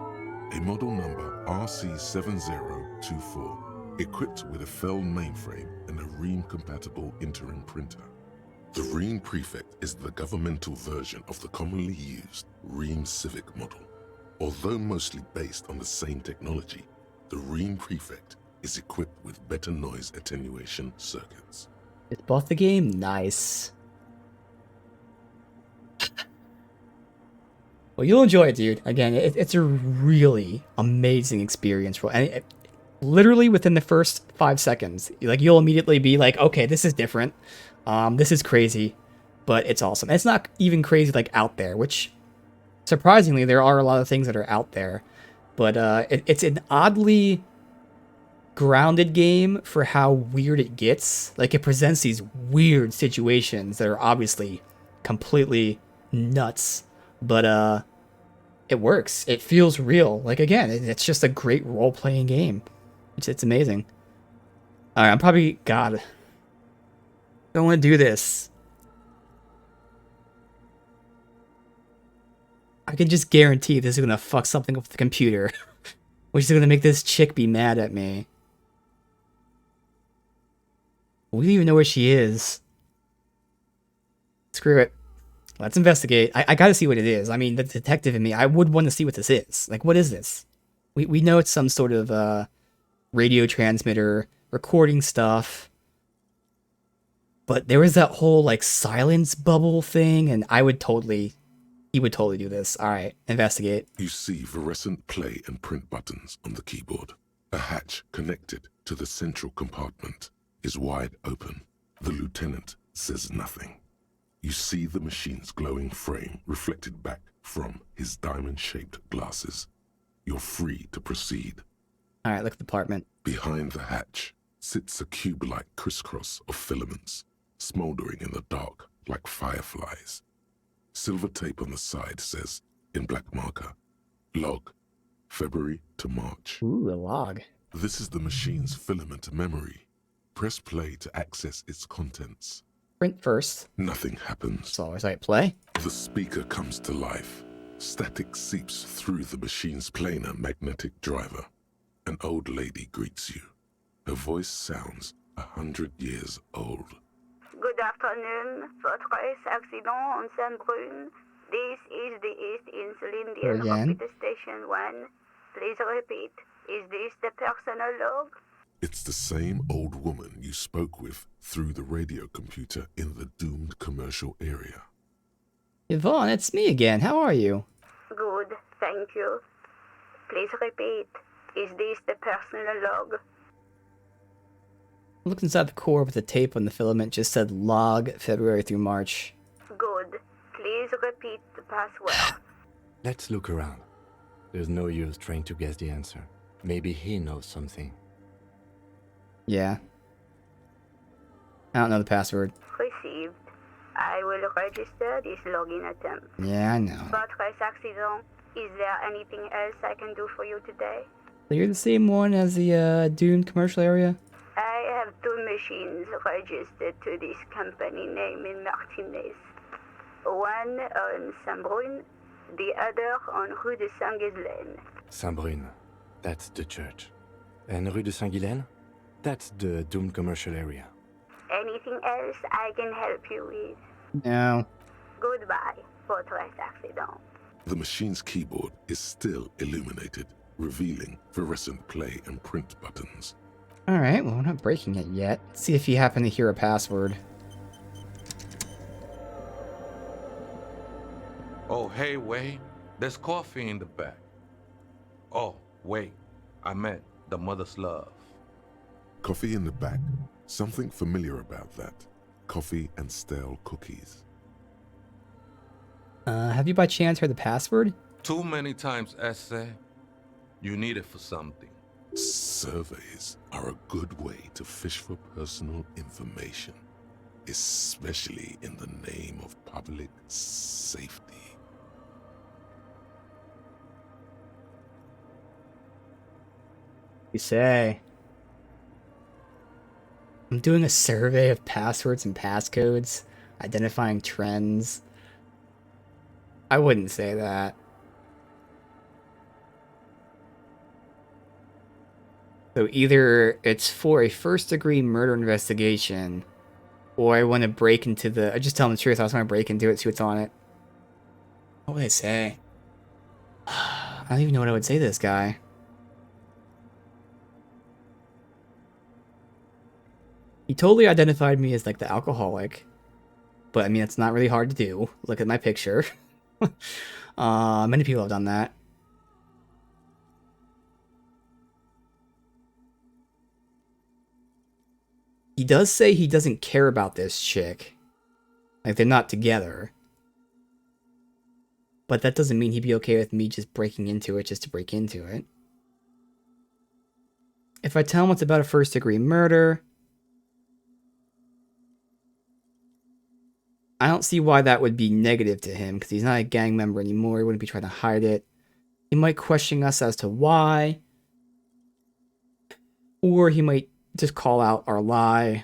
Speaker 4: a model number RC7024, equipped with a Fell mainframe and a Ream-compatible interim printer. The Ream Prefect is the governmental version of the commonly used Ream Civic model. Although mostly based on the same technology, the Ream Prefect is equipped with better noise attenuation circuits.
Speaker 1: It's bought the game? Nice. Well, you'll enjoy it, dude. Again, it's a really amazing experience. And literally within the first 5 seconds, you'll immediately be like, okay, this is different. This is crazy, but it's awesome. And it's not even crazy out there, which surprisingly, there are a lot of things that are out there. But it's an oddly grounded game for how weird it gets. It presents these weird situations that are obviously completely nuts. But it works. It feels real. Again, it's just a great role-playing game. It's amazing. Alright, I'm probably... God. I don't want to do this. I can just guarantee this is going to fuck something up with the computer. Which is going to make this chick be mad at me. We don't even know where she is. Screw it. Let's investigate. I gotta see what it is. I mean, the detective in me, I would want to see what this is. What is this? We know it's some sort of radio transmitter, recording stuff. But there was that whole, silence bubble thing, and he would totally do this. Alright, investigate.
Speaker 4: You see fluorescent play and print buttons on the keyboard. A hatch connected to the central compartment is wide open. The lieutenant says nothing. You see the machine's glowing frame reflected back from his diamond-shaped glasses. You're free to proceed.
Speaker 1: Alright, look at the apartment.
Speaker 4: Behind the hatch sits a cube-like crisscross of filaments, smoldering in the dark like fireflies. Silver tape on the side says, in black marker, log, February to March.
Speaker 1: Ooh, a log.
Speaker 4: This is the machine's filament memory. Press play to access its contents.
Speaker 1: Print first.
Speaker 4: Nothing happens.
Speaker 1: So always like play.
Speaker 4: The speaker comes to life. Static seeps through the machine's planar magnetic driver. An old lady greets you. Her voice sounds 100 years old.
Speaker 17: Good afternoon. Votre accident on Saint-Brun. This is the East Insulindian Rapid Station 1. Please repeat. Is this the personal log?
Speaker 4: It's the same old woman you spoke with through the radio computer in the doomed commercial area.
Speaker 1: Yvonne, it's me again. How are you?
Speaker 17: Good, thank you. Please repeat. Is this the personal log?
Speaker 1: I looked inside the core, but the tape on the filament just said log February through March.
Speaker 17: Good. Please repeat the password.
Speaker 3: Let's look around. There's no use trying to guess the answer. Maybe he knows something.
Speaker 1: Yeah. I don't know the password.
Speaker 17: Received. I will register this login attempt.
Speaker 1: Yeah, I know.
Speaker 17: Votre accident. Is there anything else I can do for you today?
Speaker 1: So you're the same one as the doomed commercial area?
Speaker 17: I have 2 machines registered to this company name in Martinez. One on Saint-Brun, the other on Rue de Saint-Ghislaine.
Speaker 3: Saint-Brun. That's the church. And Rue de Saint-Ghislaine? That's the doomed commercial area.
Speaker 17: Anything else I can help you with?
Speaker 1: No.
Speaker 17: Goodbye, Fortress Accident.
Speaker 4: The machine's keyboard is still illuminated, revealing fluorescent play and print buttons.
Speaker 1: Alright, well, we're not breaking it yet. Let's see if you happen to hear a password.
Speaker 16: Oh, hey, wait. There's coffee in the back. Oh, wait. I meant the mother's love.
Speaker 4: Coffee in the back. Something familiar about that. Coffee and stale cookies.
Speaker 1: Have you by chance heard the password?
Speaker 16: Too many times, essay. You need it for something.
Speaker 4: Surveys are a good way to fish for personal information, especially in the name of public safety.
Speaker 1: You say. I'm doing a survey of passwords and passcodes, identifying trends. I wouldn't say that. So either it's for a first-degree murder investigation, or I want to break into the... I just tell them the truth. I just want to break into it, see what's on it. What would I say? I don't even know what I would say to this guy. He totally identified me as, like, the alcoholic. But, I mean, it's not really hard to do. Look at my picture. Many people have done that. He does say he doesn't care about this chick. Like, they're not together. But that doesn't mean he'd be okay with me just breaking into it just to break into it. If I tell him it's about a first-degree murder, I don't see why that would be negative to him, because he's not a gang member anymore. He wouldn't be trying to hide it. He might question us as to why. Or he might just call out our lie.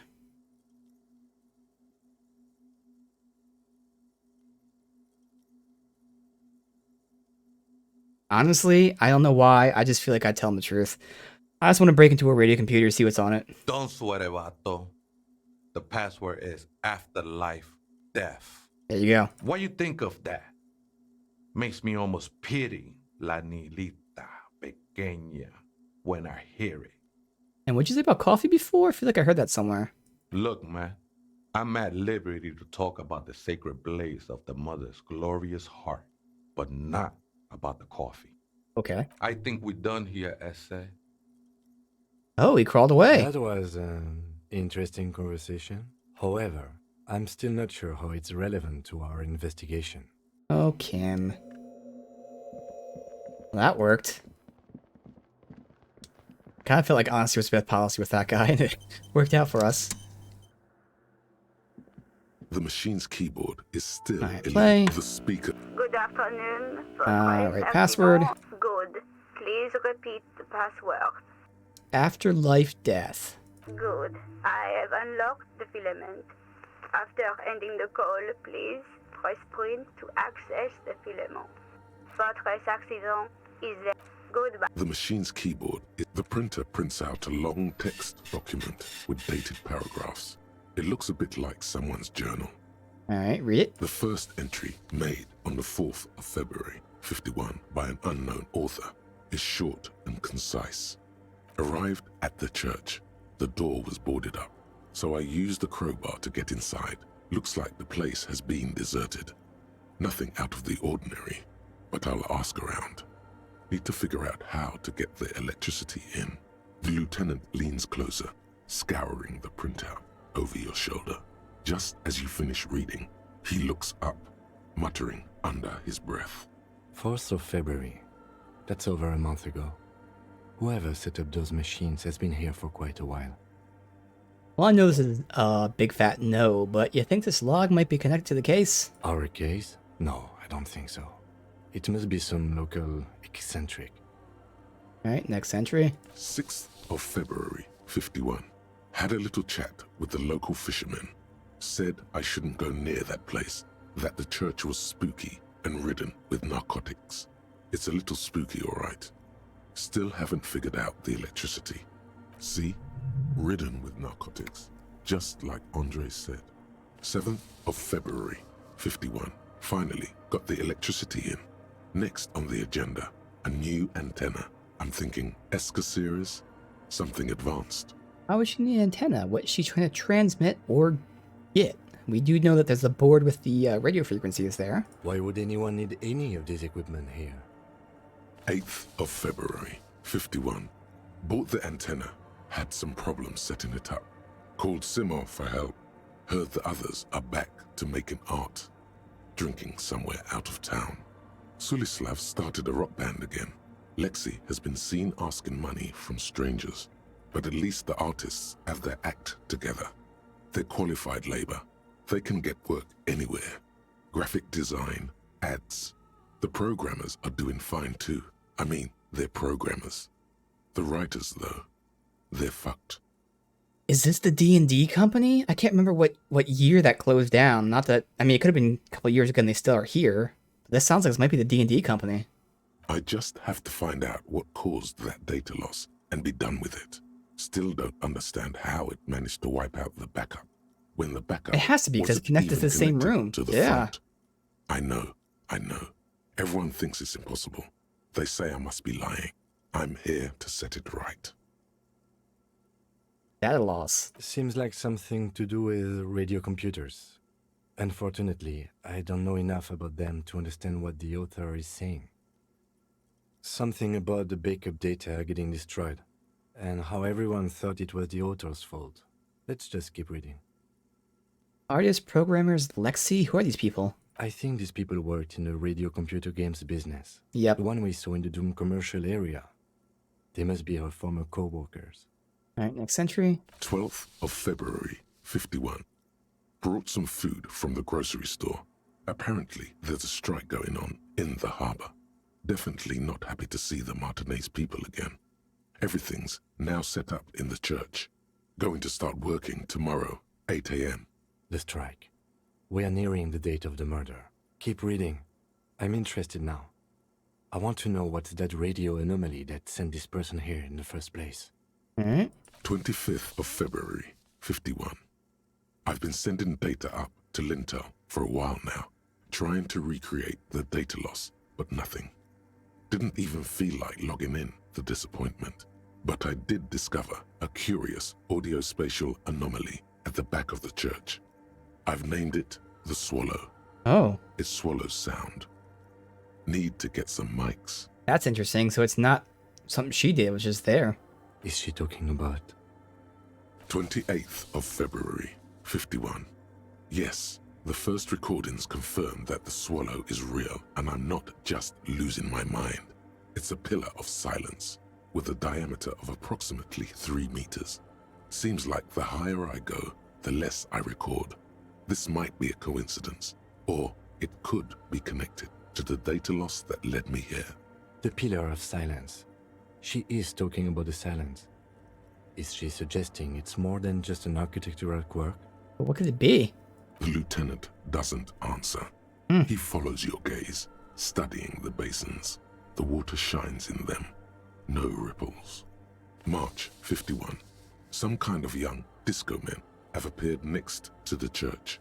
Speaker 1: Honestly, I don't know why. I just feel like I'd tell him the truth. I just want to break into a radio computer, see what's on it.
Speaker 16: Don't sweat it, vato. The password is afterlife death.
Speaker 1: There you go.
Speaker 16: What you think of that? Makes me almost pity la niñita pequeña when I hear it.
Speaker 1: And what'd you say about coffee before? I feel like I heard that somewhere.
Speaker 16: Look, man, I'm at liberty to talk about the sacred blaze of the mother's glorious heart, but not about the coffee.
Speaker 1: Okay.
Speaker 16: I think we're done here, essay.
Speaker 1: Oh, he crawled away.
Speaker 3: That was an interesting conversation. However, I'm still not sure how it's relevant to our investigation.
Speaker 1: Oh, Kim. Well, that worked. Kind of felt like honesty was best policy with that guy, and it worked out for us.
Speaker 4: The machine's keyboard is still
Speaker 1: play.
Speaker 4: The speaker.
Speaker 17: Good afternoon.
Speaker 1: Right password.
Speaker 17: Good. Please repeat the password.
Speaker 1: Afterlife death.
Speaker 17: Good. I have unlocked the filament. After ending the call, please press print to access the filament. Fortress Accident is there. Goodbye.
Speaker 4: The machine's keyboard. The printer prints out a long text document with dated paragraphs. It looks a bit like someone's journal.
Speaker 1: Alright, read it.
Speaker 4: The first entry, made on the 4th of February, 51, by an unknown author, is short and concise. Arrived at the church. The door was boarded up, so I used the crowbar to get inside. Looks like the place has been deserted. Nothing out of the ordinary, but I'll ask around. Need to figure out how to get the electricity in. The lieutenant leans closer, scouring the printout over your shoulder. Just as you finish reading, he looks up, muttering under his breath.
Speaker 3: 4th of February. That's over a month ago. Whoever set up those machines has been here for quite a while.
Speaker 1: Well, I know this is a big fat no, but you think this log might be connected to the case?
Speaker 3: Our case? No, I don't think so. It must be some local eccentric.
Speaker 1: Alright, next entry.
Speaker 4: 6th of February, 51. Had a little chat with the local fishermen. Said I shouldn't go near that place, that the church was spooky and ridden with narcotics. It's a little spooky, all right. Still haven't figured out the electricity. See? ridden with narcotics, just like Andre said. 7th of February, 51. Finally got the electricity in. Next on the agenda, a new antenna. I'm thinking ESCA series, something advanced.
Speaker 1: Why would she need an antenna? What is she trying to transmit or get? We do know that there's a board with the radio frequencies there.
Speaker 3: Why would anyone need any of this equipment here?
Speaker 4: 8th of February, 51. Bought the antenna, had some problems setting it up. Called Simo for help. Heard the others are back to making art. Drinking somewhere out of town. Sulislav started a rock band again. Lexi has been seen asking money from strangers. But at least the artists have their act together. They're qualified labor. They can get work anywhere. Graphic design, ads. The programmers are doing fine too. I mean, they're programmers. The writers, though, they're fucked.
Speaker 1: Is this the D&D company? I can't remember what year that closed down. Not that, I mean, it could have been a couple years ago and they still are here. But this sounds like this might be the D&D company.
Speaker 4: I just have to find out what caused that data loss and be done with it. Still don't understand how it managed to wipe out the backup. When the backup
Speaker 1: It has to be because it's connected to the same room.
Speaker 4: To the front. I know. Everyone thinks it's impossible. They say I must be lying. I'm here to set it right.
Speaker 1: Data loss.
Speaker 3: Seems like something to do with radio computers. Unfortunately, I don't know enough about them to understand what the author is saying. Something about the backup data getting destroyed, and how everyone thought it was the author's fault. Let's just keep reading.
Speaker 1: Artists, programmers, Lexi? Who are these people?
Speaker 3: I think these people worked in the radio computer games business.
Speaker 1: Yep.
Speaker 3: The one we saw in the Doom commercial area. They must be our former co-workers.
Speaker 1: Alright, next entry.
Speaker 4: 12th of February, 51. Brought some food from the grocery store. Apparently, there's a strike going on in the harbor. Definitely not happy to see the Martinez people again. Everything's now set up in the church. Going to start working tomorrow, 8 a.m.
Speaker 3: The strike. We are nearing the date of the murder. Keep reading. I'm interested now. I want to know what's that radio anomaly that sent this person here in the first place.
Speaker 4: 25th of February, 51. I've been sending data up to Lintel for a while now, trying to recreate the data loss, but nothing. Didn't even feel like logging in, the disappointment. But I did discover a curious audio-spatial anomaly at the back of the church. I've named it the Swallow.
Speaker 1: Oh.
Speaker 4: It swallows sound. Need to get some mics.
Speaker 1: That's interesting. So it's not something she did, it was just there.
Speaker 3: Is she talking about?
Speaker 4: 28th of February, 51. Yes, the first recordings confirm that the Swallow is real and I'm not just losing my mind. It's a pillar of silence with a diameter of approximately 3 meters. Seems like the higher I go, the less I record. This might be a coincidence, or it could be connected to the data loss that led me here.
Speaker 3: The pillar of silence. She is talking about the silence. Is she suggesting it's more than just an architectural quirk?
Speaker 1: But what could it be?
Speaker 4: The lieutenant doesn't answer. He follows your gaze, studying the basins. The water shines in them. No ripples. March 51. Some kind of young disco men have appeared next to the church.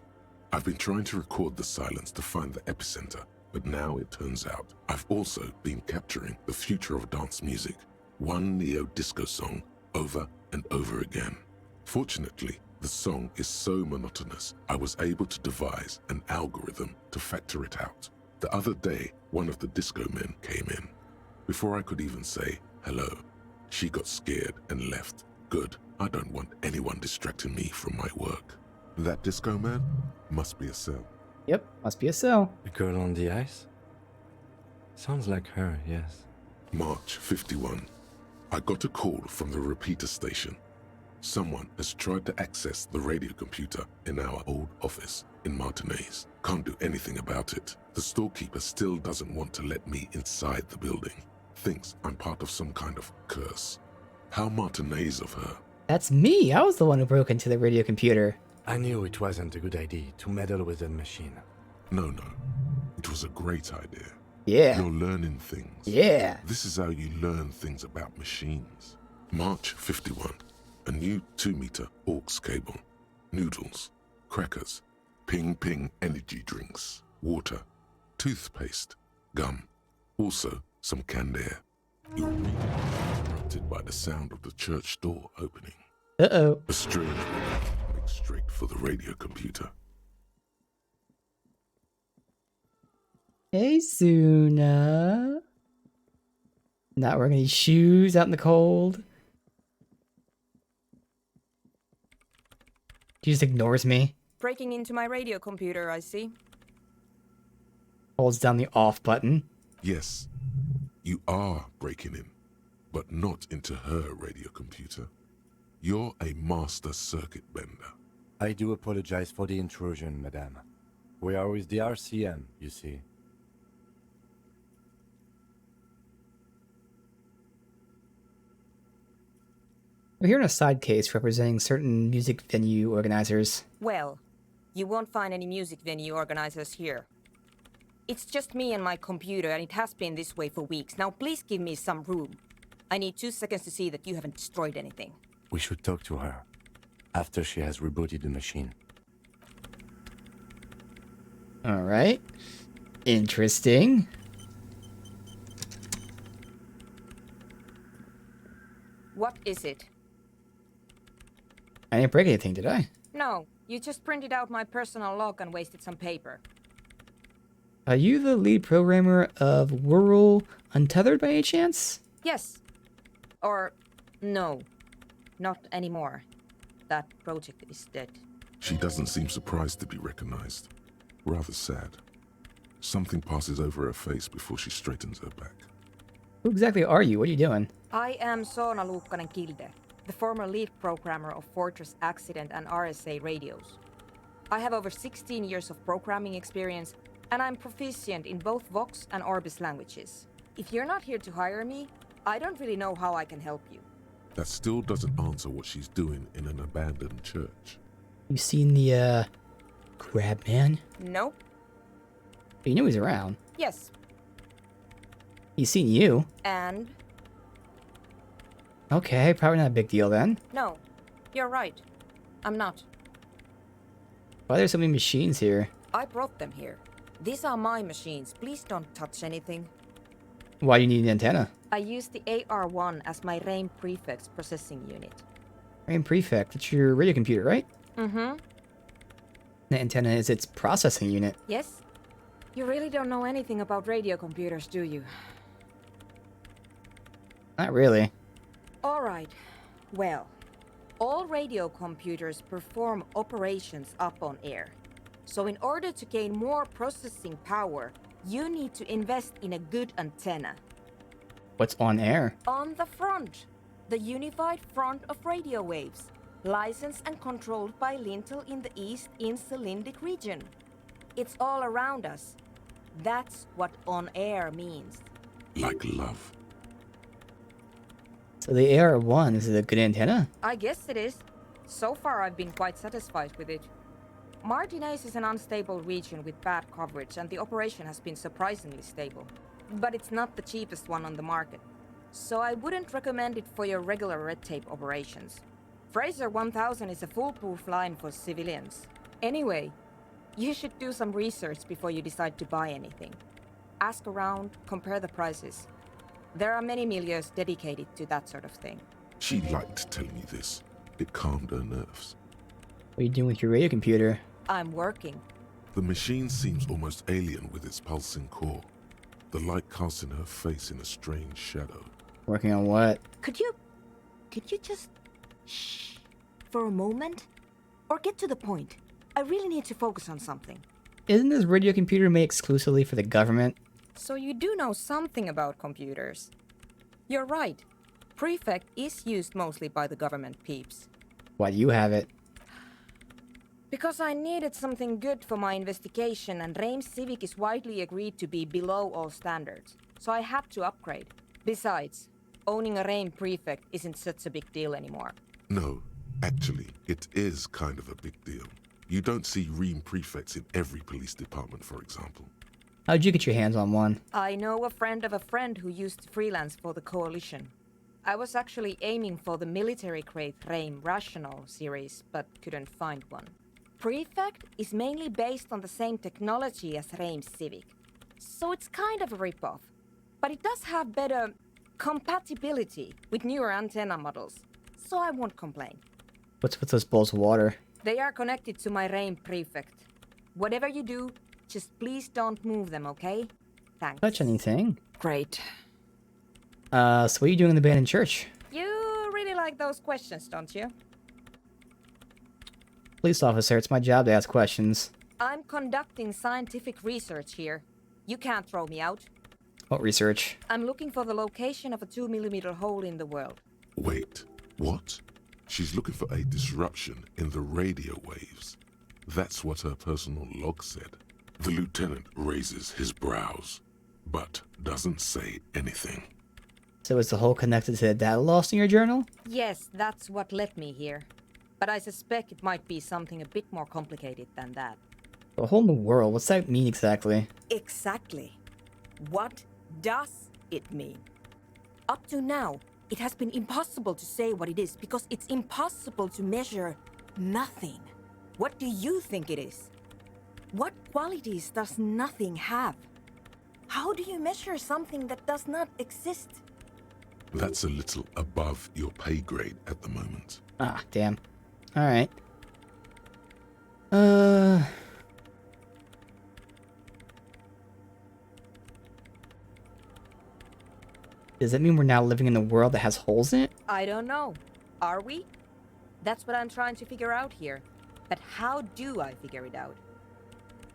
Speaker 4: I've been trying to record the silence to find the epicenter, but now it turns out I've also been capturing the future of dance music, one neo-disco song over and over again. Fortunately, the song is so monotonous, I was able to devise an algorithm to factor it out. The other day, one of the disco men came in. Before I could even say hello, she got scared and left. Good, I don't want anyone distracting me from my work. That disco man must be a cell.
Speaker 1: Yep, must be a cell.
Speaker 3: The girl on the ice? Sounds like her, yes.
Speaker 4: March 51. I got a call from the repeater station. Someone has tried to access the radio computer in our old office in Martinez. Can't do anything about it. The storekeeper still doesn't want to let me inside the building. Thinks I'm part of some kind of curse. How Martinez of her.
Speaker 1: That's me. I was the one who broke into the radio computer.
Speaker 3: I knew it wasn't a good idea to meddle with that machine.
Speaker 4: No. It was a great idea.
Speaker 1: Yeah.
Speaker 4: You're learning things.
Speaker 1: Yeah.
Speaker 4: This is how you learn things about machines. March 51. A new 2-meter aux cable, noodles, crackers, ping-ping energy drinks, water, toothpaste, gum, also some canned air. Your reading is interrupted by the sound of the church door opening.
Speaker 1: Uh-oh.
Speaker 4: A strange woman makes straight for the radio computer.
Speaker 1: Hey, Suna. Not wearing any shoes out in the cold. She just ignores me.
Speaker 18: Breaking into my radio computer, I see.
Speaker 1: Holds down the off button.
Speaker 4: Yes, you are breaking in, but not into her radio computer. You're a master circuit bender.
Speaker 3: I do apologize for the intrusion, madame. We are with the RCM, you see.
Speaker 1: We're hearing a side case representing certain music venue organizers.
Speaker 18: Well, you won't find any music venue organizers here. It's just me and my computer, and it has been this way for weeks. Now please give me some room. I need 2 seconds to see that you haven't destroyed anything.
Speaker 3: We should talk to her after she has rebooted the machine.
Speaker 1: Alright. Interesting.
Speaker 18: What is it?
Speaker 1: I didn't break anything, did I?
Speaker 18: No, you just printed out my personal log and wasted some paper.
Speaker 1: Are you the lead programmer of Whirl Untethered by any chance?
Speaker 18: Yes. Or, no. Not anymore. That project is dead.
Speaker 4: She doesn't seem surprised to be recognized. Rather sad. Something passes over her face before she straightens her back.
Speaker 1: Who exactly are you? What are you doing?
Speaker 18: I am Soona Luukkanen-Kilde, the former lead programmer of Fortress Accident and RSA radios. I have over 16 years of programming experience, and I'm proficient in both Vox and Orbis languages. If you're not here to hire me, I don't really know how I can help you.
Speaker 4: That still doesn't answer what she's doing in an abandoned church.
Speaker 1: You seen the, Crab Man?
Speaker 18: Nope.
Speaker 1: You knew he's around.
Speaker 18: Yes.
Speaker 1: He's seen you.
Speaker 18: And?
Speaker 1: Okay, probably not a big deal then.
Speaker 18: No, you're right. I'm not.
Speaker 1: Why are there so many machines here?
Speaker 18: I brought them here. These are my machines. Please don't touch anything.
Speaker 1: Why do you need an antenna?
Speaker 18: I use the AR-1 as my RAIN prefix processing unit.
Speaker 1: RAIN Prefect, that's your radio computer, right?
Speaker 18: Mm-hmm.
Speaker 1: The antenna is its processing unit.
Speaker 18: Yes? You really don't know anything about radio computers, do you?
Speaker 1: Not really.
Speaker 18: All right. Well, all radio computers perform operations up on air. So in order to gain more processing power, you need to invest in a good antenna.
Speaker 1: What's on air?
Speaker 18: On the front, the unified front of radio waves, licensed and controlled by Lintel in the East Insulindic region. It's all around us. That's what on air means.
Speaker 4: Like love.
Speaker 1: So the AR-1, is it a good antenna?
Speaker 18: I guess it is. So far I've been quite satisfied with it. Martinez is an unstable region with bad coverage, and the operation has been surprisingly stable. But it's not the cheapest one on the market, so I wouldn't recommend it for your regular red tape operations. Fraser 1000 is a foolproof line for civilians. Anyway, you should do some research before you decide to buy anything. Ask around, compare the prices. There are many milieus dedicated to that sort of thing.
Speaker 4: She liked telling me this. It calmed her nerves.
Speaker 1: What are you doing with your radio computer?
Speaker 18: I'm working.
Speaker 4: The machine seems almost alien with its pulsing core. The light casting her face in a strange shadow.
Speaker 1: Working on what?
Speaker 18: Could you just shh for a moment? Or get to the point. I really need to focus on something.
Speaker 1: Isn't this radio computer made exclusively for the government?
Speaker 18: So you do know something about computers. You're right. Prefect is used mostly by the government peeps.
Speaker 1: Why do you have it?
Speaker 18: Because I needed something good for my investigation, and RAIN Civic is widely agreed to be below all standards. So I had to upgrade. Besides, owning a RAIN Prefect isn't such a big deal anymore.
Speaker 4: No, actually, it is kind of a big deal. You don't see RAIN Prefects in every police department, for example.
Speaker 1: How'd you get your hands on one?
Speaker 18: I know a friend of a friend who used to freelance for the Coalition. I was actually aiming for the military-grade Rame Rational series, but couldn't find one. Prefect is mainly based on the same technology as Rame Civic, so it's kind of a ripoff. But it does have better compatibility with newer antenna models, so I won't complain.
Speaker 1: What's with those bowls of water?
Speaker 18: They are connected to my Rame Prefect. Whatever you do, just please don't move them, okay? Thanks.
Speaker 1: Touch anything?
Speaker 18: Great.
Speaker 1: So what are you doing in the abandoned church?
Speaker 18: You really like those questions, don't you?
Speaker 1: Police officer, it's my job to ask questions.
Speaker 18: I'm conducting scientific research here. You can't throw me out.
Speaker 1: What research?
Speaker 18: I'm looking for the location of a 2mm hole in the world.
Speaker 4: Wait, what? She's looking for a disruption in the radio waves. That's what her personal log said. The lieutenant raises his brows, but doesn't say anything.
Speaker 1: So is the hole connected to the data lost in your journal?
Speaker 18: Yes, that's what led me here. But I suspect it might be something a bit more complicated than that.
Speaker 1: A hole in the world? What's that mean exactly?
Speaker 18: Exactly. What does it mean? Up to now, it has been impossible to say what it is because it's impossible to measure nothing. What do you think it is? What qualities does nothing have? How do you measure something that does not exist?
Speaker 4: That's a little above your pay grade at the moment.
Speaker 1: Ah, damn. Alright. Does that mean we're now living in a world that has holes in it?
Speaker 18: I don't know. Are we? That's what I'm trying to figure out here. But how do I figure it out?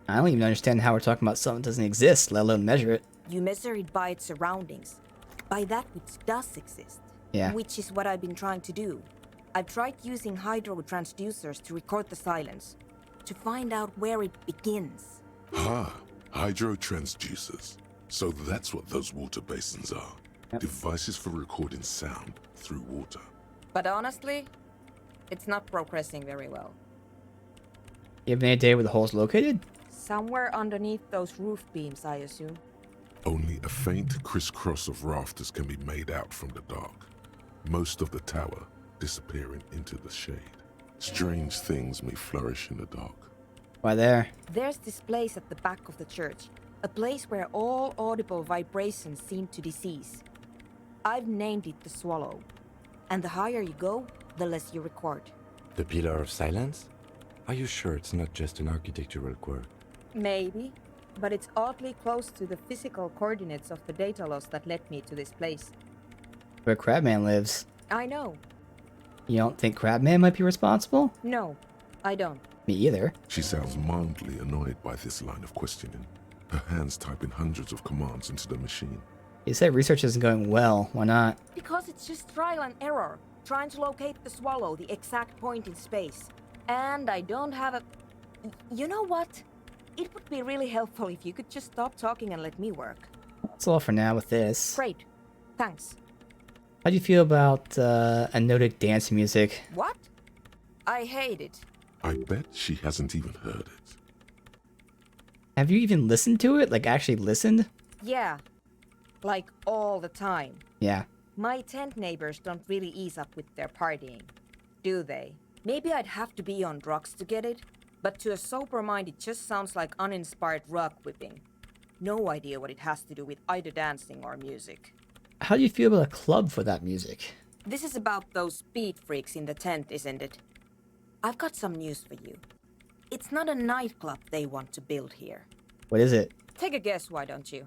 Speaker 1: I don't even understand how we're talking about something that doesn't exist, let alone measure it.
Speaker 18: You measure it by its surroundings. By that which does exist.
Speaker 1: Yeah.
Speaker 18: Which is what I've been trying to do. I've tried using hydro transducers to record the silence. To find out where it begins.
Speaker 4: Ah, hydro transducers. So that's what those water basins are.
Speaker 1: Yep.
Speaker 4: Devices for recording sound through water.
Speaker 18: But honestly, it's not progressing very well.
Speaker 1: You have any idea where the hole's located?
Speaker 18: Somewhere underneath those roof beams, I assume.
Speaker 4: Only a faint crisscross of rafters can be made out from the dark. Most of the tower disappearing into the shade. Strange things may flourish in the dark.
Speaker 1: Why there?
Speaker 18: There's this place at the back of the church. A place where all audible vibrations seem to decease. I've named it the Swallow. And the higher you go, the less you record.
Speaker 3: The Pillar of Silence? Are you sure it's not just an architectural quirk?
Speaker 18: Maybe, but it's oddly close to the physical coordinates of the data loss that led me to this place.
Speaker 1: Where Crabman lives.
Speaker 18: I know.
Speaker 1: You don't think Crabman might be responsible?
Speaker 18: No, I don't.
Speaker 1: Me either.
Speaker 4: She sounds mildly annoyed by this line of questioning. Her hands typing hundreds of commands into the machine.
Speaker 1: You said research isn't going well. Why not?
Speaker 18: Because it's just trial and error. Trying to locate the Swallow, the exact point in space. And I don't have a... You know what? It would be really helpful if you could just stop talking and let me work.
Speaker 1: That's all for now with this.
Speaker 18: Great. Thanks.
Speaker 1: How do you feel about anodic dance music?
Speaker 18: What? I hate it.
Speaker 4: I bet she hasn't even heard it.
Speaker 1: Have you even listened to it? Like, actually listened?
Speaker 18: Yeah. Like, all the time.
Speaker 1: Yeah.
Speaker 18: My tent neighbors don't really ease up with their partying, do they? Maybe I'd have to be on drugs to get it, but to a sober mind it just sounds like uninspired rug whipping. No idea what it has to do with either dancing or music.
Speaker 1: How do you feel about a club for that music?
Speaker 18: This is about those speed freaks in the tent, isn't it? I've got some news for you. It's not a nightclub they want to build here.
Speaker 1: What is it?
Speaker 18: Take a guess, why don't you?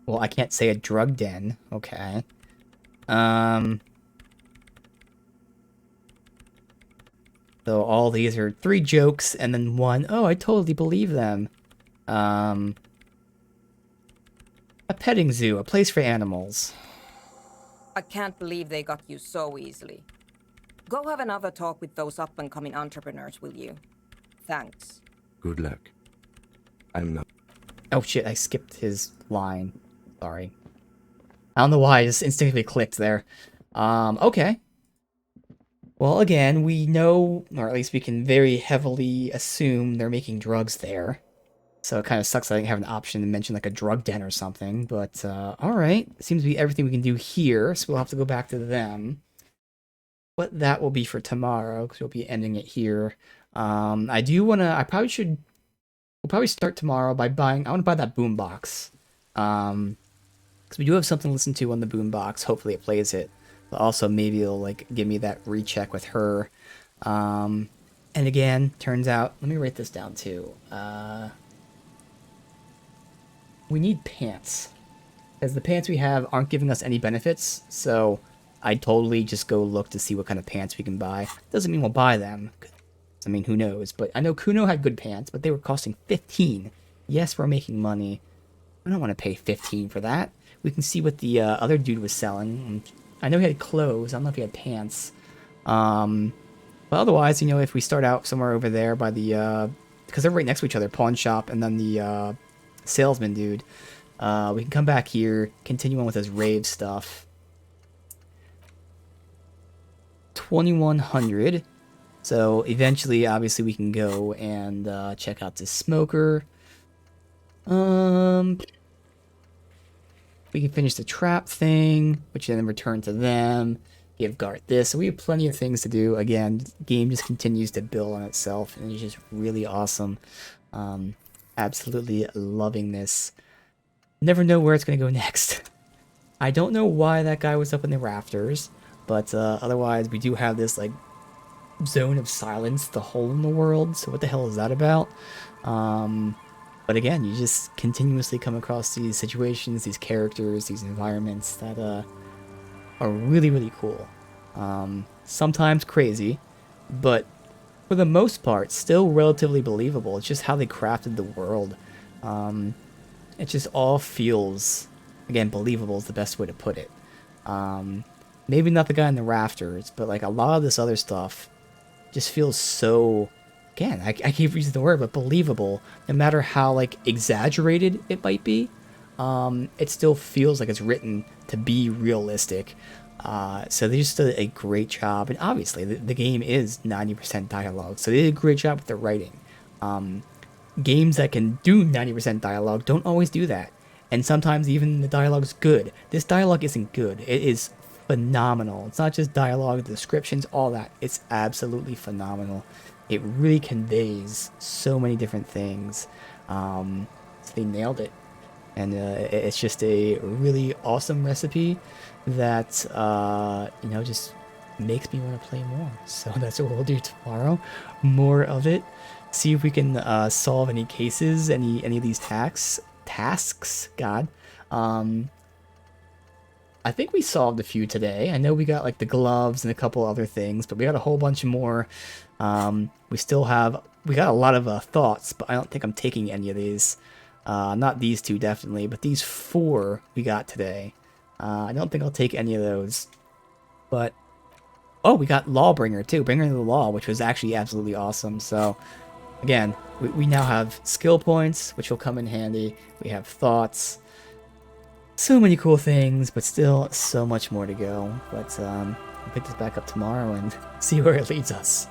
Speaker 1: Well, I can't say a drug den. Okay. So all these are 3 jokes and then 1, oh, I totally believe them. A petting zoo, a place for animals.
Speaker 18: I can't believe they got you so easily. Go have another talk with those up-and-coming entrepreneurs, will you? Thanks.
Speaker 3: Good luck. I'm not...
Speaker 1: Oh shit, I skipped his line. Sorry. I don't know why, I just instinctively clicked there. Okay. Well, again, we know, or at least we can very heavily assume they're making drugs there. So it kind of sucks that I didn't have an option to mention like a drug den or something. But alright. Seems to be everything we can do here. So we'll have to go back to them. What that will be for tomorrow, because we'll be ending it here. I do want to... We'll probably start tomorrow by buying... I want to buy that boombox. Because we do have something to listen to on the boombox. Hopefully it plays it. But also maybe it'll like give me that recheck with her. And again, turns out... Let me write this down too. We need pants. Because the pants we have aren't giving us any benefits. So I'd totally just go look to see what kind of pants we can buy. Doesn't mean we'll buy them. I mean, who knows? But I know Kuno had good pants, but they were costing 15. Yes, we're making money. I don't want to pay 15 for that. We can see what the other dude was selling. I know he had clothes. I don't know if he had pants. But otherwise, you know, if we start out somewhere over there by the... because they're right next to each other, pawn shop and then the salesman dude. We can come back here, continue on with his rave stuff. 2100. So eventually, obviously, we can go and check out this smoker. We can finish the trap thing, which then return to them. Give Garth this. So we have plenty of things to do. Again, the game just continues to build on itself, and it's just really awesome. Absolutely loving this. Never know where it's going to go next. I don't know why that guy was up in the rafters, but otherwise we do have this like zone of silence, the hole in the world. So what the hell is that about? But again, you just continuously come across these situations, these characters, these environments that are really, really cool. Sometimes crazy, but for the most part, still relatively believable. It's just how they crafted the world. It just all feels, again, believable is the best way to put it. Maybe not the guy in the rafters, but like a lot of this other stuff just feels so, again, I keep using the word, but believable. No matter how like exaggerated it might be, it still feels like it's written to be realistic. So they just did a great job, and obviously the game is 90% dialogue, so they did a great job with the writing. Games that can do 90% dialogue don't always do that, and sometimes even the dialogue's good. This dialogue isn't good. It is phenomenal. It's not just dialogue, the descriptions, all that. It's absolutely phenomenal. It really conveys so many different things. So they nailed it. And it's just a really awesome recipe that, you know, just makes me want to play more. So that's what we'll do tomorrow. More of it. See if we can solve any cases, any of these tasks. God. I think we solved a few today. I know we got like the gloves and a couple other things, but we got a whole bunch more. We got a lot of thoughts, but I don't think I'm taking any of these. Not these two, definitely, but these 4 we got today. I don't think I'll take any of those. But, oh, we got Lawbringer, too. Bringer of the Law, which was actually absolutely awesome. So, again, we now have skill points, which will come in handy. We have thoughts. So many cool things, but still so much more to go. But, I'll pick this back up tomorrow and see where it leads us.